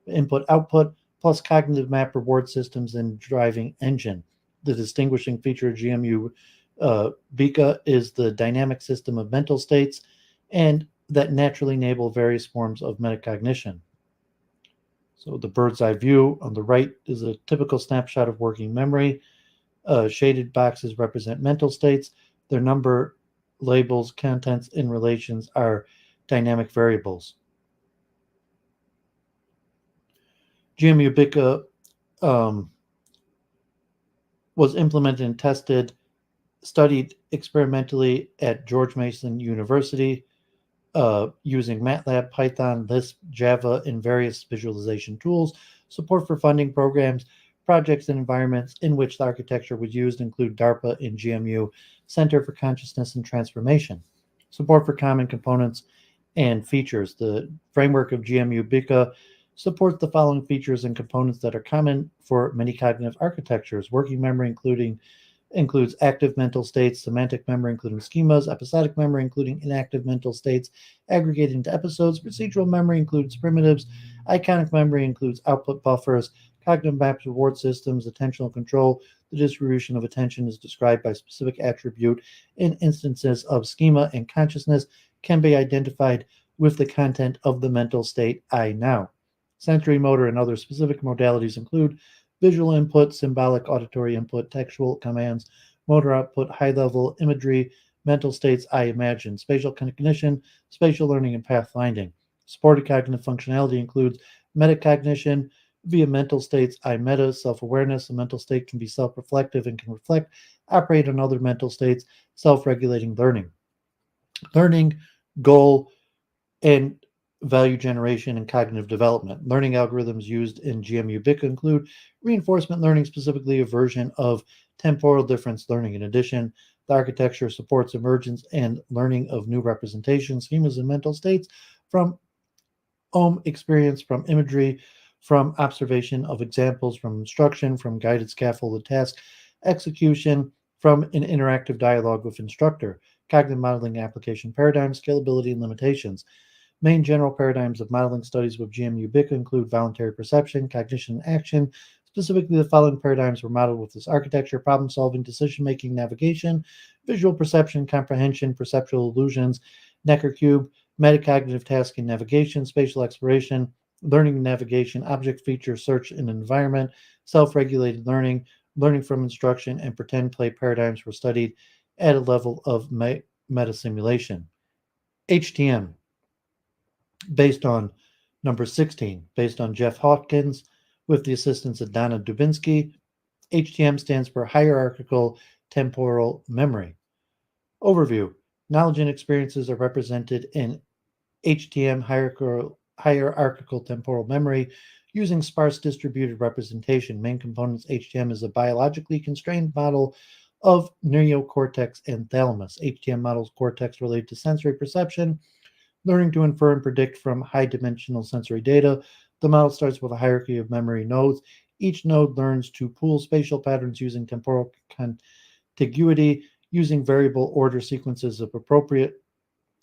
input-output, plus cognitive map reward systems and driving engine. The distinguishing feature of GMU BICA is the dynamic system of mental states and that naturally enable various forms of metacognition. So the bird's eye view on the right is a typical snapshot of working memory. Shaded boxes represent mental states. Their number, labels, contents, and relations are dynamic variables. GMU BICA was implemented and tested, studied experimentally at George Mason University using MATLAB, Python, Lisp, Java, and various visualization tools. Support for funding programs, projects, and environments in which the architecture was used include DARPA and GMU Center for Consciousness and Transformation. Support for common components and features. The framework of GMU BICA supports the following features and components that are common for many cognitive architectures. Working memory includes active mental states, semantic memory including schemas, episodic memory including inactive mental states aggregated into episodes, procedural memory includes primitives, iconic memory includes output buffers, cognitive maps reward systems, attentional control. The distribution of attention is described by specific attribute in instances of schema, and consciousness can be identified with the content of the mental state I now. Sensory motor and other specific modalities include visual input, symbolic auditory input, textual commands, motor output, high-level imagery, mental states I imagine, spatial cognition, spatial learning, and pathfinding. Supported cognitive functionality includes metacognition via mental states I meta, self-awareness. A mental state can be self-reflective and can reflect, operate on other mental states, self-regulating learning. Learning, goal, and value generation and cognitive development. Learning algorithms used in GMU BICA include reinforcement learning, specifically a version of temporal difference learning. In addition, the architecture supports emergence and learning of new representations, schemas, and mental states from home experience, from imagery, from observation of examples, from instruction, from guided scaffolded task execution, from an interactive dialogue with instructor. Cognitive modeling application paradigms, scalability, and limitations. Main general paradigms of modeling studies with GMU BICA include voluntary perception, cognition, and action. Specifically, the following paradigms were modeled with this architecture: problem solving, decision making, navigation, visual perception, comprehension, perceptual illusions, Necker cube, metacognitive task and navigation, spatial exploration, learning and navigation, object feature search and environment, self regulated learning, learning from instruction, and pretend play paradigms were studied at a level of meta simulation. HTM, based on number 16, based on Jeff Hawkins with the assistance of Donna Dubinsky. HTM stands for Hierarchical Temporal Memory. Overview. Knowledge and experiences are represented in HTM, hierarchical temporal memory, using sparse distributed representation. Main components: HTM is a biologically constrained model of neocortex and thalamus. HTM models cortex related to sensory perception, learning to infer and predict from high-dimensional sensory data. The model starts with a hierarchy of memory nodes. Each node learns to pool spatial patterns using temporal contiguity, using variable order sequences of appropriate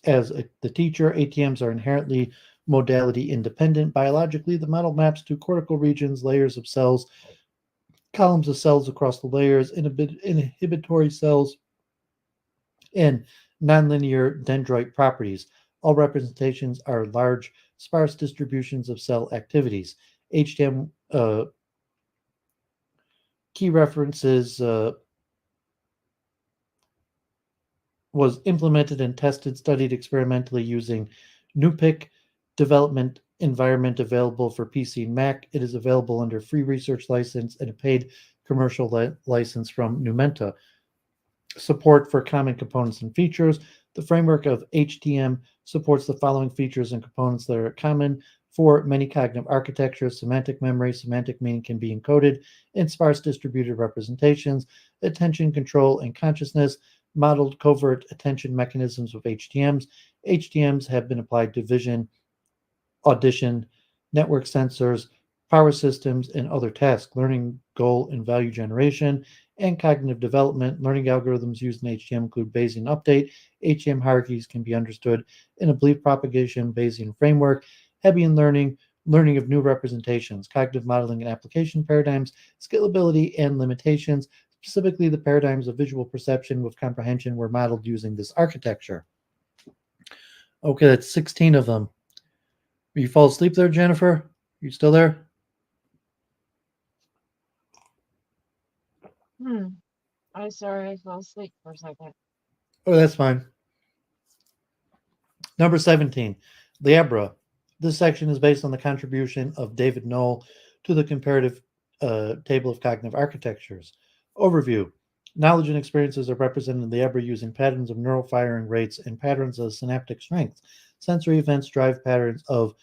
as the teacher. ATMs are inherently modality independent. Biologically, the model maps to cortical regions, layers of cells columns of cells across the layers, inhibitory cells, and nonlinear dendrite properties. All representations are large, sparse distributions of cell activities. HTM key references was implemented and tested, studied experimentally using NUPIC development environment available for PC and Mac. It is available under free research license and a paid commercial license from Numenta. Support for common components and features. The framework of HTM supports the following features and components that are common for many cognitive architectures: semantic memory. Semantic meaning can be encoded in sparse distributed representations, attention, control, and consciousness, modeled covert attention mechanisms with HTMs. HTMs have been applied to vision, audition, network sensors, power systems, and other tasks, learning, goal, and value generation, and cognitive development. Learning algorithms used in HTM include Bayesian update. HTM hierarchies can be understood in a belief propagation Bayesian framework. Hebbian learning, learning of new representations, cognitive modeling and application paradigms, scalability and limitations. Specifically, the paradigms of visual perception with comprehension were modeled using this architecture. Okay, that's 16 of them. You fall asleep there, Jennifer? You still there? I'm sorry, I fell asleep for a second. Oh, that's fine. Number 17, Liebra. This section is based on the contribution of David Knoll to the comparative table of cognitive architectures. Overview. Knowledge and experiences are represented in Liebra using patterns of neural firing rates and patterns of synaptic strength. Sensory events drive patterns of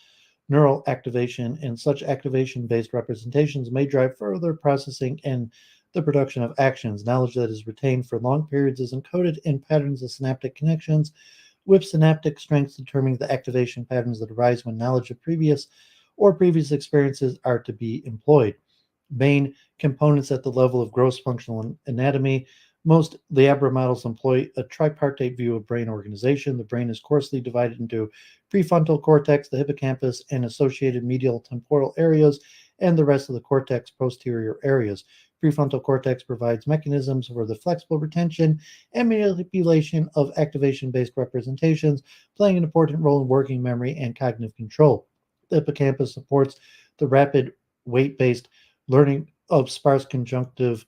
neural activation, and such activation-based representations may drive further processing and the production of actions. Knowledge that is retained for long periods is encoded in patterns of synaptic connections, with synaptic strengths determining the activation patterns that arise when knowledge of previous experiences are to be employed. Main components at the level of gross functional anatomy. Most Liebra models employ a tripartite view of brain organization. The brain is coarsely divided into prefrontal cortex, the hippocampus, and associated medial temporal areas, and the rest of the cortex posterior areas. Prefrontal cortex provides mechanisms for the flexible retention and manipulation of activation-based representations, playing an important role in working memory and cognitive control. The hippocampus supports the rapid weight-based learning of sparse conjunctive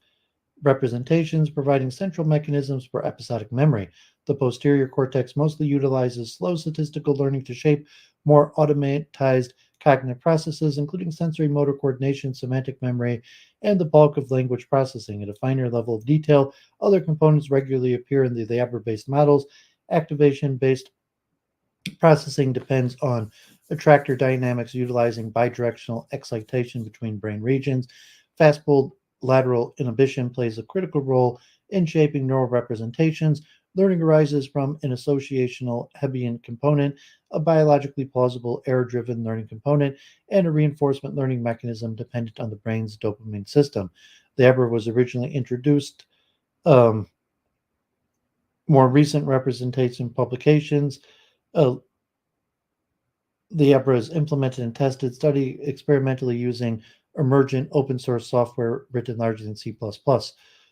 representations, providing central mechanisms for episodic memory. The posterior cortex mostly utilizes slow statistical learning to shape more automatized cognitive processes, including sensory motor coordination, semantic memory, and the bulk of language processing. At a finer level of detail, other components regularly appear in the Liebra-based models. Activation-based processing depends on attractor dynamics utilizing bidirectional excitation between brain regions. Fast-pulled lateral inhibition plays a critical role in shaping neural representations. Learning arises from an associational Hebbian component, a biologically plausible error-driven learning component, and a reinforcement learning mechanism dependent on the brain's dopamine system. The Liebra was originally introduced. More recent representation publications. The Liebra is implemented and tested, studied experimentally using emergent open source software written largely in C++.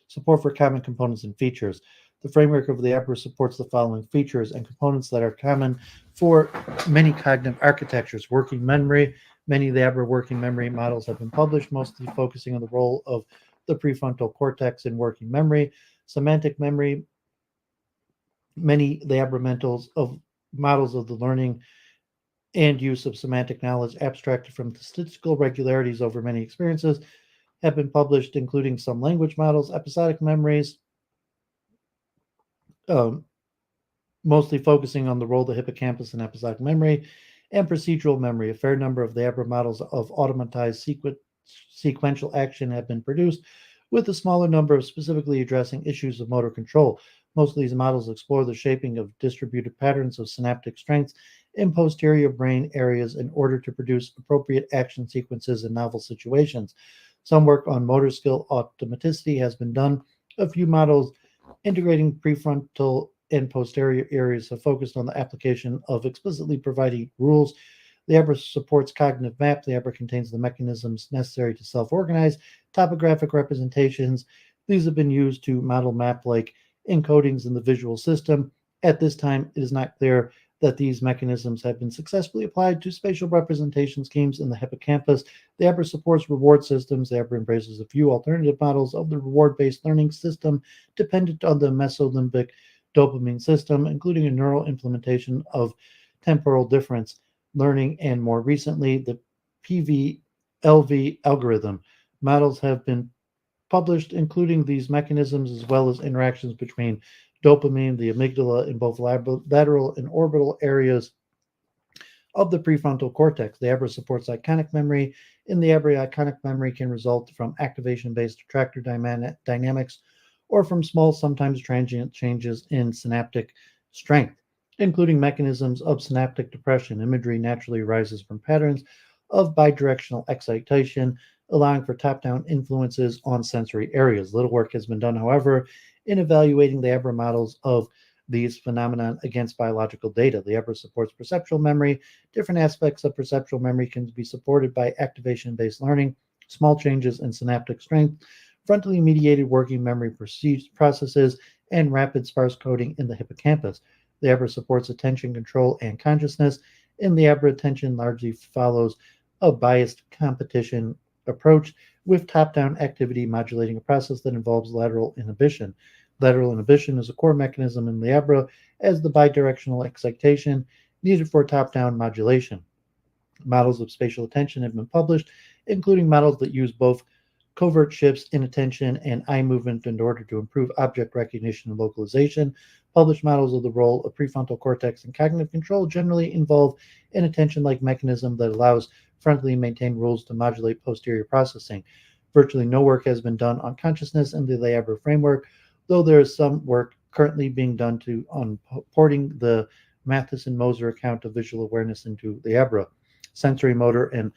Support for common components and features. The framework of the Liebra supports the following features and components that are common for many cognitive architectures. Working memory. Many Liebra working memory models have been published, mostly focusing on the role of the prefrontal cortex in working memory. Semantic memory. Many Liebra models of the learning and use of semantic knowledge abstracted from statistical regularities over many experiences have been published, including some language models. Episodic memories, mostly focusing on the role of the hippocampus in episodic memory, and procedural memory. A fair number of the Liebra models of automatized sequential action have been produced, with a smaller number of specifically addressing issues of motor control. Most of these models explore the shaping of distributed patterns of synaptic strengths in posterior brain areas in order to produce appropriate action sequences in novel situations. Some work on motor skill automaticity has been done. A few models integrating prefrontal and posterior areas have focused on the application of explicitly providing rules. The ABRA supports cognitive map. The ABRA contains the mechanisms necessary to self-organize topographic representations. These have been used to model map-like encodings in the visual system. At this time, it is not clear that these mechanisms have been successfully applied to spatial representation schemes in the hippocampus. The ABRA supports reward systems. The ABRA embraces a few alternative models of the reward-based learning system dependent on the mesolimbic dopamine system, including a neural implementation of temporal difference learning, and more recently, the PVLV algorithm. Models have been published, including these mechanisms as well as interactions between dopamine, the amygdala, in both lateral and orbital areas of the prefrontal cortex. The ABRA supports iconic memory. In the ABRA, iconic memory can result from activation-based attractor dynamics or from small, sometimes transient changes in synaptic strength, including mechanisms of synaptic depression. Imagery naturally arises from patterns of bidirectional excitation, allowing for top-down influences on sensory areas. Little work has been done, however, in evaluating the ABRA models of these phenomena against biological data. The ABRA supports perceptual memory. Different aspects of perceptual memory can be supported by activation-based learning, small changes in synaptic strength, frontally mediated working memory processes, and rapid sparse coding in the hippocampus. The ABRA supports attention control and consciousness. In the ABRA, attention largely follows a biased competition approach with top-down activity modulating a process that involves lateral inhibition. Lateral inhibition is a core mechanism in the ABRA as the bidirectional excitation needed for top-down modulation. Models of spatial attention have been published, including models that use both covert shifts in attention and eye movement in order to improve object recognition and localization. Published models of the role of prefrontal cortex in cognitive control generally involve an attention-like mechanism that allows frontally maintained rules to modulate posterior processing. Virtually no work has been done on consciousness in the ABRA framework, though there is some work currently being done on porting the Matheson-Moser account of visual awareness into the ABRA. Sensory motor and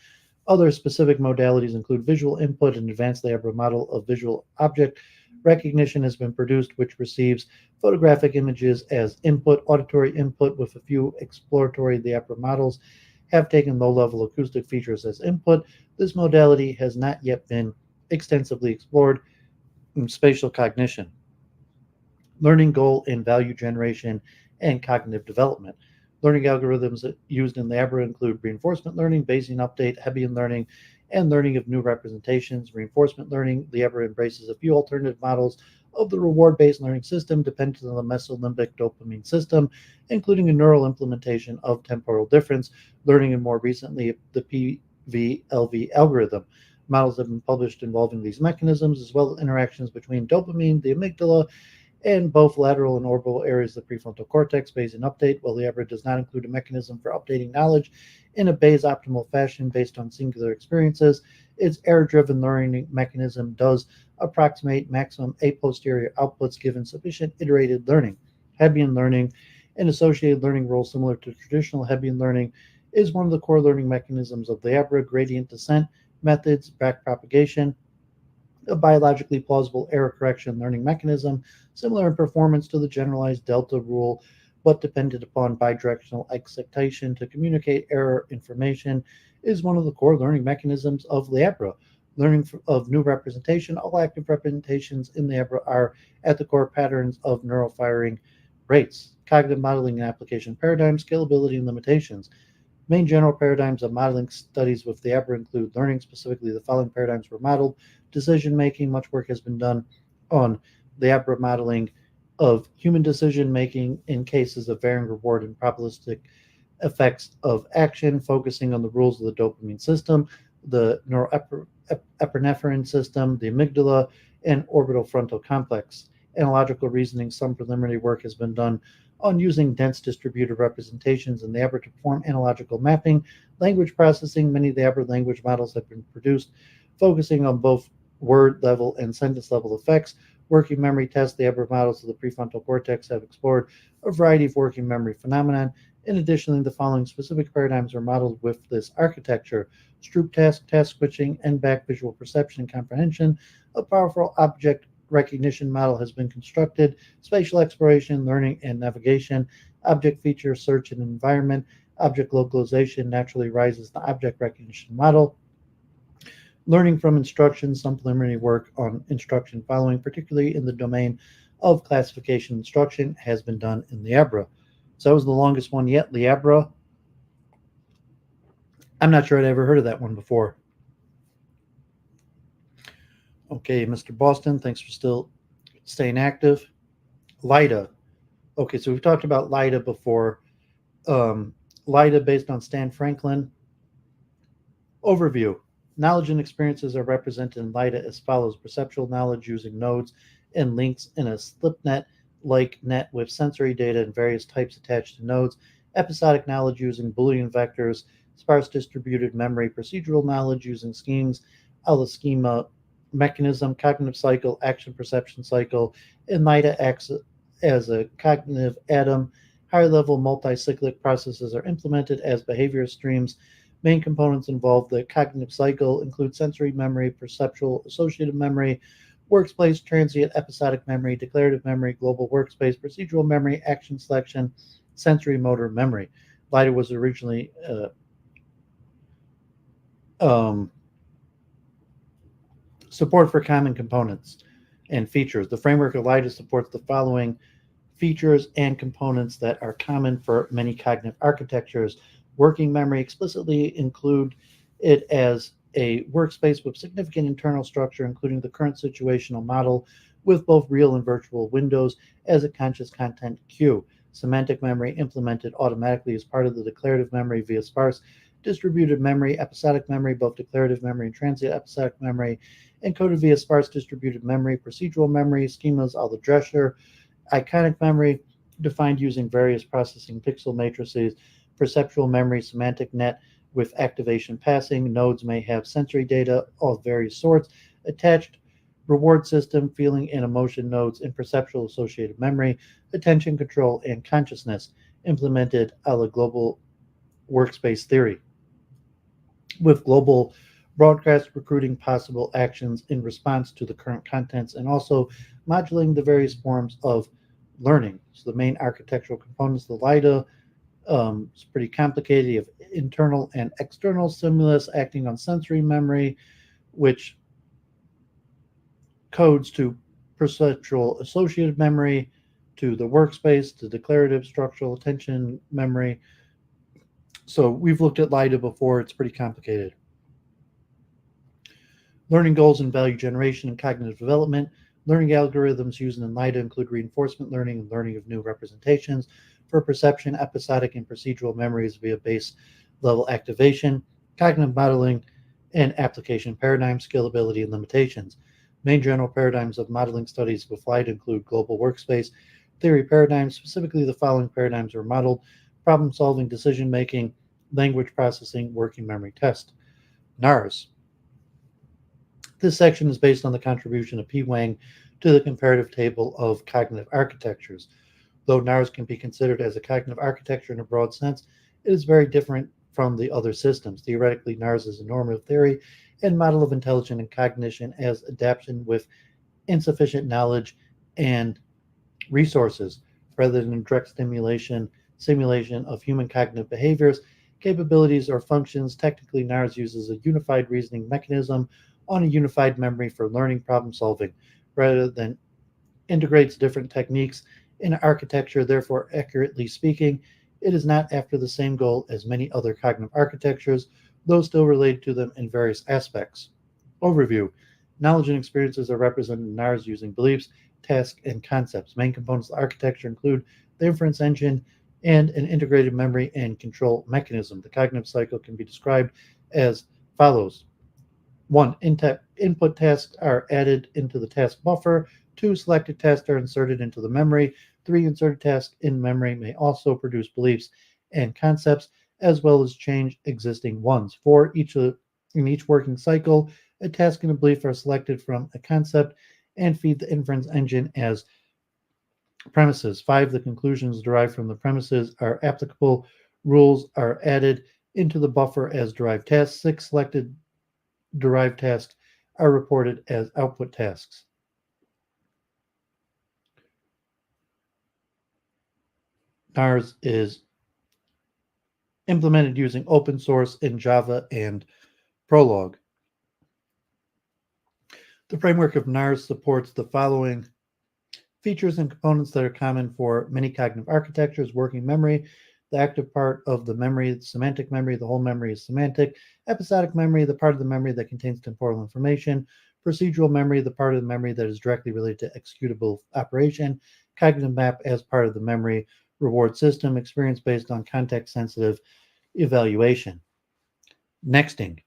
other specific modalities include visual input. An advanced ABRA model of visual object recognition has been produced, which receives photographic images as input. Auditory input with a few exploratory ABRA models have taken low-level acoustic features as input. This modality has not yet been extensively explored in spatial cognition, learning goal and value generation, and cognitive development. Learning algorithms used in the ABRA include reinforcement learning, Bayesian update, Hebbian learning, and learning of new representations. Reinforcement learning, the ABRA embraces a few alternative models of the reward-based learning system dependent on the mesolimbic dopamine system, including a neural implementation of temporal difference learning, and more recently, the PVLV algorithm. Models have been published involving these mechanisms, as well as interactions between dopamine, the amygdala, and both lateral and orbital areas of the prefrontal cortex. Bayesian update, while the ABRA does not include a mechanism for updating knowledge in a Bayes optimal fashion based on singular experiences, its error-driven learning mechanism does approximate maximum a posterior outputs given sufficient iterated learning. Hebbian learning, an associated learning role similar to traditional Hebbian learning, is one of the core learning mechanisms of the ABRA. Gradient descent methods, backpropagation, a biologically plausible error correction learning mechanism, similar in performance to the generalized delta rule, but dependent upon bidirectional excitation to communicate error information, is one of the core learning mechanisms of the ABRA. Learning of new representation, all active representations in the ABRA are at the core patterns of neural firing rates. Cognitive modeling and application paradigms, scalability and limitations. Main general paradigms of modeling studies with the ABRA include learning. Specifically, the following paradigms were modeled: decision making. Much work has been done on the ABRA modeling of human decision making in cases of varying reward and probabilistic effects of action, focusing on the rules of the dopamine system, the norepinephrine system, the amygdala, and orbital frontal complex. Analogical reasoning. Some preliminary work has been done on using dense distributed representations in the ABRA to perform analogical mapping. Language processing. Many of the ABRA language models have been produced focusing on both word level and sentence level effects. Working memory tests. The ABRA models of the prefrontal cortex have explored a variety of working memory phenomenon. In addition, the following specific paradigms are modeled with this architecture: Stroop task switching, NBAC, visual perception and comprehension. A powerful object recognition model has been constructed: spatial exploration, learning and navigation, object feature search and environment, Object localization naturally rises the object recognition model. Learning from instruction, some preliminary work on instruction following, particularly in the domain of classification instruction, has been done in Liabra. So that was the longest one yet, Liabra. I'm not sure I'd ever heard of that one before. Okay, Mr. Boston, thanks for still staying active. LIDA. Okay, so we've talked about LIDA before. LIDA based on Stan Franklin. Overview. Knowledge and experiences are represented in LIDA as follows. Perceptual knowledge using nodes and links in a slipnet-like net with sensory data and various types attached to nodes. Episodic knowledge using Boolean vectors. Sparse distributed memory. Procedural knowledge using schemes, a la schema mechanism, cognitive cycle, action perception cycle. And LIDA acts as a cognitive atom. Higher-level multi-cyclic processes are implemented as behavior streams. Main components involve the cognitive cycle, include sensory memory, perceptual associative memory, workspace, transient episodic memory, declarative memory, global workspace, procedural memory, action selection, sensory motor memory. LIDA was originally um, support for common components and features. The framework of LIDA supports the following features and components that are common for many cognitive architectures. Working memory explicitly include it as a workspace with significant internal structure, including the current situational model with both real and virtual windows as a conscious content queue. Semantic memory implemented automatically as part of the declarative memory via sparse distributed memory, episodic memory, both declarative memory and transient episodic memory, encoded via sparse distributed memory, procedural memory, schemas a la Drescher, iconic memory, defined using various processing pixel matrices, perceptual memory, semantic net with activation passing. Nodes may have sensory data of various sorts attached. Reward system, feeling and emotion nodes, and perceptual associated memory, attention control, and consciousness, implemented a la global workspace theory. With global broadcast recruiting possible actions in response to the current contents and also modulating the various forms of learning. So the main architectural components, the LIDA, is pretty complicated. You have internal and external stimulus acting on sensory memory, which codes to perceptual associated memory, to the workspace, to declarative structural attention memory. So we've looked at LIDA before. It's pretty complicated. Learning goals and value generation and cognitive development. Learning algorithms used in LIDA include reinforcement learning and learning of new representations for perception, episodic, and procedural memories via base level activation, cognitive modeling, and application paradigms, scalability, and limitations. Main general paradigms of modeling studies with LIDA include global workspace theory paradigms. Specifically, the following paradigms are modeled: problem solving, decision making, language processing, working memory test. NARS. This section is based on the contribution of P. Wang to the comparative table of cognitive architectures. Though NARS can be considered as a cognitive architecture in a broad sense, it is very different from the other systems. Theoretically, NARS is a normative theory and model of intelligence and cognition as adaptation with insufficient knowledge and resources, rather than direct simulation of human cognitive behaviors, capabilities, or functions. Technically, NARS uses a unified reasoning mechanism on a unified memory for learning problem solving, rather than integrates different techniques in architecture. Therefore, accurately speaking, it is not after the same goal as many other cognitive architectures, though still related to them in various aspects. Overview. Knowledge and experiences are represented in NARS using beliefs, tasks, and concepts. Main components of the architecture include the inference engine and an integrated memory and control mechanism. The cognitive cycle can be described as follows. 1. Input tasks are added into the task buffer. 2. Selected tasks are inserted into the memory. 3. Inserted tasks in memory may also produce beliefs and concepts, as well as change existing ones. 4. In each working cycle, a task and a belief are selected from a concept and feed the inference engine as premises. 5. The conclusions derived from the premises are applicable. Rules are added into the buffer as derived tasks. 6. Selected derived tasks are reported as output tasks. NARS is implemented using open source in Java and Prolog. The framework of NARS supports the following features and components that are common for many cognitive architectures: working memory, the active part of the memory, semantic memory, the whole memory is semantic, episodic memory, the part of the memory that contains temporal information, procedural memory, the part of the memory that is directly related to executable operation, cognitive map as part of the memory reward system, experience based on context sensitive evaluation. Nexting.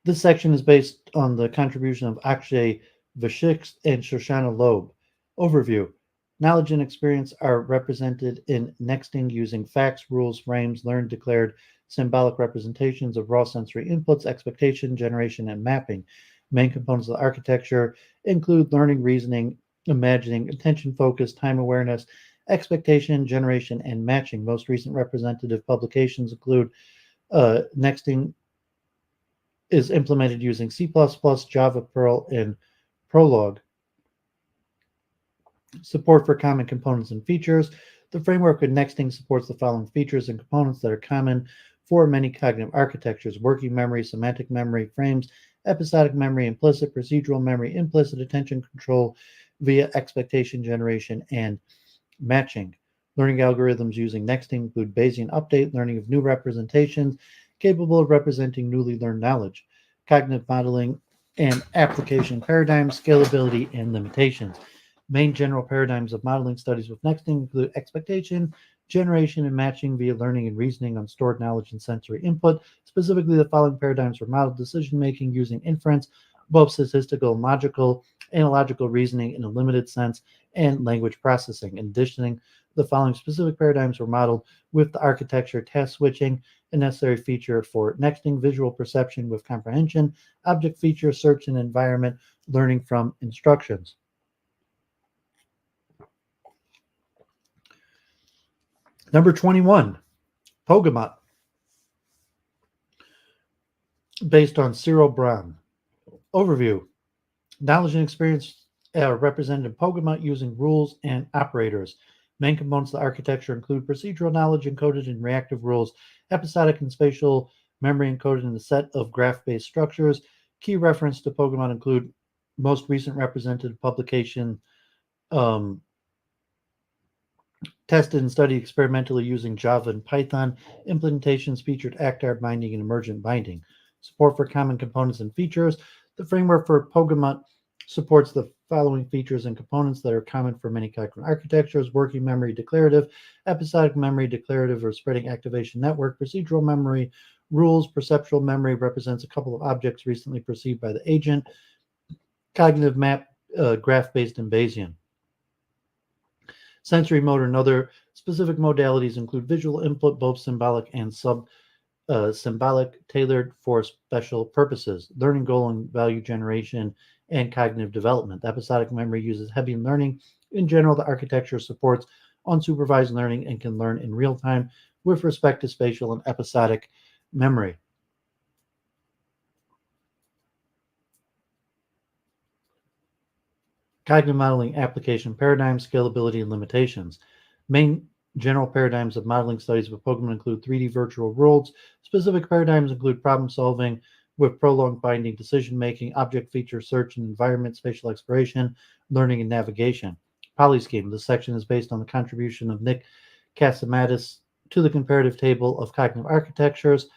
This section is based on the contribution of Akshay Vashik and Shoshana Loeb. Overview. Knowledge and experience are represented in nexting using facts, rules, frames, learned, declared, symbolic representations of raw sensory inputs, expectation, generation, and mapping. Main components of the architecture include learning, reasoning, imagining, attention focus, time awareness, expectation, generation, and matching. Most recent representative publications include Nexting is implemented using C++, Java, Perl, and Prolog. Support for common components and features. The framework of Nexting supports the following features and components that are common for many cognitive architectures: working memory, semantic memory, frames, episodic memory, implicit, procedural memory, implicit attention control via expectation generation, and matching. Learning algorithms using Nexting include Bayesian update, learning of new representations, capable of representing newly learned knowledge, cognitive modeling and application paradigms, scalability, and limitations. Main general paradigms of modeling studies with Nexting include expectation, generation, and matching via learning and reasoning on stored knowledge and sensory input. Specifically, the following paradigms for model decision making using inference, both statistical and logical, analogical reasoning in a limited sense, and language processing. In addition, the following specific paradigms were modeled with the architecture: task switching, a necessary feature for nexting; visual perception with comprehension; object feature, search and environment, learning from instructions. Number 21, Pogamot, based on Cyril Brown. Overview. Knowledge and experience are represented in Pogamot using rules and operators. Main components of the architecture include procedural knowledge encoded in reactive rules, episodic and spatial memory encoded in a set of graph-based structures. Key reference to Pogamot include most recent representative publication tested and studied experimentally using Java and Python. Implementations featured ACTAR binding and emergent binding. Support for common components and features. The framework for Pogamot supports the following features and components that are common for many cognitive architectures: working memory, declarative; episodic memory, declarative or spreading activation network; procedural memory, rules; perceptual memory represents a couple of objects recently perceived by the agent; cognitive map, graph-based and Bayesian. Sensory motor and other specific modalities include visual input, both symbolic and symbolic, tailored for special purposes; learning goal and value generation, and cognitive development. The episodic memory uses heavy learning. In general, the architecture supports unsupervised learning and can learn in real time with respect to spatial and episodic memory. Cognitive modeling application paradigms, scalability, and limitations. Main general paradigms of modeling studies with Pogamot include 3D virtual worlds. Specific paradigms include problem solving with prolonged binding, decision making, object feature search and environment, spatial exploration, learning, and navigation. Polyscheme. This section is based on the contribution of Nick Casamatis to the comparative table of cognitive architectures.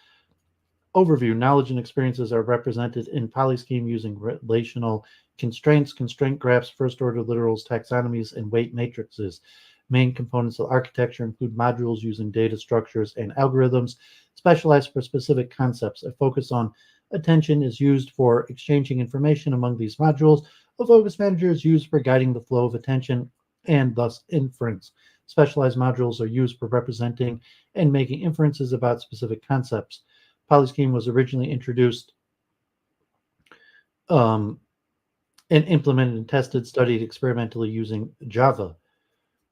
Overview. Knowledge and experiences are represented in Polyscheme using relational constraints, constraint graphs, first-order literals, taxonomies, and weight matrices. Main components of architecture include modules using data structures and algorithms specialized for specific concepts. A focus on attention is used for exchanging information among these modules. A focus manager is used for guiding the flow of attention and thus inference. Specialized modules are used for representing and making inferences about specific concepts. Polyscheme was originally introduced and implemented and tested, studied experimentally using Java.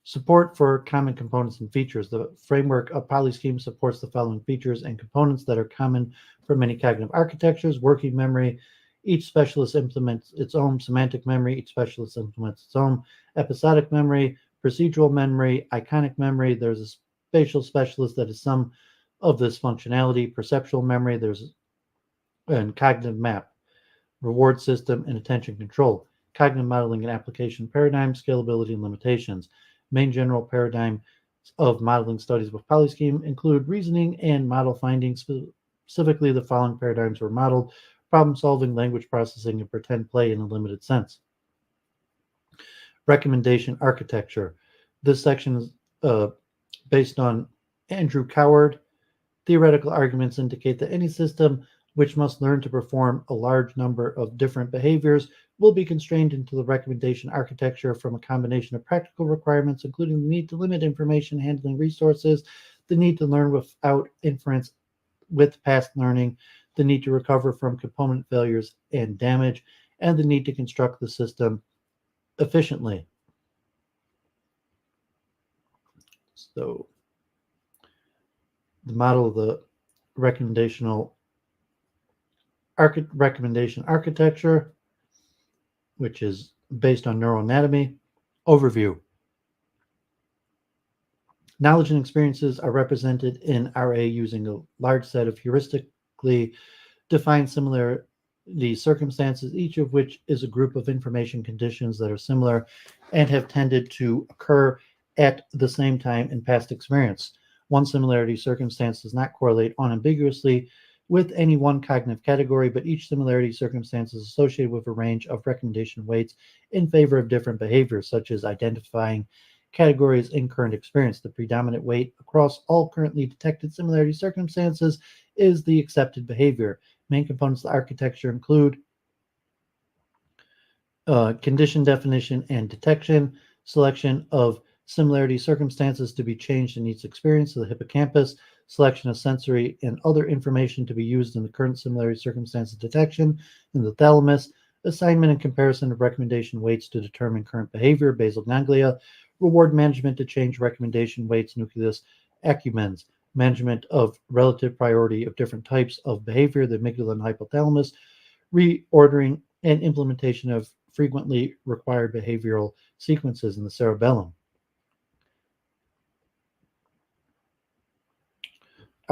Support for common components and features. The framework of Polyscheme supports the following features and components that are common for many cognitive architectures: working memory. Each specialist implements its own; semantic memory. Each specialist implements its own; episodic memory, procedural memory, iconic memory. There's spatial specialist that is some of this functionality, perceptual memory, there's and cognitive map, reward system, and attention control, cognitive modeling and application paradigm, scalability and limitations. Main general paradigm of modeling studies with polyscheme include reasoning and model finding. Specifically, the following paradigms were modeled: problem solving, language processing, and pretend play in a limited sense. Recommendation architecture. This section is based on Andrew Coward. Theoretical arguments indicate that any system which must learn to perform a large number of different behaviors will be constrained into the recommendation architecture from a combination of practical requirements, including the need to limit information handling resources, the need to learn without inference with past learning, the need to recover from component failures and damage, and the need to construct the system efficiently. So the model of the recommendation architecture, which is based on neuroanatomy. Overview. Knowledge and experiences are represented in RA using a large set of heuristically defined similarity circumstances, each of which is a group of information conditions that are similar and have tended to occur at the same time in past experience. One similarity circumstance does not correlate unambiguously with any one cognitive category, but each similarity circumstance is associated with a range of recommendation weights in favor of different behaviors, such as identifying categories in current experience. The predominant weight across all currently detected similarity circumstances is the accepted behavior. Main components of the architecture include condition definition and detection, selection of similarity circumstances to be changed in each experience of the hippocampus, selection of sensory and other information to be used in the current similarity circumstances detection in the thalamus, assignment and comparison of recommendation weights to determine current behavior, basal ganglia, reward management to change recommendation weights, nucleus accumbens, management of relative priority of different types of behavior, the amygdala and hypothalamus, reordering and implementation of frequently required behavioral sequences in the cerebellum.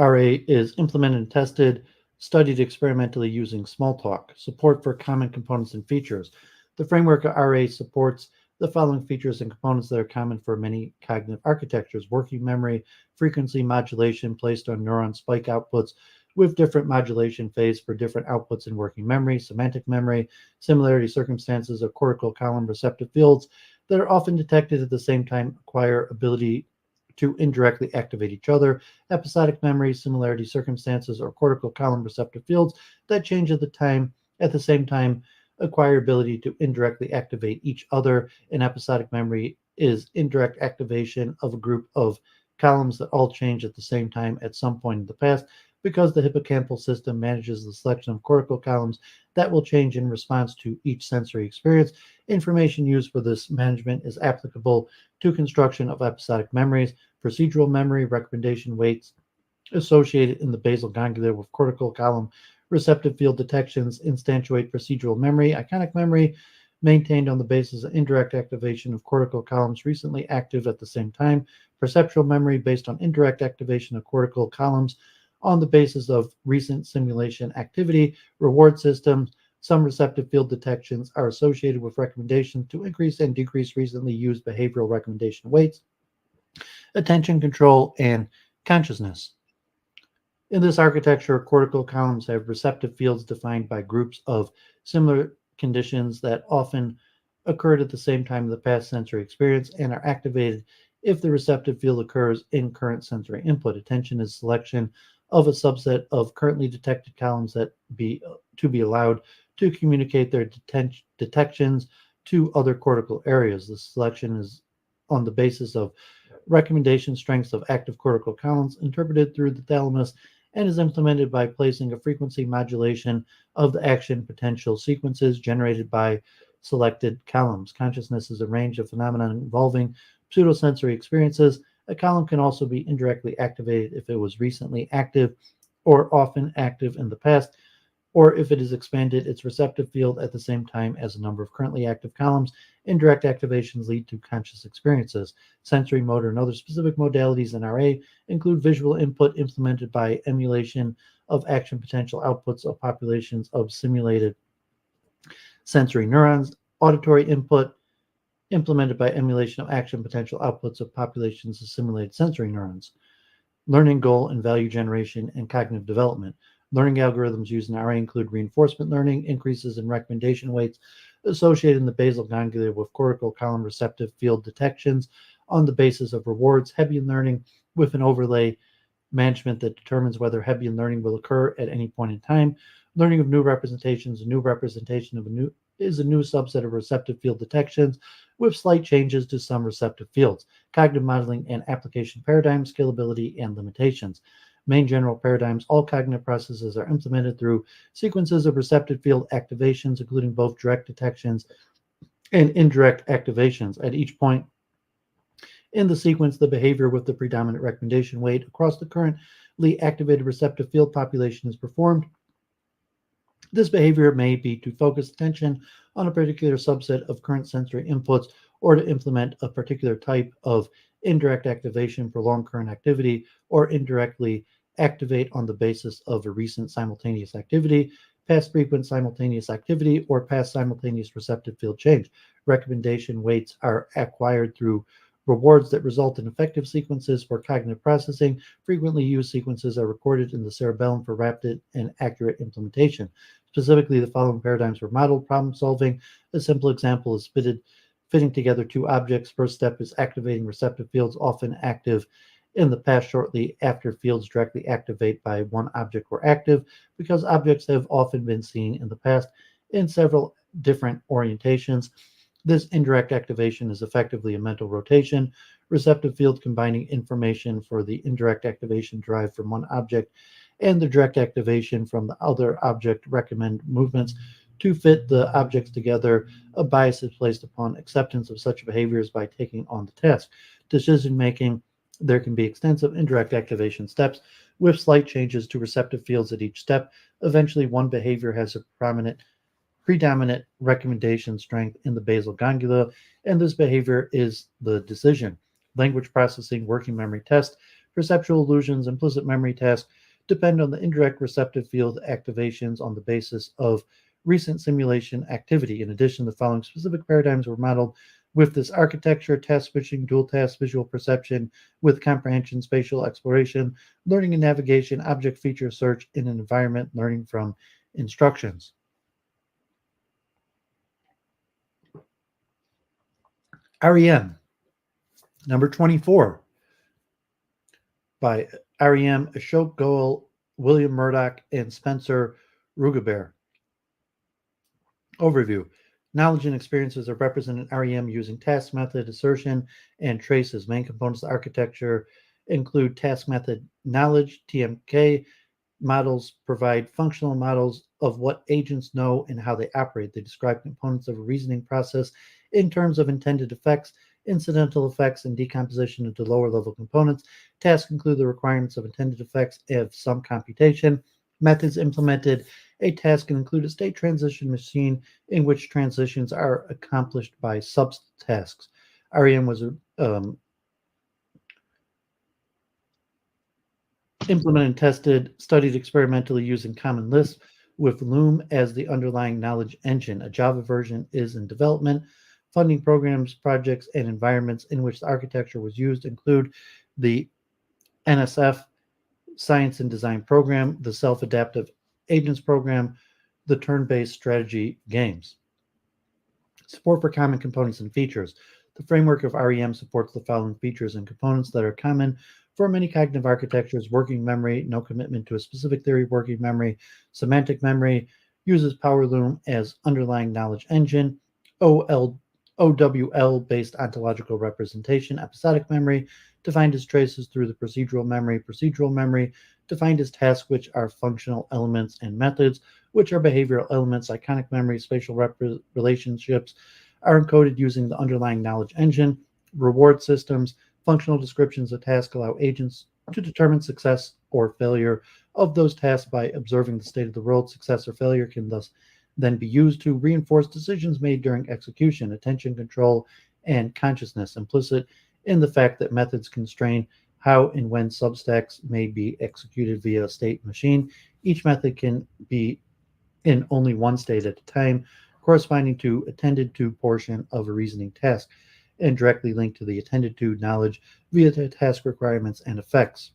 RA is implemented and tested, studied experimentally using Smalltalk, support for common components and features. The framework of RA supports the following features and components that are common for many cognitive architectures: working memory, frequency modulation placed on neuron spike outputs with different modulation phase for different outputs in working memory, semantic memory, similarity circumstances of cortical column receptive fields that are often detected at the same time acquire ability to indirectly activate each other, episodic memory, similarity circumstances, or cortical column receptive fields that change at the same time acquire ability to indirectly activate each other. And episodic memory is indirect activation of a group of columns that all change at the same time at some point in the past, because the hippocampal system manages the selection of cortical columns that will change in response to each sensory experience. Information used for this management is applicable to construction of episodic memories. Procedural memory, recommendation weights associated in the basal ganglia with cortical column receptive field detections instantiate procedural memory. Iconic memory, maintained on the basis of indirect activation of cortical columns recently active at the same time. Perceptual memory, based on indirect activation of cortical columns on the basis of recent simulation activity. Reward systems, some receptive field detections are associated with recommendations to increase and decrease recently used behavioral recommendation weights. Attention control and consciousness. In this architecture, cortical columns have receptive fields defined by groups of similar conditions that often occurred at the same time in the past sensory experience and are activated if the receptive field occurs in current sensory input. Attention is selection of a subset of currently detected columns to be allowed to communicate their detections to other cortical areas. The selection is on the basis of recommendation strengths of active cortical columns interpreted through the thalamus and is implemented by placing a frequency modulation of the action potential sequences generated by selected columns. Consciousness is a range of phenomena involving pseudosensory experiences. A column can also be indirectly activated if it was recently active or often active in the past. or if it has expanded its receptive field at the same time as a number of currently active columns. Indirect activations lead to conscious experiences. Sensory, motor, and other specific modalities in RA include visual input implemented by emulation of action potential outputs of populations of simulated sensory neurons, auditory input implemented by emulation of action potential outputs of populations of simulated sensory neurons, learning goal and value generation, and cognitive development. Learning algorithms used in RA include reinforcement learning, increases in recommendation weights associated in the basal ganglia with cortical column receptive field detections on the basis of rewards, Hebbian learning with an overlay management that determines whether Hebbian learning will occur at any point in time. Learning of new representations, a new representation of a new is a new subset of receptive field detections with slight changes to some receptive fields. Cognitive modeling and application paradigms, scalability, and limitations. Main general paradigms, all cognitive processes are implemented through sequences of receptive field activations, including both direct detections and indirect activations. At each point in the sequence, the behavior with the predominant recommendation weight across the currently activated receptive field population is performed. This behavior may be to focus attention on a particular subset of current sensory inputs or to implement a particular type of indirect activation, prolonged current activity, or indirectly activate on the basis of a recent simultaneous activity, past frequent simultaneous activity, or past simultaneous receptive field change. Recommendation weights are acquired through rewards that result in effective sequences for cognitive processing. Frequently used sequences are recorded in the cerebellum for rapid and accurate implementation. Specifically, the following paradigms were modeled. Problem solving. A simple example is fitting together two objects. First step is activating receptive fields, often active in the past shortly after fields directly activate by one object were active, because objects have often been seen in the past in several different orientations. This indirect activation is effectively a mental rotation. Receptive field combining information for the indirect activation derived from one object and the direct activation from the other object recommend movements to fit the objects together. A bias is placed upon acceptance of such behaviors by taking on the task. Decision making, there can be extensive indirect activation steps with slight changes to receptive fields at each step. Eventually, one behavior has a predominant recommendation strength in the basal ganglia, and this behavior is the decision. Language processing, working memory test, perceptual illusions, implicit memory task depend on the indirect receptive field activations on the basis of recent simulation activity. In addition, the following specific paradigms were modeled with this architecture: task switching, dual task, visual perception with comprehension, spatial exploration, learning and navigation, object feature search in an environment, learning from instructions. REM, number 24, by REM, Ashok Goel, William Murdoch, and Spencer Rugebeer. Overview. Knowledge and experiences are represented in REM using task method, assertion, and traces. Main components of the architecture include task method knowledge, TMK. Models provide functional models of what agents know and how they operate. They describe components of a reasoning process in terms of intended effects, incidental effects, and decomposition into lower level components. Tasks include the requirements of intended effects of some computation. Methods implemented. A task can include a state transition machine in which transitions are accomplished by subtasks. REM was implemented and tested, studied experimentally using Common Lisp with Loom as the underlying knowledge engine. A Java version is in development. Funding programs, projects, and environments in which the architecture was used include the NSF Science and Design Program, the Self-Adaptive Agents Program, the Turn-Based Strategy Games. Support for common components and features. The framework of REM supports the following features and components that are common for many cognitive architectures: working memory, no commitment to a specific theory of working memory; semantic memory, uses PowerLoom as underlying knowledge engine; OWL-based ontological representation; episodic memory, defined as traces through the procedural memory, defined as tasks which are functional elements, and methods, which are behavioral elements. Iconic memory, spatial relationships are encoded using the underlying knowledge engine. Reward systems, functional descriptions of tasks allow agents to determine success or failure of those tasks by observing the state of the world. Success or failure can thus then be used to reinforce decisions made during execution. Attention, control, and consciousness, implicit in the fact that methods constrain how and when substacks may be executed via a state machine. Each method can be in only one state at a time, corresponding to attended to portion of a reasoning task, and directly linked to the attended to knowledge via the task requirements and effects.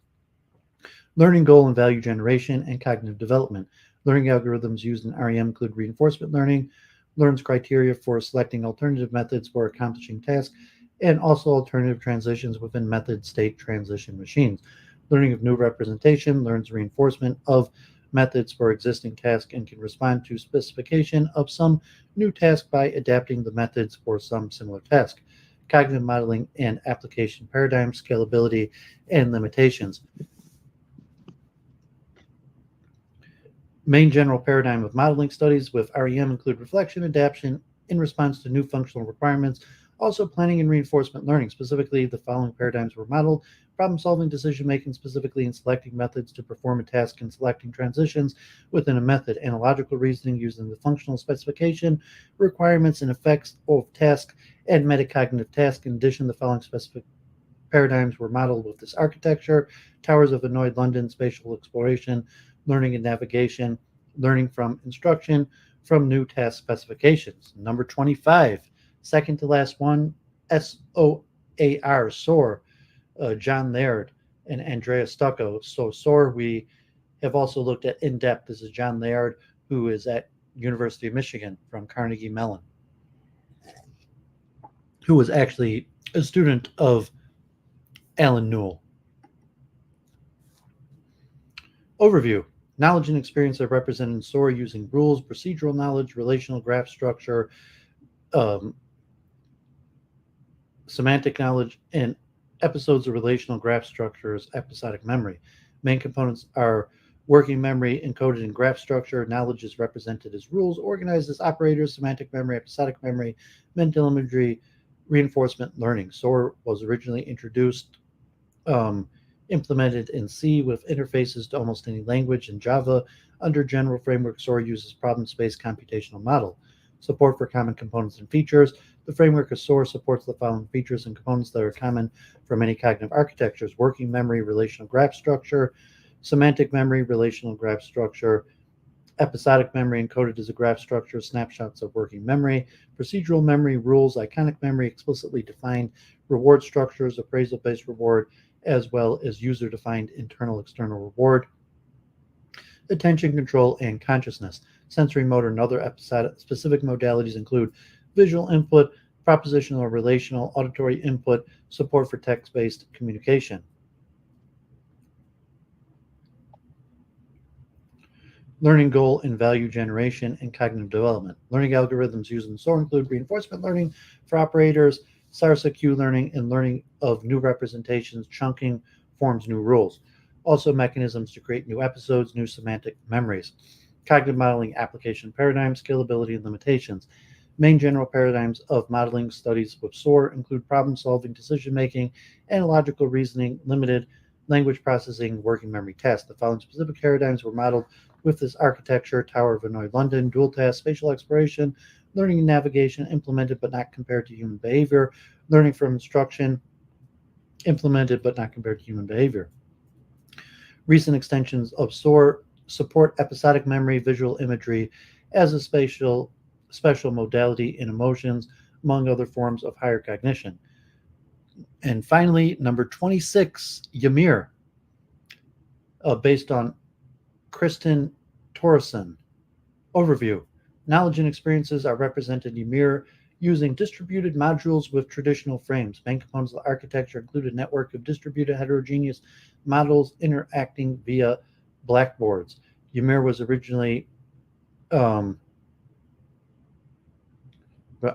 Learning goal and value generation and cognitive development. Learning algorithms used in REM include reinforcement learning, learns criteria for selecting alternative methods for accomplishing tasks, and also alternative transitions within method state transition machines. Learning of new representation learns reinforcement of methods for existing tasks and can respond to specification of some new task by adapting the methods for some similar task. Cognitive modeling and application paradigm, scalability, and limitations. Main general paradigm of modeling studies with REM include reflection, adaptation in response to new functional requirements, also planning and reinforcement learning. Specifically, the following paradigms were modeled: problem-solving, decision-making, specifically in selecting methods to perform a task and selecting transitions within a method; analogical reasoning using the functional specification, requirements, and effects of task; and metacognitive task. In addition, the following specific paradigms were modeled with this architecture: Towers of Hanoi, London, spatial exploration, learning and navigation, learning from instruction, from new task specifications. Number 25, second to last one, SOAR, John Laird and Andrea Stucco. So SOAR we have also looked at in depth. This is John Laird, who is at University of Michigan from Carnegie Mellon, who was actually a student of Alan Newell. Overview. Knowledge and experience are represented in SOAR using rules, procedural knowledge, relational graph structure, semantic knowledge, and episodes of relational graph structures, episodic memory. Main components are working memory encoded in graph structure. Knowledge is represented as rules, organized as operators, semantic memory, episodic memory, mental imagery, reinforcement learning. SOAR was originally introduced implemented in C with interfaces to almost any language. In Java, under general framework, SOAR uses problem space computational model. Support for common components and features. The framework of SOAR supports the following features and components that are common for many cognitive architectures: working memory, relational graph structure, semantic memory, relational graph structure, episodic memory encoded as a graph structure, snapshots of working memory, procedural memory, rules, iconic memory, explicitly defined reward structures, appraisal-based reward, as well as user-defined internal-external reward, attention, control, and consciousness. Sensory, motor, and other episodic-specific modalities include visual input, propositional or relational, auditory input, support for text-based communication. Learning goal and value generation and cognitive development. Learning algorithms used in SOAR include reinforcement learning for operators, SARSA-Q learning, and learning of new representations. Chunking forms new rules. Also mechanisms to create new episodes, new semantic memories. Cognitive modeling, application paradigm, scalability, and limitations. Main general paradigms of modeling studies with SOAR include problem-solving, decision-making, analogical reasoning, limited language processing, working memory tasks. The following specific paradigms were modeled with this architecture: Tower of Hanoi, London, dual task, spatial exploration, learning and navigation, implemented but not compared to human behavior, learning from instruction, implemented but not compared to human behavior. Recent extensions of SOAR support episodic memory, visual imagery as a special modality in emotions, among other forms of higher cognition. And finally, number 26, Ymir, based on Kristen Torreson. Overview. Knowledge and experiences are represented in Ymir using distributed modules with traditional frames. Main components of the architecture include a network of distributed heterogeneous models interacting via blackboards. Ymir was originally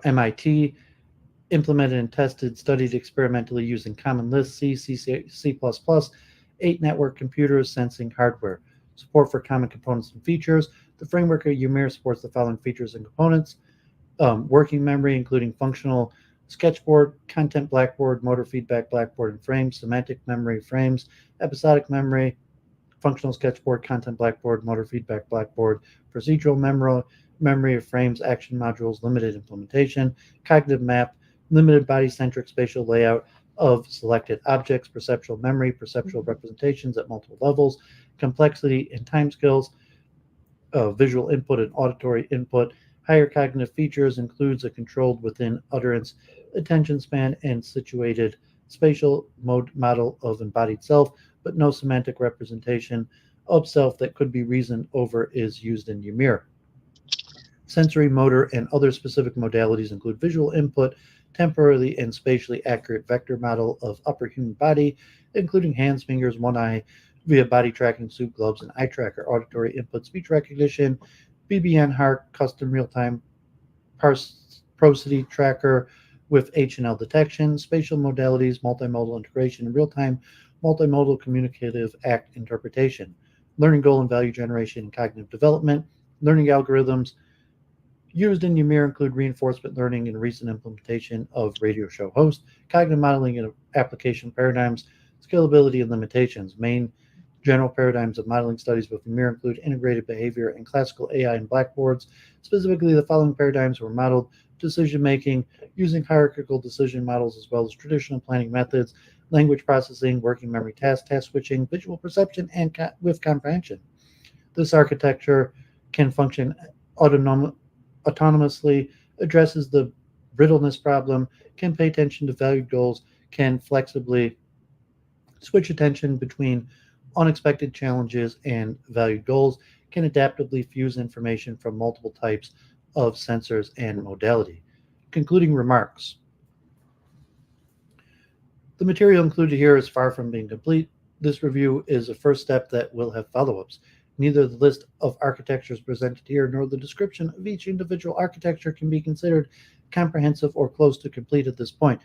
MIT, implemented and tested, studied experimentally using Common Lisp, C, C++, 8 network computers, sensing hardware. Support for common components and features. The framework of Ymir supports the following features and components: working memory, including functional sketchboard, content blackboard, motor feedback blackboard, and frames; semantic memory frames; episodic memory, functional sketchboard, content blackboard, motor feedback blackboard, procedural memory of frames, action modules, limited implementation, cognitive map, limited body-centric spatial layout of selected objects, perceptual memory, perceptual representations at multiple levels, complexity and time skills, visual input and auditory input. Higher cognitive features includes a controlled within utterance attention span and situated spatial mode model of embodied self, but no semantic representation of self that could be reasoned over is used in Ymir. Sensory, motor, and other specific modalities include visual input, temporally and spatially accurate vector model of upper human body, including hands, fingers, one eye, via body tracking suit, gloves, and eye tracker. Auditory input, speech recognition, BBN heart, custom real-time prosody tracker with H&L detection, spatial modalities, multimodal integration, and real-time multimodal communicative act interpretation. Learning goal and value generation and cognitive development. Learning algorithms used in Ymir include reinforcement learning and recent implementation of radio show host, cognitive modeling and application paradigms, scalability and limitations. Main general paradigms of modeling studies with Ymir include integrated behavior and classical AI in blackboards. Specifically, the following paradigms were modeled: decision making using hierarchical decision models as well as traditional planning methods, language processing, working memory task switching, visual perception, and with comprehension. This architecture can function autonomously, addresses the brittleness problem, can pay attention to valued goals, can flexibly switch attention between unexpected challenges and valued goals, can adaptively fuse information from multiple types of sensors and modality. Concluding remarks. The material included here is far from being complete. This review is a first step that will have follow-ups. Neither the list of architectures presented here nor the description of each individual architecture can be considered comprehensive or close to complete at this point.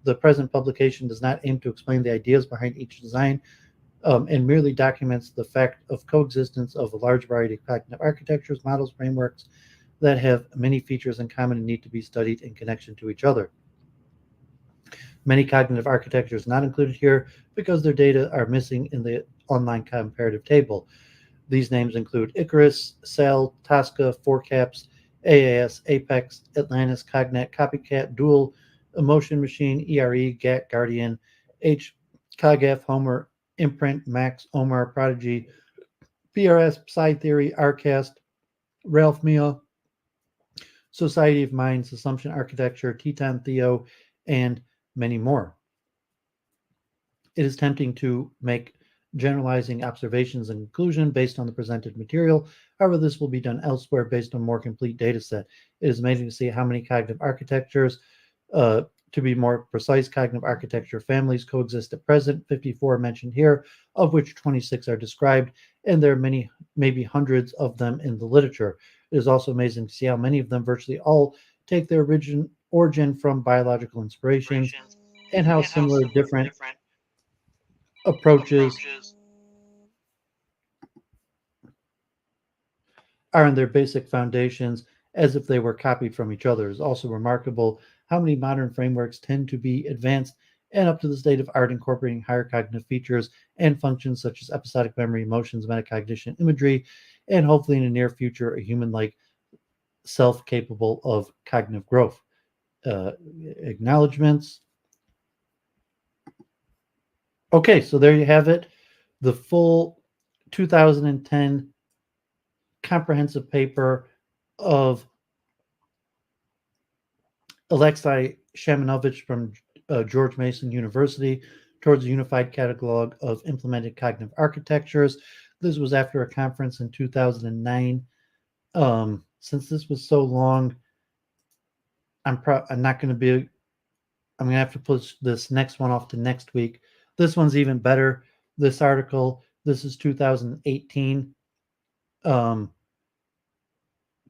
The present publication does not aim to explain the ideas behind each design, and merely documents the fact of coexistence of a large variety of cognitive architectures, models, frameworks that have many features in common and need to be studied in connection to each other. Many cognitive architectures not included here because their data are missing in the online comparative table. These names include Icarus, Cell, Tosca, Fourcaps, AAS, Apex, Atlantis, Cognet, Copycat, Dual, Emotion Machine, ERE, GAT, Guardian, H, Cogaf, Homer, Imprint, Max, Omar, Prodigy, PRS, Psi Theory, Arcast, Ralph Mia, Society of Minds, Assumption Architecture, Teton, Theo, and many more. It is tempting to make generalizing observations and conclusion based on the presented material. However, this will be done elsewhere based on a more complete data set. It is amazing to see how many cognitive architectures, to be more precise, cognitive architecture families coexist at present. 54 mentioned here, of which 26 are described, and there are many, maybe hundreds of them in the literature. It is also amazing to see how many of them, virtually all, take their origin from biological inspirations, and how similar different approaches are in their basic foundations as if they were copied from each other. It is also remarkable how many modern frameworks tend to be advanced and up to the state of art, incorporating higher cognitive features and functions such as episodic memory, emotions, metacognition, imagery, and hopefully in the near future, a human-like self capable of cognitive growth. Acknowledgements. Okay, so there you have it. The full 2010 comprehensive paper of Alexei Samsonovich from George Mason University towards a unified catalog of implemented cognitive architectures. This was after a conference in 2009. Since this was so long, I'm not going to be. I'm going to have to push this next one off to next week. This one's even better. This article. This is 2018.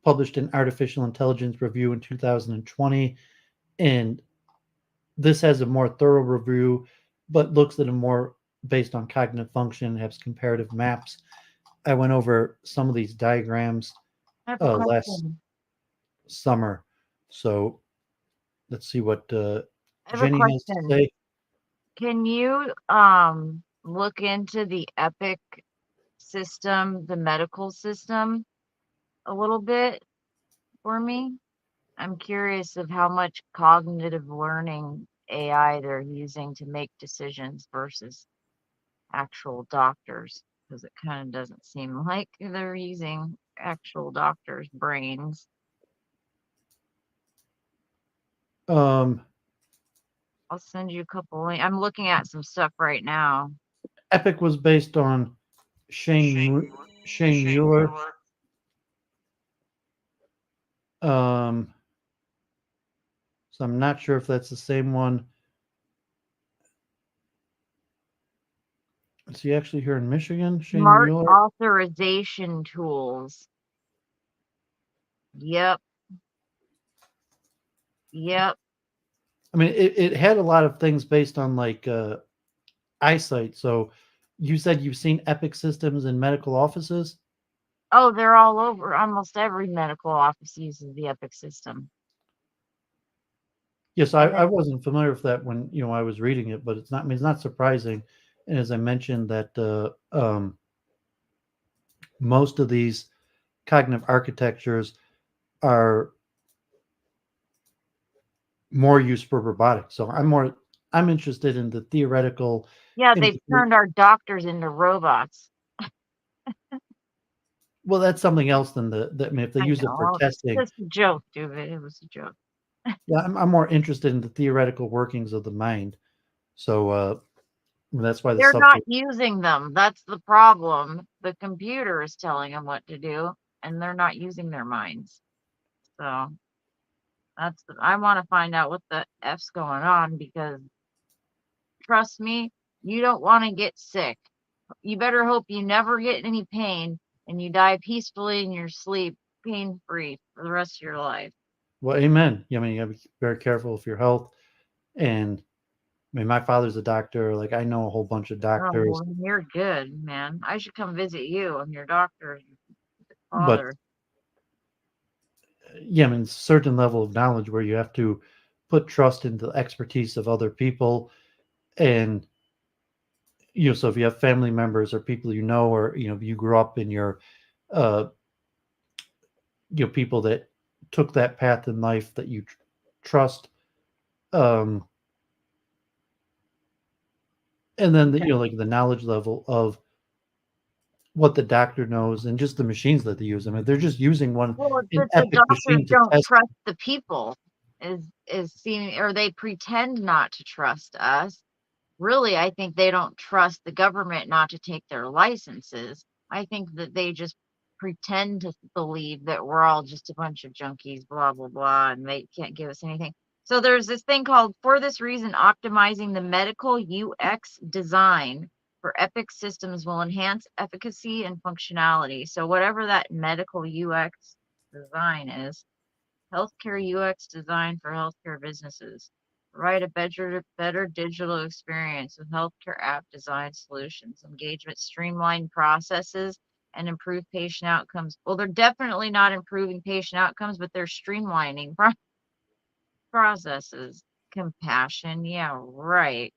Published in Artificial Intelligence Review in 2020, and this has a more thorough review, but looks at a more based on cognitive function, has comparative maps. I went over some of these diagrams I have a last question. summer, so let's see what I have a Jenny has to question. say. Can you look into the epic system, the medical system, a little bit for me. I'm curious of how much cognitive learning AI they're using to make decisions versus actual doctors, because it kind of doesn't seem like they're using actual doctors' brains. Um, I'll send you a couple. I'm looking at some stuff right now. Epic was based on Shane Mueller. Um, so I'm not sure if that's the same one. Is he actually here in Michigan? Shane Smart Mueller? authorization tools. Yep. Yep. I mean, it had a lot of things based on like eyesight. So you said you've seen Epic systems in medical offices? Oh, they're all over. Almost every medical office uses the Epic system. Yes, And I wasn't familiar with that when I was reading it, but it's not. I mean, it's not surprising. And as I mentioned, that most of these cognitive architectures are more used for robotics. So I'm interested in the theoretical. yeah, they've turned our doctors into robots. Well, that's something else than I mean, if they I use it for know. It's testing. just a joke, Doovid. It was a joke. Yeah, I'm more interested in the theoretical workings of the mind. So that's why the They're not subject. using them. That's the problem. The computer is telling them what to do, and they're not using their minds. So I want to find out what the F's going on, because trust me, you don't want to get sick. You better hope you never get any pain and you die peacefully in your sleep, pain free for the rest of your life. Well, amen. I mean, you gotta be very careful with your health. And I mean, my father's a doctor. Like, I know a whole bunch of Oh, doctors, well, you're good, man. I should come visit you. I'm your doctor, but father. yeah, I mean, certain level of knowledge where you have to put trust into the expertise of other people. And so if you have family members or people or you grew up in your uh people that took that path in life that you trust, um and then Yeah. like the knowledge level of what the doctor knows and just the machines that they use. I mean, they're just using Well, it's an that the epic doctors machine to don't test. trust the people, is seeming, or they pretend not to trust us. Really, I think they don't trust the government not to take their licenses. I think that they just pretend to believe that we're all just a bunch of junkies, blah, blah, blah, and they can't give us anything. So there's this thing called, for this reason, optimizing the medical UX design for Epic systems will enhance efficacy and functionality. So whatever that medical UX design is, healthcare UX design for healthcare businesses. Provide a better digital experience with healthcare app design solutions, engagement, streamline processes, and improve patient outcomes. Well, they're definitely not improving patient outcomes, but they're streamlining processes. Compassion, yeah, right.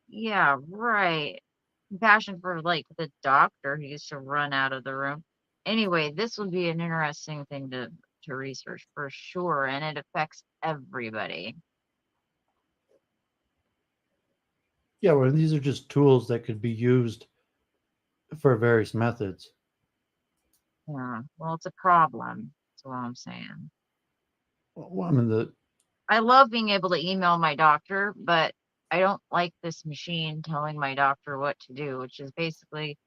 Yeah, right. Compassion for like the doctor who used to run out of the room. Anyway, this would be an interesting thing to research for sure, and it affects everybody. Yeah, well, these are just tools that could be used for various methods. Yeah. Well, it's a problem. That's all I'm saying. Well, I mean, I love being able to email my doctor, but I don't like this machine telling my doctor what to do, which is basically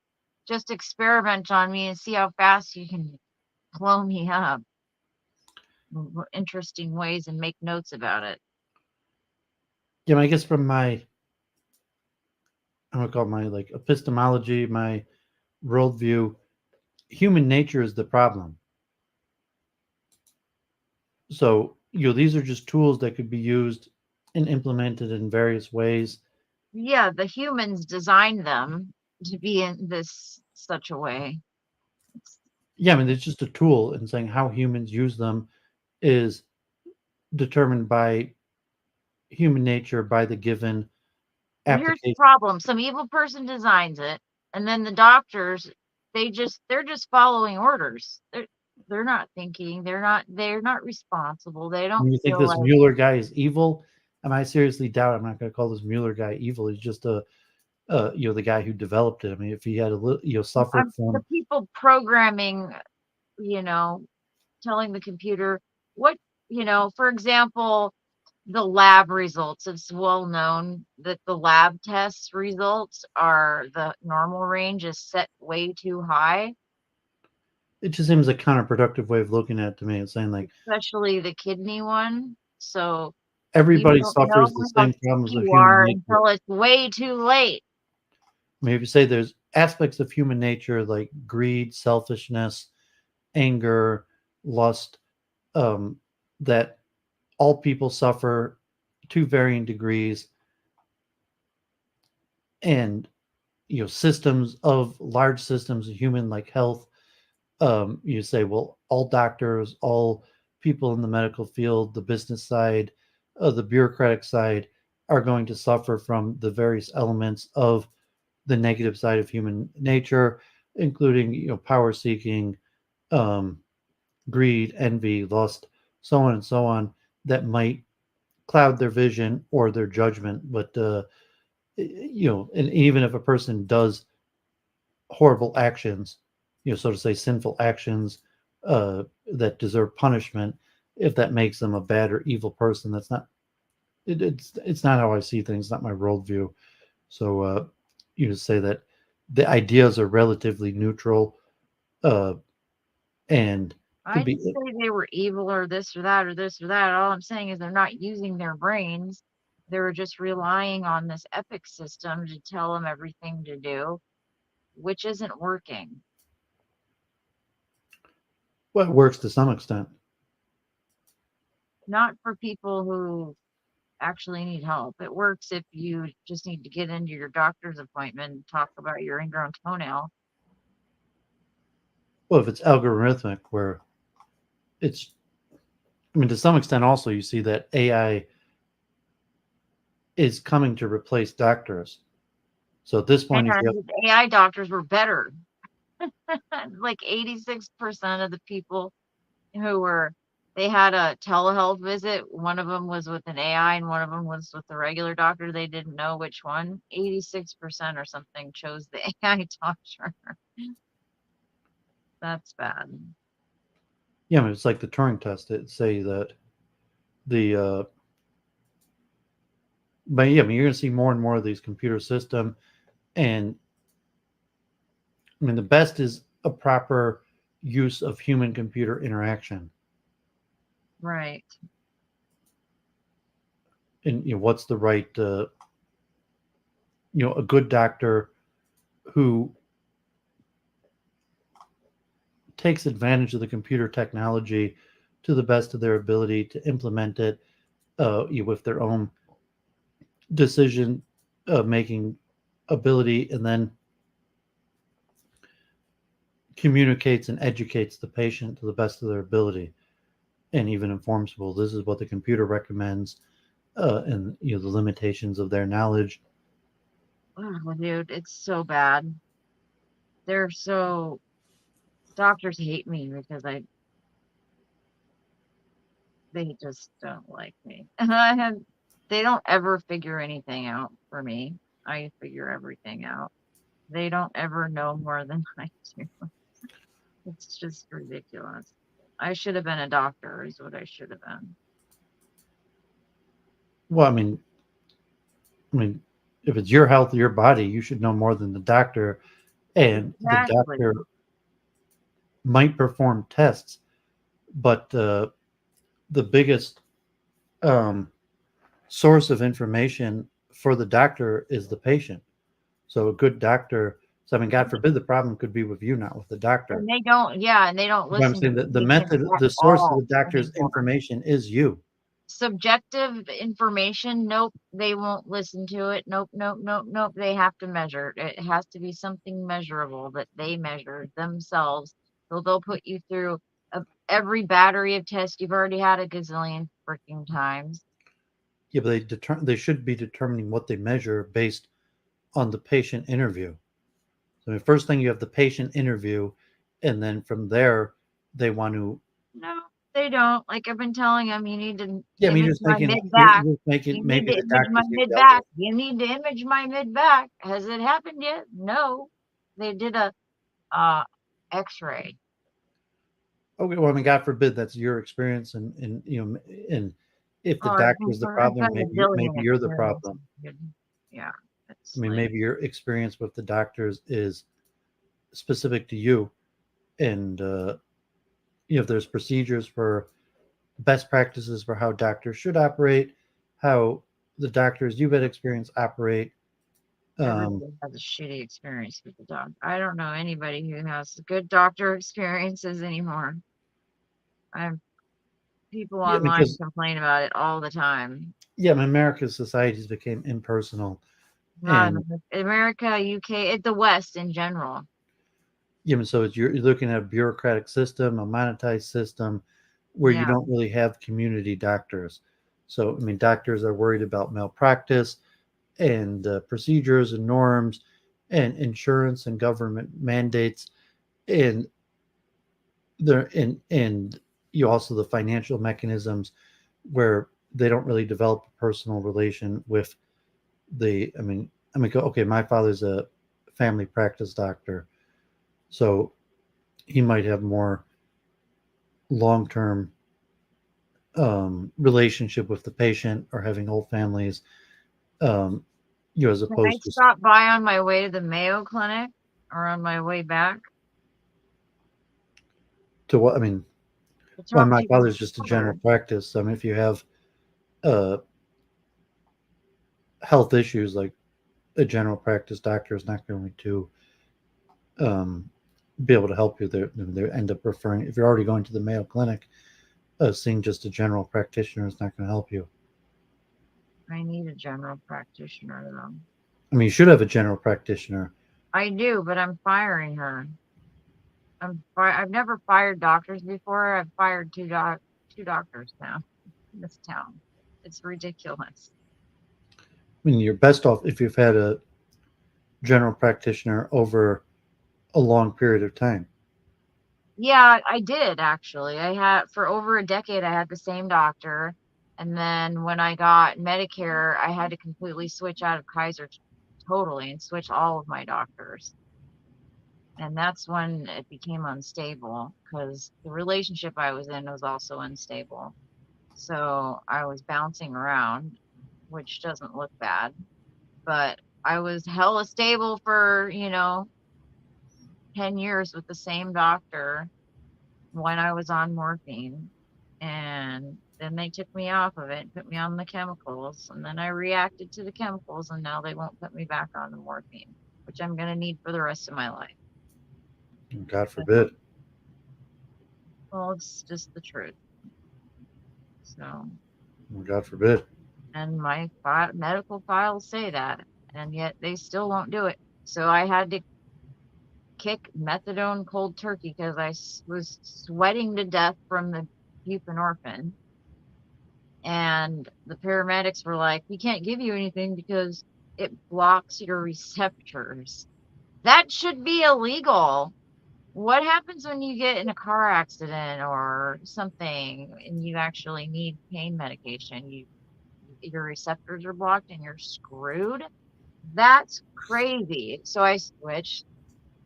just experiment on me and see how fast you can blow me up in interesting ways and make notes about it. yeah, I mean, I guess from my, I'm gonna call it my like epistemology, my worldview, human nature is the problem. So these are just tools that could be used and implemented in various ways. Yeah, the humans designed them to be in this such a way. It's, Yeah, I mean, it's just a tool, and saying how humans use them is determined by human nature, by the given well, here's the application. problem. Some evil person designs it. And then the doctors, they're just following orders. They're not thinking. They're not responsible. They don't And you think feel this like Mueller guy is evil? And I seriously doubt I'm not going to call this Mueller guy evil. He's just the guy who developed it. I mean, if he had suffered the from, people programming, you know, telling the computer what, for example, the lab results. It's well known that the lab test results are the normal range is set way too high, it just seems a counterproductive way of looking at it to me. It's saying like especially the kidney one. So you everybody don't know suffers the how same sick problems of you human are nature. until it's way too late. I mean, if you say there's aspects of human nature like greed, selfishness, anger, lust, um, that all people suffer to varying degrees, and systems of large systems of human like health. You say, well, all doctors, all people in the medical field, the business side, the bureaucratic side, are going to suffer from the various elements of the negative side of human nature, including power seeking, um, greed, envy, lust, so on and so on, that might cloud their vision or their judgment. But and even if a person does horrible actions, so to say, sinful actions that deserve punishment, if that makes them a bad or evil person, that's not. It's not how I see things. Not my worldview. So you say that the ideas are relatively neutral, uh, and I could be. didn't say they were evil or this or that or this or that. All I'm saying is they're not using their brains. They're just relying on this epic system to tell them everything to do, which isn't working. Well, it works to some extent. Not for people who actually need help. It works if you just need to get into your doctor's appointment and talk about your ingrown toenail. Well, if it's algorithmic, where it's, I mean, to some extent, also you see that AI is coming to replace doctors. So at this point, if you have, And AI doctors were better. Like 86% of the people who were they had a telehealth visit. One of them was with an AI and one of them was with the regular doctor. They didn't know which one. 86% or something chose the AI doctor. That's bad. yeah, I mean, it's like the Turing test. It say that the, but yeah, I mean, you're going to see more and more of these computer system, and I mean, the best is a proper use of human computer interaction. Right. And what's the right, a good doctor who takes advantage of the computer technology to the best of their ability to implement it with their own decision making ability, and then communicates and educates the patient to the best of their ability, and even informs, well, this is what the computer recommends, and the limitations of their knowledge. Oh, dude, it's so bad. They're so doctors hate me because they just don't like me. They don't ever figure anything out for me. I figure everything out. They don't ever know more than I do. It's just ridiculous. I should have been a doctor, is what I should have been. Well, I mean, if it's your health, your body, you should know more than the doctor, and the Exactly. doctor might perform tests, but the biggest um, source of information for the doctor is the patient. So a good doctor. So I mean, God forbid, the problem could be with you, not with the doctor. And they don't, yeah, and they don't But I'm listen to saying the that the patient method, at the source of all the doctor's anymore. information is you. Subjective information, nope, they won't listen to it. Nope, nope, nope, nope. They have to measure it. It has to be something measurable that they measure themselves. So they'll put you through every battery of tests you've already had a gazillion freaking times. Yeah, but they should be determining what they measure based on the patient interview. So the first thing you have the patient interview, and then from there they want to. No, they don't. Like I've been telling them, you need to Yeah, I mean, image you're my thinking mid back. you're You thinking need maybe to the image my doctors you mid dealt with. back. You need to image my mid back. Has it happened yet? No. They did a X-ray. Okay, well, I mean, God forbid that's your experience, and and if the Oh, doctor's the I've problem, got a billion maybe you're the experiences. problem. Yeah, I it's mean, like maybe your experience with the doctors is specific to you, and if there's procedures for best practices for how doctors should operate, how the doctors you've had experience operate. everybody has a shitty experience with the dog. I don't know anybody who has good doctor experiences anymore. I've people Yeah, online because complain about it all the time. yeah, I mean, America's societies became impersonal, Not and in America, UK, the West in general. so you're looking at a bureaucratic system, a monetized system, where you Yeah. don't really have community doctors. So I mean, doctors are worried about malpractice and procedures and norms and insurance and government mandates, and there and you also the financial mechanisms where they don't really develop a personal relation with okay, my father's a family practice doctor, so he might have more long-term relationship with the patient or having whole families, um, as Can I opposed to stop by on my way to the Mayo Clinic or on my way back what I mean. to Well, talk my to your father's just a general father? practice. I mean, if you have uh, health issues, like a general practice doctor is not going to um, be able to help you. They end up referring. If you're already going to the Mayo Clinic, seeing just a general practitioner is not going to help you. I need a general practitioner though. I mean, you should have a general practitioner. I do, but I'm firing her. I've never fired doctors before. I've fired two doctors now in this town. It's ridiculous. I mean, you're best off if you've had a general practitioner over a long period of time. Yeah, I did actually. I had for over a decade I had the same doctor. And then when I got Medicare, I had to completely switch out of Kaiser totally and switch all of my doctors. And that's when it became unstable because the relationship I was in was also unstable. So I was bouncing around, which doesn't look bad, but I was hella stable for, 10 years with the same doctor when I was on morphine. And then they took me off of it and put me on the chemicals. And then I reacted to the chemicals, and now they won't put me back on the morphine, which I'm going to need for the rest of my life. God forbid. Well, it's just the truth. So, God forbid. and my medical files say that, and yet they still won't do it. So I had to kick methadone cold turkey because I was sweating to death from the buprenorphine. And the paramedics were like, we can't give you anything because it blocks your receptors. That should be illegal. What happens when you get in a car accident or something and you actually need pain medication? Your receptors are blocked and you're screwed. That's crazy. So I switched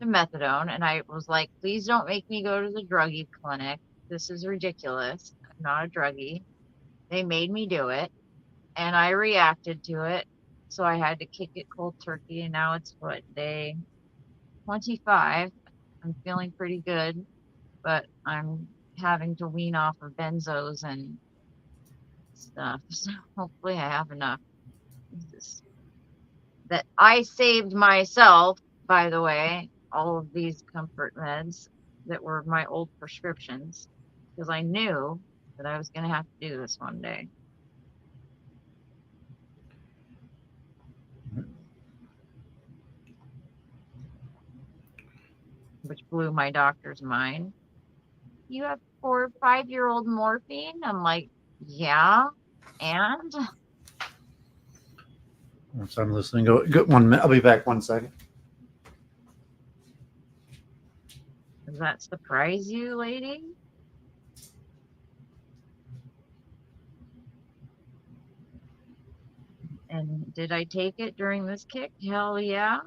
to methadone and I was like, please don't make me go to the druggie clinic. This is ridiculous. I'm not a druggie. They made me do it and I reacted to it. So I had to kick it cold turkey. And now it's what, day 25. I'm feeling pretty good, but I'm having to wean off of benzos and stuff. So hopefully I have enough. That I saved myself, by the way, all of these comfort meds that were my old prescriptions because I knew that I was going to have to do this one day, which blew my doctor's mind. You have 4 or 5-year-old morphine? I'm like, yeah. And So I'm listening. Go 1 minute. I'll be back 1 second. Does that surprise you, lady? And did I take it during this kick? Hell yeah.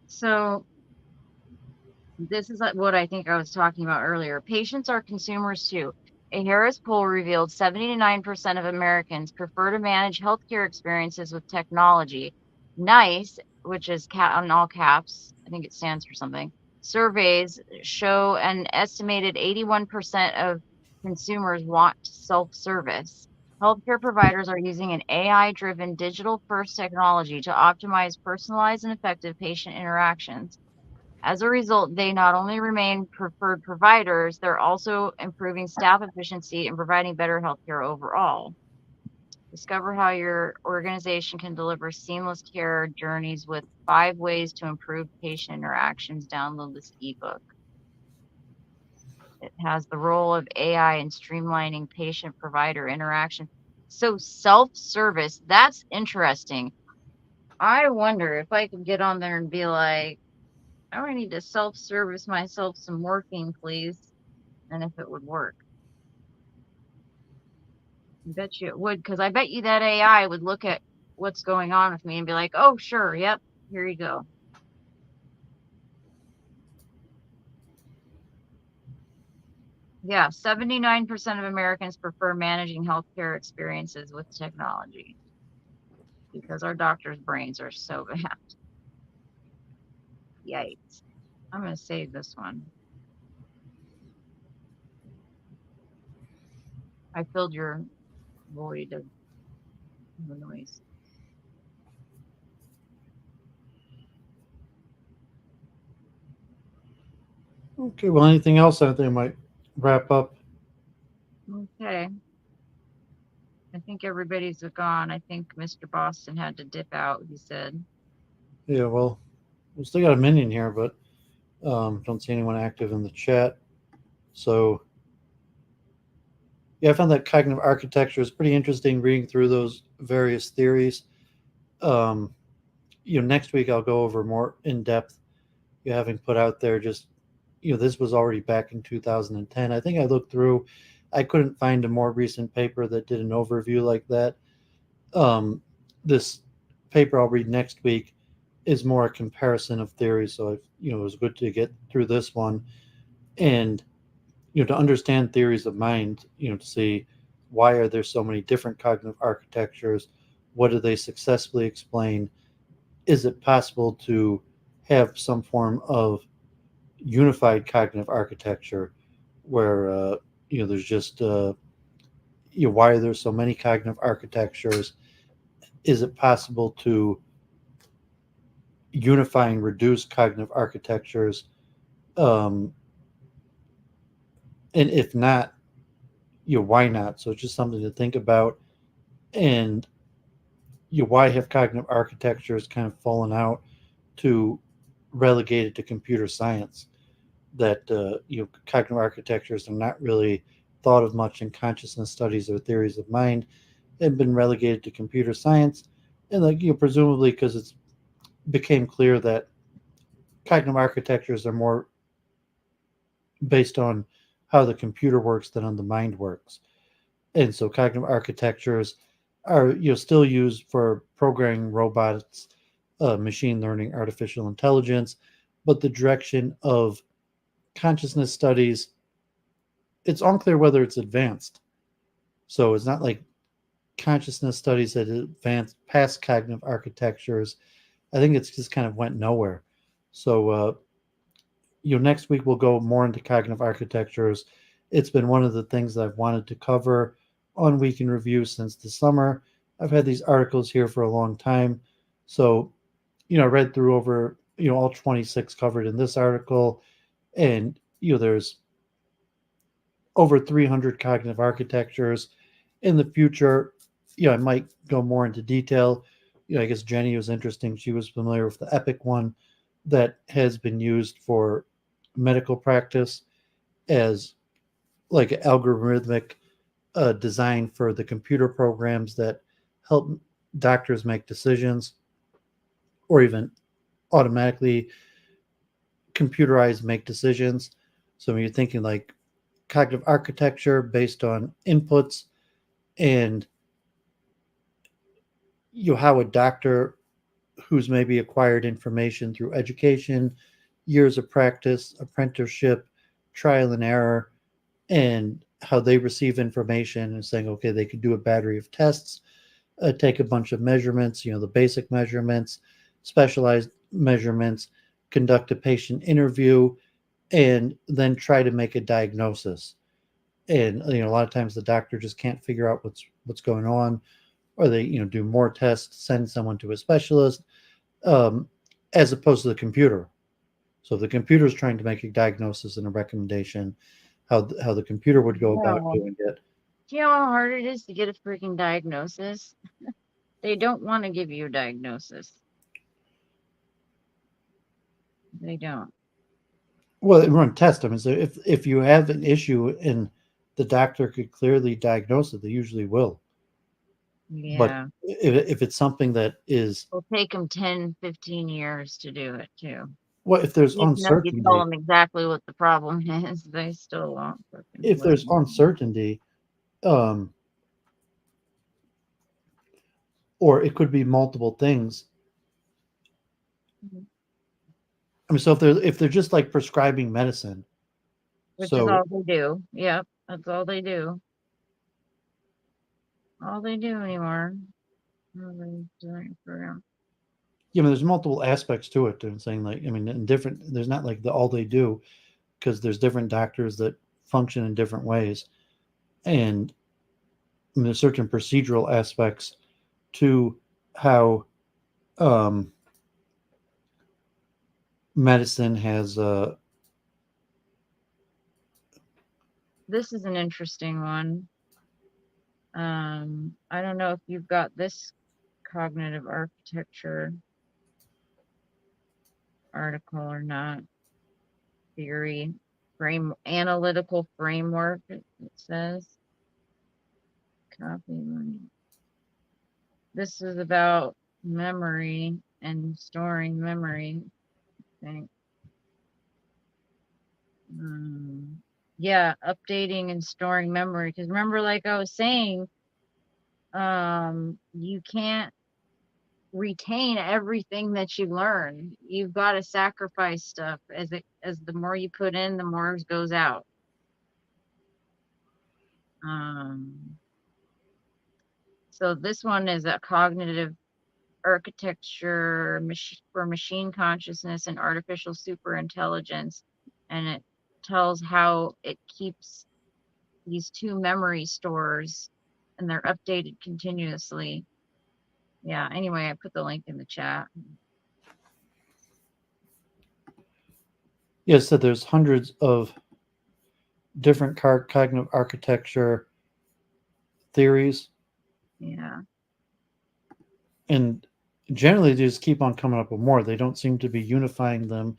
So this is what I think I was talking about earlier. Patients are consumers too. A Harris poll revealed 79% of Americans prefer to manage healthcare experiences with technology. NICE, which is on all caps, I think it stands for something, surveys show an estimated 81% of consumers want self-service. Healthcare providers are using an AI-driven digital-first technology to optimize personalized and effective patient interactions. As a result, they not only remain preferred providers, they're also improving staff efficiency and providing better healthcare overall. Discover how your organization can deliver seamless care journeys with 5 ways to improve patient interactions. Download this ebook. It has the role of AI in streamlining patient provider interaction. So, self-service, that's interesting. I wonder if I could get on there and be like, I need to self-service myself some morphine, please. And if it would work. I bet you it would, because I bet you that AI would look at what's going on with me and be like, oh, sure, yep, here you go. Yeah, 79% of Americans prefer managing healthcare experiences with technology because our doctors' brains are so bad. Yikes. I'm going to save this one. I filled your void of noise. Okay, well, anything else I think might wrap up? Okay. I think everybody's gone. I think Mr. Boston had to dip out, he said. Yeah, well, we still got a minion here, but don't see anyone active in the chat. So, yeah, I found that cognitive architecture is pretty interesting reading through those various theories. Um, next week I'll go over more in depth. Having put out there just, this was already back in 2010. I think I looked through, I couldn't find a more recent paper that did an overview like that. This paper I'll read next week is more a comparison of theories. So, it was good to get through this one and, to understand theories of mind, to see why are there so many different cognitive architectures? What do they successfully explain? Is it possible to have some form of unified cognitive architecture where, there's just, why are there so many cognitive architectures? Is it possible to unify and reduce cognitive architectures? And if not, why not? So it's just something to think about. And why have cognitive architectures kind of fallen out to relegated to computer science? That cognitive architectures are not really thought of much in consciousness studies or theories of mind, and been relegated to computer science, and presumably because it's became clear that cognitive architectures are more based on how the computer works than on the mind works. And so cognitive architectures are still used for programming robots, machine learning, artificial intelligence, but the direction of consciousness studies it's unclear whether it's advanced. So it's not like consciousness studies that advanced past cognitive architectures. I think it's just kind of went nowhere. So next week we'll go more into cognitive architectures. It's been one of the things that I've wanted to cover on Week in Review since the summer. I've had these articles here for a long time. So, I read through over, all 26 covered in this article. And, there's over 300 cognitive architectures. In the future, I might go more into detail. I guess Jenny was interesting. She was familiar with the EPIC one that has been used for medical practice as like algorithmic design for the computer programs that help doctors make decisions, or even automatically computerized make decisions. So when you're thinking like cognitive architecture based on inputs, and how a doctor who's maybe acquired information through education, years of practice, apprenticeship, trial and error, and how they receive information and saying, okay, they could do a battery of tests, take a bunch of measurements, the basic measurements, specialized measurements, conduct a patient interview, and then try to make a diagnosis. And a lot of times the doctor just can't figure out what's going on, or they do more tests, send someone to a specialist, um, as opposed to the computer. So if the computer is trying to make a diagnosis and a recommendation, how the computer would go about No. doing it. Do you know how hard it is to get a freaking diagnosis? They don't want to give you a diagnosis. They don't. Well, they run tests. I mean, so if you have an issue and the doctor could clearly diagnose it, they usually will. But Yeah. if it's something that is, It'll take them 10, 15 years to do it too. well, if there's Even though you tell uncertainty, them exactly what the problem is, they still won't fucking if there's listen. uncertainty, um, or it could be multiple things. Mhm. I mean, so if they're just like prescribing medicine, Which is so all they do. Yep, that's all they do. All they do anymore. there's multiple aspects to it. And saying like, I mean, in different, there's not like the all they do, because there's different doctors that function in different ways, and I mean, there's certain procedural aspects to how um, medicine has. This is an interesting one. I don't know if you've got this cognitive architecture article or not. Theory, analytical framework, it says. Copy. This is about memory and storing memory, I think. Yeah, updating and storing memory. Because remember, like I was saying, you can't retain everything that you learn. You've got to sacrifice stuff as the more you put in, the more goes out. So this one is a cognitive architecture for machine consciousness and artificial superintelligence, and it tells how it keeps these two memory stores, and they're updated continuously. Yeah, anyway, I put the link in the chat. Yes, so there's hundreds of different cognitive architecture theories, Yeah. and generally they just keep on coming up with more. They don't seem to be unifying them,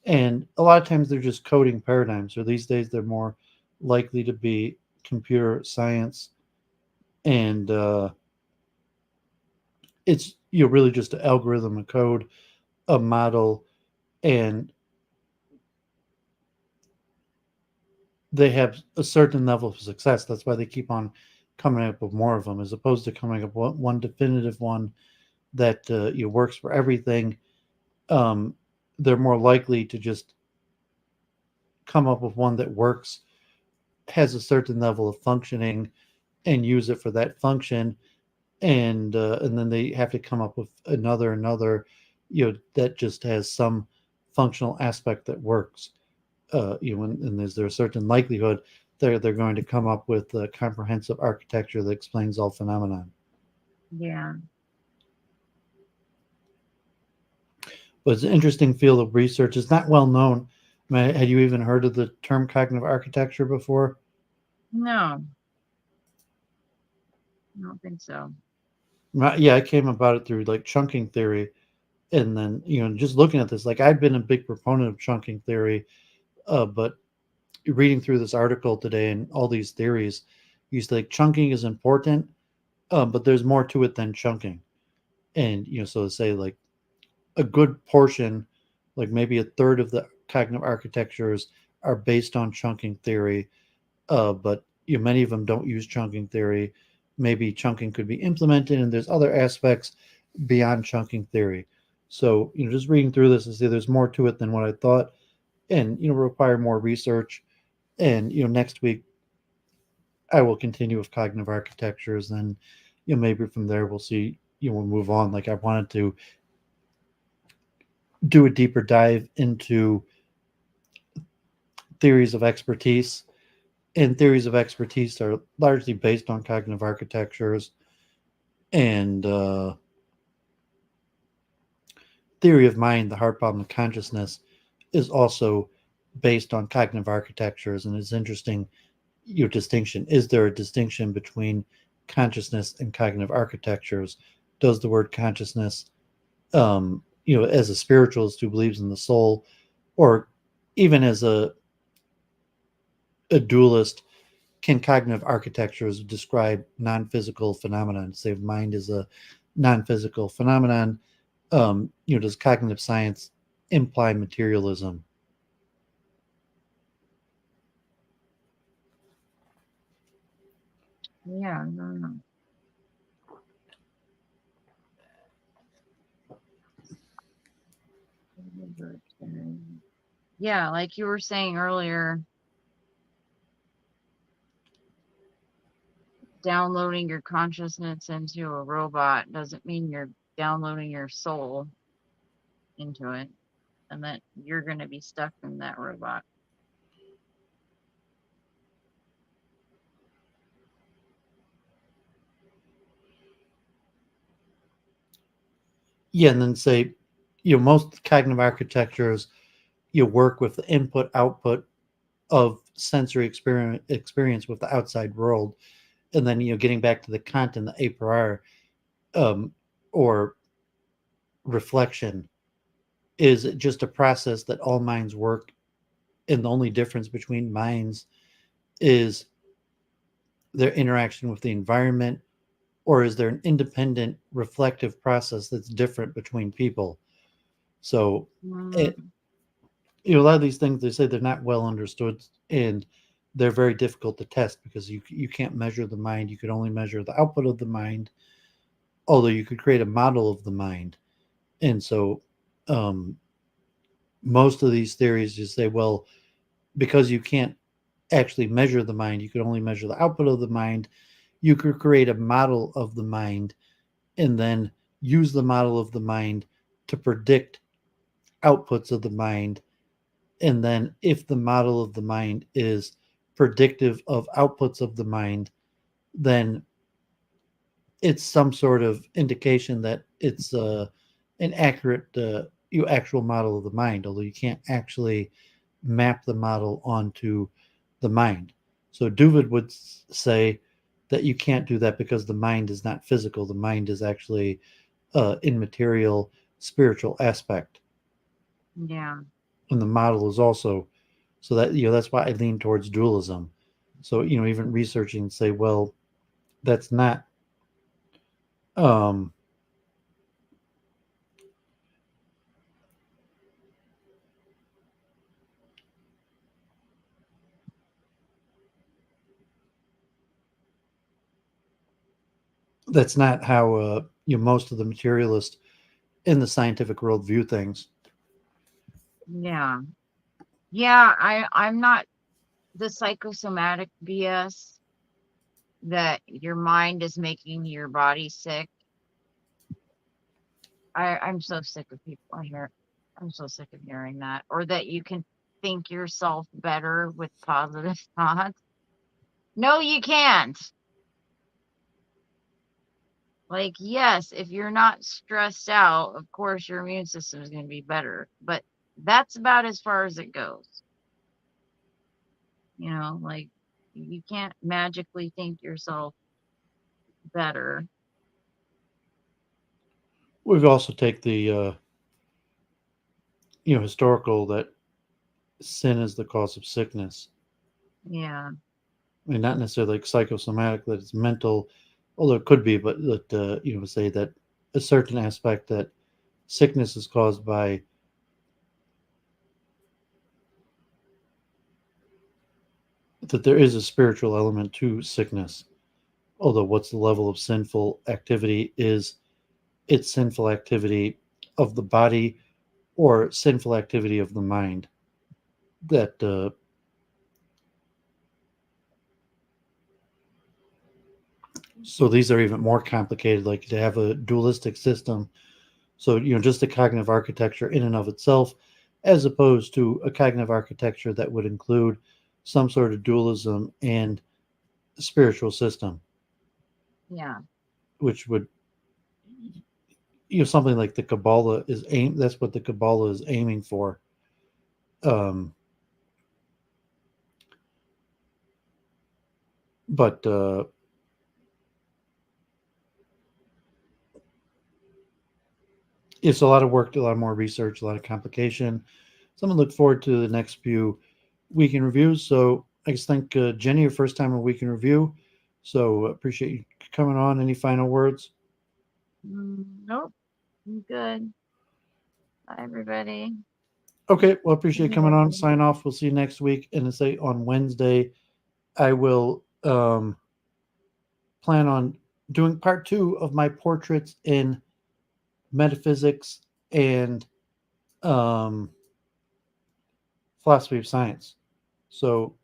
and a lot of times they're just coding paradigms. Or these days they're more likely to be computer science, and it's really just an algorithm, a code, a model, and they have a certain level of success. That's why they keep on coming up with more of them, as opposed to coming up with one definitive one that works for everything. Um, they're more likely to just come up with one that works has a certain level of functioning and use it for that function, and then they have to come up with another, that just has some functional aspect that works. And is there a certain likelihood they're going to come up with a comprehensive architecture that explains all phenomenon. Yeah. But it's an interesting field of research. It's not well known. I mean, had you even heard of the term cognitive architecture before? No, I don't think so. Yeah, I came about it through like chunking theory, and then just looking at this, like I've been a big proponent of chunking theory, but reading through this article today and all these theories, you say like chunking is important, but there's more to it than chunking. And so to say like a good portion, like maybe a third of the cognitive architectures are based on chunking theory, but many of them don't use chunking theory. Maybe chunking could be implemented, and there's other aspects beyond chunking theory. So just reading through this and see there's more to it than what I thought, and require more research. And next week I will continue with cognitive architectures, and maybe from there we'll see. We'll move on. Like I wanted to do a deeper dive into theories of expertise, and theories of expertise are largely based on cognitive architectures, and theory of mind, the heart problem of consciousness, is also based on cognitive architectures. And it's interesting your distinction. Is there a distinction between consciousness and cognitive architectures? Does the word consciousness, as a spiritualist who believes in the soul, or even as a dualist, can cognitive architectures describe non-physical phenomenon? Say mind is a non-physical phenomenon. Does cognitive science imply materialism? Yeah, no. Yeah, like you were saying earlier, downloading your consciousness into a robot doesn't mean you're downloading your soul into it and that you're going to be stuck in that robot. Yeah, and then say, most cognitive architectures, work with the input output of sensory experience with the outside world, and then getting back to the Kant and the a priori, or reflection, is just a process that all minds work, and the only difference between minds is their interaction with the environment, or is there an independent reflective process that's different between people? So it, Mm, a lot of these things, they say they're not well understood, and they're very difficult to test because you can't measure the mind. You could only measure the output of the mind, although you could create a model of the mind. And so um, most of these theories just say, well, because you can't actually measure the mind, you could only measure the output of the mind. You could create a model of the mind and then use the model of the mind to predict outputs of the mind. And then if the model of the mind is predictive of outputs of the mind, then it's some sort of indication that it's an accurate actual model of the mind, although you can't actually map the model onto the mind. So Doooovid would say that you can't do that because the mind is not physical. The mind is actually immaterial, spiritual aspect, yeah. and the model is also. So that that's why I lean towards dualism. So even researching say, well, that's not um, that's not how most of the materialists in the scientific world view things. Yeah. Yeah, I'm not the psychosomatic BS that your mind is making your body sick. I'm so sick of people here. I'm so sick of hearing that. Or that you can think yourself better with positive thoughts. No, you can't. Like, yes, if you're not stressed out, of course your immune system is going to be better. But that's about as far as it goes. You know, like you can't magically think yourself better. We've also take the historical that sin is the cause of sickness. Yeah. I mean, not necessarily like psychosomatic, that it's mental, although it could be, but that say that a certain aspect that sickness is caused by that there is a spiritual element to sickness. Although what's the level of sinful activity is it's sinful activity of the body or sinful activity of the mind that so these are even more complicated, like to have a dualistic system. So just a cognitive architecture in and of itself, as opposed to a cognitive architecture that would include some sort of dualism and spiritual system, Yeah. which would something like the Kabbalah is aim. That's what the Kabbalah is aiming for. But it's a lot of work, a lot more research, a lot of complication. So I'm gonna look forward to the next few weekend reviews. So I just thank Jenny, your first time on weekend review. So appreciate you coming on. Any final words? Nope. I'm good. Bye, everybody. Okay, well, appreciate you coming on. Sign off. We'll see you next week. And to say on Wednesday, I will plan on doing part 2 of my portraits in metaphysics and philosophy of science. So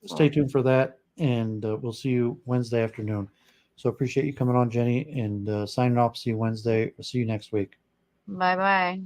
stay tuned for that, and we'll see you Wednesday afternoon. So appreciate you coming on, Jenny, and signing off. See you Wednesday. See you next week. Bye bye.